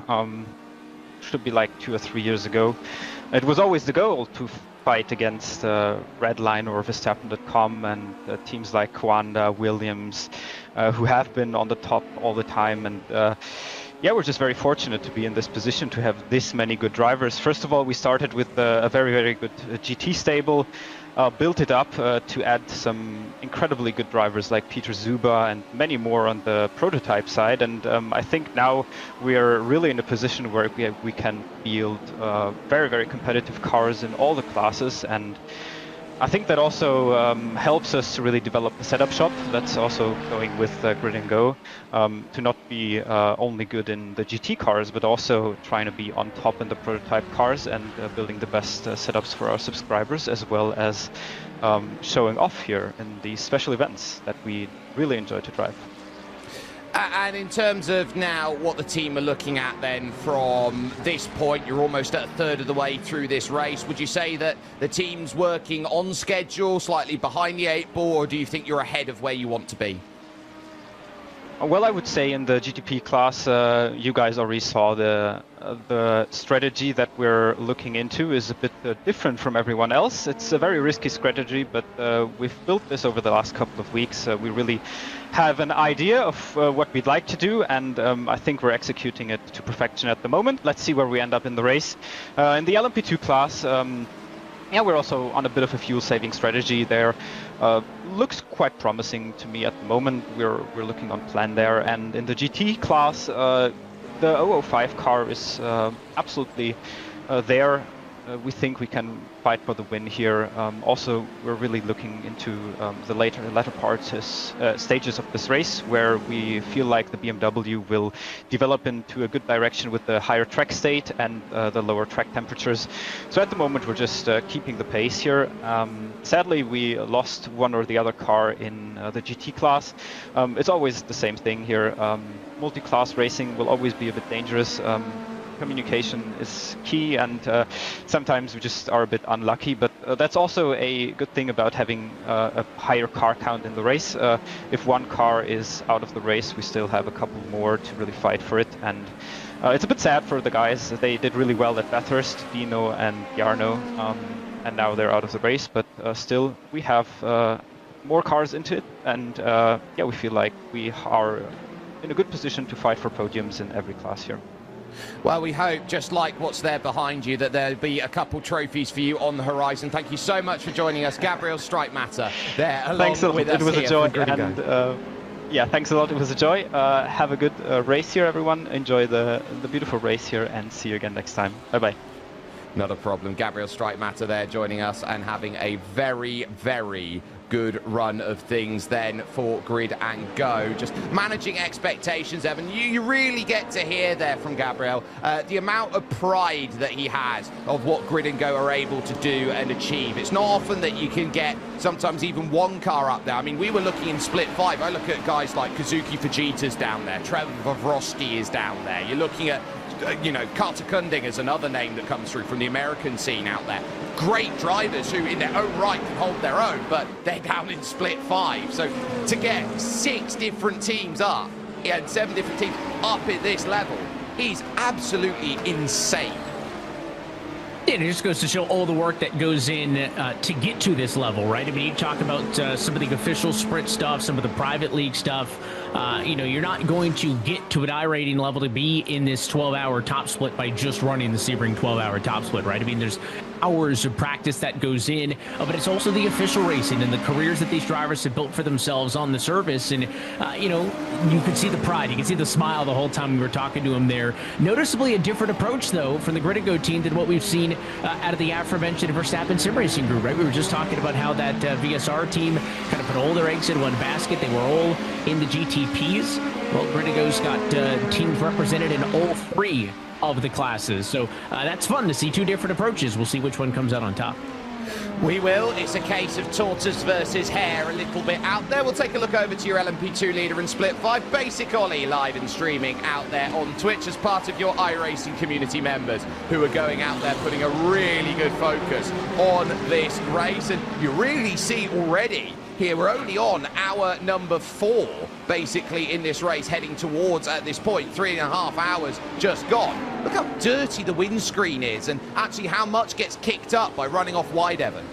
should be like 2 or 3 years ago, it was always the goal to fight against Redline or Verstappen.com and teams like Coanda, Williams, who have been on the top all the time. And yeah, we're just very fortunate to be in this position to have this many good drivers. First of all, we started with a very good GT stable. Built it up to add some incredibly good drivers like Peter Zuba and many more on the prototype side, and I think now we are really in a position where we can build very competitive cars in all the classes, and I think that also helps us to really develop the setup shop. That's also going with Grid and Go, to not be only good in the GT cars, but also trying to be on top in the prototype cars and building the best setups for our subscribers, as well as showing off here in these special events that we really enjoy to drive. And in terms of now what the team are looking at then from this point, you're almost at a third of the way through this race. Would you say that the team's working on schedule, slightly behind the 8 ball, or do you think you're ahead of where you want to be? Well, I would say in the GTP class, you guys already saw the strategy that we're looking into is a bit different from everyone else. It's a very risky strategy, but we've built this over the last couple of weeks. We really have an idea of what we'd like to do, and I think we're executing it to perfection at the moment. Let's see where we end up in the race. In the LMP2 class, yeah, we're also on a bit of a fuel-saving strategy there. Looks quite promising to me at the moment. We're looking on plan there. And in the GT class, the 005 car is absolutely there. we think we can fight for the win here. Also, we're really looking into the latter stages of this race, where we feel like the BMW will develop into a good direction with the higher track state and the lower track temperatures. So at the moment, we're just keeping the pace here. Sadly, we lost one or the other car in the GT class. It's always the same thing here. Multi-class racing will always be a bit dangerous. Communication is key, and sometimes we just are a bit unlucky, but that's also a good thing about having a higher car count in the race. If one car is out of the race, we still have a couple more to really fight for it, and it's a bit sad for the guys. They did really well at Bathurst, Dino and Jarno, and now they're out of the race, but still we have more cars into it, and yeah, we feel like we are in a good position to fight for podiums in every class here. Well, we hope, just like what's there behind you, that there'll be a couple trophies for you on the horizon. Thank you so much for joining us, Gabriel Streitmatter, there along Thanks a lot. with us. It was a joy, and yeah, thanks a lot. It was a joy. Have a good race here, everyone. Enjoy the beautiful race here, and see you again next time. Bye-bye. not a problem. Gabriel Streitmatter there joining us and having a very, very good run of things then for Grid and Go. Just managing expectations, Evan. You really get to hear there from Gabriel the amount of pride that he has of what Grid and Go are able to do and achieve. It's not often that you can get sometimes even one car up there. I mean, we were looking in Split 5. I look at guys like Kazuki Fujita's down there. Trevor Vrosky is down there. You're looking at you know, Carter Kunding is another name that comes through from the American scene out there. Great drivers who in their own right can hold their own, but they're down in Split 5. So to get 6 different teams up and 7 different teams up at this level is absolutely insane. It just goes to show all the work that goes in to get to this level, right? I mean, you talk about some of the official sprint stuff, some of the private league stuff. You know, you're not going to get to an iRating level to be in this 12-hour top split by just running the Sebring 12-hour top split, right? I mean, there's hours of practice that goes in, but it's also the official racing and the careers that these drivers have built for themselves on the service. And, you know, you could see the pride. You could see the smile the whole time we were talking to him there. Noticeably a different approach, though, from the Grid and Go team than what we've seen out of the aforementioned Verstappen Sim Racing group, right? We were just talking about how that VSR team kind of put all their eggs in one basket. They were all in the GTPs. Well, Grid and Go's got teams represented in all 3 of the classes. So that's fun to see 2 different approaches. We'll see which one comes out on top. We will. It's a case of tortoise versus hare a little bit out there. We'll take a look over to your LMP2 leader in Split 5, Basic Ollie, live and streaming out there on Twitch as part of your iRacing community members who are going out there putting a really good focus on this race. And you really see already here, we're only on hour number 4, basically, in this race, heading towards, at this point, 3.5 hours just gone. Look how dirty the windscreen is and actually how much gets kicked up by running off wide, Evan.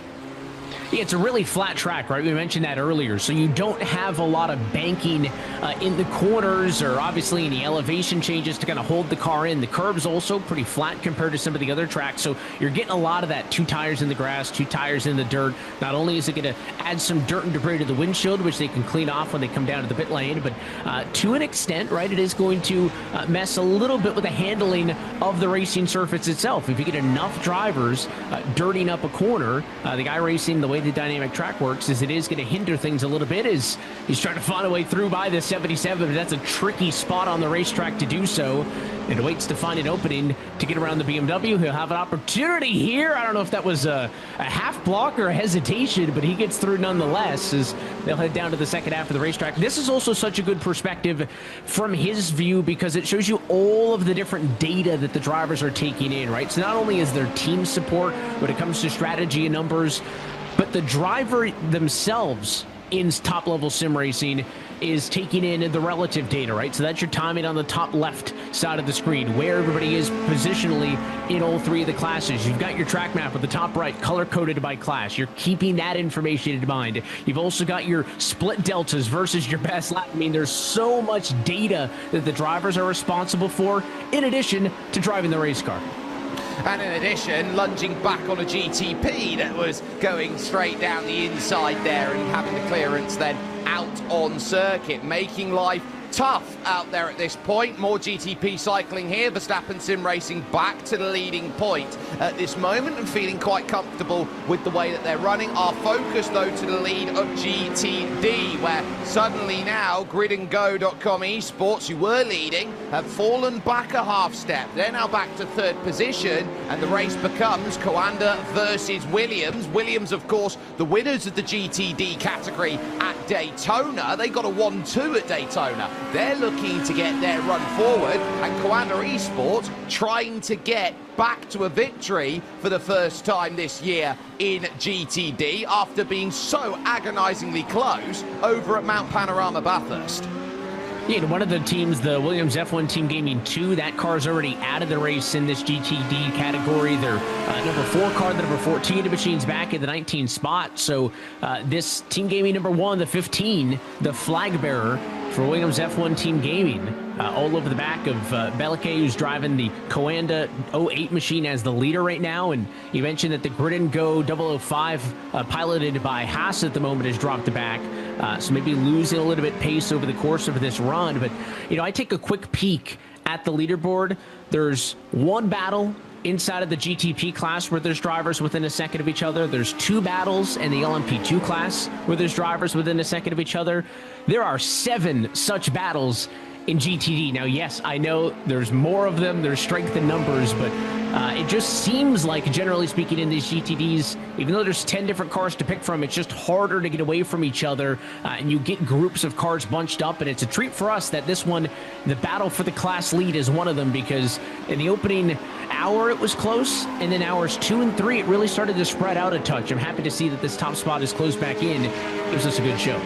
Yeah, it's a really flat track, right? We mentioned that earlier. So you don't have a lot of banking in the corners or obviously any elevation changes to kind of hold the car in. The curb's also pretty flat compared to some of the other tracks. So you're getting a lot of that 2 tires in the grass, 2 tires in the dirt. Not only is it going to add some dirt and debris to the windshield, which they can clean off when they come down to the pit lane, but to an extent, right, it is going to mess a little bit with the handling of the racing surface itself. If you get enough drivers dirtying up a corner, the iRacing, the way the dynamic track works is it is going to hinder things a little bit as he's trying to find a way through by the 77, but that's a tricky spot on the racetrack to do so, and waits to find an opening to get around the BMW. He'll have an opportunity here. I don't know if that was a half block or a hesitation, but he gets through nonetheless as they'll head down to the second half of the racetrack. This is also such a good perspective from his view because it shows you all of the different data that the drivers are taking in, right? So not only is there team support when it comes to strategy and numbers, but the driver themselves in top-level sim racing is taking in the relative data, right? So that's your timing on the top left side of the screen, where everybody is positionally in all 3 of the classes. You've got your track map with the top right color-coded by class. You're keeping that information in mind. You've also got your split deltas versus your best lap. I mean, there's so much data that the drivers are responsible for, in addition to driving the race car. And in addition, lunging back on a GTP that was going straight down the inside there and having the clearance then out on circuit, making life tough out there at this point. More GTP cycling here. Verstappen Sim Racing back to the leading point at this moment and feeling quite comfortable with the way that they're running. Our focus, though, to the lead of GTD, where suddenly now gridandgo.com esports, who were leading, have fallen back a half step. They're now back to third position, and the race becomes Coanda versus Williams. Williams, of course, the winners of the GTD category at Daytona. They got a 1-2 at Daytona. They're looking to get their run forward, and Coanda Esports trying to get back to a victory for the first time this year in GTD after being so agonizingly close over at Mount Panorama Bathurst. Yeah, one of the teams, the Williams F1 Team Gaming 2, that car's already out of the race in this GTD category. Their number 4 car, the number 14 machine's back in the 19 spot. So this Team Gaming number 1, the 15, the flag bearer for Williams F1 Team Gaming, all over the back of Bellique, who's driving the Coanda 08 machine as the leader right now. And you mentioned that the Grid and Go 005, piloted by Haas at the moment, has dropped the back. So maybe losing a little bit pace over the course of this run. But, you know, I take a quick peek at the leaderboard. There's one battle inside of the GTP class where there's drivers within a second of each other. There's 2 battles in the LMP2 class where there's drivers within a second of each other. There are 7 such battles in GTD. Now, yes, I know there's more of them. There's strength in numbers, but it just seems like, generally speaking, in these GTDs, even though there's 10 different cars to pick from, it's just harder to get away from each other, and you get groups of cars bunched up, and it's a treat for us that this one, the battle for the class lead, is one of them, because in the opening hour it was close, and then hours 2 and 3 it really started to spread out a touch. I'm happy to see that this top spot is closed back in. It gives us a good show.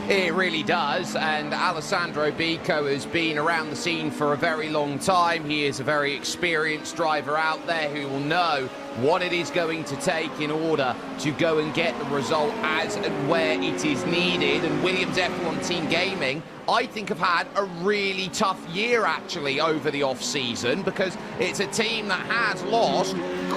It really does, and Alessandro Bico has been around the scene for a very long time. He is a very experienced driver out there who will know what it is going to take in order to go and get the result as and where it is needed. And Williams F1 Team Gaming, I think, have had a really tough year actually over the off-season, because it's a team that has lost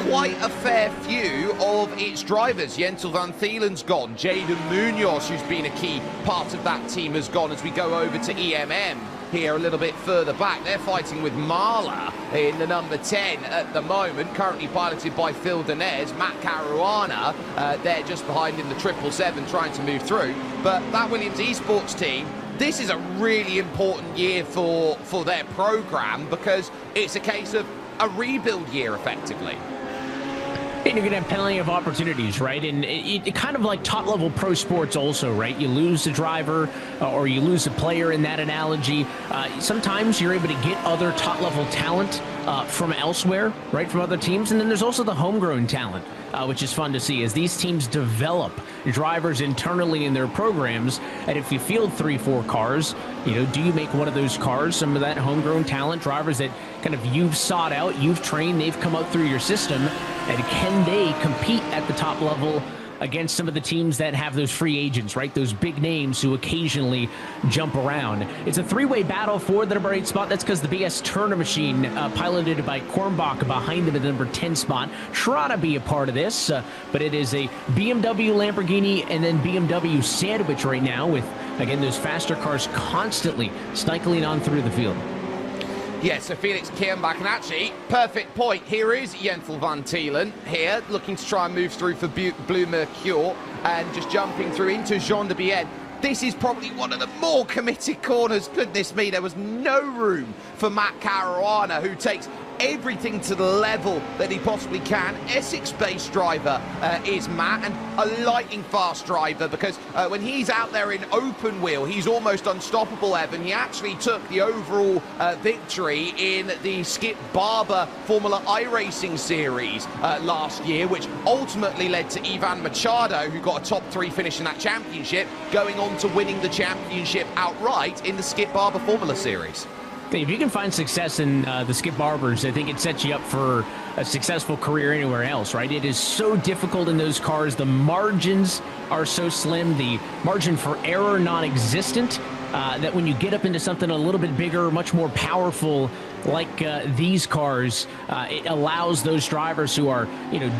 quite a fair few of its drivers. Jensel van Thielen's gone. Jaden Munoz, who's been a key part of that team, has gone. As we go over to EMM here a little bit further back, they're fighting with Marla in the number 10 at the moment, currently piloted by Phil Danez. Matt Caruana, they're just behind in the 777 trying to move through. But that Williams Esports team, this is a really important year for their program, because it's a case of a rebuild year effectively. And you're going to have plenty of opportunities, right? And it kind of like top-level pro sports also, right? You lose a driver or you lose a player in that analogy. Sometimes you're able to get other top-level talent from elsewhere, right, from other teams. And then there's also the homegrown talent, which is fun to see as these teams develop drivers internally in their programs. And if you field 3-4 cars, you know, do you make one of those cars some of that homegrown talent drivers that kind of you've sought out, you've trained, they've come up through your system, and can they compete at the top level against some of the teams that have those free agents, right? Those big names who occasionally jump around. It's a 3-way battle for the number 8 spot. That's because the BS Turner machine, piloted by Kornbach, behind them at the number 10 spot, try to be a part of this, but it is a BMW, Lamborghini, and then BMW sandwich right now with, again, those faster cars constantly cycling on through the field. Yeah, so Felix Kirnbach, and actually, perfect point. Here is Jensel van Thielen here, looking to try and move through for Blue Mercure, and just jumping through into Jean de Bienne. This is probably one of the more committed corners. Goodness me, there was no room for Matt Caruana, who takes everything to the level that he possibly can. Essex-based driver is Matt, and a lightning fast driver, because when he's out there in open wheel, he's almost unstoppable, Evan. He actually took the overall victory in the Skip Barber Formula iRacing series last year, which ultimately led to Ivan Machado, who got a top 3 finish in that championship, going on to winning the championship outright in the Skip Barber Formula series. If you can find success in the Skip Barbers, I think it sets you up for a successful career anywhere else, right? It is so difficult in those cars. The margins are so slim. The margin for error non-existent that when you get up into something a little bit bigger, much more powerful, like these cars, it allows those drivers who are,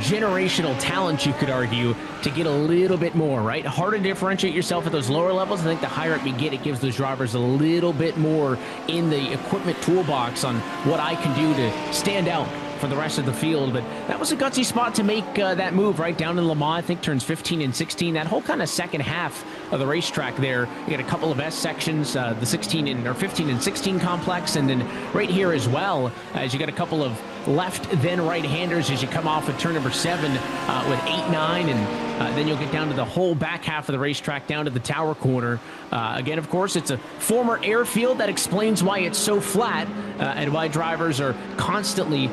generational talent, you could argue, to get a little bit more, right? Hard to differentiate yourself at those lower levels. I think the higher up you get, it gives those drivers a little bit more in the equipment toolbox on what I can do to stand out for the rest of the field. But that was a gutsy spot to make that move right down in Le Mans. I think turns 15 and 16. That whole kind of second half of the racetrack there, you got a couple of S sections, the 15 and 16 complex, and then right here as well, as you got a couple of left then right-handers as you come off of turn number 7 with 8, 9, and then you'll get down to the whole back half of the racetrack down to the tower corner. Again, of course, it's a former airfield. That explains why it's so flat and why drivers are constantly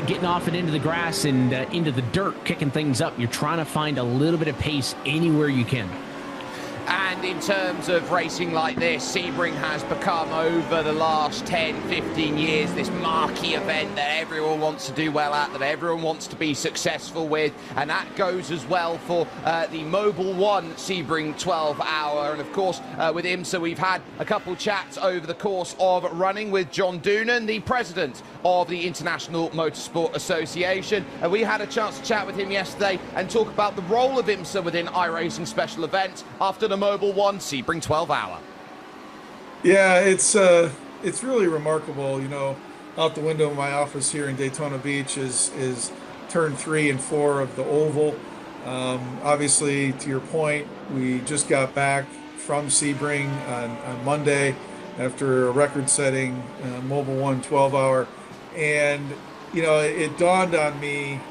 getting off and into the grass and into the dirt, kicking things up. You're trying to find a little bit of pace anywhere you can. And in terms of racing like this, Sebring has become, over the last 10, 15 years, this marquee event that everyone wants to do well at, that everyone wants to be successful with. And that goes as well for the Mobile One Sebring 12-hour. And of course, with IMSA, we've had a couple chats over the course of running with John Doonan, the president of the International Motorsport Association. And we had a chance to chat with him yesterday and talk about the role of IMSA within iRacing special events after the Mobile One Sebring 12-hour. Yeah, it's really remarkable. Out the window of my office here in Daytona Beach is turn 3 and 4 of the oval. Obviously, to your point, we just got back from Sebring on Monday after a record-setting Mobile One 12-hour, and it dawned on me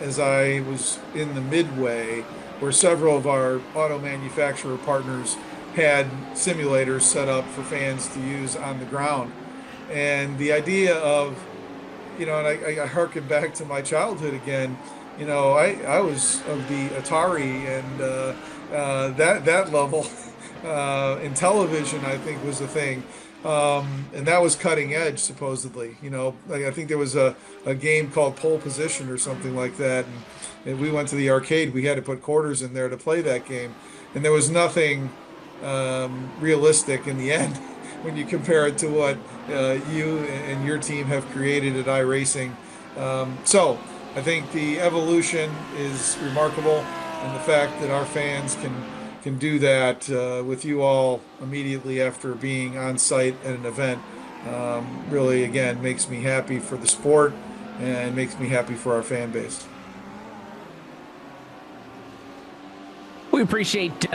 as I was in the Midway, where several of our auto manufacturer partners had simulators set up for fans to use on the ground. And the idea of, and I harken back to my childhood again, I was of the Atari and that level in television, I think, was a thing. And that was cutting edge, supposedly. I think there was a game called Pole Position or something like that. And we went to the arcade. We had to put quarters in there to play that game. And there was nothing realistic in the end when you compare it to what you and your team have created at iRacing. So I think the evolution is remarkable, and the fact that our fans can do that with you all immediately after being on site at an event really, again, makes me happy for the sport and makes me happy for our fan base. We appreciate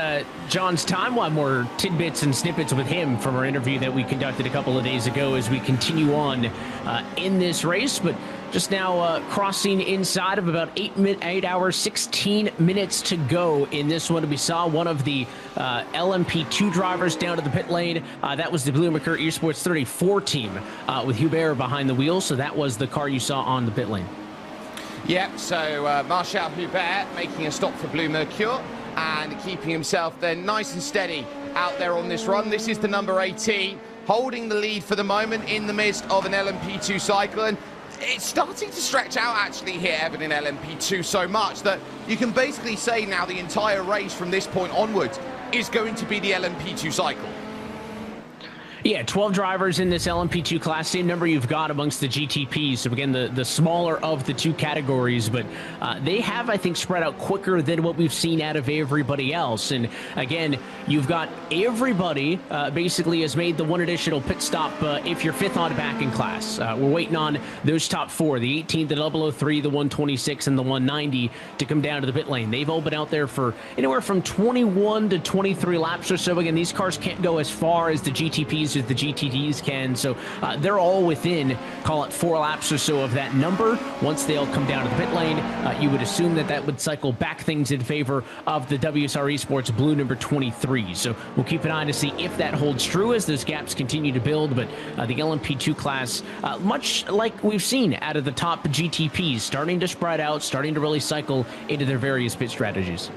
John's time. We'll have more tidbits and snippets with him from our interview that we conducted a couple of days ago as we continue on in this race. But just now crossing inside of about 8 hours, 16 minutes to go in this one. We saw one of the LMP2 drivers down to the pit lane. That was the Blue Mercure Esports 34 team with Hubert behind the wheel. So that was the car you saw on the pit lane. Yep, so Marshall Hubert making a stop for Blue Mercure and keeping himself then nice and steady out there on this run. This is the number 18, holding the lead for the moment in the midst of an LMP2 cycle. And it's starting to stretch out actually here, Evan, in LMP2 so much that you can basically say now the entire race from this point onwards is going to be the LMP2 cycle. Yeah, 12 drivers in this LMP2 class, same number you've got amongst the GTPs. So again, the smaller of the two categories, but they have, I think, spread out quicker than what we've seen out of everybody else. And again, you've got everybody basically has made the one additional pit stop if you're fifth on back in class. We're waiting on those top four, the 18, the 003, the 126, and the 190 to come down to the pit lane. They've all been out there for anywhere from 21 to 23 laps or so. Again, these cars can't go as far as the GTPs as the GTDs can, so they're all within, call it 4 laps or so of that number. Once they all come down to the pit lane, you would assume that would cycle back things in favor of the WSR Esports Blue number 23. So we'll keep an eye to see if that holds true as those gaps continue to build. But the LMP2 class, much like we've seen out of the top GTPs, starting to spread out, starting to really cycle into their various pit strategies.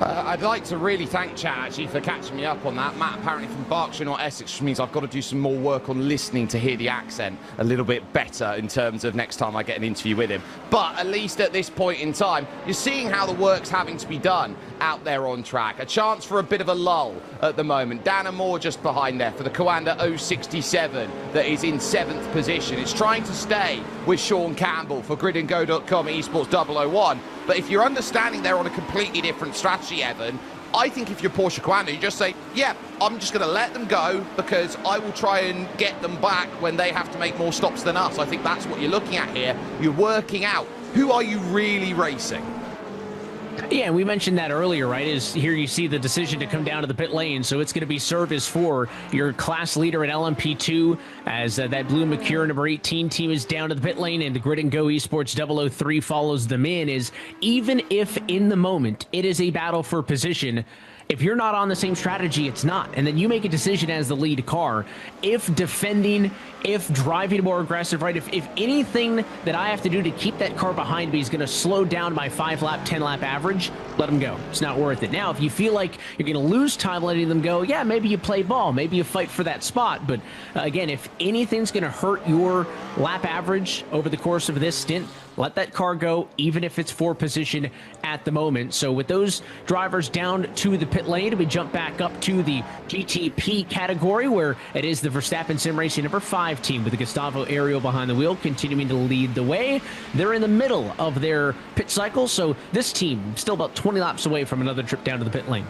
I'd like to really thank Chad, actually, for catching me up on that. Matt, apparently from Berkshire, not Essex, which means I've got to do some more work on listening to hear the accent a little bit better in terms of next time I get an interview with him. But at least at this point in time, you're seeing how the work's having to be done out there on track. A chance for a bit of a lull at the moment. Dana Moore just behind there for the Coanda 067 that is in 7th position. It's trying to stay with Sean Campbell for gridandgo.com esports 001. But if you're understanding they're on a completely different strategy, Evan, I think if you're Porsche Coanda, you just say, yeah, I'm just going to let them go because I will try and get them back when they have to make more stops than us. I think that's what you're looking at here. You're working out, who are you really racing? Yeah, and we mentioned that earlier, right? Is here you see the decision to come down to the pit lane, so it's going to be service for your class leader at LMP2 as that blue Mercure number 18 team is down to the pit lane, and the Grid and Go Esports 003 follows them in. Is even if in the moment it is a battle for position, if you're not on the same strategy, it's not. And then you make a decision as the lead car. If defending, if driving more aggressive, right? If anything that I have to do to keep that car behind me is going to slow down my 5-lap, 10-lap average, let them go. It's not worth it. Now, if you feel like you're going to lose time letting them go, yeah, maybe you play ball. Maybe you fight for that spot. But again, if anything's going to hurt your lap average over the course of this stint, let that car go, even if it's for position at the moment. So with those drivers down to the pit lane, we jump back up to the GTP category, where it is the Verstappen Sim Racing number 5 team with the Gustavo Ariel behind the wheel, continuing to lead the way. They're in the middle of their pit cycle, so this team still about 20 laps away from another trip down to the pit lane.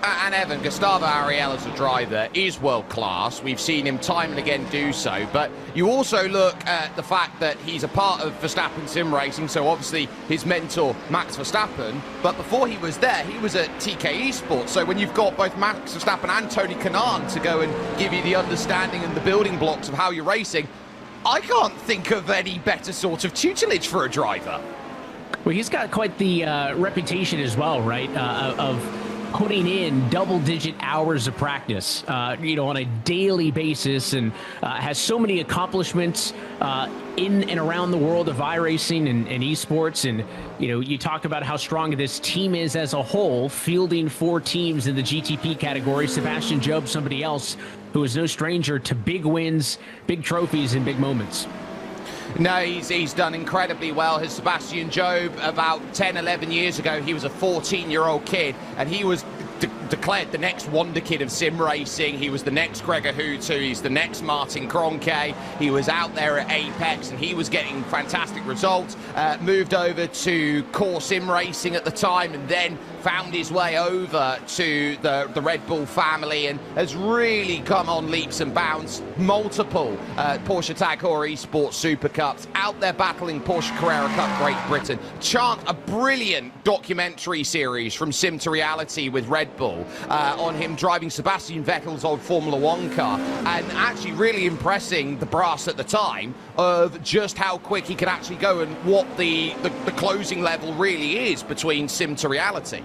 And Evan, Gustavo Ariel as a driver is world class. We've seen him time and again do so. But you also look at the fact that he's a part of Verstappen Sim Racing, so obviously his mentor, Max Verstappen. But before he was there, he was at TK Esports. So when you've got both Max Verstappen and Tony Kanaan to go and give you the understanding and the building blocks of how you're racing, I can't think of any better sort of tutelage for a driver. Well, he's got quite the reputation as well, right, of putting in double-digit hours of practice, on a daily basis, and has so many accomplishments in and around the world of iRacing and esports. And, you talk about how strong this team is as a whole, fielding 4 teams in the GTP category. Sebastian Job, somebody else who is no stranger to big wins, big trophies, and big moments. No, he's done incredibly well. His Sebastian Job, about 10, 11 years ago, he was a 14-year-old kid, and he was declared the next wonder kid of sim racing. He was the next Gregor Hutu. He's the next Martin Kroenke. He was out there at Apex, and he was getting fantastic results. Moved over to Core Sim Racing at the time, and then found his way over to the Red Bull family, and has really come on leaps and bounds. Multiple Porsche Tag Heuer Esports Super Cups, out there battling Porsche Carrera Cup Great Britain. A brilliant documentary series from Sim to Reality with Red Bull on him driving Sebastian Vettel's old Formula 1 car, and actually really impressing the brass at the time of just how quick he could actually go and what the closing level really is between Sim to Reality.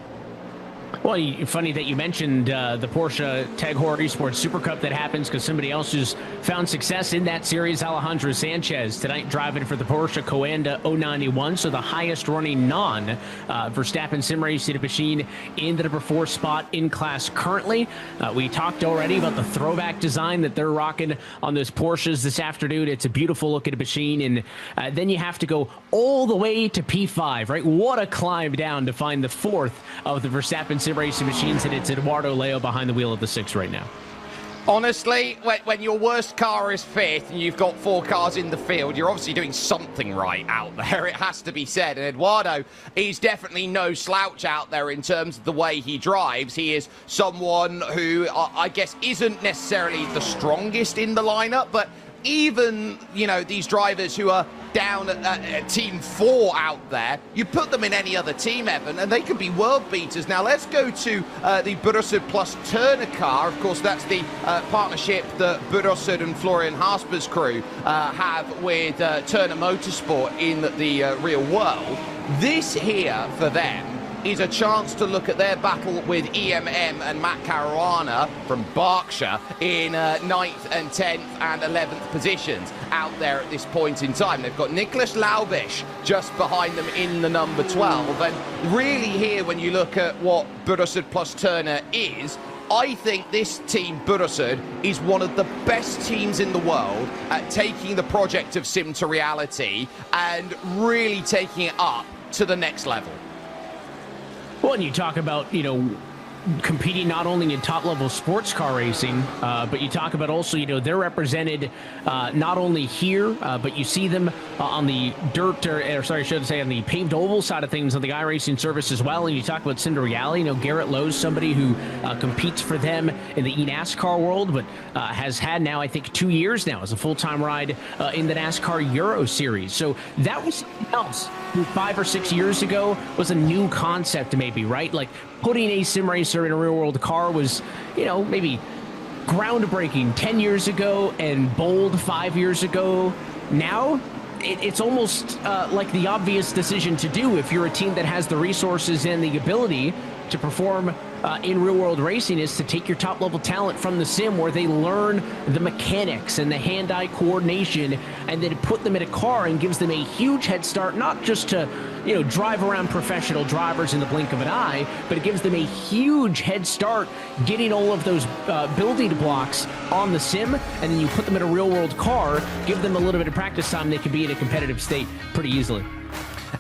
Well, funny that you mentioned the Porsche Tag Heuer Esports Super Cup. That happens because somebody else who's found success in that series, Alejandro Sanchez, tonight driving for the Porsche Coanda 091, so the highest running non-Verstappen Sim Racing machine in the number 4 spot in class currently. We talked already about the throwback design that they're rocking on those Porsches this afternoon. It's a beautiful looking machine, and then you have to go all the way to P5, right? What a climb down to find the 4th of the Verstappen Sim Racing machines, and it's Eduardo Leo behind the wheel of the 6 right now. Honestly, when your worst car is 5th and you've got 4 cars in the field, you're obviously doing something right out there, it has to be said. And Eduardo, he's definitely no slouch out there in terms of the way he drives. He is someone who, I guess, isn't necessarily the strongest in the lineup, but even, these drivers who are down at Team 4 out there, you put them in any other team, Evan, and they could be world beaters. Now, let's go to the Burrosud plus Turner car. Of course, that's the partnership that Burrosud and Florian Hasper's crew have with Turner Motorsport in the real world. This here, for them, is a chance to look at their battle with EMM and Matt Caruana from Berkshire in 9th and 10th and 11th positions out there at this point in time. They've got Nicholas Laubisch just behind them in the number 12. And really here, when you look at what Burrosud plus Turner is, I think this team, Burrosud, is one of the best teams in the world at taking the project of Sim to Reality and really taking it up to the next level. Well, and you talk about, competing not only in top-level sports car racing, but you talk about also, they're represented not only here, but you see them on the dirt, or sorry, I should say on the paved oval side of things on the iRacing service as well. And you talk about Cinderella, Garrett Lowe's somebody who competes for them in the eNASCAR world, but has had now, I think, 2 years now as a full-time ride in the NASCAR Euro Series. So that was something else. 5 or 6 years ago was a new concept, maybe, right? Like putting a sim racer in a real world car was, maybe groundbreaking 10 years ago and bold 5 years ago. Now it's almost like the obvious decision to do if you're a team that has the resources and the ability to perform in real-world racing, is to take your top-level talent from the sim where they learn the mechanics and the hand-eye coordination, and then put them in a car and gives them a huge head start, not just to drive around professional drivers in the blink of an eye, but it gives them a huge head start getting all of those building blocks on the sim, and then you put them in a real-world car, give them a little bit of practice time, they can be in a competitive state pretty easily.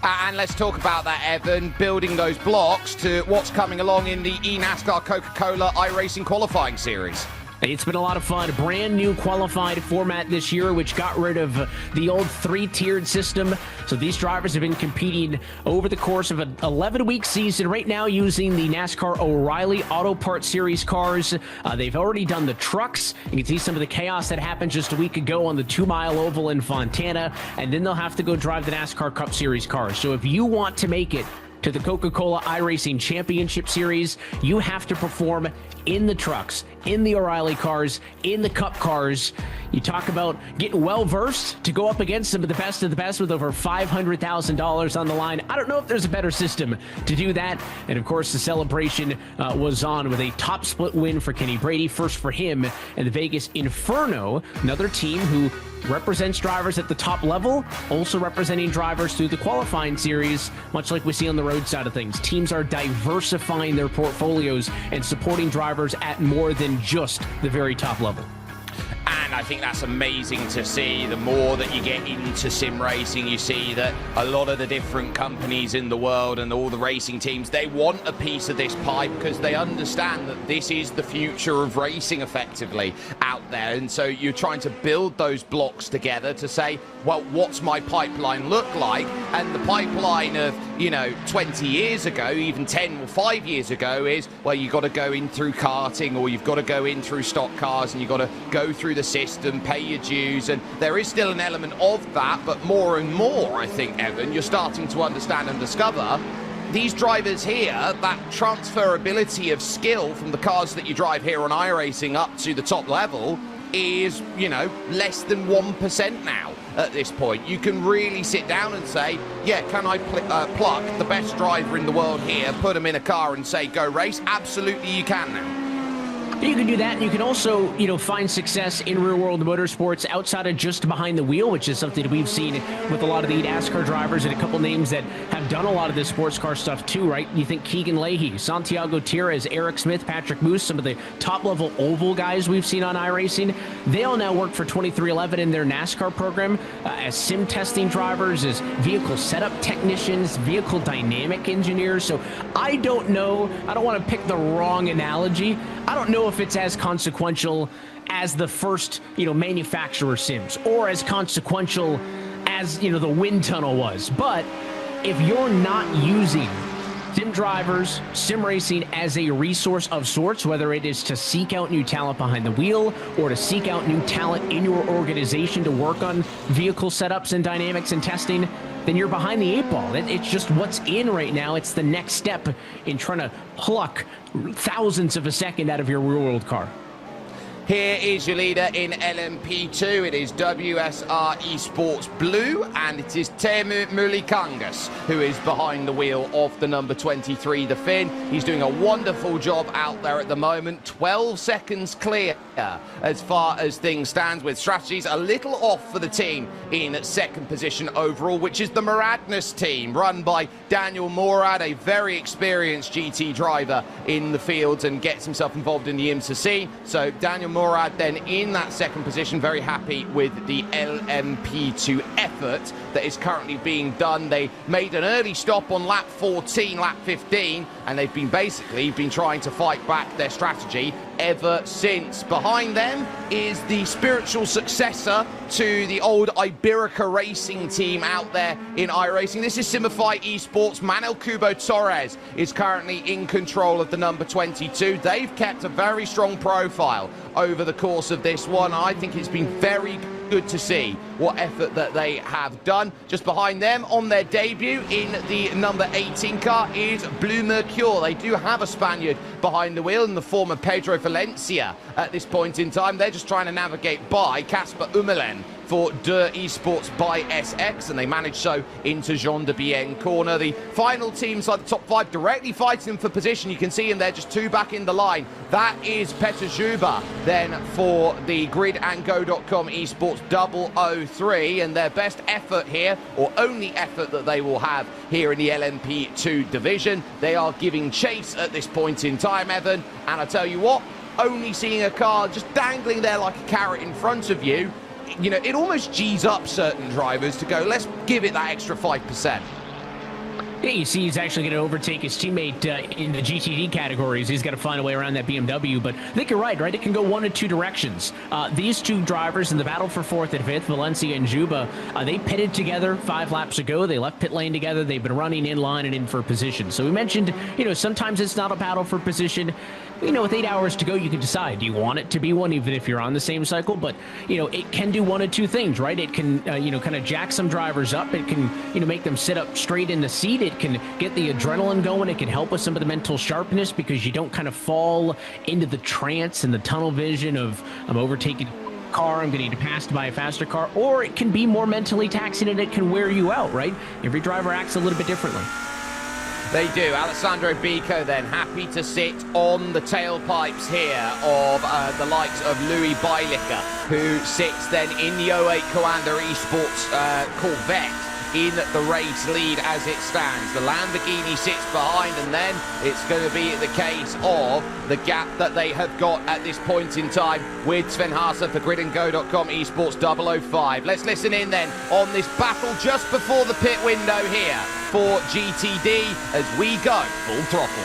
And let's talk about that, Evan, building those blocks to what's coming along in the eNASCAR Coca-Cola iRacing qualifying series. It's been a lot of fun. A brand new qualified format this year, which got rid of the old 3-tiered system. So these drivers have been competing over the course of an 11-week season right now using the NASCAR O'Reilly Auto Parts Series cars. They've already done the trucks. You can see some of the chaos that happened just a week ago on the 2-mile oval in Fontana. And then they'll have to go drive the NASCAR Cup Series cars. So if you want to make it to the Coca-Cola iRacing Championship Series, you have to perform in the trucks, in the O'Reilly cars, in the Cup cars. You talk about getting well-versed to go up against some of the best with over $500,000 on the line. I don't know if there's a better system to do that. And of course, the celebration was on with a top split win for Kenny Brady, first for him, and the Vegas Inferno, another team who represents drivers at the top level, also representing drivers through the qualifying series, much like we see on the road side of things. Teams are diversifying their portfolios and supporting drivers at more than just the very top level. And I think that's amazing to see. The more that you get into sim racing, you see that a lot of the different companies in the world and all the racing teams, they want a piece of this pie because they understand that this is the future of racing effectively out there. And so you're trying to build those blocks together to say, well, what's my pipeline look like? And the pipeline of, 20 years ago, even 10 or 5 years ago is, well, you've got to go in through karting, or you've got to go in through stock cars, and you've got to go through the system, pay your dues. And there is still an element of that, but more and more, I think, Evan, you're starting to understand and discover these drivers here, that transferability of skill from the cars that you drive here on iRacing up to the top level is, less than 1% now at this point. You can really sit down and say, yeah, can I pluck the best driver in the world here, put him in a car and say, go race? Absolutely you can now. You can do that, and you can also, find success in real-world motorsports outside of just behind the wheel, which is something that we've seen with a lot of the NASCAR drivers and a couple names that have done a lot of this sports car stuff too, right? You think Keegan Leahy, Santiago Tires, Eric Smith, Patrick Moose, some of the top-level oval guys we've seen on iRacing, they all now work for 23XI in their NASCAR program as sim testing drivers, as vehicle setup technicians, vehicle dynamic engineers. So I don't know, I don't want to pick the wrong analogy. I don't know if it's as consequential as the first, manufacturer sims, or as consequential as, the wind tunnel was. But if you're not using sim drivers, sim racing as a resource of sorts, whether it is to seek out new talent behind the wheel or to seek out new talent in your organization to work on vehicle setups and dynamics and testing, then you're behind the 8 ball. It's just what's in right now. It's the next step in trying to pluck thousandths of a second out of your real-world car. Here is your leader in LMP2. It is WSR Esports Blue, and it is Teemu Mulikangas who is behind the wheel of the number 23, the Finn. He's doing a wonderful job out there at the moment. 12 seconds clear as far as things stand, with strategies a little off for the team in second position overall, which is the Maradness team, run by Daniel Morad, a very experienced GT driver in the field and gets himself involved in the IMSA scene. So Daniel Morad Morad then in that second position. Very happy with the LMP2 effort that is currently being done. They made an early stop on lap 14, lap 15, and they've been trying to fight back their strategy ever since. Behind them is the spiritual successor to the old Iberica Racing team out there in iRacing. This is Simify Esports. Manuel Cubo Torres is currently in control of the number 22. They've kept a very strong profile over the course of this one. I think it's been very good to see what effort that they have done. Just behind them on their debut in the number 18 car is Blue Mercure. They do have a Spaniard behind the wheel in the form of Pedro Valencia at this point in time. They're just trying to navigate by Casper Umelen for Der Esports by SX, and they manage so into Jean de Bien corner. The final teams like the top 5 directly fighting for position. You can see him there, just 2 back in the line. That is Petr Zuba then for the gridandgo.com esports 003, and their best effort here, or only effort that they will have here in the LMP2 division. They are giving chase at this point in time, Evan, and I tell you what, only seeing a car just dangling there like a carrot in front of you, you know, it almost G's up certain drivers to go, let's give it that extra 5%. Yeah, you see he's actually going to overtake his teammate in the GTD categories. He's got to find a way around that BMW, but I think you're right? It can go one of two directions. These two drivers in the battle for 4th and 5th, Valencia and Juba, they pitted together 5 laps ago. They left pit lane together. They've been running in line and in for position. So we mentioned, sometimes it's not a battle for position. With 8 hours to go, you can decide, do you want it to be one, even if you're on the same cycle? But, it can do one of two things, right? It can, kind of jack some drivers up. It can, make them sit up straight in the seat. It can get the adrenaline going. It can help with some of the mental sharpness because you don't kind of fall into the trance and the tunnel vision of, I'm overtaking a car, I'm getting passed by a faster car. Or it can be more mentally taxing and it can wear you out, right? Every driver acts a little bit differently. They do. Alessandro Bico then happy to sit on the tailpipes here of the likes of Louis Bailicker, who sits then in the 08 Coanda Esports Corvette in the race lead as it stands. The Lamborghini sits behind, and then it's going to be the case of the gap that they have got at this point in time with Sven Haase for gridandgo.com esports 005. Let's listen in then on this battle just before the pit window here for GTD as we go full throttle.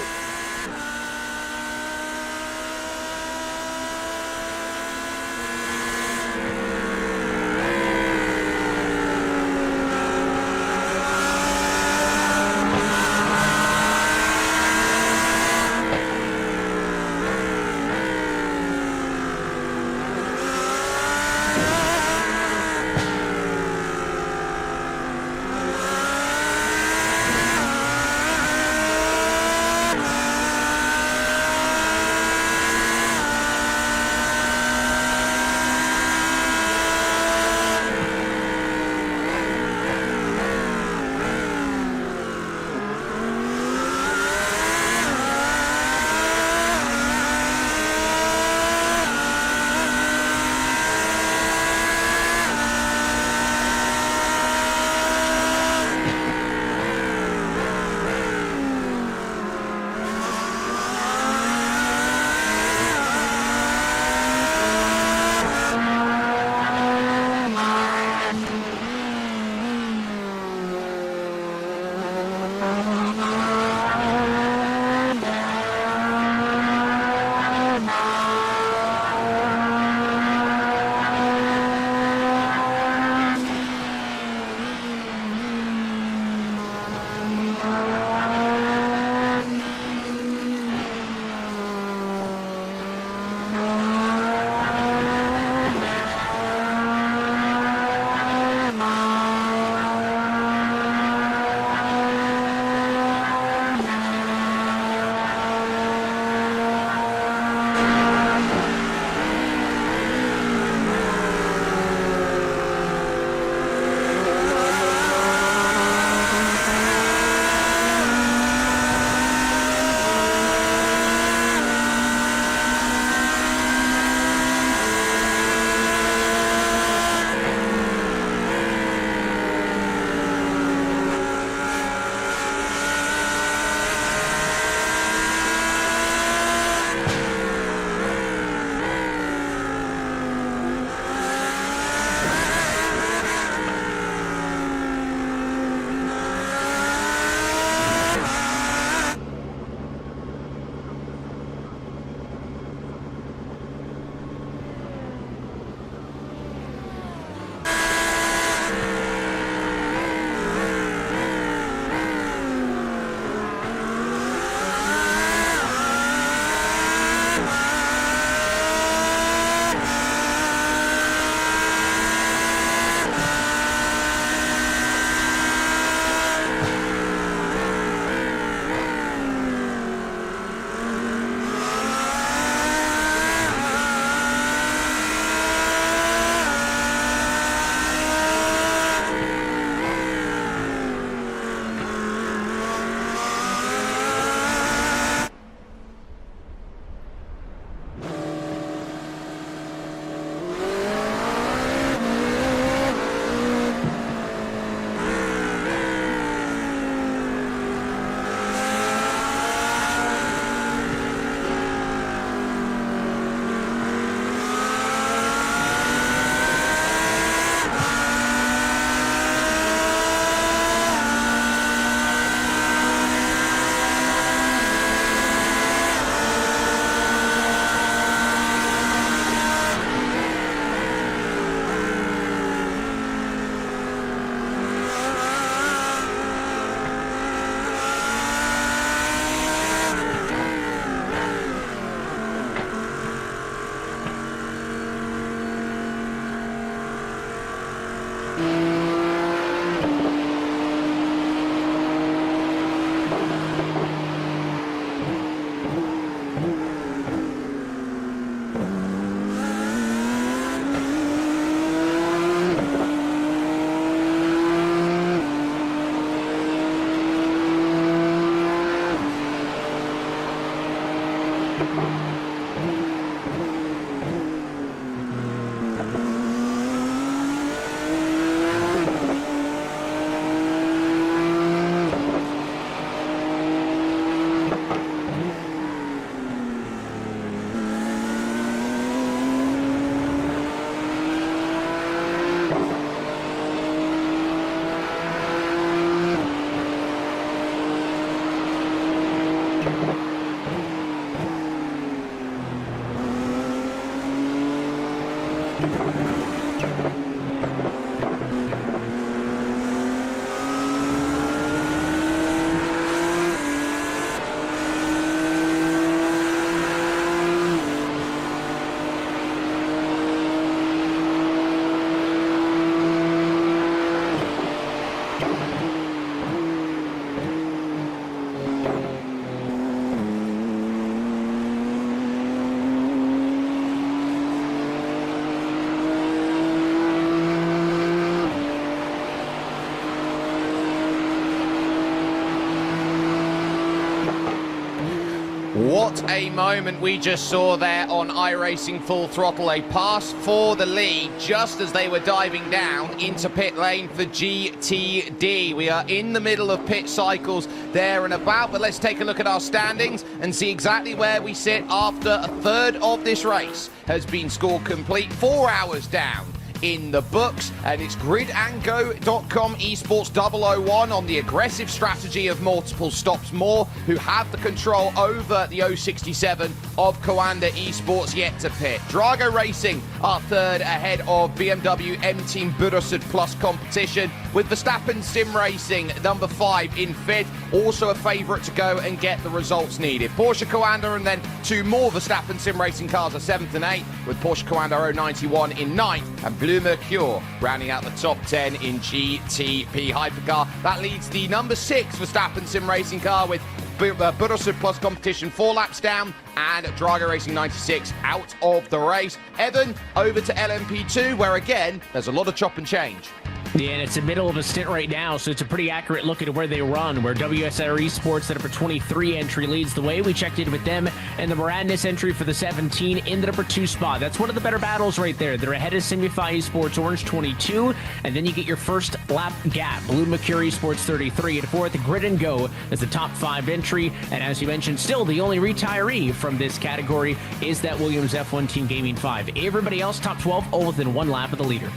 What a moment we just saw there on iRacing Full Throttle. A pass for the lead just as they were diving down into pit lane for GTD. We are in the middle of pit cycles there and about, but let's take a look at our standings and see exactly where we sit after a third of this race has been scored complete. 4 hours down in the books, and it's gridandgo.com esports 001 on the aggressive strategy of multiple stops more, who have the control over the 067 of Coanda Esports yet to pit. Drago Racing are third ahead of BMW M Team Buildup Plus competition, with Verstappen Sim Racing number 5 in 5th, also a favourite to go and get the results needed. Porsche Coanda and then 2 more Verstappen Sim Racing cars are 7th and 8th, with Porsche Coanda 091 in 9th, and Blue Mercure rounding out the top 10 in GTP Hypercar. That leads the number 6 Verstappen Sim Racing car with Buildup Plus competition 4 laps down, and Drago Racing 96 out of the race. Evan, over to LMP2, where again, there's a lot of chop and change. Yeah, and it's the middle of a stint right now, so it's a pretty accurate look at where they run, where WSR Esports, that number 23 entry, leads the way. We checked in with them, and the Moradness entry for the 17 in the number 2 spot. That's one of the better battles right there. They're ahead of Simify Esports Orange 22, and then you get your first lap gap. Blue Mercury Esports 33, and fourth, Grid and Go as the top 5 entry. And as you mentioned, still the only retiree from this category is that Williams F1 Team Gaming 5. Everybody else top 12, all within 1 lap of the leader.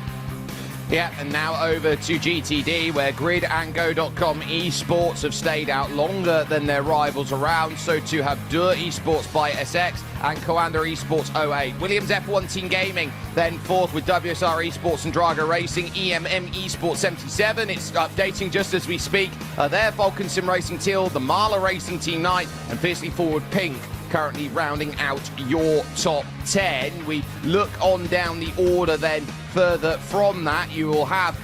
Yeah, and now over to GTD, where gridandgo.com esports have stayed out longer than their rivals around. So too have Dur Esports by SX and Coanda Esports 08. Williams F1 Team Gaming then fourth with WSR Esports and Drago Racing. EMM Esports 77, it's updating just as we speak. There, Falcon Sim Racing Teal, the Marla Racing Team 9, and Fiercely Forward Pink currently rounding out your top 10. We look on down the order then. Further from that, you will have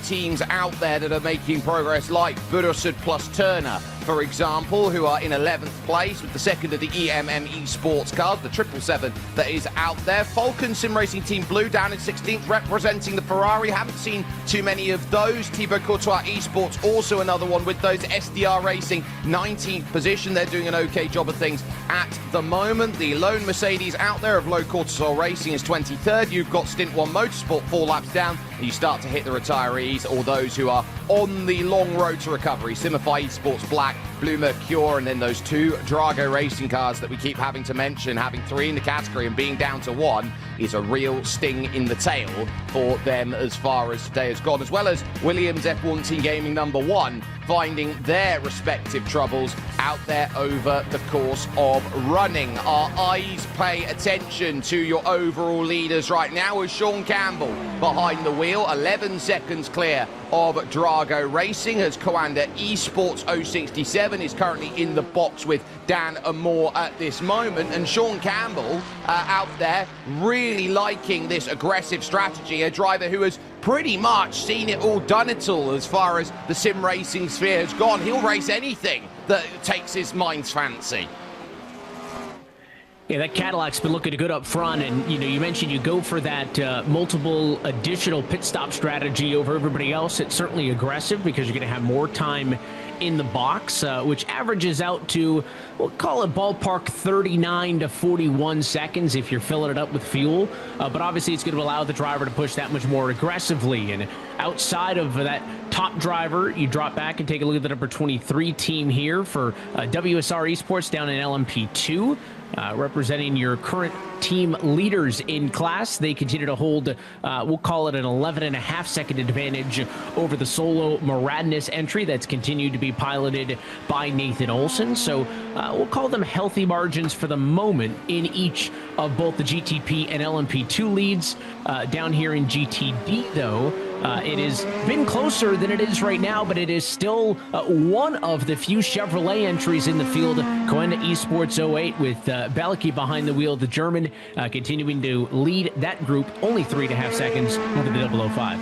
teams out there that are making progress, like Burusud plus Turner, for example, who are in 11th place with the second of the EMM Esports cars, the 777 that is out there. Falcon Sim Racing Team Blue down in 16th, representing the Ferrari. Haven't seen too many of those. Thibaut Courtois Esports, also another one with those. SDR Racing, 19th position. They're doing an okay job of things at the moment. The lone Mercedes out there of Low Cortisol Racing is 23rd. You've got Stint 1 Motorsport 4 laps down, and you start to hit the retirees, or those who are on the long road to recovery. Simify Esports Black, Blue Mercure, and then those 2 Drago Racing cars that we keep having to mention. Having 3 in the category and being down to 1 is a real sting in the tail for them as far as today has gone, as well as Williams F1 Team Gaming number 1 finding their respective troubles out there over the course of running. Our eyes pay attention to your overall leaders right now, as Sean Campbell behind the wheel, 11 seconds clear of Drago Racing, as Coanda Esports 067 is currently in the box with Dan Amore at this moment. And Sean Campbell out there really liking this aggressive strategy, a driver who has pretty much seen it all, done it all as far as the sim racing sphere has gone. He'll race anything that takes his mind's fancy. Yeah, that Cadillac's been looking good up front, and you mentioned you go for that multiple additional pit stop strategy over everybody else. It's certainly aggressive because you're going to have more time in the box, which averages out to, we'll call it ballpark 39 to 41 seconds if you're filling it up with fuel. But obviously it's going to allow the driver to push that much more aggressively. And outside of that top driver, you drop back and take a look at the number 23 team here for WSR Esports down in LMP2. Representing your current team leaders in class. They continue to hold, we'll call it an 11.5 second advantage over the solo Maradness entry that's continued to be piloted by Nathan Olson. So we'll call them healthy margins for the moment in each of both the GTP and LMP2 leads. Down here in GTD, though, it has been closer than it is right now, but it is still one of the few Chevrolet entries in the field. Coenda Esports 08 with Belicki behind the wheel, the German, continuing to lead that group, only 3.5 seconds over the 005.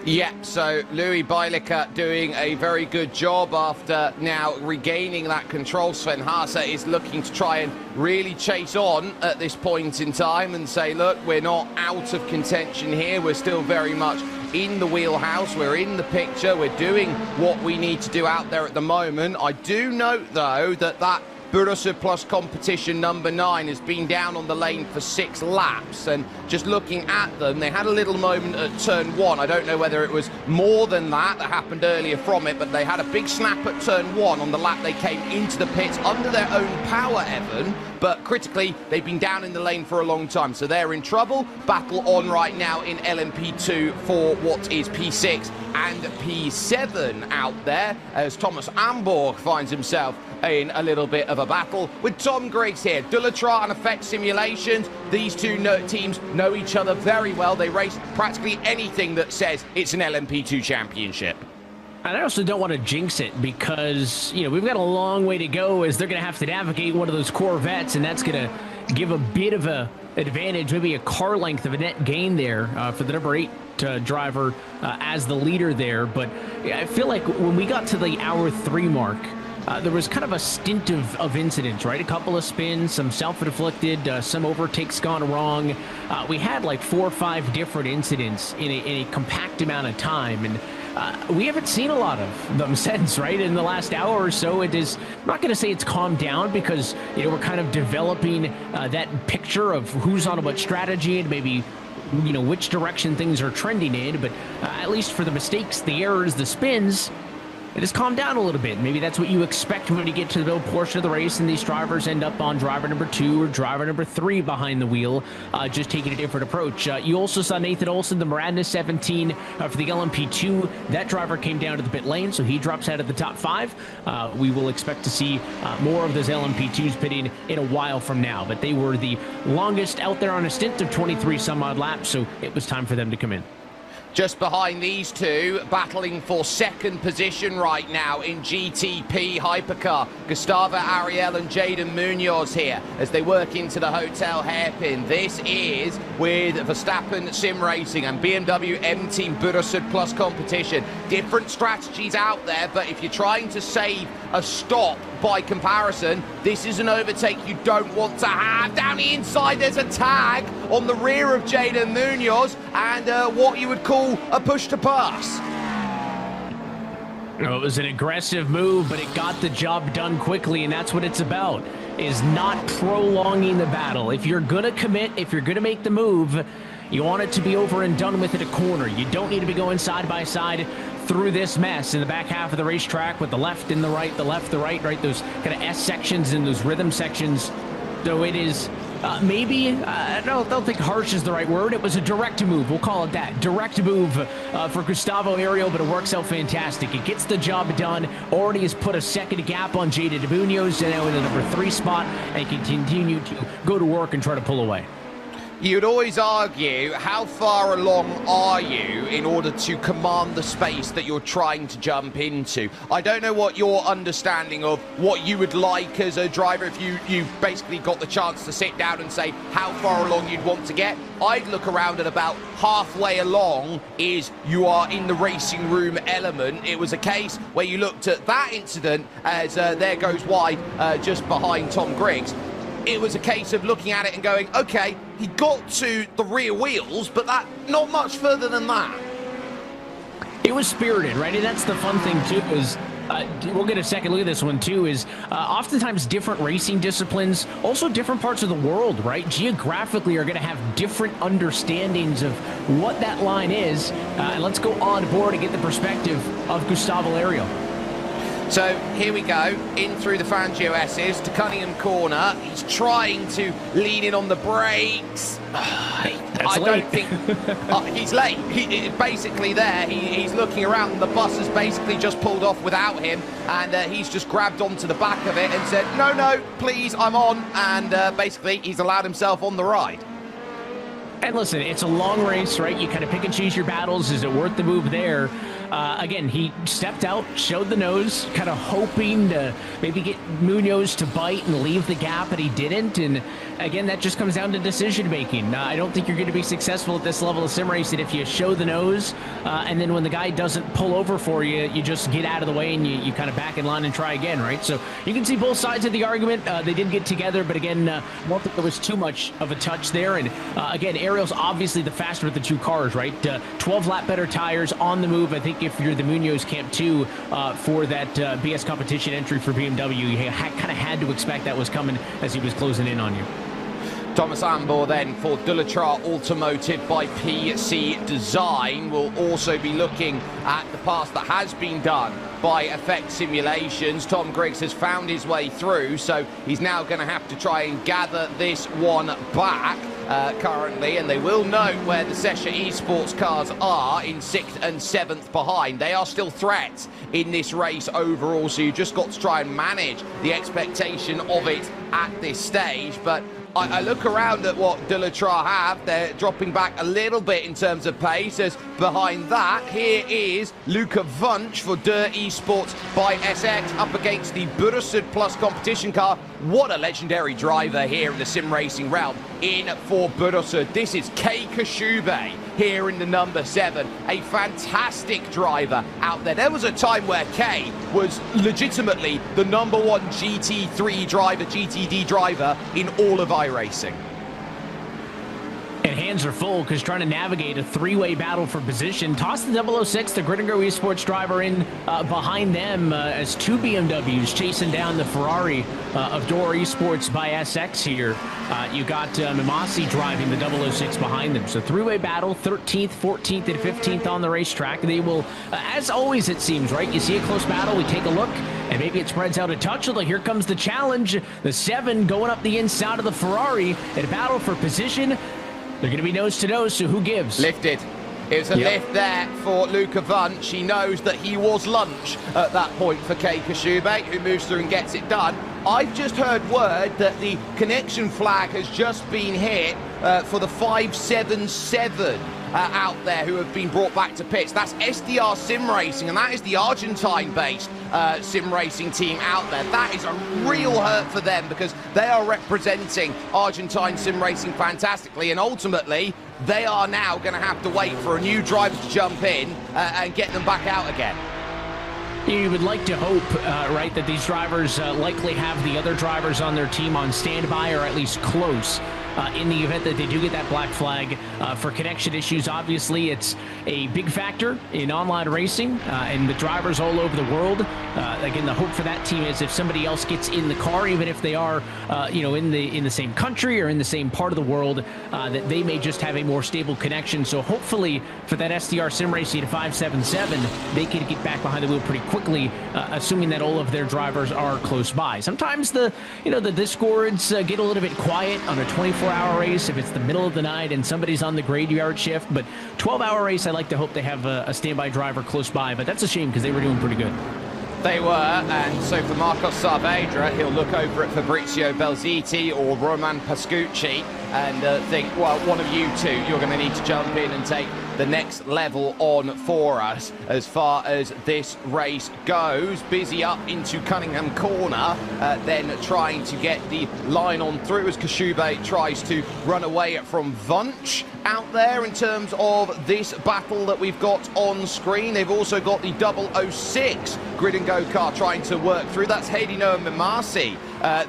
Yeah, so Louis Beilicker doing a very good job after now regaining that control. Sven Haase is looking to try and really chase on at this point in time and say, look, we're not out of contention here. We're still very much in the wheelhouse. We're in the picture. We're doing what we need to do out there at the moment. I do note, though, that Bursa Plus competition number 9 has been down on the lane for 6 laps, and just looking at them, they had a little moment at turn 1. I don't know whether it was more than that happened earlier from it, but they had a big snap at turn 1 on the lap they came into the pits under their own power, Evan, but critically, they've been down in the lane for a long time, so they're in trouble. Battle on right now in LMP2 for what is P6 and P7 out there, as Thomas Amborg finds himself in a little bit of a battle with Tom Griggs here. Dullatra and Effect Simulations, these two teams know each other very well. They race practically anything that says it's an LMP2 championship. And I also don't want to jinx it because, you know, we've got a long way to go as they're going to have to navigate one of those Corvettes, and that's going to give a bit of a advantage, maybe a car length of a net gain there for the number 8 driver as the leader there. But I feel like when we got to the hour 3 mark, there was kind of a stint of incidents, right? A couple of spins, some self-inflicted, some overtakes gone wrong. We had like 4 or 5 different incidents in a compact amount of time, and we haven't seen a lot of them since, right? In the last hour or so, it is, I'm not going to say it's calmed down because, you know, we're kind of developing that picture of who's on what strategy and maybe, you know, which direction things are trending in, but at least for the mistakes, the errors, the spins, it has calmed down a little bit. Maybe that's what you expect when you get to the middle portion of the race and these drivers end up on driver number 2 or driver number 3 behind the wheel, just taking a different approach. You also saw Nathan Olson, the Maradness 17 for the LMP2. That driver came down to the pit lane, so he drops out of the top 5. We will expect to see more of those LMP2s pitting in a while from now, but they were the longest out there on a stint of 23 some odd laps, so it was time for them to come in. Just behind these two, battling for second position right now in GTP Hypercar. Gustavo Ariel and Jaden Munoz here as they work into the hotel hairpin. This is with Verstappen Sim Racing and BMW M Team Bursa Plus competition. Different strategies out there, but if you're trying to save a stop by comparison, this is an overtake you don't want to have. Down the inside, there's a tag on the rear of Jaden Munoz and what you would call a push to pass. It was an aggressive move, but it got the job done quickly, and that's what it's about, is not prolonging the battle. If you're going to commit, if you're going to make the move, you want it to be over and done with at a corner. You don't need to be going side by side through this mess in the back half of the racetrack with the left and the right, the left, the right, those kind of S sections and those rhythm sections. So it is maybe, I don't think harsh is the right word. It was a direct move. We'll call it that. Direct move for Gustavo Ariel, but it works out fantastic. It gets the job done. Already has put a second gap on Jaden Munoz now in the number 3 spot and can continue to go to work and try to pull away. You'd always argue, how far along are you in order to command the space that you're trying to jump into? I don't know what your understanding of what you would like as a driver if you've basically got the chance to sit down and say how far along you'd want to get. I'd look around at about halfway along is you are in the racing room element. It was a case where you looked at that incident as there goes wide just behind Tom Griggs. It was a case of looking at it and going, okay, he got to the rear wheels, but that not much further than that. It was spirited, right? And that's the fun thing, too, is we'll get a second look at this one too, is oftentimes different racing disciplines, also different parts of the world, right, geographically are going to have different understandings of what that line is. And let's go on board and get the perspective of Gustavo Ariel. So here we go, in through the Fangio S's to Cunningham corner. He's trying to lean in on the brakes. I don't think he's late. Basically there, he's looking around. The bus has basically just pulled off without him, and he's just grabbed onto the back of it and said, no, please, I'm on. And basically, he's allowed himself on the ride. And listen, it's a long race, right? You kind of pick and choose your battles. Is it worth the move there? Again, he stepped out, showed the nose, kind of hoping to maybe get Munoz to bite and leave the gap, but he didn't. And again, that just comes down to decision making. I don't think you're going to be successful at this level of sim racing if you show the nose, and then when the guy doesn't pull over for you, you just get out of the way and you kind of back in line and try again, right? So you can see both sides of the argument. They did get together, but again, I don't think there was too much of a touch there. And again, Ariel's obviously the faster of the two cars, right? 12 lap better tires on the move. I think if you're the Munoz Camp 2 for that BS competition entry for BMW, you kind of had to expect that was coming as he was closing in on you. Thomas Ambor then for Delatrar Automotive by PC Design will also be looking at the pass that has been done by Effect Simulations. Tom Griggs has found his way through, so he's now going to have to try and gather this one back currently, and they will note where the Sesha Esports cars are in 6th and 7th behind. They are still threats in this race overall, so you just got to try and manage the expectation of it at this stage. But I look around at what Delatrar have. They're dropping back a little bit in terms of pace. As behind that, here is Luca Wunsch for Der Esports by SX up against the Burasud Plus competition car. What a legendary driver here in the sim racing realm in for Burasud. This is Kei Kashube here in the number 7. A fantastic driver out there. There was a time where Kei was legitimately the number 1 GT3 driver, GTD driver in all of iRacing. And hands are full because trying to navigate a three-way battle for position. Toss the 006, the Grid and Go Esports driver, in behind them as two BMWs chasing down the Ferrari of Door Esports by SX here. You got Mimasi driving the 006 behind them. So three-way battle, 13th, 14th, and 15th on the racetrack. They will, as always it seems, right? You see a close battle, we take a look, and maybe it spreads out a touch. Although here comes the challenge. The 7 going up the inside of the Ferrari in a battle for position. They're going to be nose-to-nose, so who gives? Lifted. It was a lift there for Luca Wunsch. He knows that he was lunch at that point for Kei Kashube, who moves through and gets it done. I've just heard word that the connection flag has just been hit for the 577 out there who have been brought back to pits. That's SDR Sim Racing, and that is the Argentine-based sim racing team out there. That is a real hurt for them because they are representing Argentine sim racing fantastically, and ultimately they are now going to have to wait for a new driver to jump in and get them back out again. You would like to hope, right, that these drivers likely have the other drivers on their team on standby, or at least close, in the event that they do get that black flag. For connection issues, obviously, it's a big factor in online racing, and the drivers all over the world. Again, the hope for that team is if somebody else gets in the car, even if they are, in the same country or in the same part of the world, that they may just have a more stable connection. So hopefully, for that SDR Sim Racing 577, they can get back behind the wheel pretty quickly, assuming that all of their drivers are close by. Sometimes the discords get a little bit quiet on a 24-hour race if it's the middle of the night and somebody's on the graveyard shift, but 12-hour race, I like to hope they have a standby driver close by, but that's a shame because they were doing pretty good. They were, and so for Marcos Saavedra, he'll look over at Fabrizio Belziti or Roman Pascucci and think, well, one of you two, you're going to need to jump in and take the next level on for us as far as this race goes. Busy up into Cunningham corner, then trying to get the line on through as Kashube tries to run away from Wunsch out there in terms of this battle that we've got on screen. They've also got the 006 Grid and Go car trying to work through. That's Hadinoa Mimasi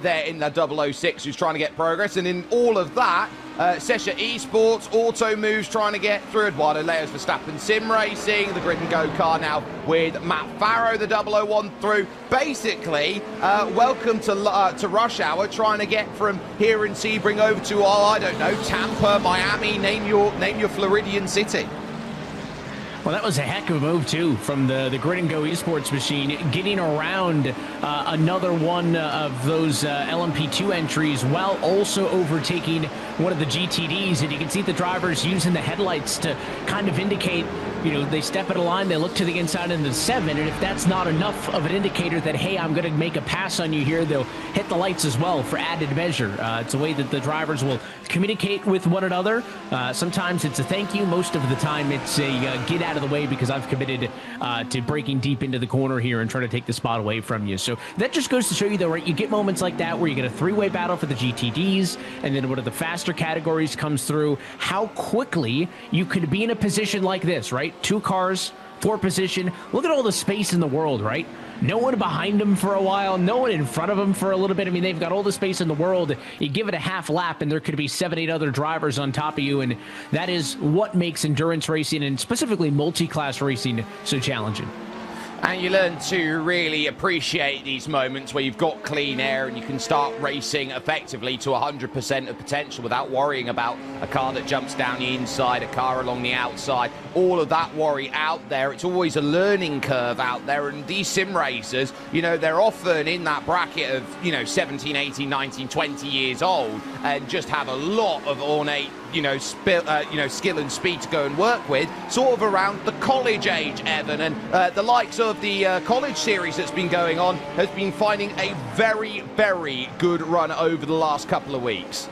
there in the 006 who's trying to get progress, and in all of that, Sesha Esports, Auto Moves trying to get through. Eduardo Leos Verstappen Sim Racing, the Grid and Go car now with Matt Farrow, the 001 through. Basically, welcome to Rush Hour, trying to get from here in Sebring over to, I don't know, Tampa, Miami, name your Floridian city. Well, that was a heck of a move, too, from the Grid and Go Esports machine, getting around another one of those LMP2 entries while also overtaking one of the GTDs. And you can see the drivers using the headlights to kind of indicate, you know, they step at a line, they look to the inside in the 7, and if that's not enough of an indicator that, hey, I'm going to make a pass on you here, they'll hit the lights as well for added measure. It's a way that the drivers will communicate with one another. Sometimes it's a thank you. Most of the time it's a get out of the way because I've committed to breaking deep into the corner here and trying to take the spot away from you. So that just goes to show you, though, right? You get moments like that where you get a three-way battle for the GTDs, and then one of the faster categories comes through, how quickly you could be in a position like this, right? 2 cars, 4 position. Look at all the space in the world, right? No one behind them for a while, no one in front of them for a little bit. I mean, they've got all the space in the world. You give it a half lap, and there could be 7, 8 other drivers on top of you, and that is what makes endurance racing, and specifically multi-class racing, so challenging. And you learn to really appreciate these moments where you've got clean air and you can start racing effectively to 100% of potential without worrying about a car that jumps down the inside, a car along the outside, all of that worry out there. It's always a learning curve out there, and these sim racers, you know, they're often in that bracket of, you know, 17, 18, 19, 20 years old and just have a lot of ornate, skill and speed to go and work with, sort of around the college age, Evan, and the likes of the college series that's been going on has been finding a very, very good run over the last couple of weeks.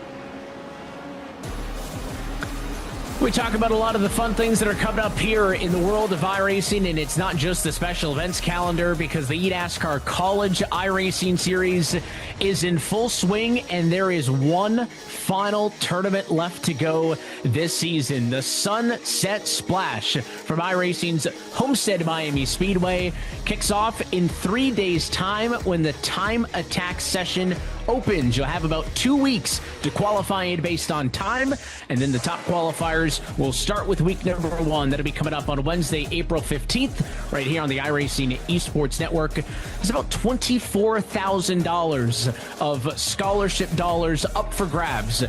We talk about a lot of the fun things that are coming up here in the world of iRacing, and it's not just the special events calendar, because the eNASCAR College iRacing Series is in full swing, and there is one final tournament left to go this season. The Sunset Splash from iRacing's Homestead Miami Speedway kicks off in 3 days' time when the time attack session opens. You'll have about 2 weeks to qualify based on time, and then the top qualifiers will start with week number 1. That'll be coming up on Wednesday, April 15th, right here on the iRacing Esports Network. There's about $24,000 of scholarship dollars up for grabs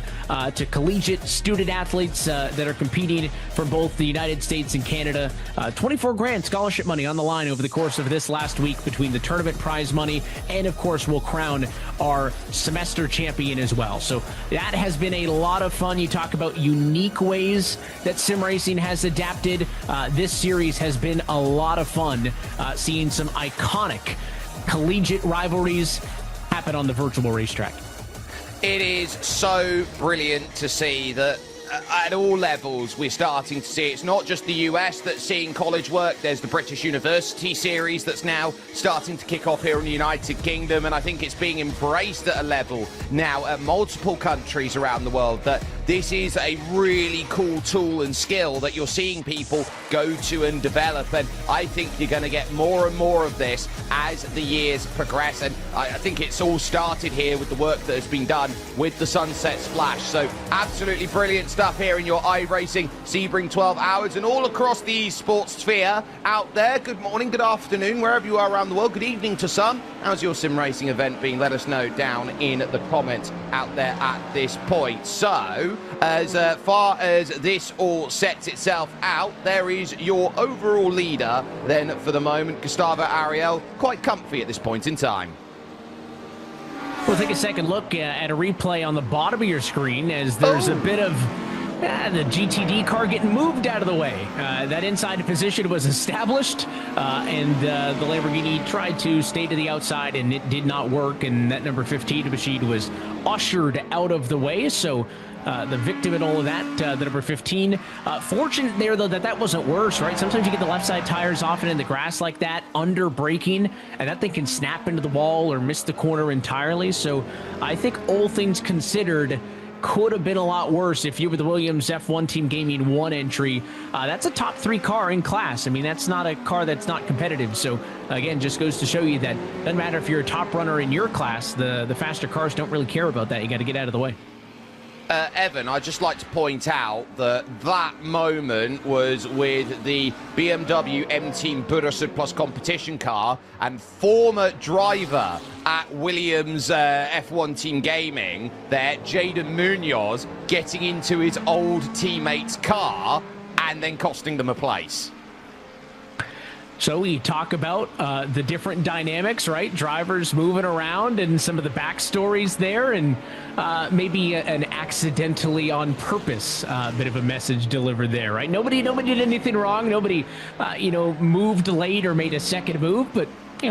to collegiate student athletes that are competing from both the United States and Canada. 24 grand scholarship money on the line over the course of this last week between the tournament prize money and, of course, we'll crown our semester champion as well. So that has been a lot of fun. You talk about unique ways that sim racing has adapted. This series has been a lot of fun, seeing some iconic collegiate rivalries happen on the virtual racetrack. It is so brilliant to see that at all levels we're starting to see it's not just the US that's seeing college work. There's the British University Series that's now starting to kick off here in the United Kingdom, and I think it's being embraced at a level now at multiple countries around the world that this is a really cool tool and skill that you're seeing people go to and develop, and I think you're going to get more and more of this as the years progress, and I think it's all started here with the work that has been done with the Sunset Splash. So absolutely brilliant stuff here in your iRacing Sebring 12 hours and all across the esports sphere out there. Good morning, good afternoon, wherever you are around the world. Good evening to some. How's your sim racing event been? Let us know down in the comments out there at this point. So as far as this all sets itself out, there is your overall leader then for the moment, Gustavo Ariel, quite comfy at this point in time. We'll take a second look at a replay on the bottom of your screen as there's a bit of the GTD car getting moved out of the way. That inside position was established, and the Lamborghini tried to stay to the outside, and it did not work, and that number 15 machine was ushered out of the way. So the victim in all of that, the number 15. Fortunate there, though, that wasn't worse, right? Sometimes you get the left side tires often in the grass like that, under braking, and that thing can snap into the wall or miss the corner entirely. So I think all things considered, could have been a lot worse if you were the Williams F1 Team Gaming 1 entry. That's a top 3 car in class. I mean, that's not a car that's not competitive. So, again, just goes to show you that it doesn't matter if you're a top runner in your class. The faster cars don't really care about that. You got to get out of the way. Evan, I'd just like to point out that that moment was with the BMW M-Team Buildup Plus competition car, and former driver at Williams F1 Team Gaming there, Jaden Munoz, getting into his old teammate's car and then costing them a place. So we talk about the different dynamics, right? Drivers moving around and some of the backstories there, and maybe an accidentally on purpose bit of a message delivered there, right? Nobody did anything wrong. Nobody, moved late or made a second move, but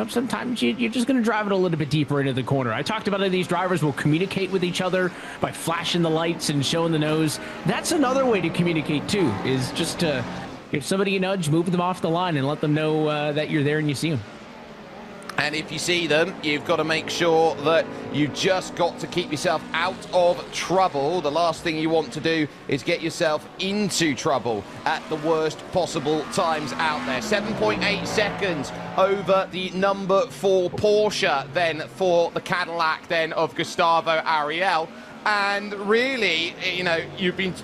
sometimes you're just going to drive it a little bit deeper into the corner. I talked about how these drivers will communicate with each other by flashing the lights and showing the nose. That's another way to communicate too, is just to give somebody a nudge, move them off the line, and let them know that you're there and you see them. And if you see them, you've got to make sure that you just got to keep yourself out of trouble. The last thing you want to do is get yourself into trouble at the worst possible times out there. 7.8 seconds over the number 4 Porsche then for the Cadillac then of Gustavo Ariel. And really,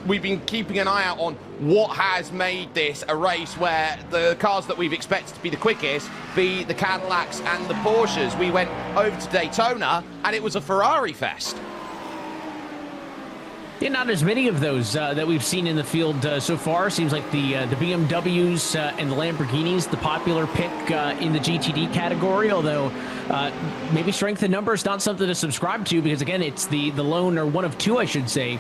we've been keeping an eye out on what has made this a race where the cars that we've expected to be the quickest be the Cadillacs and the Porsches. We went over to Daytona and it was a Ferrari fest. Yeah, not as many of those that we've seen in the field so far. Seems like the BMWs and the Lamborghinis, the popular pick in the GTD category, although maybe strength in numbers not something to subscribe to, because again, it's the lone, or one of two, I should say,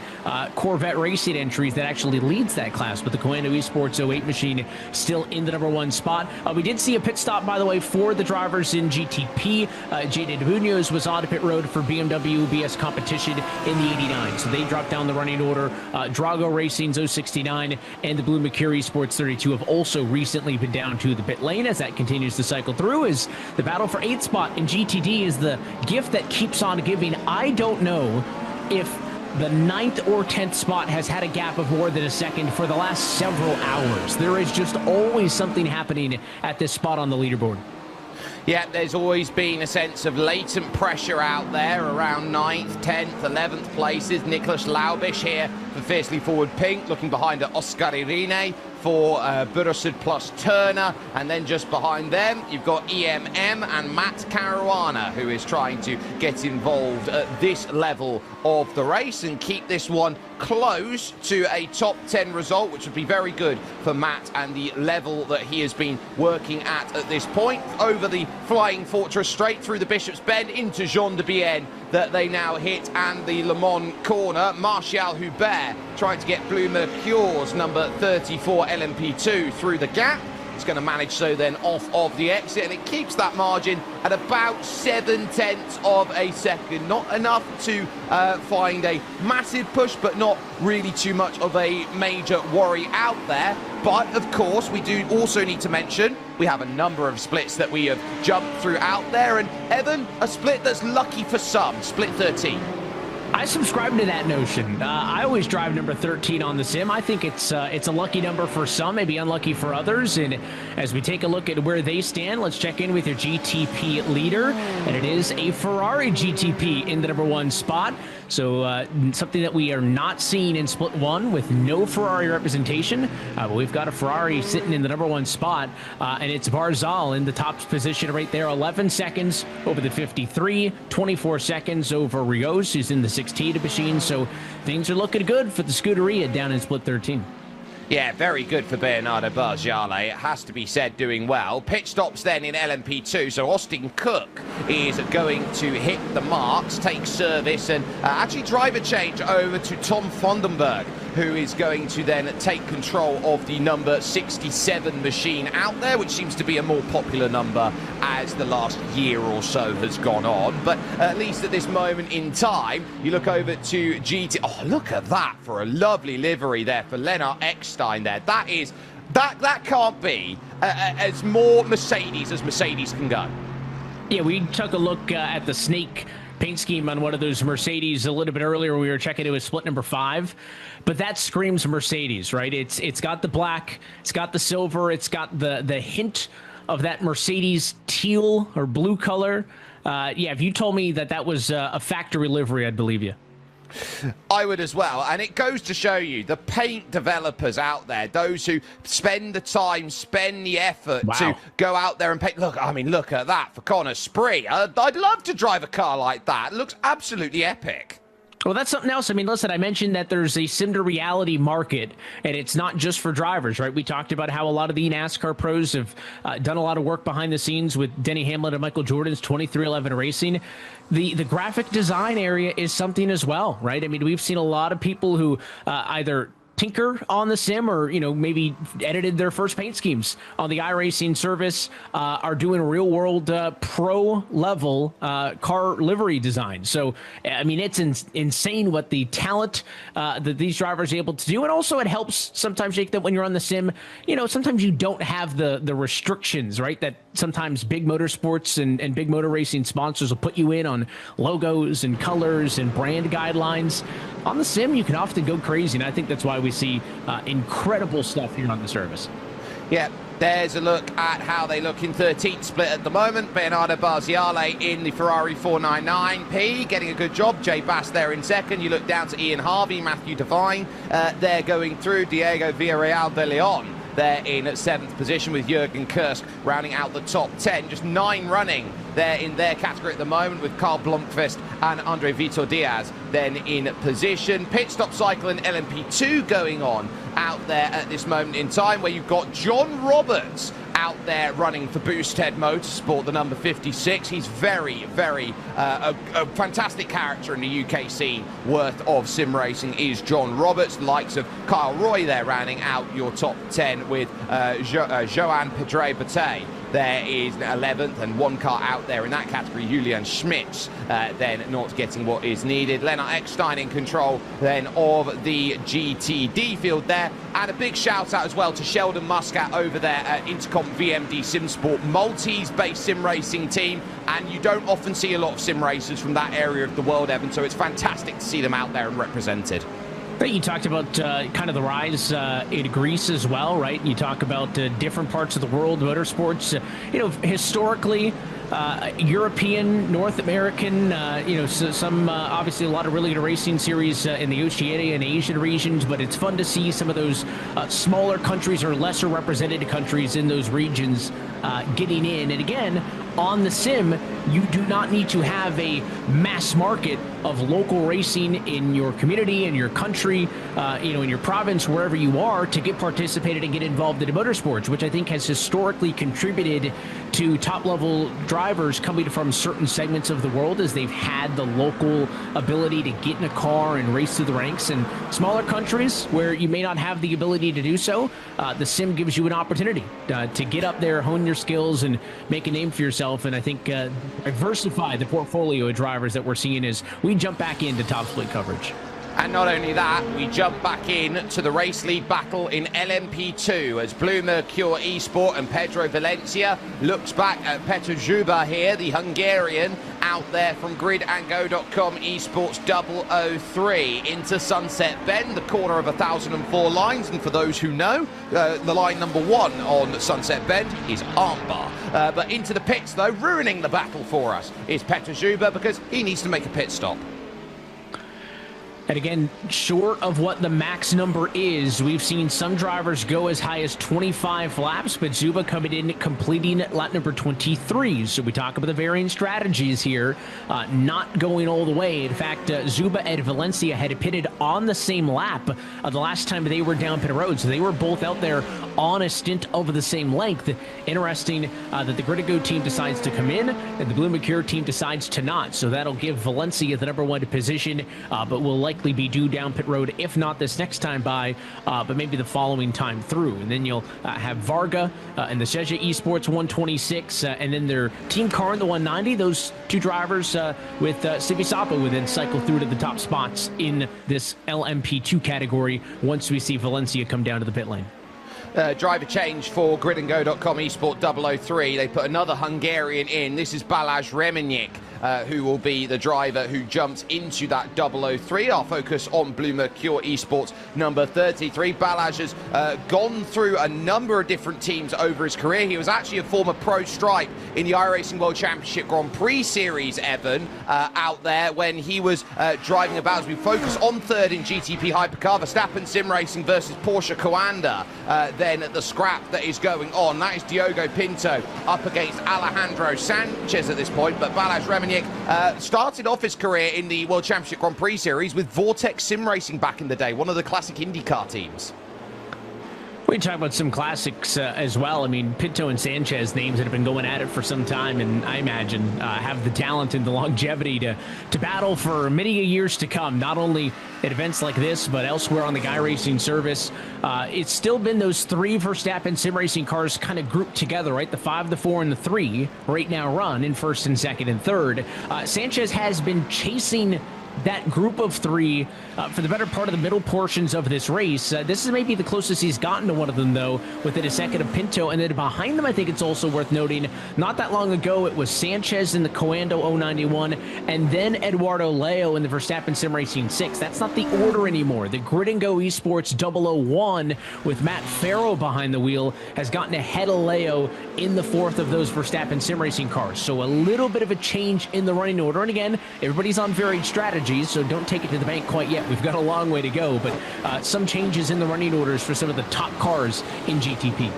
Corvette racing entries that actually leads that class, but the Commando Esports 08 machine still in the number 1 spot. We did see a pit stop, by the way, for the drivers in GTP. Jaden Munoz was on pit road for BMW BS competition in the 89, so they dropped down the running order. Drago Racing's 069 and the Blue Mercury Sports 32 have also recently been down to the pit lane as that continues to cycle through, as the battle for 8th spot in GTD is the gift that keeps on giving. I don't know if the 9th or 10th spot has had a gap of more than a second for the last several hours. There is just always something happening at this spot on the leaderboard. Yeah, there's always been a sense of latent pressure out there around 9th, 10th, 11th places. Nicholas Laubisch here for Fiercely Forward Pink, looking behind at Oscar Irine for Buildup Plus Turner, and then just behind them you've got EMM and Matt Caruana, who is trying to get involved at this level of the race and keep this one close to a top 10 result, which would be very good for Matt and the level that he has been working at this point. Over the Flying Fortress, straight through the Bishop's Bend into Jean de Bienne that they now hit, and the Le Mans corner. Martial Hubert trying to get Blue Mercure's number 34 LMP2 through the gap. It's going to manage so then off of the exit, and it keeps that margin at about 0.7 of a second. Not enough to find a massive push, but not really too much of a major worry out there. But of course, we do also need to mention we have a number of splits that we have jumped through out there, and Evan, a split that's lucky for some, split 13. I subscribe to that notion. I always drive number 13 on the sim. I think it's a lucky number for some, maybe unlucky for others. And as we take a look at where they stand, let's check in with your GTP leader. And it is a Ferrari GTP in the number 1 spot. So something that we are not seeing in split 1 with no Ferrari representation. But we've got a Ferrari sitting in the number 1 spot. And it's Barzal in the top position right there. 11 seconds over the 53, 24 seconds over Rios, who's in the 16 machine. So things are looking good for the Scuderia down in split 13. Yeah, very good for Bernardo Bargiale, it has to be said, doing well. Pit stops then in LMP2, so Austin Cook is going to hit the marks, take service, and actually driver change over to Tom Vondenberg, who is going to then take control of the number 67 machine out there, which seems to be a more popular number as the last year or so has gone on. But at least at this moment in time, you look over to GT. Oh, look at that for a lovely livery there for Lennart Eckstein there. That can't be as more Mercedes as Mercedes can go. Yeah, we took a look at the Snake paint scheme on one of those Mercedes a little bit earlier when we were checking it was split number 5, but that screams Mercedes, right? It's got the black, it's got the silver, it's got the hint of that Mercedes teal or blue color. Yeah, if you told me that was a factory livery, I'd believe you. I would as well, and it goes to show you the paint developers out there, those who spend the time, spend the effort to go out there and paint. Look, I mean, look at that for Connor Spree. I'd love to drive a car like that. It looks absolutely epic. Well, that's something else. I mean, listen, I mentioned that there's a sim to reality market, and it's not just for drivers, right? We talked about how a lot of the NASCAR pros have done a lot of work behind the scenes with Denny Hamlin and Michael Jordan's 2311 Racing. The graphic design area is something as well, right? I mean, we've seen a lot of people who either tinker on the sim or, you know, maybe edited their first paint schemes on the iRacing service, are doing real world pro level car livery design. So, I mean, it's insane what the talent that these drivers are able to do. And also it helps sometimes, Jake, that when you're on the sim, you know, sometimes you don't have the restrictions, right? That sometimes big motorsports and big motor racing sponsors will put you in on logos and colors and brand guidelines. On the sim, you can often go crazy, and I think that's why we see incredible stuff here on the service. Yeah, there's a look at how they look in 13th split at the moment. Bernardo Barziale in the Ferrari 499P, getting a good job. Jay Bass there in second. You look down to Ian Harvey, Matthew Devine. They're going through. Diego Villarreal de Leon. They're in 7th position with Jürgen Kursk rounding out the top 10. Just 9 running there in their category at the moment with Carl Blomqvist and Andre Vitor Diaz then in position. Pit stop cycle in LMP2 going on out there at this moment in time, where you've got John Roberts out there running for Boosted Motorsport, the number 56. He's very, very a fantastic character in the UK scene worth of sim racing is John Roberts. The likes of Kyle Roy there rounding out your top 10 with Joan Pedre Bate. There is 11th and one car out there in that category, Julian Schmitz, then not getting what is needed. Lennart Eckstein in control then of the GTD field there. And a big shout out as well to Sheldon Muscat over there at Intercom VMD SimSport, Maltese-based sim racing team. And you don't often see a lot of sim racers from that area of the world, Evan, so it's fantastic to see them out there and represented. You talked about kind of the rise in Greece as well, right? You talk about different parts of the world, motorsports. You know, historically, European, North American, you know, some obviously a lot of really good racing series in the Oceania and Asian regions, but it's fun to see some of those smaller countries or lesser represented countries in those regions getting in. And again, on the sim, you do not need to have a mass market of local racing in your community, in your country, you know, in your province, wherever you are, to get participated and get involved in motorsports, which I think has historically contributed to top-level drivers coming from certain segments of the world, as they've had the local ability to get in a car and race through the ranks. And smaller countries where you may not have the ability to do so, the sim gives you an opportunity to get up there, hone your skills, and make a name for yourself. And I think diversify the portfolio of drivers that we're seeing as we jump back into top split coverage. And not only that, we jump back in to the race lead battle in LMP2 as Blue Mercure Esport and Pedro Valencia looks back at Petr Juba here, the Hungarian, out there from gridandgo.com Esports 003 into Sunset Bend, the corner of 1004 lines. And for those who know, the line number 1 on Sunset Bend is Armbar. But into the pits, though, ruining the battle for us is Petr Juba because he needs to make a pit stop. And again, short of what the max number is, we've seen some drivers go as high as 25 laps, but Zuba coming in, completing lap number 23. So we talk about the varying strategies here, not going all the way. In fact, Zuba and Valencia had pitted on the same lap the last time they were down pit road. So they were both out there on a stint over the same length. Interesting that the Grid and Go team decides to come in and the Blue Mercure team decides to not. So that'll give Valencia the number 1 position, but will likely be due down pit road, if not this next time by, but maybe the following time through. And then you'll have Varga and the Seja Esports 126, and then their team car in the 190. Those two drivers with Sibisapo would then cycle through to the top spots in this LMP2 category once we see Valencia come down to the pit lane. Driver change for gridandgo.com Esport 003. They put another Hungarian in. This is Balázs Remenyik who will be the driver who jumps into that 003. Our focus on Blue Mercure Esports number 33. Balazs has gone through a number of different teams over his career. He was actually a former pro stripe in the iRacing World Championship Grand Prix Series, Evan, out there when he was driving about. As we focus on third in GTP Hypercar, Verstappen Sim Racing versus Porsche Coanda. Then the scrap that is going on, that is Diogo Pinto up against Alejandro Sanchez at this point. But Balazs Remenick started off his career in the World Championship Grand Prix Series with Vortex Sim Racing back in the day, one of the classic IndyCar teams. We talk about some classics as well. I mean, Pinto and Sanchez, names that have been going at it for some time, and I imagine have the talent and the longevity to battle for many years to come, not only at events like this, but elsewhere on the iRacing service. It's still been those three Verstappen sim racing cars kind of grouped together, right? The 5, the 4, and the 3 right now run in first and second and third. Sanchez has been chasing that group of three for the better part of the middle portions of this race. This is maybe the closest he's gotten to one of them, though, within a second of Pinto. And then behind them, I think it's also worth noting, not that long ago, it was Sanchez in the Coando 091, and then Eduardo Leo in the Verstappen Sim Racing 6. That's not the order anymore. The Grid and Go Esports 001 with Matt Farrow behind the wheel has gotten ahead of Leo in the fourth of those Verstappen Sim Racing cars. So a little bit of a change in the running order. And again, everybody's on varied strategies, so don't take it to the bank quite yet. We've got a long way to go, but some changes in the running orders for some of the top cars in GTP.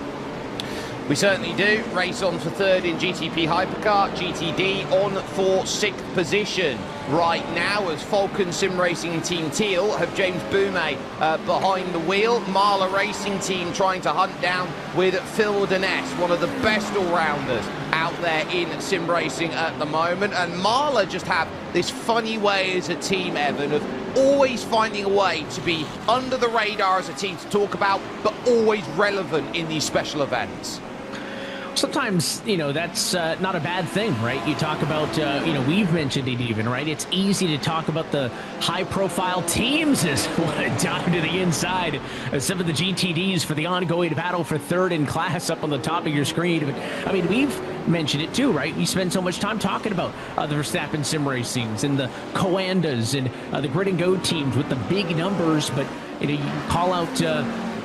We certainly do. Race on for third in GTP Hypercar. GTD on for sixth position right now as Falcon Sim Racing and Team Teal have James Boumet behind the wheel. Marla Racing Team trying to hunt down with Phil Deness, one of the best all-rounders out there in sim racing at the moment. And Marla just have this funny way as a team, Evan, of always finding a way to be under the radar as a team to talk about, but always relevant in these special events. Sometimes, that's not a bad thing, right? You talk about, we've mentioned it even, right? It's easy to talk about the high-profile teams as want to dive to the inside of some of the GTDs for the ongoing battle for third in class up on the top of your screen. But, I mean, we've mentioned it too, right? We spend so much time talking about the Verstappen Sim Racings and the Coandas and the Grid and Go teams with the big numbers, but, you call out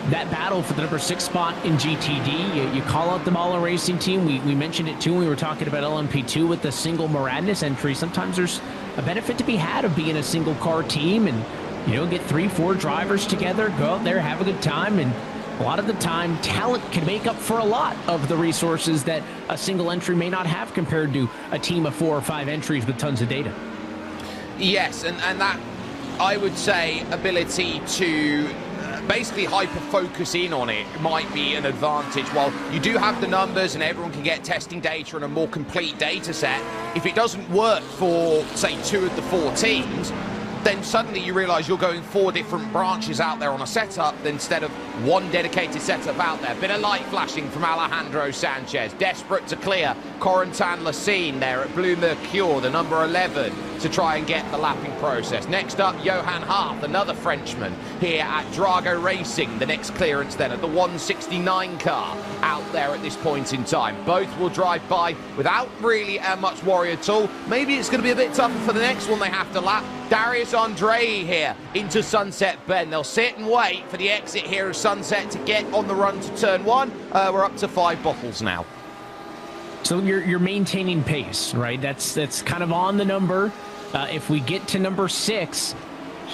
that battle for the number 6 spot in GTD. You call out the Marla Racing Team. We mentioned it too when we were talking about LMP2 with the single Moradness entry. Sometimes there's a benefit to be had of being a single car team and, get 3-4 drivers together, go out there, have a good time. And a lot of the time, talent can make up for a lot of the resources that a single entry may not have compared to a team of 4 or 5 entries with tons of data. Yes, and that, I would say, ability to basically hyper-focus in on it might be an advantage. While you do have the numbers and everyone can get testing data and a more complete data set, if it doesn't work for, say, 2 of the 4 teams, then suddenly you realise you're going 4 different branches out there on a setup instead of 1 dedicated setup out there. Bit of light flashing from Alejandro Sanchez, desperate to clear Corentin Lacine there at Blue Mercure, the number 11, to try and get the lapping process. Next up, Johan Hart, another Frenchman here at Drago Racing, the next clearance then at the 169 car out there at this point in time. Both will drive by without really much worry at all. Maybe it's going to be a bit tougher for the next one they have to lap. Darius Andre here into Sunset Bend. They'll sit and wait for the exit here of Sunset to get on the run to turn 1. We're up to 5 bottles now. So you're maintaining pace, right? That's kind of on the number. If we get to number 6,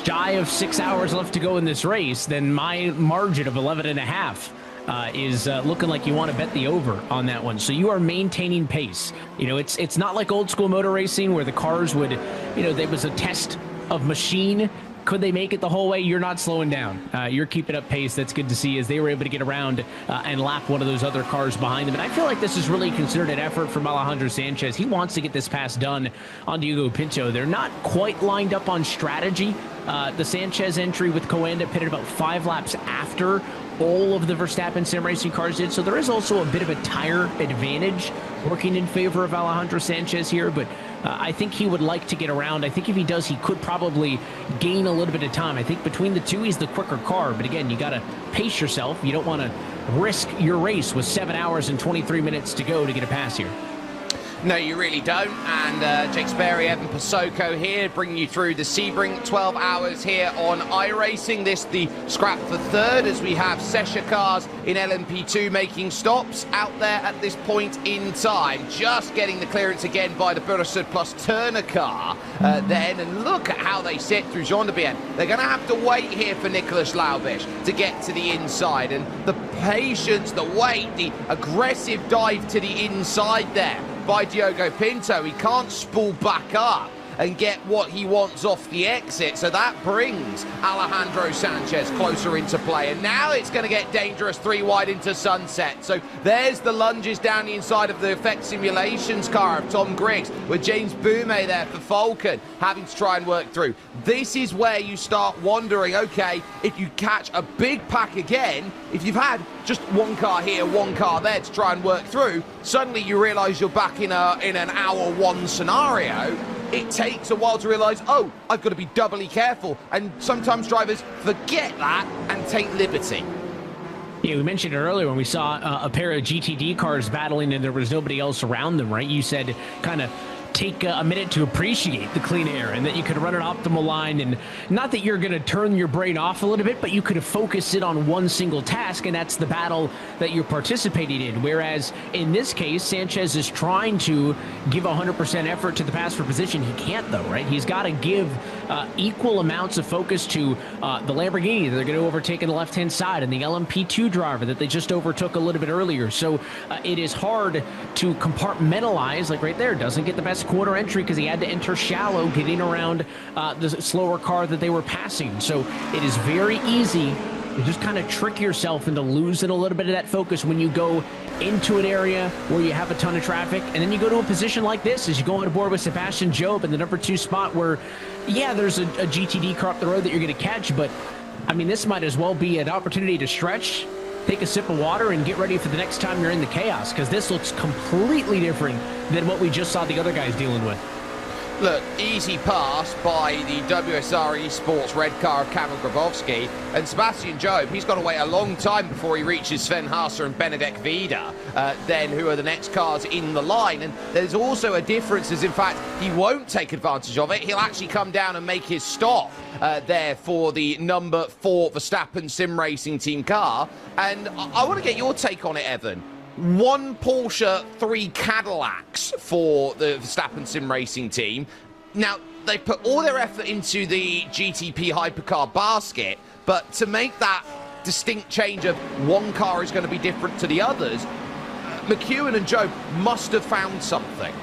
shy of 6 hours left to go in this race, then my margin of 11.5 is looking like you want to bet the over on that one. So you are maintaining pace. It's not like old school motor racing where the cars would, there was a test of machine. Could they make it the whole way? You're not slowing down. You're keeping up pace. That's good to see as they were able to get around and lap one of those other cars behind them. And I feel like this is really considered an effort from Alejandro Sanchez. He wants to get this pass done on Diogo Pinto. They're not quite lined up on strategy. The Sanchez entry with Coanda pitted about 5 laps after all of the Verstappen sim racing cars did. So there is also a bit of a tire advantage working in favor of Alejandro Sanchez here, but I think he would like to get around. I think if he does, he could probably gain a little bit of time. I think between the two, he's the quicker car, but again, you got to pace yourself. You don't want to risk your race with 7 hours and 23 minutes to go to get a pass here. No, you really don't. And Jake Sperry, Evan Pasoko here, bringing you through the Sebring 12 hours here on iRacing. This the scrap for third, as we have Sesha cars in LMP2 making stops out there at this point in time. Just getting the clearance again by the Bursted plus Turner car then. And look at how they sit through Jean de Bien. They're going to have to wait here for Nicolas Laubisch to get to the inside. And the patience, the weight, the aggressive dive to the inside there by Diogo Pinto. He can't spool back up and get what he wants off the exit, so that brings Alejandro Sanchez closer into play. And now it's going to get dangerous 3 wide into sunset. So there's the lunges down the inside of the Effect Simulations car of Tom Griggs, with James Boumet there for Falcon having to try and work through. This is where you start wondering, okay, if you catch a big pack again, if you've had just one car here, one car there to try and work through, suddenly you realise you're back in an hour one scenario. It takes a while to realise, oh, I've got to be doubly careful. And sometimes drivers forget that and take liberty. Yeah, we mentioned it earlier when we saw a pair of GTD cars battling and there was nobody else around them, right? You said kind of take a minute to appreciate the clean air and that you could run an optimal line, and not that you're going to turn your brain off a little bit, but you could have focused it on one single task, and that's the battle that you're participating in. Whereas in this case, Sanchez is trying to give 100% effort to the pass for position. He can't though, right? He's got to give equal amounts of focus to the Lamborghini that they're going to overtake on the left-hand side and the LMP2 driver that they just overtook a little bit earlier. So it is hard to compartmentalize, like right there, doesn't get the best quarter entry because he had to enter shallow, getting around the slower car that they were passing. So it is very easy to just kind of trick yourself into losing a little bit of that focus when you go into an area where you have a ton of traffic, and then you go to a position like this as you go on board with Sebastian Job in the number 2 spot where, yeah, there's a GTD car up the road that you're going to catch, but I mean, this might as well be an opportunity to stretch, take a sip of water, and get ready for the next time you're in the chaos, because this looks completely different than what we just saw the other guys dealing with. Look, easy pass by the WSR Esports red car of Kamil Grabowski, and Sebastian Job, he's got to wait a long time before he reaches Sven Haase and Benedek Vida, then who are the next cars in the line. And there's also a difference, as in fact he won't take advantage of it. He'll actually come down and make his stop there for the number 4 Verstappen Sim Racing Team car. And I want to get your take on it, Evan. 1 Porsche, 3 Cadillacs for the Verstappen Sim Racing team. Now, they put all their effort into the GTP hypercar basket, but to make that distinct change of one car is going to be different to the others, McEwen and Job must have found something.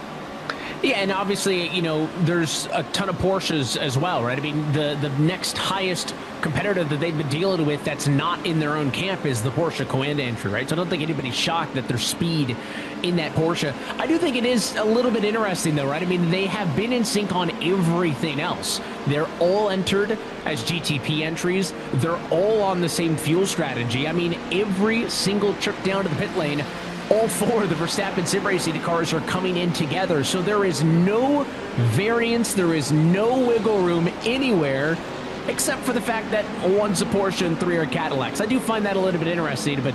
Yeah, and obviously, you know, there's a ton of Porsches as well, right? I mean, the next highest competitor that they've been dealing with that's not in their own camp is the Porsche Coanda entry, right? So I don't think anybody's shocked that there's speed in that Porsche. I do think it is a little bit interesting, though, right? I mean, they have been in sync on everything else. They're all entered as GTP entries. They're all on the same fuel strategy. I mean, every single trip down to the pit lane, all 4 of the Verstappen Sim Racing cars are coming in together. So there is no variance, there is no wiggle room anywhere, except for the fact that 1's a Porsche and 3 are Cadillacs. I do find that a little bit interesting, but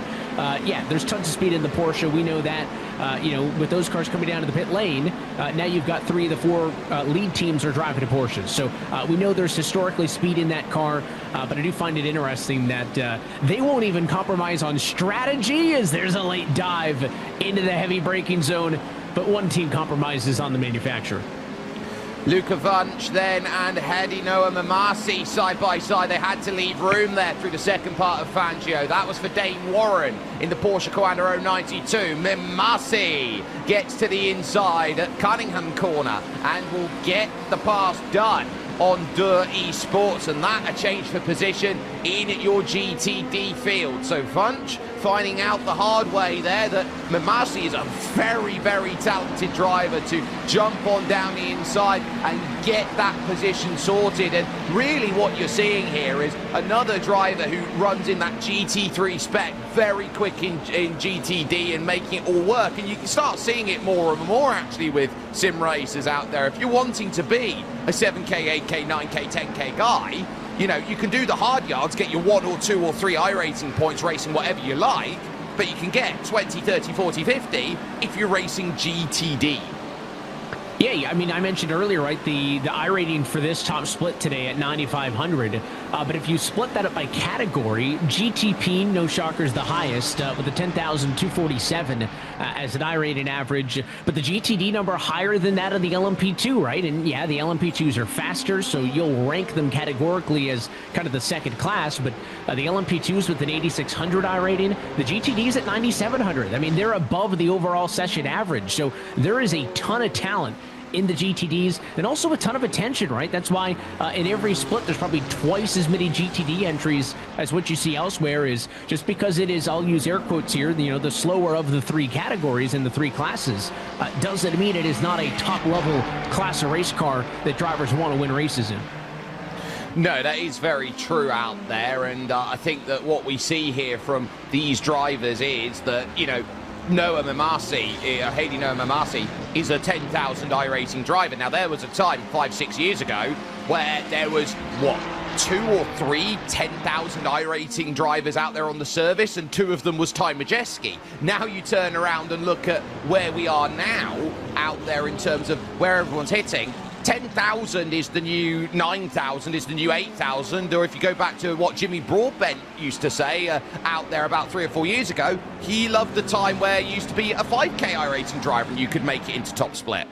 yeah, there's tons of speed in the Porsche. We know that, you know, with those cars coming down to the pit lane, now you've got 3 of the 4 lead teams are driving the Porsches. So we know there's historically speed in that car, but I do find it interesting that they won't even compromise on strategy as there's a late dive into the heavy braking zone, but one team compromises on the manufacturer. Luca Wunsch then and Hedi Noah Mamasi side by side. They had to leave room there through the second part of Fangio. That was for Dane Warren in the Porsche Coanda 092. Mamasi gets to the inside at Cunningham corner and will get the pass done on Dur Esports, and that a change for position in your GTD field. So Wunsch finding out the hard way there that Mamasi is a very, very talented driver to jump on down the inside and get that position sorted. And really what you're seeing here is another driver who runs in that GT3 spec, very quick in GTD and making it all work. And you can start seeing it more and more actually with sim racers out there. If you're wanting to be a 7K, 8K, 9K, 10K guy, you know, you can do the hard yards, get your 1 or 2 or 3 iRacing points racing whatever you like, but you can get 20, 30, 40, 50 if you're racing GTD. Yeah, I mean, I mentioned earlier, right, the iRating for this top split today at 9,500. But if you split that up by category, GTP, no shocker, is the highest with a 10,247 as an iRating average. But the GTD number higher than that of the LMP2, right? And yeah, the LMP2s are faster, so you'll rank them categorically as kind of the second class. But the LMP2s with an 8,600 iRating, the GTDs at 9,700. I mean, they're above the overall session average. So there is a ton of talent in the GTDs, and also a ton of attention, right? That's why in every split there's probably twice as many GTD entries as what you see elsewhere. Is just because it is, I'll use air quotes here, the slower of the three categories in the three classes, doesn't mean it is not a top level class of race car that drivers want to win races in. No, that is very true out there, and I think that what we see here from these drivers is that, Noah Mamasi, Hayley Noah Mamasi, is a 10,000 iRacing driver. Now, there was a time 5-6 years ago where there was, 2 or 3 10,000 iRacing drivers out there on the service, and 2 of them was Ty Majeski. Now you turn around and look at where we are now out there in terms of where everyone's hitting. 10,000 is the new 9,000, is the new 8,000, or if you go back to what Jimmy Broadbent used to say out there about 3 or 4 years ago, he loved the time where it used to be a 5K iRacing driver and you could make it into top split.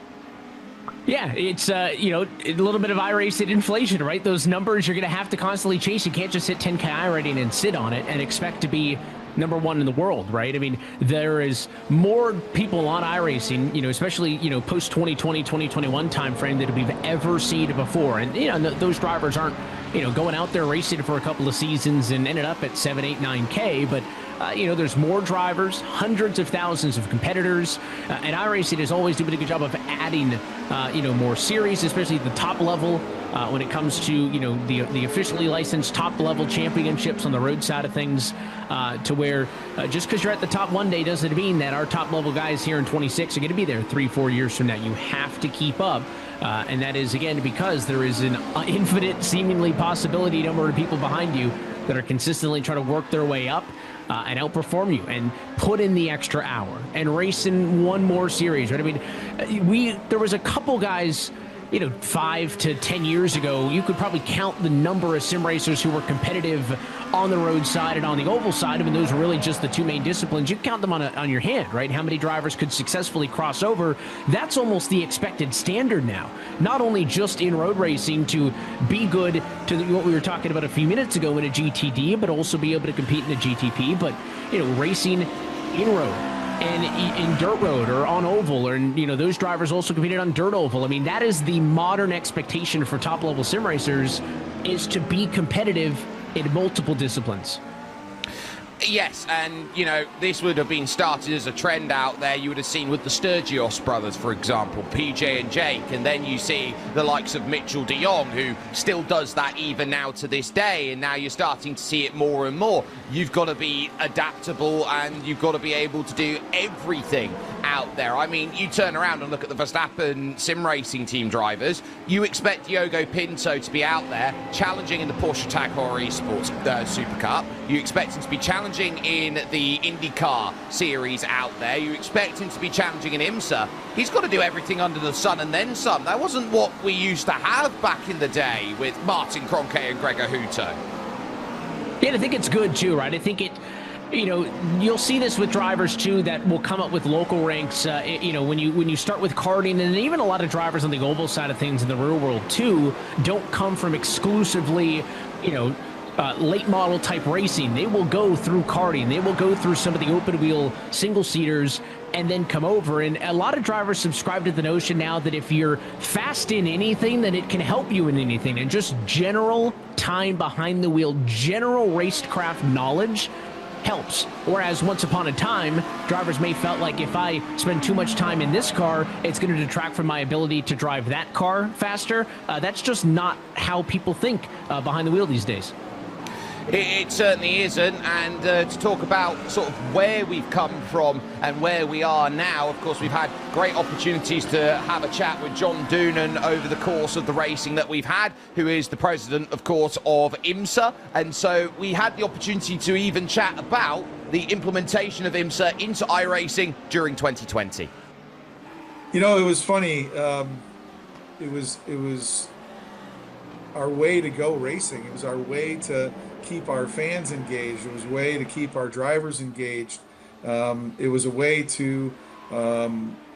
Yeah, it's, a little bit of iRacing inflation, right? Those numbers you're going to have to constantly chase. You can't just hit 10K iRating and sit on it and expect to be number one in the world, right? I mean, there is more people on iRacing, especially, post 2020, 2021 timeframe that we've ever seen before. And, those drivers aren't, going out there racing for a couple of seasons and ended up at 7, 8, 9K, but there's more drivers, hundreds of thousands of competitors, and iRacing is always doing a good job of adding, more series, especially at the top level when it comes to, the officially licensed top level championships on the road side of things, to where just because you're at the top one day doesn't mean that our top level guys here in 26 are going to be there 3-4 years from now. You have to keep up. And that is, again, because there is an infinite, seemingly possibility number of people behind you that are consistently trying to work their way up and outperform you and put in the extra hour and race in one more series, right? I mean, there was a couple guys, 5 to 10 years ago, you could probably count the number of sim racers who were competitive on the road side and on the oval side. I mean, those were really just the two main disciplines. You count them on your hand, right? How many drivers could successfully cross over? That's almost the expected standard now. Not only just in road racing to be good to what we were talking about a few minutes ago in a GTD, but also be able to compete in a GTP. But, racing in road and in dirt road or on oval, or those drivers also competed on dirt oval. I mean, that is the modern expectation for top level sim racers, is to be competitive in multiple disciplines. Yes, and, this would have been started as a trend out there. You would have seen with the Sturgios brothers, for example, PJ and Jake, and then you see the likes of Mitchell de Jong, who still does that even now to this day, and now you're starting to see it more and more. You've got to be adaptable, and you've got to be able to do everything out there. I mean, you turn around and look at the Verstappen sim racing team drivers, you expect Diogo Pinto to be out there challenging in the Porsche Tag Heuer Esports Super Cup. You expect him to be challenging in the IndyCar series out there. You expect him to be challenging in IMSA. He's got to do everything under the sun and then some. That wasn't what we used to have back in the day with Martin Kroenke and Gregor Hutto. Yeah, I think it's good too, right? I think it, you'll see this with drivers too that will come up with local ranks. When you start with karting, and even a lot of drivers on the oval side of things in the real world too don't come from exclusively, late model type racing. They will go through karting. They will go through some of the open wheel single seaters and then come over. And a lot of drivers subscribe to the notion now that if you're fast in anything, then it can help you in anything. And just general time behind the wheel, general racecraft knowledge helps. Whereas once upon a time, drivers may felt like if I spend too much time in this car, it's going to detract from my ability to drive that car faster. That's just not how people think behind the wheel these days. It certainly isn't, and to talk about sort of where we've come from and where we are now, of course, we've had great opportunities to have a chat with John Doonan over the course of the racing that we've had, who is the president, of course, of IMSA, and so we had the opportunity to even chat about the implementation of IMSA into iRacing during 2020. You know, it was funny. It was our way to go racing. It was our way to keep our fans engaged. It was a way to keep our drivers engaged. It was a way to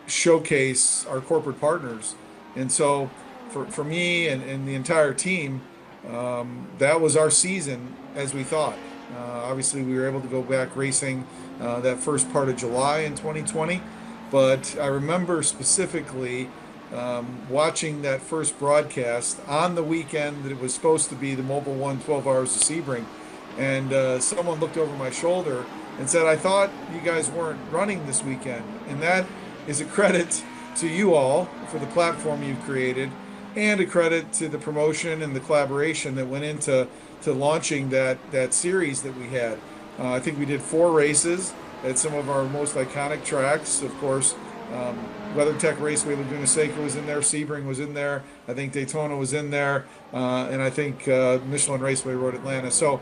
showcase our corporate partners. And so for me and the entire team, that was our season as we thought. Obviously, we were able to go back racing that first part of July in 2020. But I remember specifically watching that first broadcast on the weekend that it was supposed to be the Mobil 1 12 Hours of Sebring. And someone looked over my shoulder and said, "I thought you guys weren't running this weekend." And that is a credit to you all for the platform you've created, and a credit to the promotion and the collaboration that went into launching that series that we had. I think we did 4 races at some of our most iconic tracks. Of course, WeatherTech Raceway Laguna Seca was in there, Sebring was in there, I think Daytona was in there, and I think Michelin Raceway Road Atlanta. So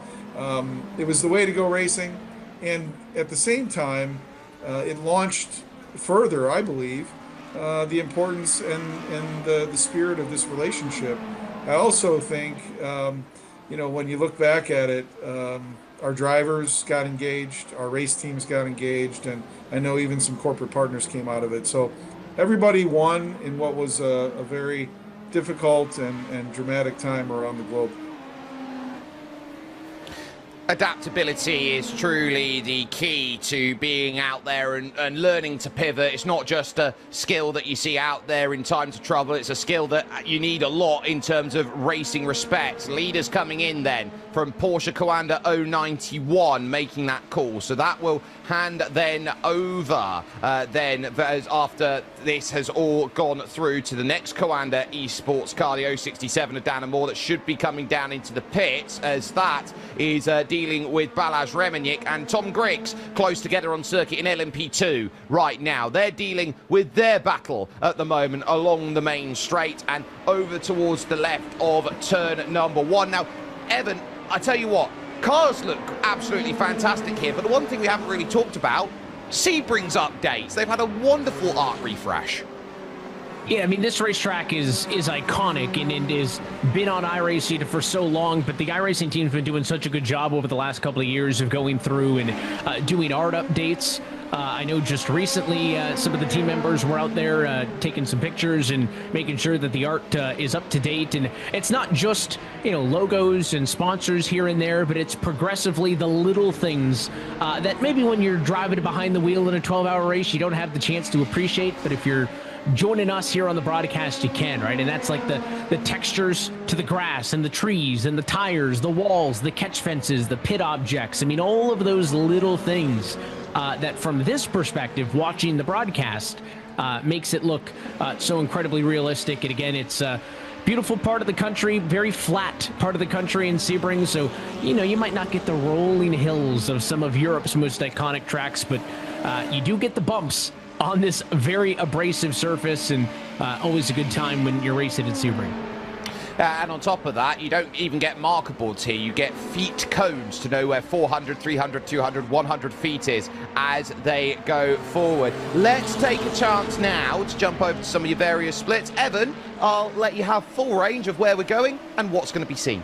it was the way to go racing, and at the same time, it launched further, I believe, the importance and the spirit of this relationship. I also think, when you look back at it, our drivers got engaged, our race teams got engaged, and I know even some corporate partners came out of it. So everybody won in what was a very difficult and dramatic time around the globe. Adaptability is truly the key to being out there and learning to pivot. It's not just a skill that you see out there in times of trouble. It's a skill that you need a lot in terms of racing respect. Leaders coming in then from Porsche Coanda 091 making that call. So that will hand then over then after this has all gone through to the next Coanda eSports car, the 067 of Dana Moore, that should be coming down into the pits, as that is dealing with Balazs Remenik and Tom Griggs close together on circuit in LMP2 right now. They're dealing with their battle at the moment along the main straight and over towards the left of turn number 1. Now, Evan, I tell you what, cars look absolutely fantastic here, but the one thing we haven't really talked about, Sebring's updates. They've had a wonderful art refresh. Yeah, I mean, this racetrack is iconic, and it has been on iRacing for so long, but the iRacing team's been doing such a good job over the last couple of years of going through and doing art updates. I know just recently some of the team members were out there taking some pictures and making sure that the art is up to date. And it's not just, logos and sponsors here and there, but it's progressively the little things that maybe when you're driving behind the wheel in a 12-hour race, you don't have the chance to appreciate. But if you're joining us here on the broadcast, you can, right? And that's like the textures to the grass and the trees and the tires, the walls, the catch fences, the pit objects. I mean, all of those little things that from this perspective, watching the broadcast, makes it look so incredibly realistic. And again, it's a beautiful part of the country, very flat part of the country in Sebring. So, you might not get the rolling hills of some of Europe's most iconic tracks, but you do get the bumps on this very abrasive surface, and always a good time when you're racing at Sebring. And on top of that, you don't even get marker boards here. You get feet codes to know where 400, 300, 200, 100 feet is as they go forward. Let's take a chance now to jump over to some of your various splits. Evan, I'll let you have full range of where we're going and what's going to be seen.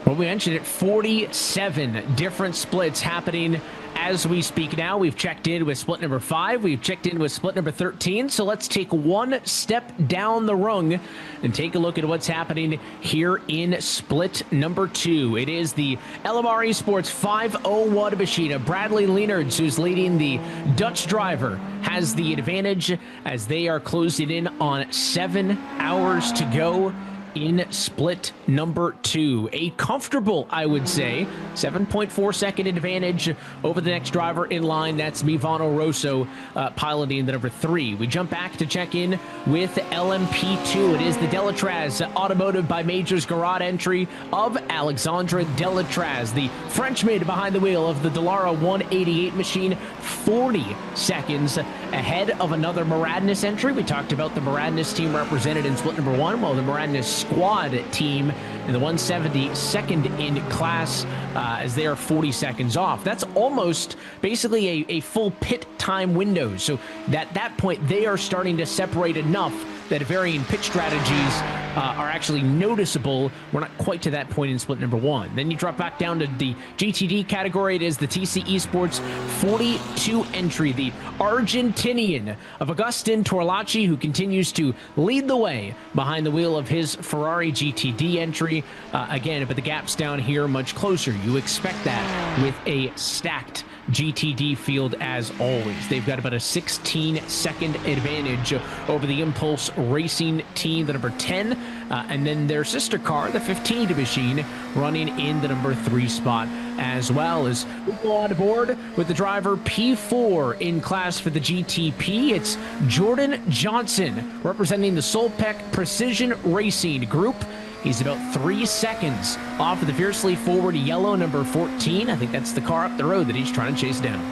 Well, we mentioned it, 47 different splits happening as we speak now. We've checked in with split number 5. We've checked in with split number 13. So let's take one step down the rung and take a look at what's happening here in split number 2. It is the LMR Esports 501 machine. Bradley Leonards, who's leading the Dutch driver, has the advantage as they are closing in on 7 hours to go in split number 2. A comfortable, I would say, 7.4 second advantage over the next driver in line. That's Mivano Rosso piloting the number 3. We jump back to check in with LMP2. It is the Delatraz Automotive by Majors Garage entry of Alexandre Delatraz, the Frenchman behind the wheel of the Dallara 188 machine, 40 seconds ahead of another Maradness entry. We talked about the Maradness team represented in split number 1, while the Maradness squad team and the 170 second in class as they are 40 seconds off. That's almost basically a full pit time window. So at that point, they are starting to separate enough that varying pit strategies are actually noticeable. We're not quite to that point in split number 1. Then you drop back down to the GTD category. It is the TC Esports 42 entry, the Argentinian of Agustin Torlacci, who continues to lead the way behind the wheel of his Ferrari GTD entry. Again, but the gap's down here much closer. You expect that with a stacked GTD field as always. They've got about a 16-second advantage over the Impulse Racing team, the number 10, and then their sister car, the 15 machine, running in the number 3 spot, as well as we go on board with the driver P4 in class for the GTP. It's Jordan Johnson representing the Solpec Precision Racing Group. He's about 3 seconds off of the fiercely forward yellow number 14. I think that's the car up the road that he's trying to chase down.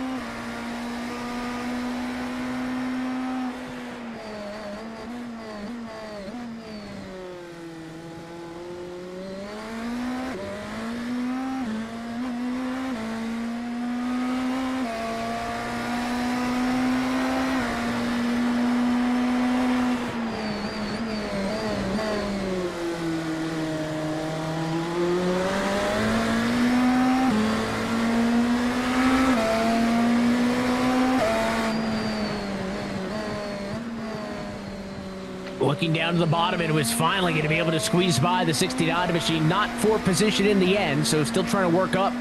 Looking down to the bottom, and was finally going to be able to squeeze by the 69 machine, not for position in the end, so still trying to work up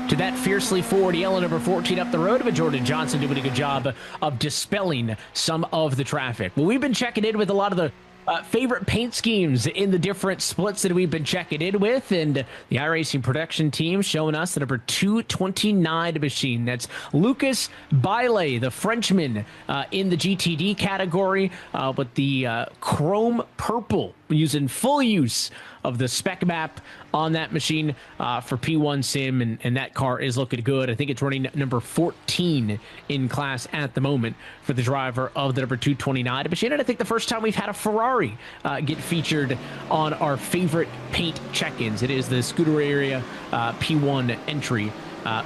to that fiercely forward yellow number 14 up the road, but Jordan Johnson doing a good job of dispelling some of the traffic. Well, we've been checking in with a lot of the favorite paint schemes in the different splits that we've been checking in with, and the iRacing production team showing us the number 229 machine. That's Lucas Bailey, the Frenchman, in the GTD category, with the chrome purple, using full use of the spec map on that machine for P1 Sim, and that car is looking good. I think it's running number 14 in class at the moment for the driver of the number 229 machine, and I think the first time we've had a Ferrari get featured on our favorite paint check-ins. It is the Scuderia P1 entry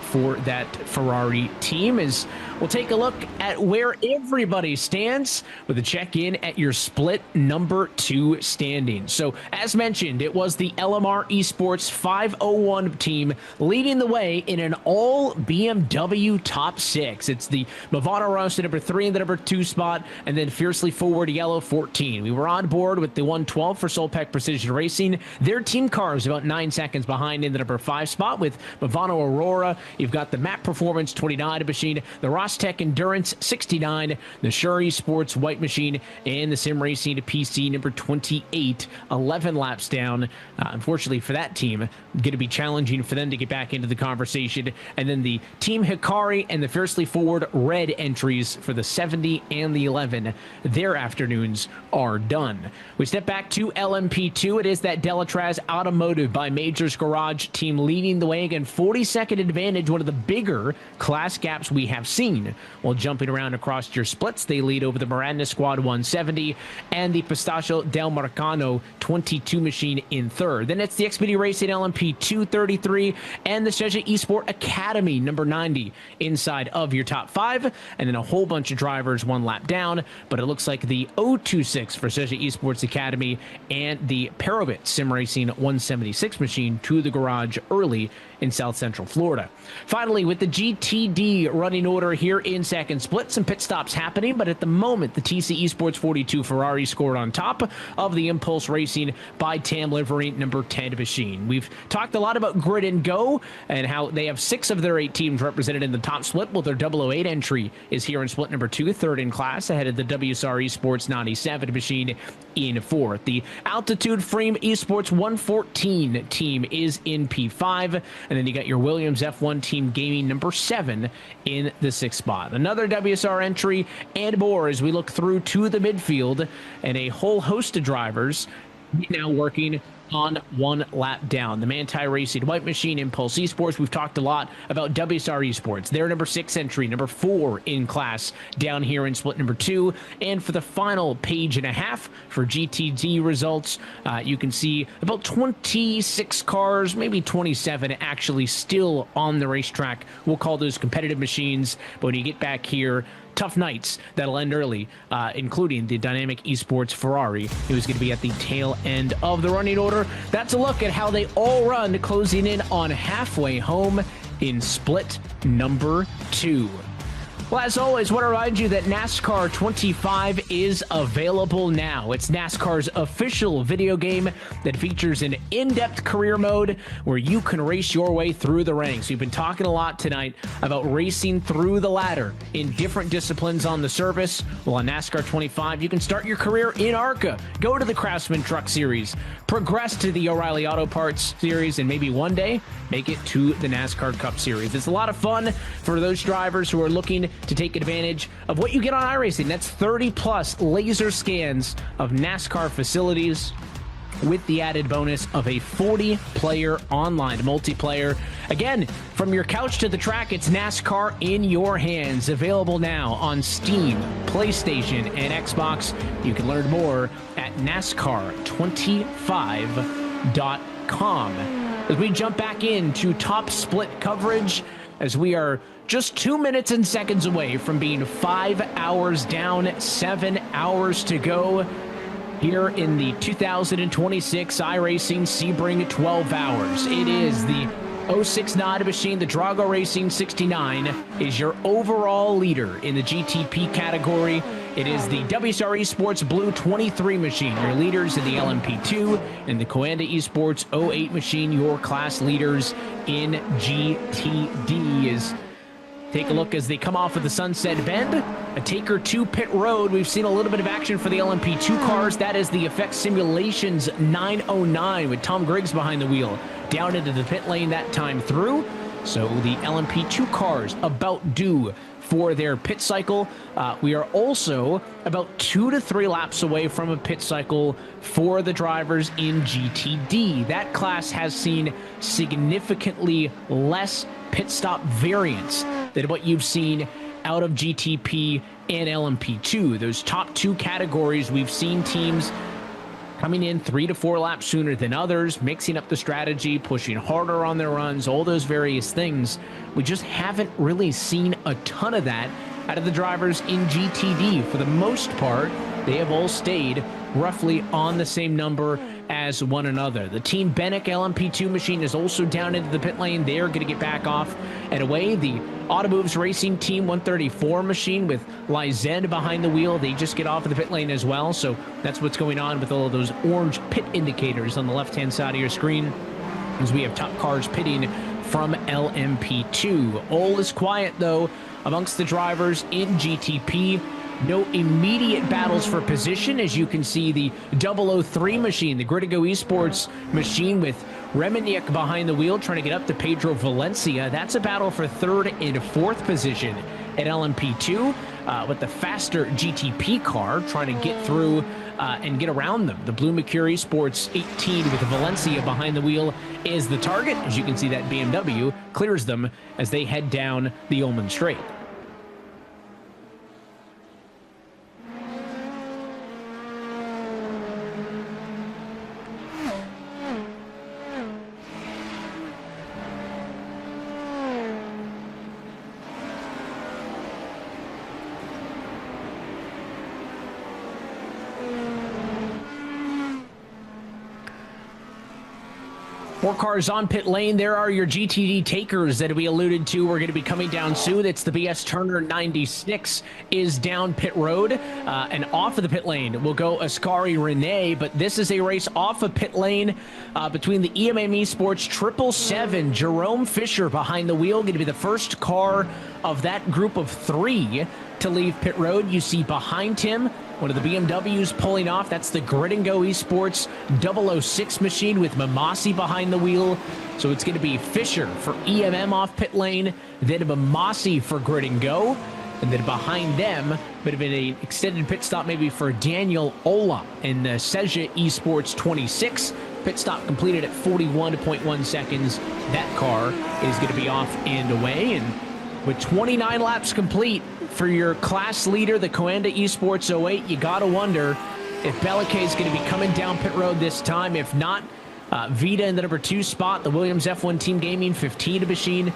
for that Ferrari team. As we'll take a look at where everybody stands with a check-in at your split number 2 standings. So as mentioned, it was the LMR Esports 501 team leading the way in an all BMW top 6. It's the Movado Rosso number 3 in the number 2 spot, and then fiercely forward yellow 14. We were on board with the 112 for Solpec Precision Racing. Their team car is about 9 seconds behind in the number 5 spot with Movado Aurora. You've got the Map Performance 29 machine, the Rostec Endurance 69, the Shure Sports White machine, and the Sim Racing PC number 28, 11 laps down. Unfortunately for that team, going to be challenging for them to get back into the conversation. And then the Team Hikari and the Fiercely Forward red entries for the 70 and the 11, their afternoons are done. We step back to LMP2. It is that Delatraz Automotive by Majors Garage team leading the way again, 40-second advantage, one of the bigger class gaps we have seen. While jumping around across your splits, they lead over the Miranda Squad 170 and the Pistachio del Marcano 22 machine in third. Then it's the Xpedi Racing LMP 233 and the Seja Esport Academy number 90 inside of your top 5, and then a whole bunch of drivers one lap down, but it looks like the 026 for Seja Esports Academy and the Parobit Sim Racing 176 machine to the garage early in South Central Florida. Finally, with the GTD running order here in second split, some pit stops happening, but at the moment, the TC Esports 42 Ferrari scored on top of the Impulse Racing by Tam Livery number 10 machine. We've talked a lot about Grid and Go and how they have 6 of their 8 teams represented in the top split. Well, their 008 entry is here in split number 2, third in class, ahead of the WSR Esports 97 machine in fourth. The Altitude Frame Esports 114 team is in P5, and then you got your Williams F1 Team Gaming number 7 in the 6th spot. Another WSR entry and more as we look through to the midfield, and a whole host of drivers now working on 1 lap down. The Manti Racing White Machine, Impulse Esports. We've talked a lot about WSR Esports. They're number 6 entry, number 4 in class down here in split number 2. And for the final page and a half for GTD results, you can see about 26 cars, maybe 27 actually still on the racetrack. We'll call those competitive machines. But when you get back here, tough nights that'll end early, including the Dynamic Esports Ferrari, who's going to be at the tail end of the running order. That's a look at how they all run, closing in on halfway home in split number 2. Well, as always, I want to remind you that NASCAR 25 is available now. It's NASCAR's official video game that features an in-depth career mode where you can race your way through the ranks. We've been talking a lot tonight about racing through the ladder in different disciplines on the surface. Well, on NASCAR 25, you can start your career in ARCA, go to the Craftsman Truck Series, progress to the O'Reilly Auto Parts Series, and maybe one day make it to the NASCAR Cup Series. It's a lot of fun for those drivers who are looking to take advantage of what you get on iRacing. That's 30-plus laser scans of NASCAR facilities with the added bonus of a 40-player online multiplayer. Again, from your couch to the track, it's NASCAR in your hands. Available now on Steam, PlayStation, and Xbox. You can learn more at NASCAR25.com. As we jump back into top split coverage, as we are just 2 minutes and seconds away from being 5 hours down, 7 hours to go here in the 2026 iRacing Sebring 12 Hours. It is the 069 machine. The Drago Racing 69 is your overall leader in the GTP category. It is the WSR Esports Blue 23 machine, your leaders in the LMP2, and the Coanda Esports 08 machine, your class leaders in GTDs. Take a look as they come off of the Sunset Bend, a Taker 2 pit road. We've seen a little bit of action for the LMP2 cars. That is the Effect Simulations 909 with Tom Griggs behind the wheel. Down into the pit lane that time through. So the LMP2 cars about due for their pit cycle. We are also about 2 to 3 laps away from a pit cycle for the drivers in GTD. That class has seen significantly less pit stop variance than what you've seen out of GTP and LMP2. Those top 2 categories, we've seen teams coming in 3 to 4 laps sooner than others, mixing up the strategy, pushing harder on their runs, all those various things. We just haven't really seen a ton of that out of the drivers in GTD. For the most part, they have all stayed roughly on the same number as one another. The Team Benek LMP2 machine is also down into the pit lane. They're going to get back off and away. The Automoves Racing Team 134 machine with Lizen behind the wheel, they just get off of the pit lane as well. So that's what's going on with all of those orange pit indicators on the left-hand side of your screen, as we have top cars pitting from LMP2. All is quiet, though, amongst the drivers in GTP. No immediate battles for position, as you can see the 003 machine, the Grid-to-Go Esports machine with Reminiak behind the wheel trying to get up to Pedro Valencia. That's a battle for 3rd and 4th position at LMP2 with the faster GTP car trying to get through and get around them. The Blue Mercury Sports 18 with Valencia behind the wheel is the target. As you can see, that BMW clears them as they head down the Ullman Straight. More cars on pit lane. There are your GTD takers that we alluded to. We're going to be coming down soon. It's the BS Turner 96 is down pit road. And off of the pit lane will go Ascari Renee. But this is a race off of pit lane between the EMM Esports 777. Jerome Fisher behind the wheel. Going to be the first car of that group of 3 to leave pit road. You see behind him one of the BMWs pulling off. That's the Grid-to-Go Esports 006 machine with Mamasi behind the wheel. So it's going to be Fisher for EMM off pit lane, then Mamasi for Grid-to-Go, and then behind them, bit of an extended pit stop maybe for Daniel Ola in the Seja Esports 26. Pit stop completed at 41.1 seconds. That car is going to be off and away. And with 29 laps complete for your class leader, the Coanda Esports 08, you got to wonder if Belliquet is going to be coming down pit road this time. If not, Vita in the number 2 spot, the Williams F1 Team Gaming 15 machine.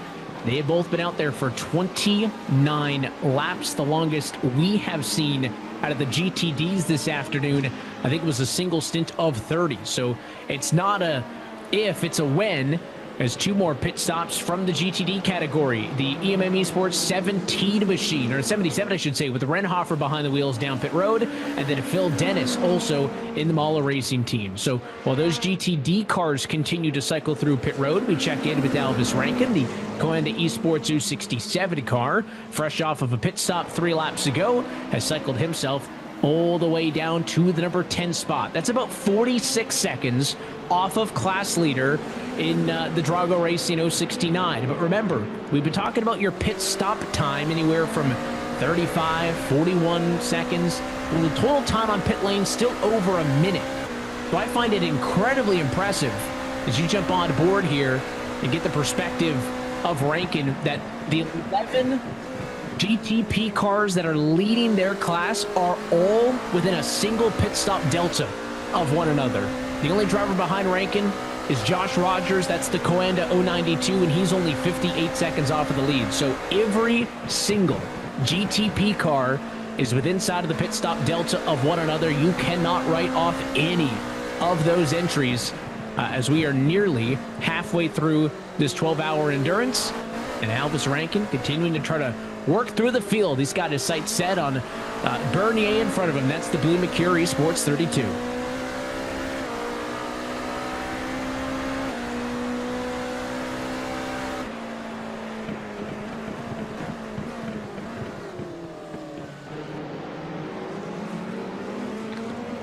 They have both been out there for 29 laps, the longest we have seen out of the GTDs this afternoon. I think it was a single stint of 30. So it's not a if, it's a when. There's 2 more pit stops from the GTD category. The EMM Esports 17 machine, or 77, I should say, with Renhofer behind the wheels down pit road, and then Phil Dennis also in the Mahler Racing team. So while those GTD cars continue to cycle through pit road, we check in with Elvis Rankin, the Coanda Esports U67 car, fresh off of a pit stop 3 laps ago, has cycled himself all the way down to the number 10 spot. That's about 46 seconds off of class leader in the Drago Racing 069. But remember, we've been talking about your pit stop time anywhere from 35, 41 seconds. Well, the total time on pit lane still over a minute. So I find it incredibly impressive as you jump on board here and get the perspective of Rankin that the 11 GTP cars that are leading their class are all within a single pit stop delta of one another. The only driver behind Rankin is Josh Rogers. That's the Coanda 092, and he's only 58 seconds off of the lead. So every single GTP car is within inside of the pit stop delta of one another. You cannot write off any of those entries as we are nearly halfway through this 12-hour endurance. And Elvis Rankin continuing to try to work through the field. He's got his sights set on Bernier in front of him. That's the Blue Mercury Esports 32.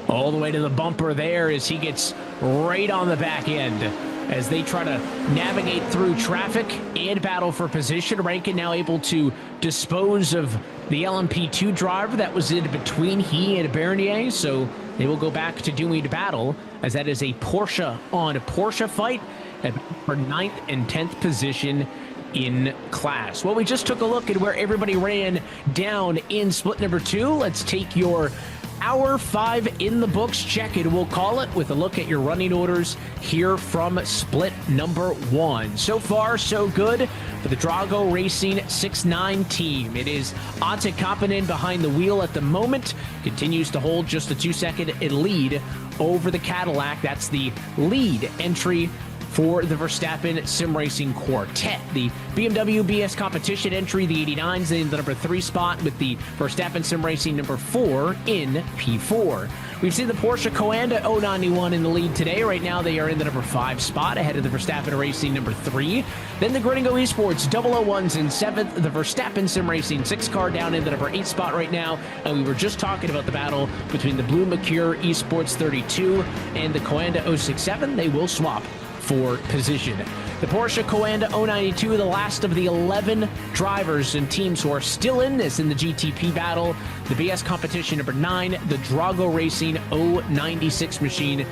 All the way to the bumper there as he gets right on the back end as they try to navigate through traffic and battle for position. Rankin now able to dispose of the LMP2 driver that was in between he and Bernier, so they will go back to doing battle as that is a Porsche on Porsche fight for 9th and 10th position in class. Well, we just took a look at where everybody ran down in split number 2. Let's take your Hour 5 in the books check it, we'll call it, with a look at your running orders here from split number 1. So far, so good for the Drago Racing 6-9 team. It is Ante Kapanen behind the wheel at the moment. Continues to hold just a 2-second lead over the Cadillac. That's the lead entry for the Verstappen Sim Racing Quartet. The BMW BS competition entry, the 89s in the number 3 spot with the Verstappen Sim Racing number 4 in P4. We've seen the Porsche Coanda 091 in the lead today. Right now they are in the number 5 spot ahead of the Verstappen Racing number 3. Then the Gringo Esports 001s in 7th. The Verstappen Sim Racing 6 car down in the number 8 spot right now. And we were just talking about the battle between the Blue Mercury Esports 32 and the Coanda 067. They will swap for position. The Porsche Coanda 092, the last of the 11 drivers and teams who are still in this in the GTP battle. The BS competition number 9, the Drago Racing 096 machine.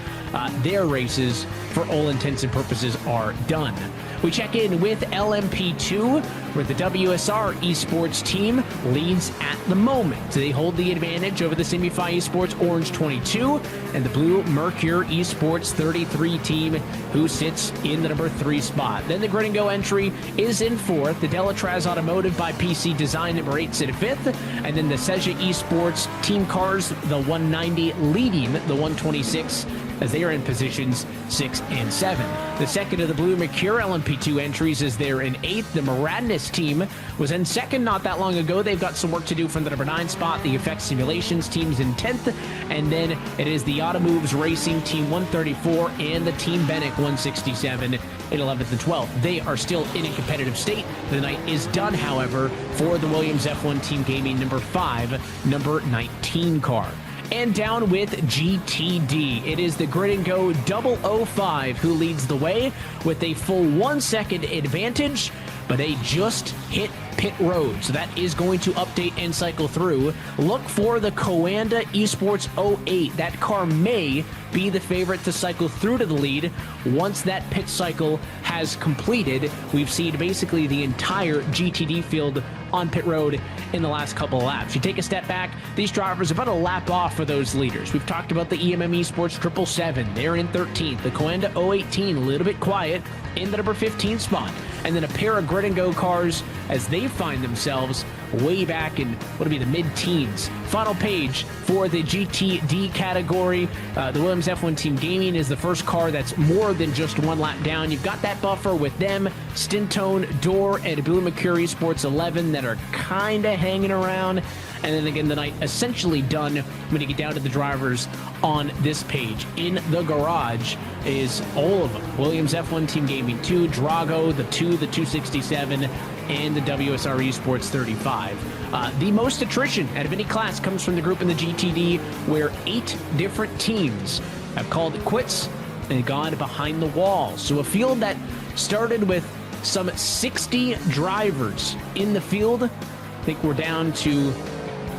Their races, for all intents and purposes, are done. We check in with LMP2, where the WSR Esports team leads at the moment. They hold the advantage over the Simify Esports Orange 22 and the Blue Mercury Esports 33 team, who sits in the number 3 spot. Then the Gringo entry is in 4th. The Delatraz Automotive by PC Design number 8 sit at 5th. And then the Seja Esports Team Cars, the 190 leading the 126 as they are in positions 6 and 7. The second of the Blue Mercury LMP2 entries is there in 8th. The Maradness team was in 2nd not that long ago. They've got some work to do from the number 9 spot. The Effect Simulations team's in 10th. And then it is the Automoves Racing Team 134 and the Team Bennett 167 in 11th and 12th. They are still in a competitive state. The night is done, however, for the Williams F1 Team Gaming number 5, number 19 car. And down with GTD, it is the Gringo 005 who leads the way with a full 1 second advantage, but they just hit pit road. So that is going to update and cycle through. Look for the Coanda Esports 08. That car may be the favorite to cycle through to the lead once that pit cycle has completed. We've seen basically the entire GTD field on pit road in the last couple of laps. You take a step back, these drivers are about a lap off for those leaders. We've talked about the EMM Esports 777. They're in 13th. The Coanda 018, a little bit quiet, in the number 15 spot. And then a pair of Grid and Go cars as they find themselves way back in what would be the mid-teens. Final page for the GTD category. The Williams F1 Team Gaming is the first car that's more than just one lap down. You've got that buffer with them, Stintone, Door, and Blue Mercury Sports 11 that are kind of hanging around. And then again, the night essentially done when you get down to the drivers on this page. In the garage is all of them. Williams F1 Team Gaming 2, Drago, the 2, the 267, and the WSR Esports 35. The most attrition out of any class comes from the group in the GTD, where 8 different teams have called it quits and gone behind the wall. So a field that started with some 60 drivers in the field, I think we're down to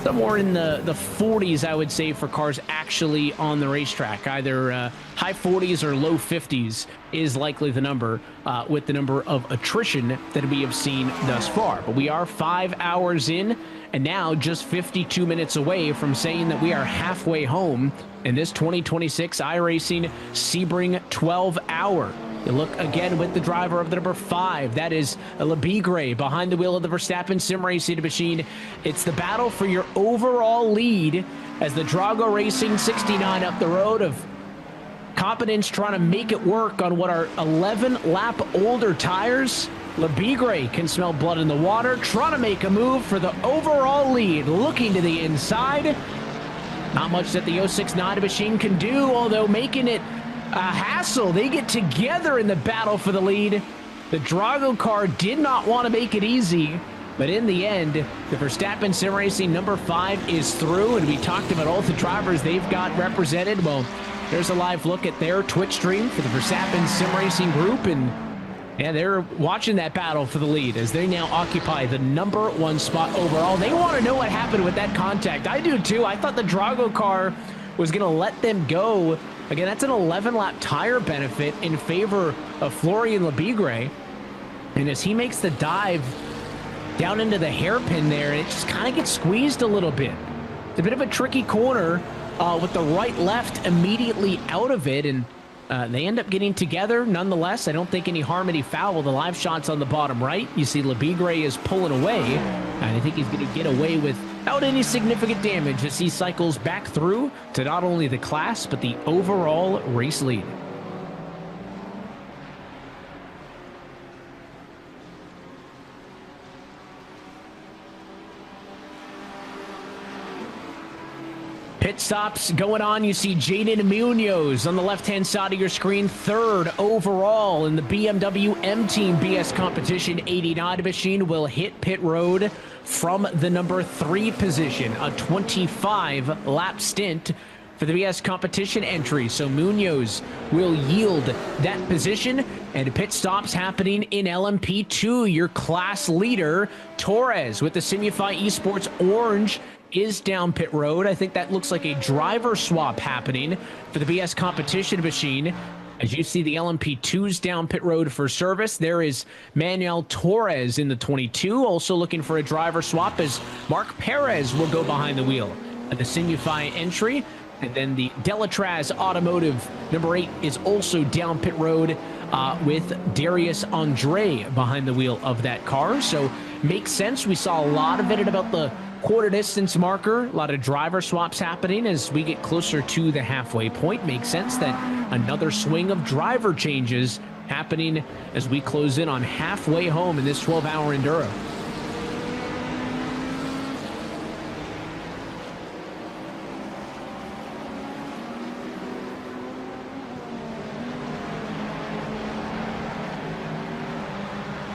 somewhere in the 40s, I would say, for cars actually on the racetrack. Either high 40s or low 50s is likely the number, with the number of attrition that we have seen thus far. But we are 5 hours in, and now just 52 minutes away from saying that we are halfway home in this 2026 iRacing Sebring 12-hour. You look again with the driver of the number 5. That is Lebigre behind the wheel of the Verstappen Sim Racing machine. It's the battle for your overall lead as the Drago Racing 69 up the road of competence trying to make it work on what are 11 lap older tires. Lebigre can smell blood in the water, trying to make a move for the overall lead, looking to the inside. Not much that the 069 machine can do, although making it a hassle. They get together in the battle for the lead. The Drago car did not want to make it easy, but in the end, the Verstappen Sim Racing number 5 is through, and we talked about all the drivers they've got represented. Well, there's a live look at their Twitch stream for the Verstappen Sim Racing group, and yeah, they're watching that battle for the lead as they now occupy the number 1 spot overall. They want to know what happened with that contact. I do too. I thought the Drago car was going to let them go. Again, that's an 11-lap tire benefit in favor of Florian Lebigre. And as he makes the dive down into the hairpin there, it just kind of gets squeezed a little bit. It's a bit of a tricky corner with the right-left immediately out of it, and they end up getting together. Nonetheless, I don't think any harm, any foul. The live shot's on the bottom right. You see Lebigre is pulling away, and I think he's going to get away without any significant damage as he cycles back through to not only the class, but the overall race lead. Pit stops going on. You see Jaden Munoz on the left-hand side of your screen, 3rd overall in the BMW M Team BS Competition 89 machine, will hit pit road from the number 3 position, a 25-lap stint for the BS Competition entry. So Munoz will yield that position, and pit stops happening in LMP2. Your class leader, Torres, with the Simufy Esports Orange, is down pit road. I think that looks like a driver swap happening for the BS Competition machine. As you see the LMP2s down pit road for service, there is Manuel Torres in the 22, also looking for a driver swap as Mark Perez will go behind the wheel at the Simufy entry. And then the Delatraz Automotive number 8 is also down pit road with Darius Andre behind the wheel of that car. So makes sense. We saw a lot of it at about the quarter distance marker. A lot of driver swaps happening as we get closer to the halfway point. Makes sense that another swing of driver changes happening as we close in on halfway home in this 12-hour enduro.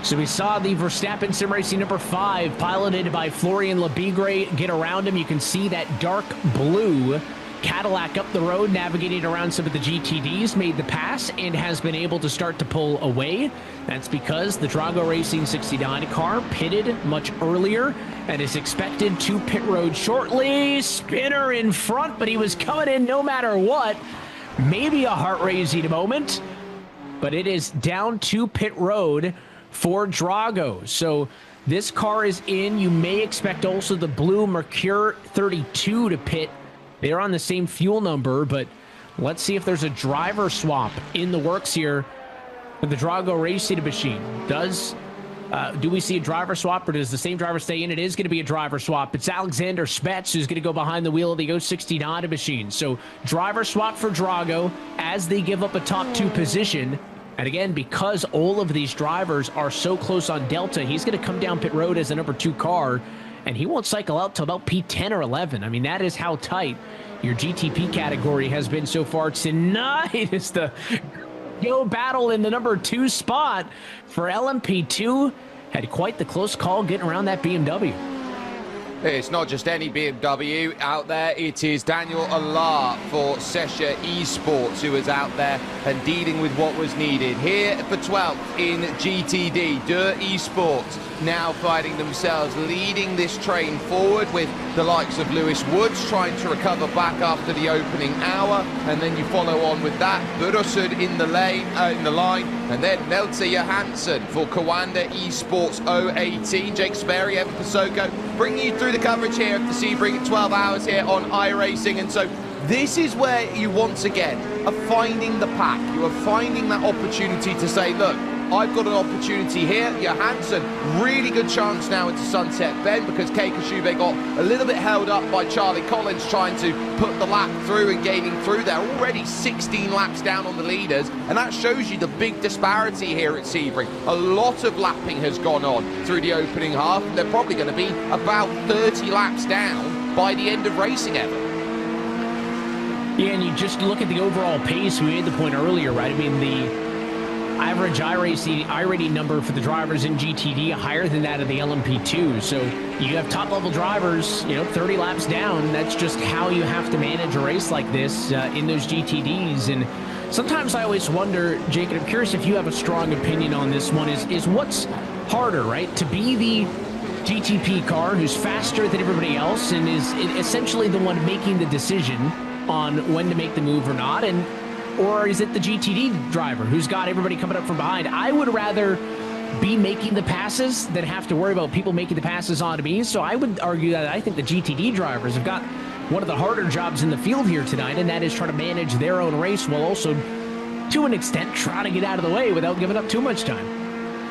So we saw the Verstappen Sim Racing number 5, piloted by Florian Lebigre, get around him. You can see that dark blue Cadillac up the road, navigating around some of the GTDs, made the pass and has been able to start to pull away. That's because the Drago Racing 69 car pitted much earlier and is expected to pit road shortly. Spinner in front, but he was coming in no matter what. Maybe a heart-raising moment, but it is down to pit road for Drago. So this car is in. You may expect also the blue Mercure 32 to pit. They're on the same fuel number, but let's see if there's a driver swap in the works here for the Drago Racing machine. Do we see a driver swap, or does the same driver stay in? It is going to be a driver swap. It's Alexander Spets who's going to go behind the wheel of the 069 machine. So driver swap for Drago as they give up a top 2 position. And again, because all of these drivers are so close on Delta, he's going to come down pit road as a number 2 car, and he won't cycle out till about P10 or 11. I mean, that is how tight your GTP category has been so far tonight. Is the go battle in the number 2 spot for LMP2. Had quite the close call getting around that BMW. It's not just any BMW out there, it is Daniel Allard for Sesha Esports who is out there and dealing with what was needed. Here for 12th in GTD, Dur Esports now finding themselves leading this train forward with the likes of Lewis Woods trying to recover back after the opening hour, and then you follow on with that, Burusud in the line, and then Nelta Johansson for Kawanda Esports 018. Jake Sperry, Evan Pasoko, bringing you through the coverage here of the Sebring 12 hours here on iRacing. And so this is where you once again are finding the pack. You are finding that opportunity to say, look, I've got an opportunity here. Johansson, really good chance now into Sunset Bend because Kei Kashube got a little bit held up by Charlie Collins trying to put the lap through and gaining through there. Already 16 laps down on the leaders, and that shows you the big disparity here at Sebring. A lot of lapping has gone on through the opening half, and they're probably going to be about 30 laps down by the end of racing ever. Yeah, and you just look at the overall pace. We made the point earlier, right? I mean, the average iRating number for the drivers in GTD higher than that of the LMP2. So you have top-level drivers, 30 laps down. That's just how you have to manage a race like this in those GTDs. And sometimes I always wonder, Jake, and I'm curious if you have a strong opinion on this one, is what's harder, right? To be the GTP car who's faster than everybody else and is essentially the one making the decision on when to make the move or not, or is it the GTD driver who's got everybody coming up from behind? I would rather be making the passes than have to worry about people making the passes onto me. So I would argue that I think the GTD drivers have got one of the harder jobs in the field here tonight, and that is trying to manage their own race while also, to an extent, trying to get out of the way without giving up too much time.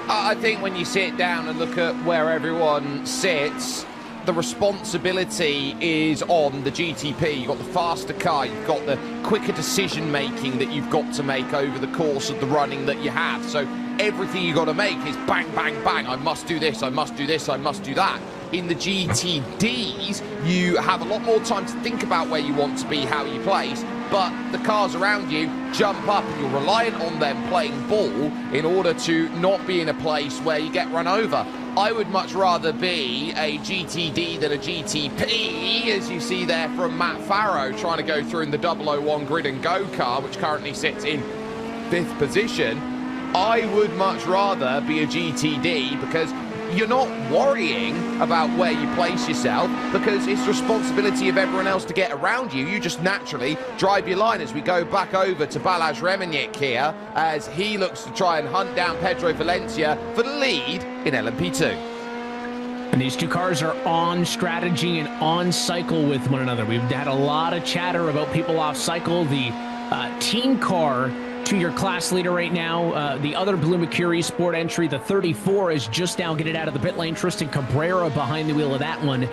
I think when you sit down and look at where everyone sits, the responsibility is on the GTP. You've got the faster car, you've got the quicker decision making that you've got to make over the course of the running that you have. So everything you've got to make is bang, bang, bang. I must do this, I must do this, I must do that. In the GTDs, you have a lot more time to think about where you want to be, how you place, but the cars around you jump up and you're reliant on them playing ball in order to not be in a place where you get run over. I would much rather be a GTD than a GTP, as you see there from Matt Farrow trying to go through in the 001 Grid and Go car, which currently sits in 5th position. I would much rather be a GTD because you're not worrying about where you place yourself because it's the responsibility of everyone else to get around you. You just naturally drive your line. As we go back over to Balázs Remenyik here as he looks to try and hunt down Pedro Valencia for the lead in LMP2. And these two cars are on strategy and on cycle with one another. We've had a lot of chatter about people off cycle. The team car to your class leader right now, the other Blue Mercury Sport entry, the 34, is just now getting out of the pit lane. Tristan Cabrera behind the wheel of that one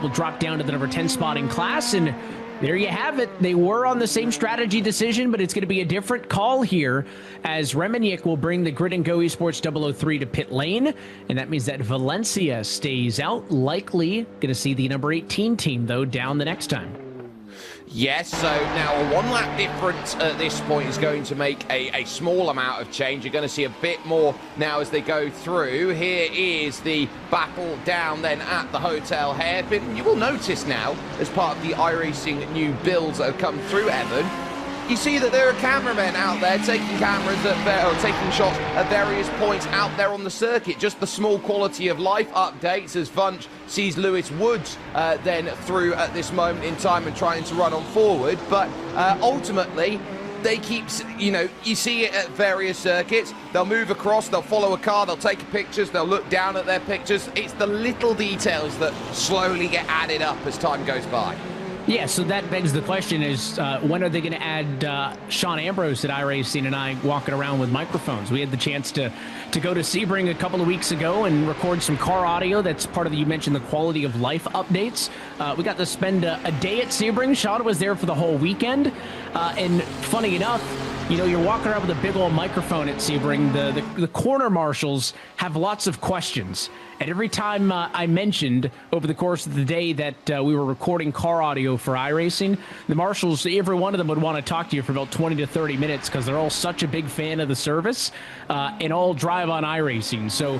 will drop down to the number 10 spot in class, and there you have it. They were on the same strategy decision, but it's going to be a different call here as Remenyik will bring the Grid and Go Esports 003 to pit lane, and that means that Valencia stays out. Likely going to see the number 18 team, though, down the next time. Yes, so now a one-lap difference at this point is going to make a small amount of change. You're going to see a bit more now as they go through. Here is the battle down then at the hotel hairpin. You will notice now, as part of the iRacing new builds that have come through, Evan, you see that there are cameramen out there taking taking shots at various points out there on the circuit. Just the small quality of life updates as Vunch sees Lewis Woods then through at this moment in time and trying to run on forward. But ultimately, they keep, you see it at various circuits. They'll move across, they'll follow a car, they'll take pictures, they'll look down at their pictures. It's the little details that slowly get added up as time goes by. Yeah, so that begs the question is, when are they going to add Sean Ambrose at iRacing and I walking around with microphones? We had the chance to go to Sebring a couple of weeks ago and record some car audio. That's part of you mentioned the quality of life updates. We got to spend a day at Sebring. Sean was there for the whole weekend. And funny enough, you're walking around with a big old microphone at Sebring. The corner marshals have lots of questions. And every time I mentioned over the course of the day that we were recording car audio for iRacing, the marshals, every one of them would want to talk to you for about 20 to 30 minutes because they're all such a big fan of the service and all drive on iRacing. So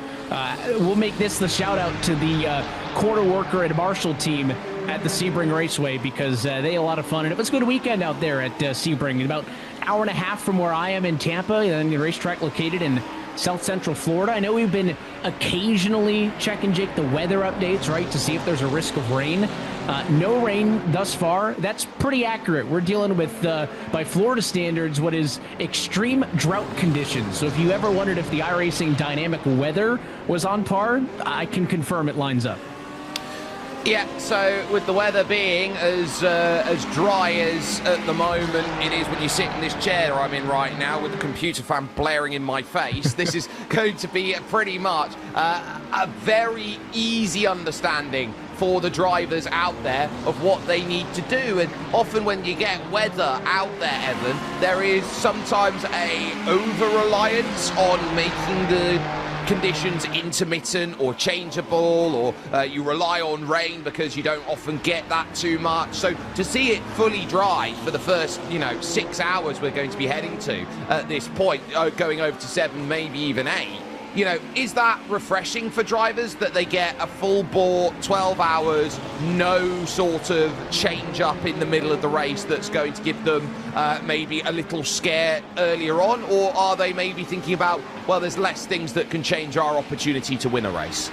we'll make this the shout out to the corner worker and marshal team at the Sebring Raceway because they had a lot of fun. And it was a good weekend out there at Sebring. About an hour and a half from where I am in Tampa, and the racetrack located in South Central Florida. I know we've been occasionally checking, Jake, the weather updates, right, to see if there's a risk of rain. No rain thus far. That's pretty accurate. We're dealing with, by Florida standards, what is extreme drought conditions. So if you ever wondered if the iRacing dynamic weather was on par, I can confirm it lines up. Yeah, so with the weather being as dry as at the moment it is when you sit in this chair I'm in right now with the computer fan blaring in my face, this is going to be pretty much a very easy understanding for the drivers out there of what they need to do. And often when you get weather out there, Evan, there is sometimes a over-reliance on making the conditions intermittent or changeable, or you rely on rain because you don't often get that too much. So to see it fully dry for the first 6 hours we're going to be heading to at this point, going over to 7, maybe even 8, is that refreshing for drivers that they get a full bore 12 hours, no sort of change up in the middle of the race that's going to give them maybe a little scare earlier on? Or are they maybe thinking about, well, there's less things that can change our opportunity to win a race?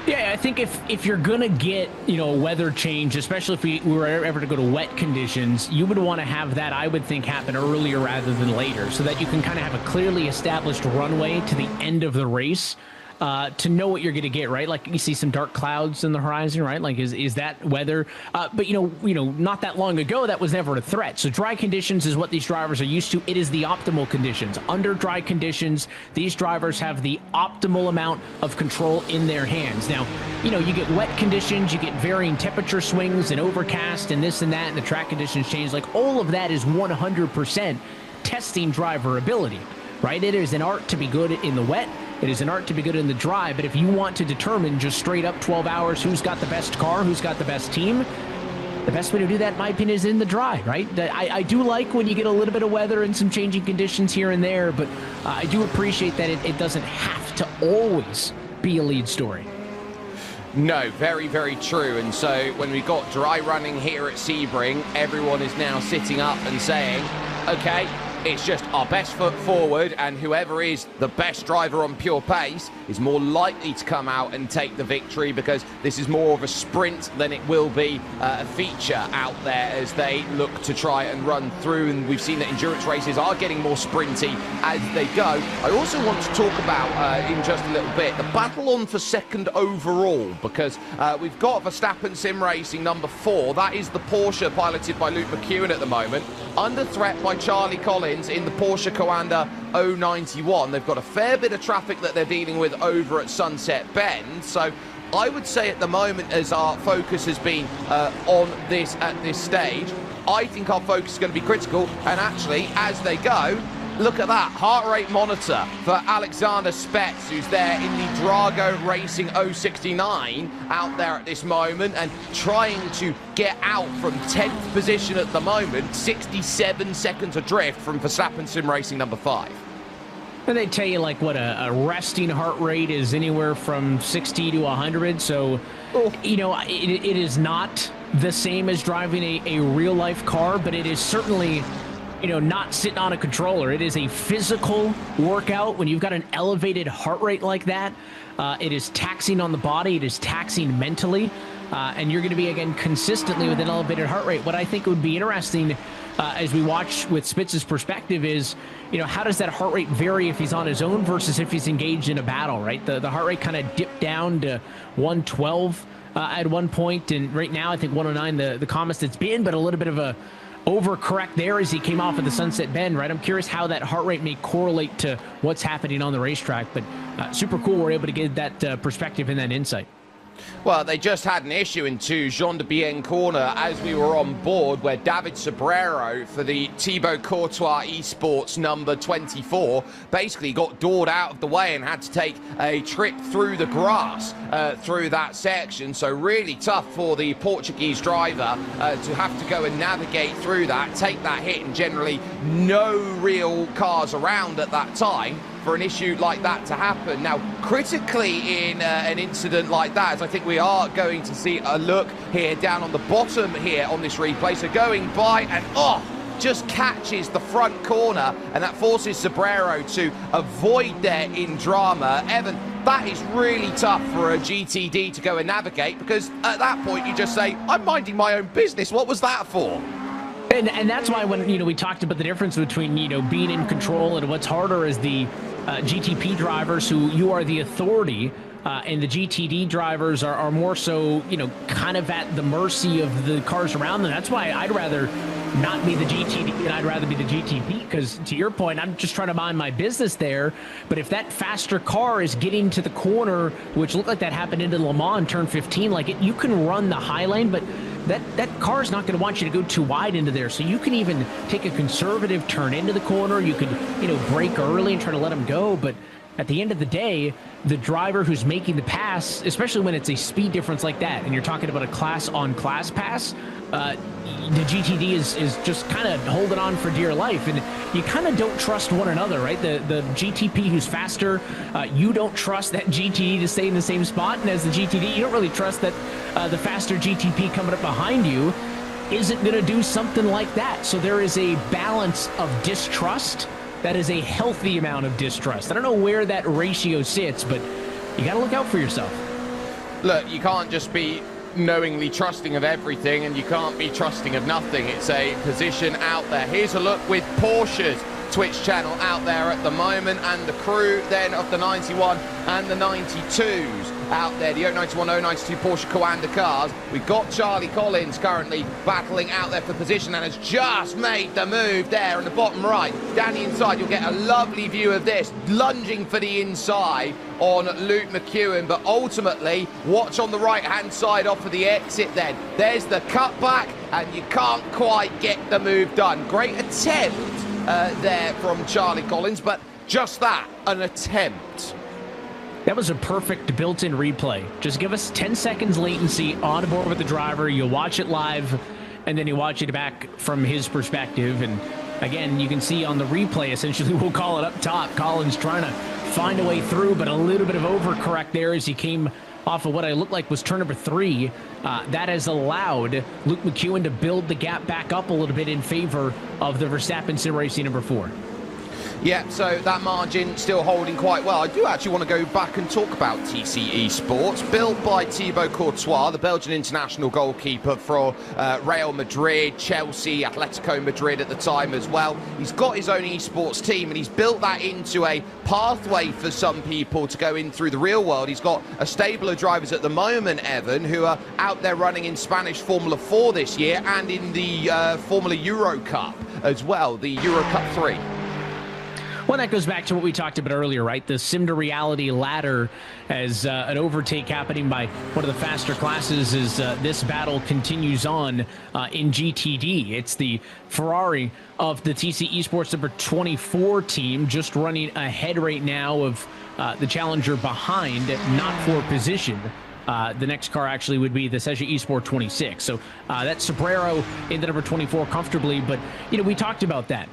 Yeah, I think if you're going to get, weather change, especially if we were ever to go to wet conditions, you would want to have that, I would think, happen earlier rather than later so that you can kind of have a clearly established runway to the end of the race to know what you're going to get, right? Like you see some dark clouds in the horizon, right? Like is that weather? But not that long ago, that was never a threat. So dry conditions is what these drivers are used to. It is the optimal conditions. Under dry conditions, these drivers have the optimal amount of control in their hands. Now, you get wet conditions, you get varying temperature swings and overcast and this and that, and the track conditions change. Like all of that is 100% testing driver ability, right? It is an art to be good in the wet. It is an art to be good in the dry, but if you want to determine just straight up 12 hours who's got the best car, who's got the best team, the best way to do that, in my opinion, is in the dry, right? I do like when you get a little bit of weather and some changing conditions here and there, but I do appreciate that it doesn't have to always be a lead story. No, very, very true. And so when we got dry running here at Sebring, everyone is now sitting up and saying, okay, it's just our best foot forward, and whoever is the best driver on pure pace is more likely to come out and take the victory, because this is more of a sprint than it will be a feature out there as they look to try and run through. And we've seen that endurance races are getting more sprinty as they go. I also want to talk about, in just a little bit, the battle on for second overall, because we've got Verstappen Sim Racing number 4. That is the Porsche piloted by Luke McEwen at the moment, under threat by Charlie Collins in the Porsche Coanda 091. They've got a fair bit of traffic that they're dealing with over at Sunset Bend. So I would say at the moment, as our focus has been on this at this stage, I think our focus is going to be critical. And actually, as they go, look at that heart rate monitor for Alexander Spets, who's there in the Drago Racing 069 out there at this moment and trying to get out from 10th position at the moment, 67 seconds adrift from Verstappen Sim Racing number 5. And they tell you, like, what a resting heart rate is anywhere from 60 to 100. So, you know, it is not the same as driving a real-life car, but it is certainly, you know, not sitting on a controller. It is a physical workout. When you've got an elevated heart rate like that, it is taxing on the body. It is taxing mentally. And you're going to be, again, consistently with an elevated heart rate. What I think would be interesting as we watch with Spitz's perspective is, you know, how does that heart rate vary if he's on his own versus if he's engaged in a battle, right? The heart rate kind of dipped down to 112 at one point, and right now I think 109 the calmest it's been, but a little bit of a overcorrect there as he came off of the Sunset Bend, right? I'm curious how that heart rate may correlate to what's happening on the racetrack, but super cool we're able to get that perspective and that insight. Well, they just had an issue into Jean de Bienne corner as we were on board, where David Sobrero for the Thibaut Courtois Esports number 24 basically got doored out of the way and had to take a trip through the grass through that section. So really tough for the Portuguese driver to have to go and navigate through that, take that hit, and generally no real cars around at that time for an issue like that to happen. Now, critically in an incident like that, as I think we are going to see a look here down on the bottom here on this replay, so going by and just catches the front corner, and that forces Sobrero to avoid there in drama. Evan, that is really tough for a GTD to go and navigate, because at that point you just say, I'm minding my own business. What was that for? And that's why when, you know, we talked about the difference between, you know, being in control and what's harder is the GTP drivers, who you are the authority, and the GTD drivers are more so, you know, kind of at the mercy of the cars around them. That's why I'd rather not be the GTD and I'd rather be the GTP, because to your point, I'm just trying to mind my business there. But if that faster car is getting to the corner, which looked like that happened into Le Mans turn 15, like you can run the high lane, but that car is not going to want you to go too wide into there. So you can even take a conservative turn into the corner. You could, you know, brake early and try to let them go. But at the end of the day, the driver who's making the pass, especially when it's a speed difference like that, and you're talking about a class-on-class pass, the GTD is just kind of holding on for dear life, and you kind of don't trust one another, right? The GTP who's faster, you don't trust that GTD to stay in the same spot, and as the GTD, you don't really trust that the faster GTP coming up behind you isn't going to do something like that. So there is a balance of distrust that is a healthy amount of distrust. I don't know where that ratio sits, but you got to look out for yourself. Look, you can't just be knowingly trusting of everything, and you can't be trusting of nothing. It's a position out there. Here's a look with Porsche's Twitch channel out there at the moment, and the crew then of the 91 and the 92s out there, the 091, 092 Porsche Coanda cars. We've got Charlie Collins currently battling out there for position and has just made the move there in the bottom right. Down the inside, you'll get a lovely view of this, lunging for the inside on Luke McEwen, but ultimately, watch on the right-hand side off of the exit then. There's the cutback, and you can't quite get the move done. Great attempt there from Charlie Collins, but just that, an attempt. That was a perfect built-in replay. Just give us 10 seconds latency on board with the driver. You watch it live, and then you watch it back from his perspective. And again, you can see on the replay, essentially, we'll call it up top, Collins trying to find a way through, but a little bit of overcorrect there as he came off of what I looked like was turn number 3. That has allowed Luke McEwen to build the gap back up a little bit in favor of the Verstappen Sim Racing number 4. Yeah, so that margin still holding quite well. I do actually want to go back and talk about TC Esports, built by Thibaut Courtois, the Belgian international goalkeeper for Real Madrid, Chelsea, Atletico Madrid at the time as well. He's got his own esports team, and he's built that into a pathway for some people to go in through the real world. He's got a stable of drivers at the moment, Evan, who are out there running in Spanish Formula 4 this year and in the Formula Euro Cup as well, the Euro Cup 3. Well, that goes back to what we talked about earlier, right? The sim to reality ladder as an overtake happening by one of the faster classes as this battle continues on in GTD. It's the Ferrari of the TC Esports number 24 team just running ahead right now of the challenger behind, not for position. The next car actually would be the Seja Esport 26. So that's Sobrero in the number 24 comfortably. But, we talked about that.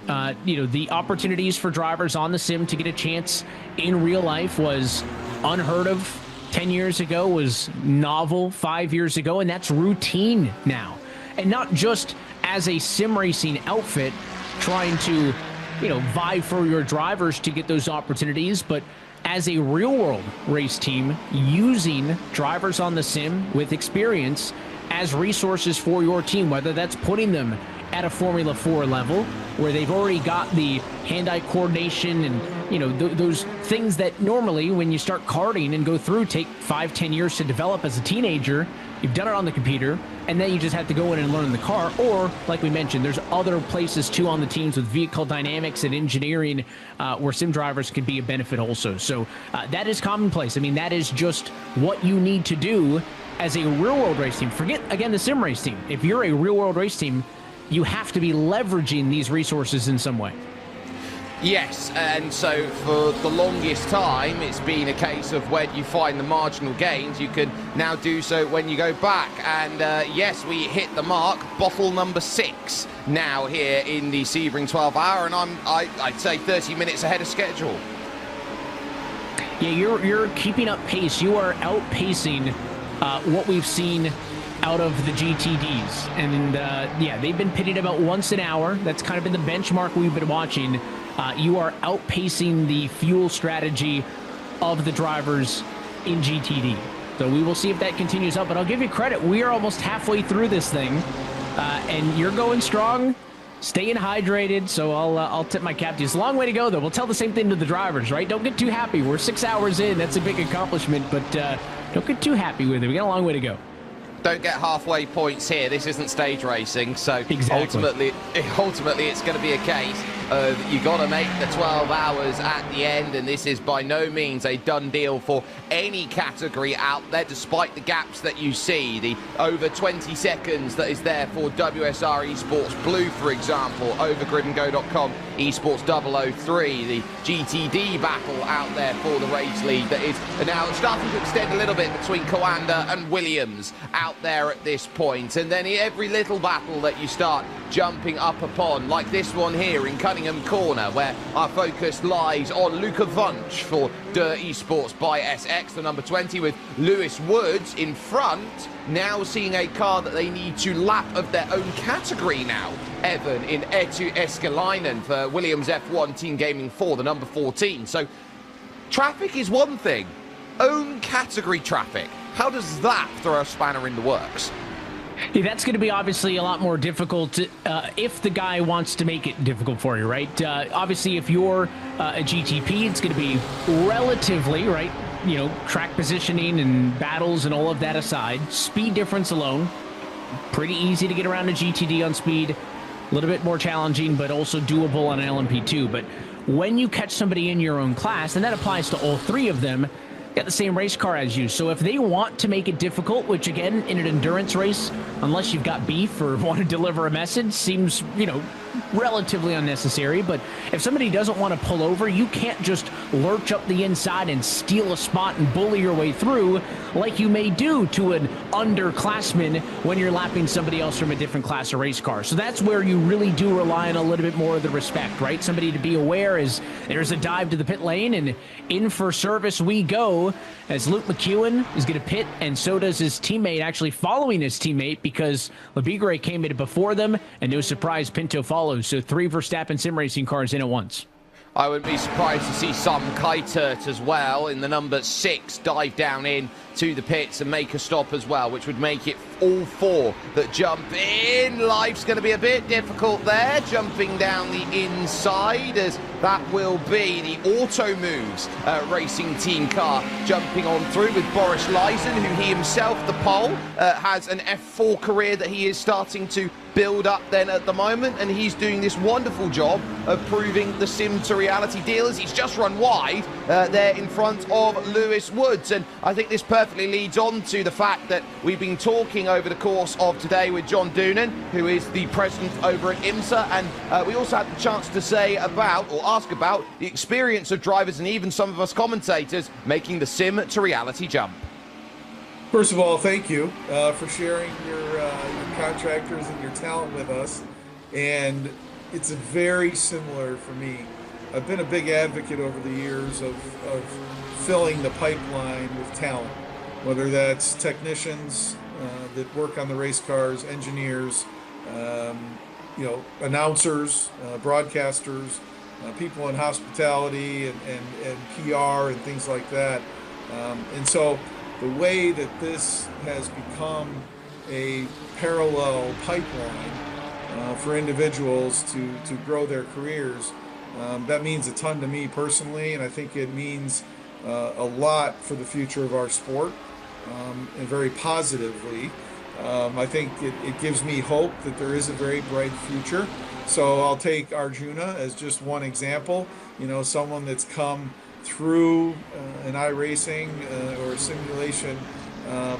The opportunities for drivers on the sim to get a chance in real life was unheard of 10 years ago, was novel 5 years ago, and that's routine now. And not just as a sim racing outfit trying to, vie for your drivers to get those opportunities, but as a real-world race team, using drivers on the sim with experience as resources for your team, whether that's putting them at a Formula 4 level where they've already got the hand-eye coordination and, those things that normally when you start karting and go through take 5-10 years to develop as a teenager. You've done it on the computer, and then you just have to go in and learn the car. Or, like we mentioned, there's other places, too, on the teams with vehicle dynamics and engineering where sim drivers could be a benefit also. So that is commonplace. I mean, that is just what you need to do as a real-world race team. Forget, again, the sim race team. If you're a real-world race team, you have to be leveraging these resources in some way. Yes, and so for the longest time, it's been a case of when you find the marginal gains, you can now do so when you go back. And yes, we hit the mark, bottle number 6 now here in the Sebring 12 hour, and I'd say 30 minutes ahead of schedule. Yeah, you're keeping up pace. You are outpacing what we've seen out of the GTDs. And they've been pitted about once an hour. That's kind of been the benchmark we've been watching. You are outpacing the fuel strategy of the drivers in GTD. So we will see if that continues up, but I'll give you credit. We are almost halfway through this thing, and you're going strong, staying hydrated, so I'll tip my cap to you. It's a long way to go, though. We'll tell the same thing to the drivers, right? Don't get too happy. We're 6 hours in. That's a big accomplishment, but don't get too happy with it. We got a long way to go. Don't get halfway points here. This isn't stage racing, so ultimately it's going to be a case of you got to make the 12 hours at the end, and this is by no means a done deal for any category out there, despite the gaps that you see. The over 20 seconds that is there for WSR Esports Blue, for example, over gridandgo.com Esports 003, the GTD battle out there for the race lead that is now starting to extend a little bit between Coanda and Williams out there at this point. And then every little battle that you start jumping up upon, like this one here in Cunningham Corner, where our focus lies on Luca Vunch for Der Esports by SX, the number 20, with Lewis Woods in front, now seeing a car that they need to lap of their own category now. Evan in Etu Eskalainen for Williams F1 Team Gaming 4, the number 14. So traffic is one thing. Own category traffic. How does that throw a spanner in the works? Yeah, that's going to be obviously a lot more difficult if the guy wants to make it difficult for you, right? Obviously, if you're a GTP, it's going to be relatively, right, track positioning and battles and all of that aside. Speed difference alone, pretty easy to get around a GTD on speed. A little bit more challenging, but also doable on an LMP2. But when you catch somebody in your own class, and that applies to all three of them, got the same race car as you. So if they want to make it difficult, which again, in an endurance race, unless you've got beef or want to deliver a message, seems, relatively unnecessary. But if somebody doesn't want to pull over, you can't just lurch up the inside and steal a spot and bully your way through like you may do to an underclassman when you're lapping somebody else from a different class of race car. So that's where you really do rely on a little bit more of the respect, right? Somebody to be aware as there's a dive to the pit lane, and in for service we go as Luke McEwen is going to pit, and so does his teammate, actually following his teammate because Labigre came in before them, and no surprise, Pinto follows. So 3 Verstappen sim racing cars in at once. I wouldn't be surprised to see some Kaitert as well in the number 6 dive down in to the pits and make a stop as well, which would make it all 4 that jump in. Life's going to be a bit difficult there, jumping down the inside, as that will be the Auto Moves racing team car jumping on through with Boris Lysen, who he himself, the pole, has an F4 career that he is starting to build-up then at the moment, and he's doing this wonderful job of proving the sim to reality deal as he's just run wide there in front of Lewis Woods. And I think this perfectly leads on to the fact that we've been talking over the course of today with John Doonan, who is the president over at IMSA, and we also had the chance to say about, or ask about, the experience of drivers and even some of us commentators making the sim to reality jump. First of all, thank you for sharing your contractors and your talent with us. And it's very similar for me. I've been a big advocate over the years of filling the pipeline with talent, whether that's technicians that work on the race cars, engineers, announcers, broadcasters, people in hospitality and PR and things like that. And so the way that this has become a parallel pipeline for individuals to grow their careers, that means a ton to me personally, and I think it means a lot for the future of our sport, and very positively. I think it gives me hope that there is a very bright future. So I'll take Arjuna as just one example, someone that's come through an iRacing or a simulation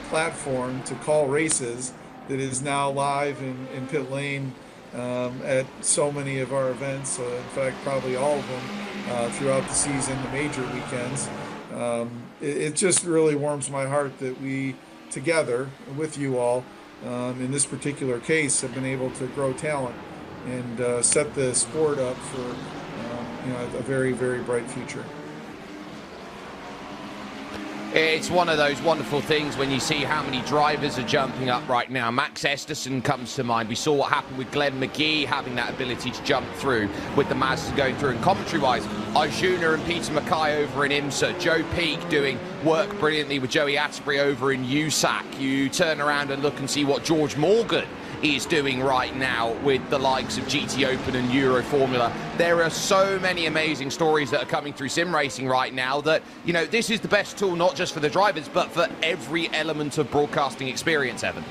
platform to call races that is now live in pit lane at so many of our events, in fact probably all of them throughout the season, the major weekends. It just really warms my heart that we together with you all in this particular case have been able to grow talent and set the sport up for a very, very bright future. It's one of those wonderful things when you see how many drivers are jumping up right now. Max Esterson comes to mind. We saw what happened with Glenn McGee having that ability to jump through with the Mazda going through. And commentary-wise, Arjuna and Peter Mackay over in IMSA. Joe Peak doing work brilliantly with Joey Atterbury over in USAC. You turn around and look and see what George Morgan is doing right now with the likes of GT Open and Euro Formula. There are so many amazing stories that are coming through sim racing right now that, this is the best tool, not just for the drivers, but for every element of broadcasting experience, Evan.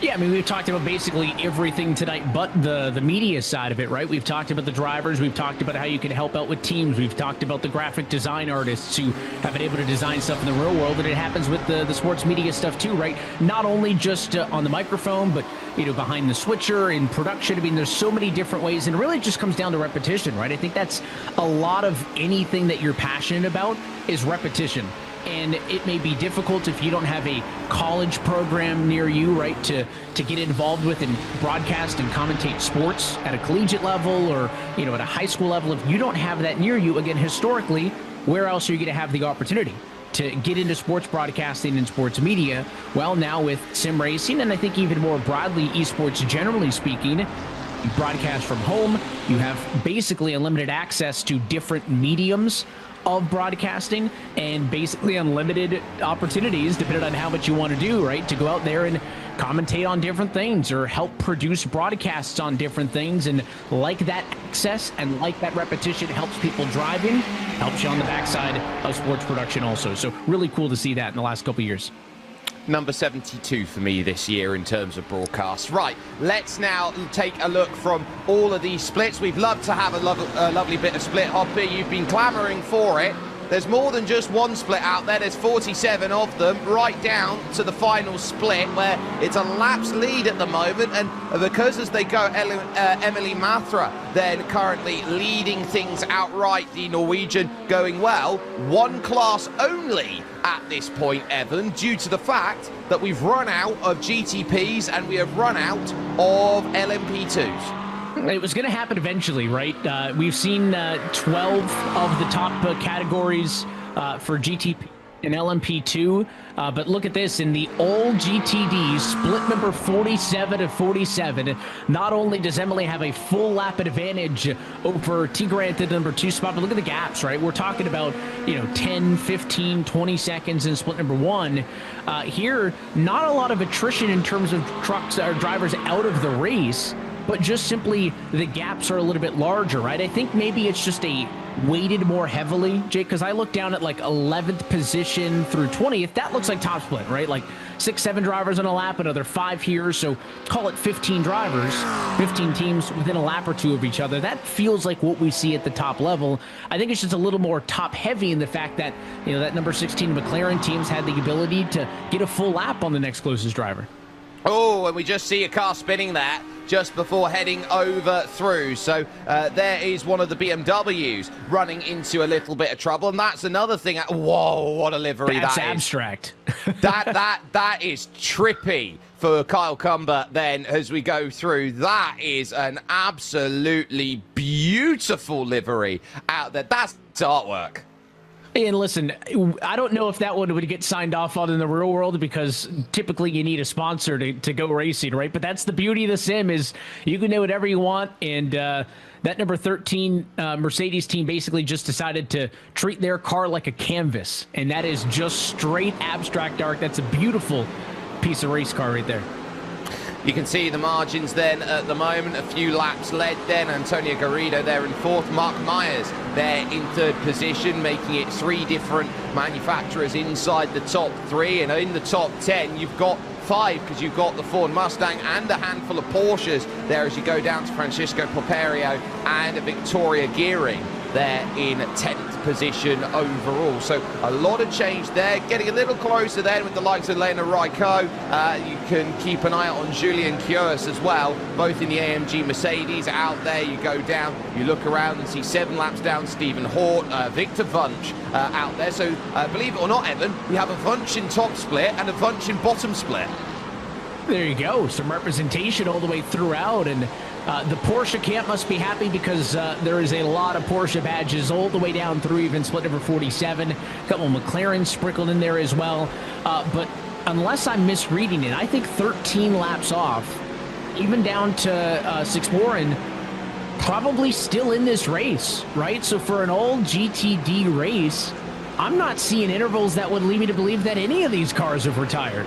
Yeah, I mean, we've talked about basically everything tonight but the media side of it, right? We've talked about the drivers. We've talked about how you can help out with teams. We've talked about the graphic design artists who have been able to design stuff in the real world, and it happens with the sports media stuff too, right? Not only just on the microphone, but, behind the switcher, in production. I mean, there's so many different ways, and it really just comes down to repetition, right? I think that's a lot of anything that you're passionate about is repetition. And it may be difficult if you don't have a college program near you, right, to get involved with and broadcast and commentate sports at a collegiate level or, at a high school level. If you don't have that near you, again, historically, where else are you going to have the opportunity to get into sports broadcasting and sports media? Well, now with sim racing, and I think even more broadly, esports generally speaking, you broadcast from home, you have basically unlimited access to different mediums of broadcasting and basically unlimited opportunities, depending on how much you want to do, right, to go out there and commentate on different things or help produce broadcasts on different things. And like that access and like that repetition helps people driving, helps you on the backside of sports production also. So really cool to see that in the last couple of years. Number 72 for me this year in terms of broadcasts. Right, let's now take a look from all of these splits. We'd love to have a lovely bit of split hopper. You've been clamouring for it. There's more than just one split out there. There's 47 of them, right down to the final split where it's a lapse lead at the moment. And because as they go, Emily Matra then currently leading things outright, the Norwegian going well. One class only at this point, Evan, due to the fact that we've run out of GTPs and we have run out of LMP2s. It was going to happen eventually, right? We've seen 12 of the top categories for GTP and LMP2, but look at this. In the all GTD split number 47 to 47, not only does Emily have a full lap advantage over Tigran at the number 2 spot, but look at the gaps, right? We're talking about, 10, 15, 20 seconds in split number 1. Here, not a lot of attrition in terms of trucks or drivers out of the race, but just simply the gaps are a little bit larger, right? I think maybe it's just weighted more heavily, Jake, because I look down at like 11th position through 20th. That looks like top split, right? Like 6, 7 drivers on a lap, another 5 here, so call it 15 drivers, 15 teams within a lap or two of each other. That feels like what we see at the top level. I think it's just a little more top-heavy in the fact that, you know, that number 16 McLaren teams had the ability to get a full lap on the next closest driver. Oh, and we just see a car spinning that just before heading over through. So there is one of the BMWs running into a little bit of trouble, and that's another thing. Whoa, what a livery that's that is. Abstract. that is trippy for Kyle Cumber then as we go through. That is an absolutely beautiful livery out there. That's artwork. And listen, I don't know if that one would get signed off on in the real world because typically you need a sponsor to go racing, right? But that's the beauty of the sim is you can do whatever you want. And that number 13 Mercedes team basically just decided to treat their car like a canvas. And that is just straight abstract art. That's a beautiful piece of race car right there. You can see the margins then at the moment. A few laps led then. Antonio Garrido there in 4th. Mark Myers there in 3rd position, making it 3 different manufacturers inside the top 3. And in the top 10, you've got 5 because you've got the Ford Mustang and a handful of Porsches there as you go down to Francisco Paperio and Victoria Gearing there in 10th position overall. So a lot of change there. Getting a little closer then with the likes of Lena Raikko. You can keep an eye out on Julian Kionis as well, both in the AMG Mercedes. Out there you go down, you look around and see 7 laps down Stephen Hort, Victor Vunch out there. So believe it or not, Evan, we have a Vunch in top split and a Vunch in bottom split. There you go. Some representation all the way throughout. And the Porsche camp must be happy because there is a lot of Porsche badges all the way down through even split number 47. A couple of McLaren sprinkled in there as well. But unless I'm misreading it, I think 13 laps off, even down to 6 more, and probably still in this race, right? So for an old GTD race, I'm not seeing intervals that would lead me to believe that any of these cars have retired.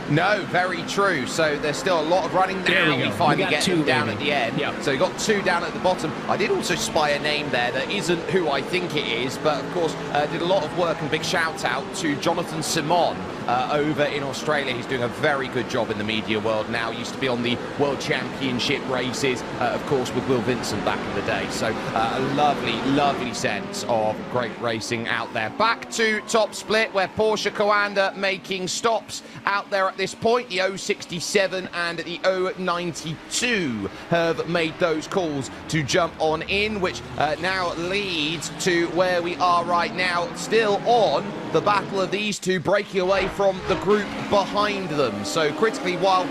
No, very true. So there's still a lot of running. Now we finally get them down at the end. Yep. So you got 2 down at the bottom. I did also spy a name there that isn't who I think it is, but of course did a lot of work, and big shout out to Jonathan Simon over in Australia. He's doing a very good job in the media world now. Used to be on the World Championship races, of course, with Will Vincent back in the day. So a lovely, lovely sense of great racing out there. Back to top split where Porsche Coanda making stops out there at this point. The 067 and the 092 have made those calls to jump on in, which now leads to where we are right now, still on the battle of these two, breaking away from the group behind them. So critically, while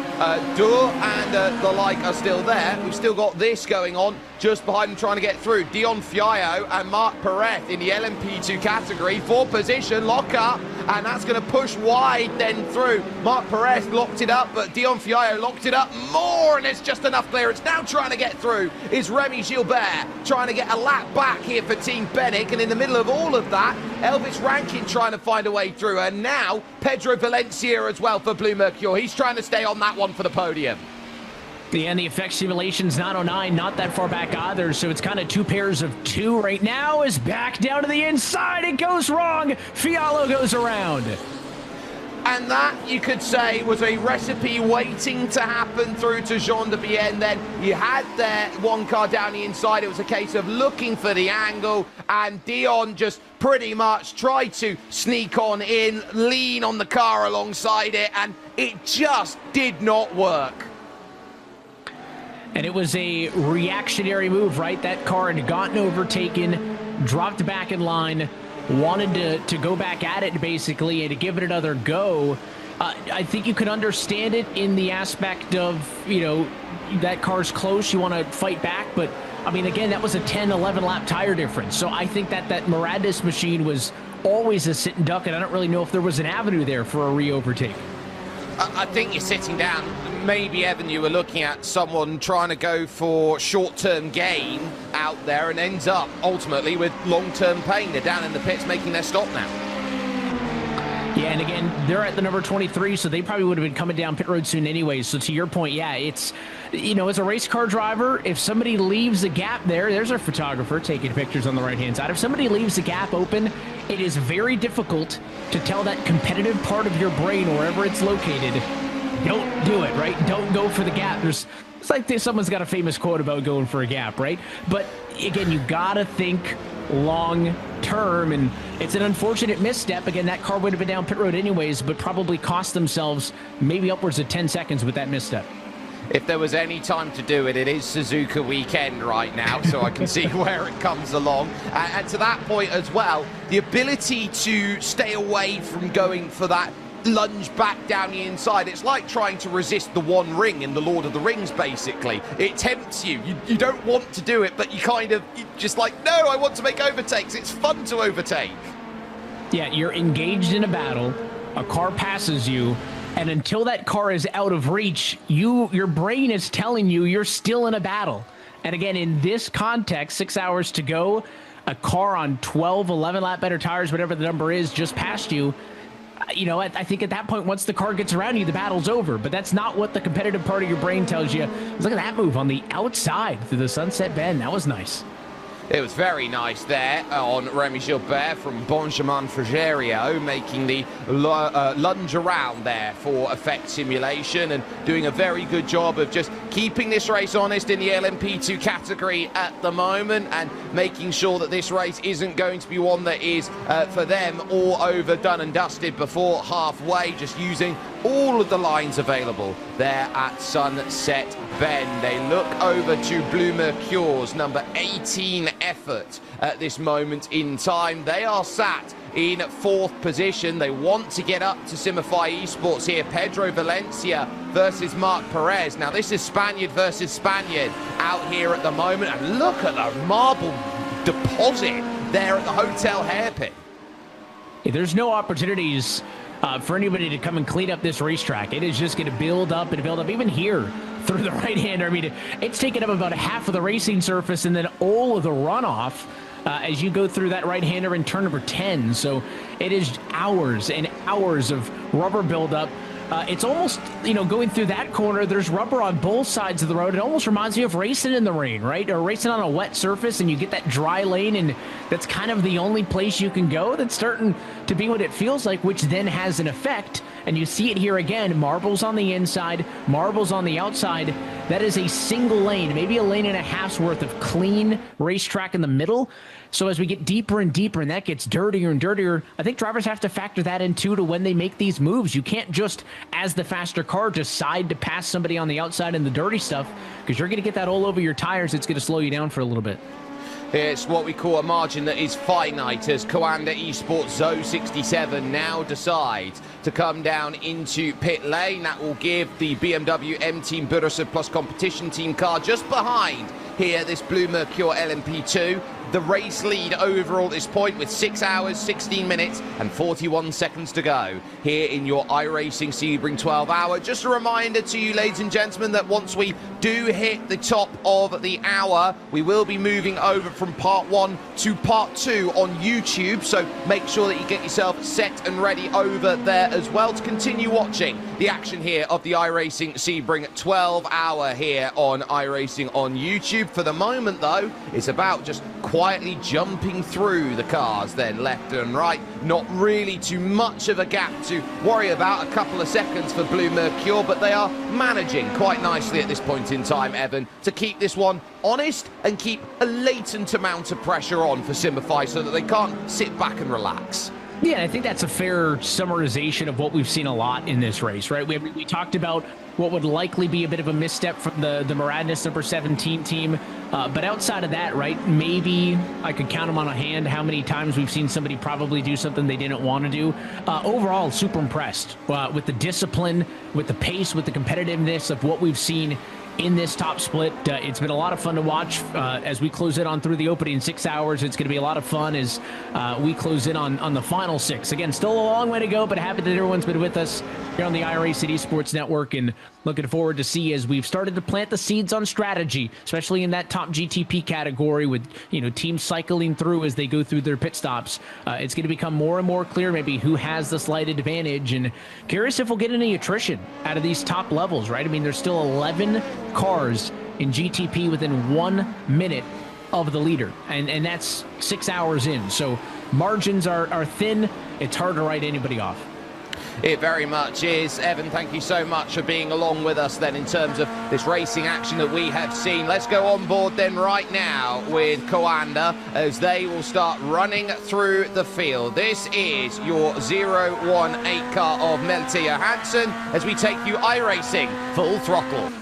Dur and the like are still there, we've still got this going on just behind them trying to get through. Dion Fiallo and Marc Perez in the LMP2 category for position, lock up, and that's going to push wide then through. Marc Perez locked it up, but Dion Fiallo locked it up more, and it's just enough clearance. Now trying to get through is Remy Gilbert, trying to get a lap back here for Team Benick, and in the middle of all of that, Elvis Rankin trying to find a way through, and now Pedro Valencia as well for Blue Mercure. He's trying to stay on that one for the podium. Yeah, and the effect simulation's 909, not that far back either, so it's kind of 2 pairs of 2 right now. Is back down to the inside. It goes wrong. Fiallo goes around. And that, you could say, was a recipe waiting to happen through to Jean de Bienne. Then you had there one car down the inside. It was a case of looking for the angle, and Dion just pretty much tried to sneak on in, lean on the car alongside it, and it just did not work. And it was a reactionary move, right? That car had gotten overtaken, dropped back in line, wanted to go back at it basically and to give it another go. I think you can understand it in the aspect of, you know, that car's close, you want to fight back, but I mean, again, that was a 10-11 lap tire difference. So I think that Miranda's machine was always a sit and duck, and I don't really know if there was an avenue there for a re-overtake. I think you're sitting down. Maybe, Evan, you were looking at someone trying to go for short-term gain out there and ends up ultimately with long-term pain. They're down in the pits making their stop now. Yeah, and again, they're at the number 23, so they probably would have been coming down pit road soon anyways. So to your point, yeah, it's, as a race car driver, if somebody leaves a gap there's our photographer taking pictures on the right-hand side. If somebody leaves a gap open, it is very difficult to tell that competitive part of your brain, wherever it's located, don't do it, right? Don't go for the gap. It's like someone's got a famous quote about going for a gap, right? But again, you gotta think long term, and it's an unfortunate misstep. Again, that car would have been down pit road anyways, but probably cost themselves maybe upwards of 10 seconds with that misstep. If there was any time to do it, it is Suzuka weekend right now, so I can see where it comes along. And to that point as well, the ability to stay away from going for that lunge back down the inside. It's like trying to resist the One Ring in the Lord of the Rings, basically. It tempts you. You don't want to do it, but you're just like, no, I want to make overtakes. It's fun to overtake. Yeah, you're engaged in a battle. A car passes you, and until that car is out of reach, your brain is telling you you're still in a battle. And again, in this context, 6 hours to go, a car on 12, 11 lap better tires, whatever the number is, just passed you. I think at that point, once the car gets around you, the battle's over. But that's not what the competitive part of your brain tells you. Look at that move on the outside through the sunset bend. That was nice. It was very nice there on Remy Gilbert from Benjamin Frigerio, making the lunge around there for effect simulation and doing a very good job of just keeping this race honest in the LMP2 category at the moment and making sure that this race isn't going to be one that is, for them, all over, done and dusted before halfway, just using all of the lines available there at Sunset Bend. They look over to Blue Mercure's number 18 effort at this moment in time. They are sat in 4th position. They want to get up to Simify Esports here. Pedro Valencia versus Marc Perez. Now this is Spaniard versus Spaniard out here at the moment, and look at the marble deposit there at the hotel hairpin. There's no opportunities for anybody to come and clean up this racetrack. It is just going to build up and build up. Even here through the right-hander, I mean, it's taken up about half of the racing surface and then all of the runoff as you go through that right-hander in turn number 10. So it is hours and hours of rubber buildup. It's almost, going through that corner, there's rubber on both sides of the road. It almost reminds me of racing in the rain, right? Or racing on a wet surface and you get that dry lane, and that's kind of the only place you can go. That's starting to be what it feels like, which then has an effect. And you see it here again, marbles on the inside, marbles on the outside. That is a single lane, maybe a lane and a half's worth of clean racetrack in the middle. So as we get deeper and deeper and that gets dirtier and dirtier, I think drivers have to factor that in too to when they make these moves. You can't just, as the faster car, decide to pass somebody on the outside in the dirty stuff, because you're going to get that all over your tires. It's going to slow you down for a little bit. It's what we call a margin that is finite, as Coanda Esports Zoe 67 now decides to come down into pit lane. That will give the BMW M Team Buildup Plus competition team car just behind here, this Blue Mercure LMP2, the race lead overall at this point, with 6 hours, 16 minutes and 41 seconds to go here in your iRacing Sebring 12 hour. Just a reminder to you, ladies and gentlemen, that once we do hit the top of the hour, we will be moving over from part 1 to part 2 on YouTube, so make sure that you get yourself set and ready over there as well to continue watching the action here of the iRacing Sebring 12 hour here on iRacing on YouTube. For the moment though, it's about just quietly jumping through the cars then left and right. Not really too much of a gap to worry about, a couple of seconds for Blue Mercure, but they are managing quite nicely at this point in time, Evan, to keep this one honest and keep a latent amount of pressure on for Simify so that they can't sit back and relax. Yeah, I think that's a fair summarization of what we've seen a lot in this race, right? We talked about what would likely be a bit of a misstep from the Maradness number 17 team. But outside of that, right, maybe I could count them on a hand how many times we've seen somebody probably do something they didn't want to do. Overall, super impressed with the discipline, with the pace, with the competitiveness of what we've seen in this top split. It's been a lot of fun to watch as we close in on through the opening 6 hours. It's going to be a lot of fun as we close in on the final 6. Again, still a long way to go, but happy that everyone's been with us here on the iRacing Esports Network, and Looking forward to see as we've started to plant the seeds on strategy, especially in that top GTP category with, teams cycling through as they go through their pit stops. It's going to become more and more clear maybe who has the slight advantage, and curious if we'll get any attrition out of these top levels, right? I mean, there's still 11 cars in GTP within 1 minute of the leader, and that's 6 hours in. So margins are thin. It's hard to write anybody off. It very much is. Evan, thank you so much for being along with us then in terms of this racing action that we have seen. Let's go on board then right now with Coanda as they will start running through the field. This is your 018 car of Meltia Hansen as we take you iRacing full throttle.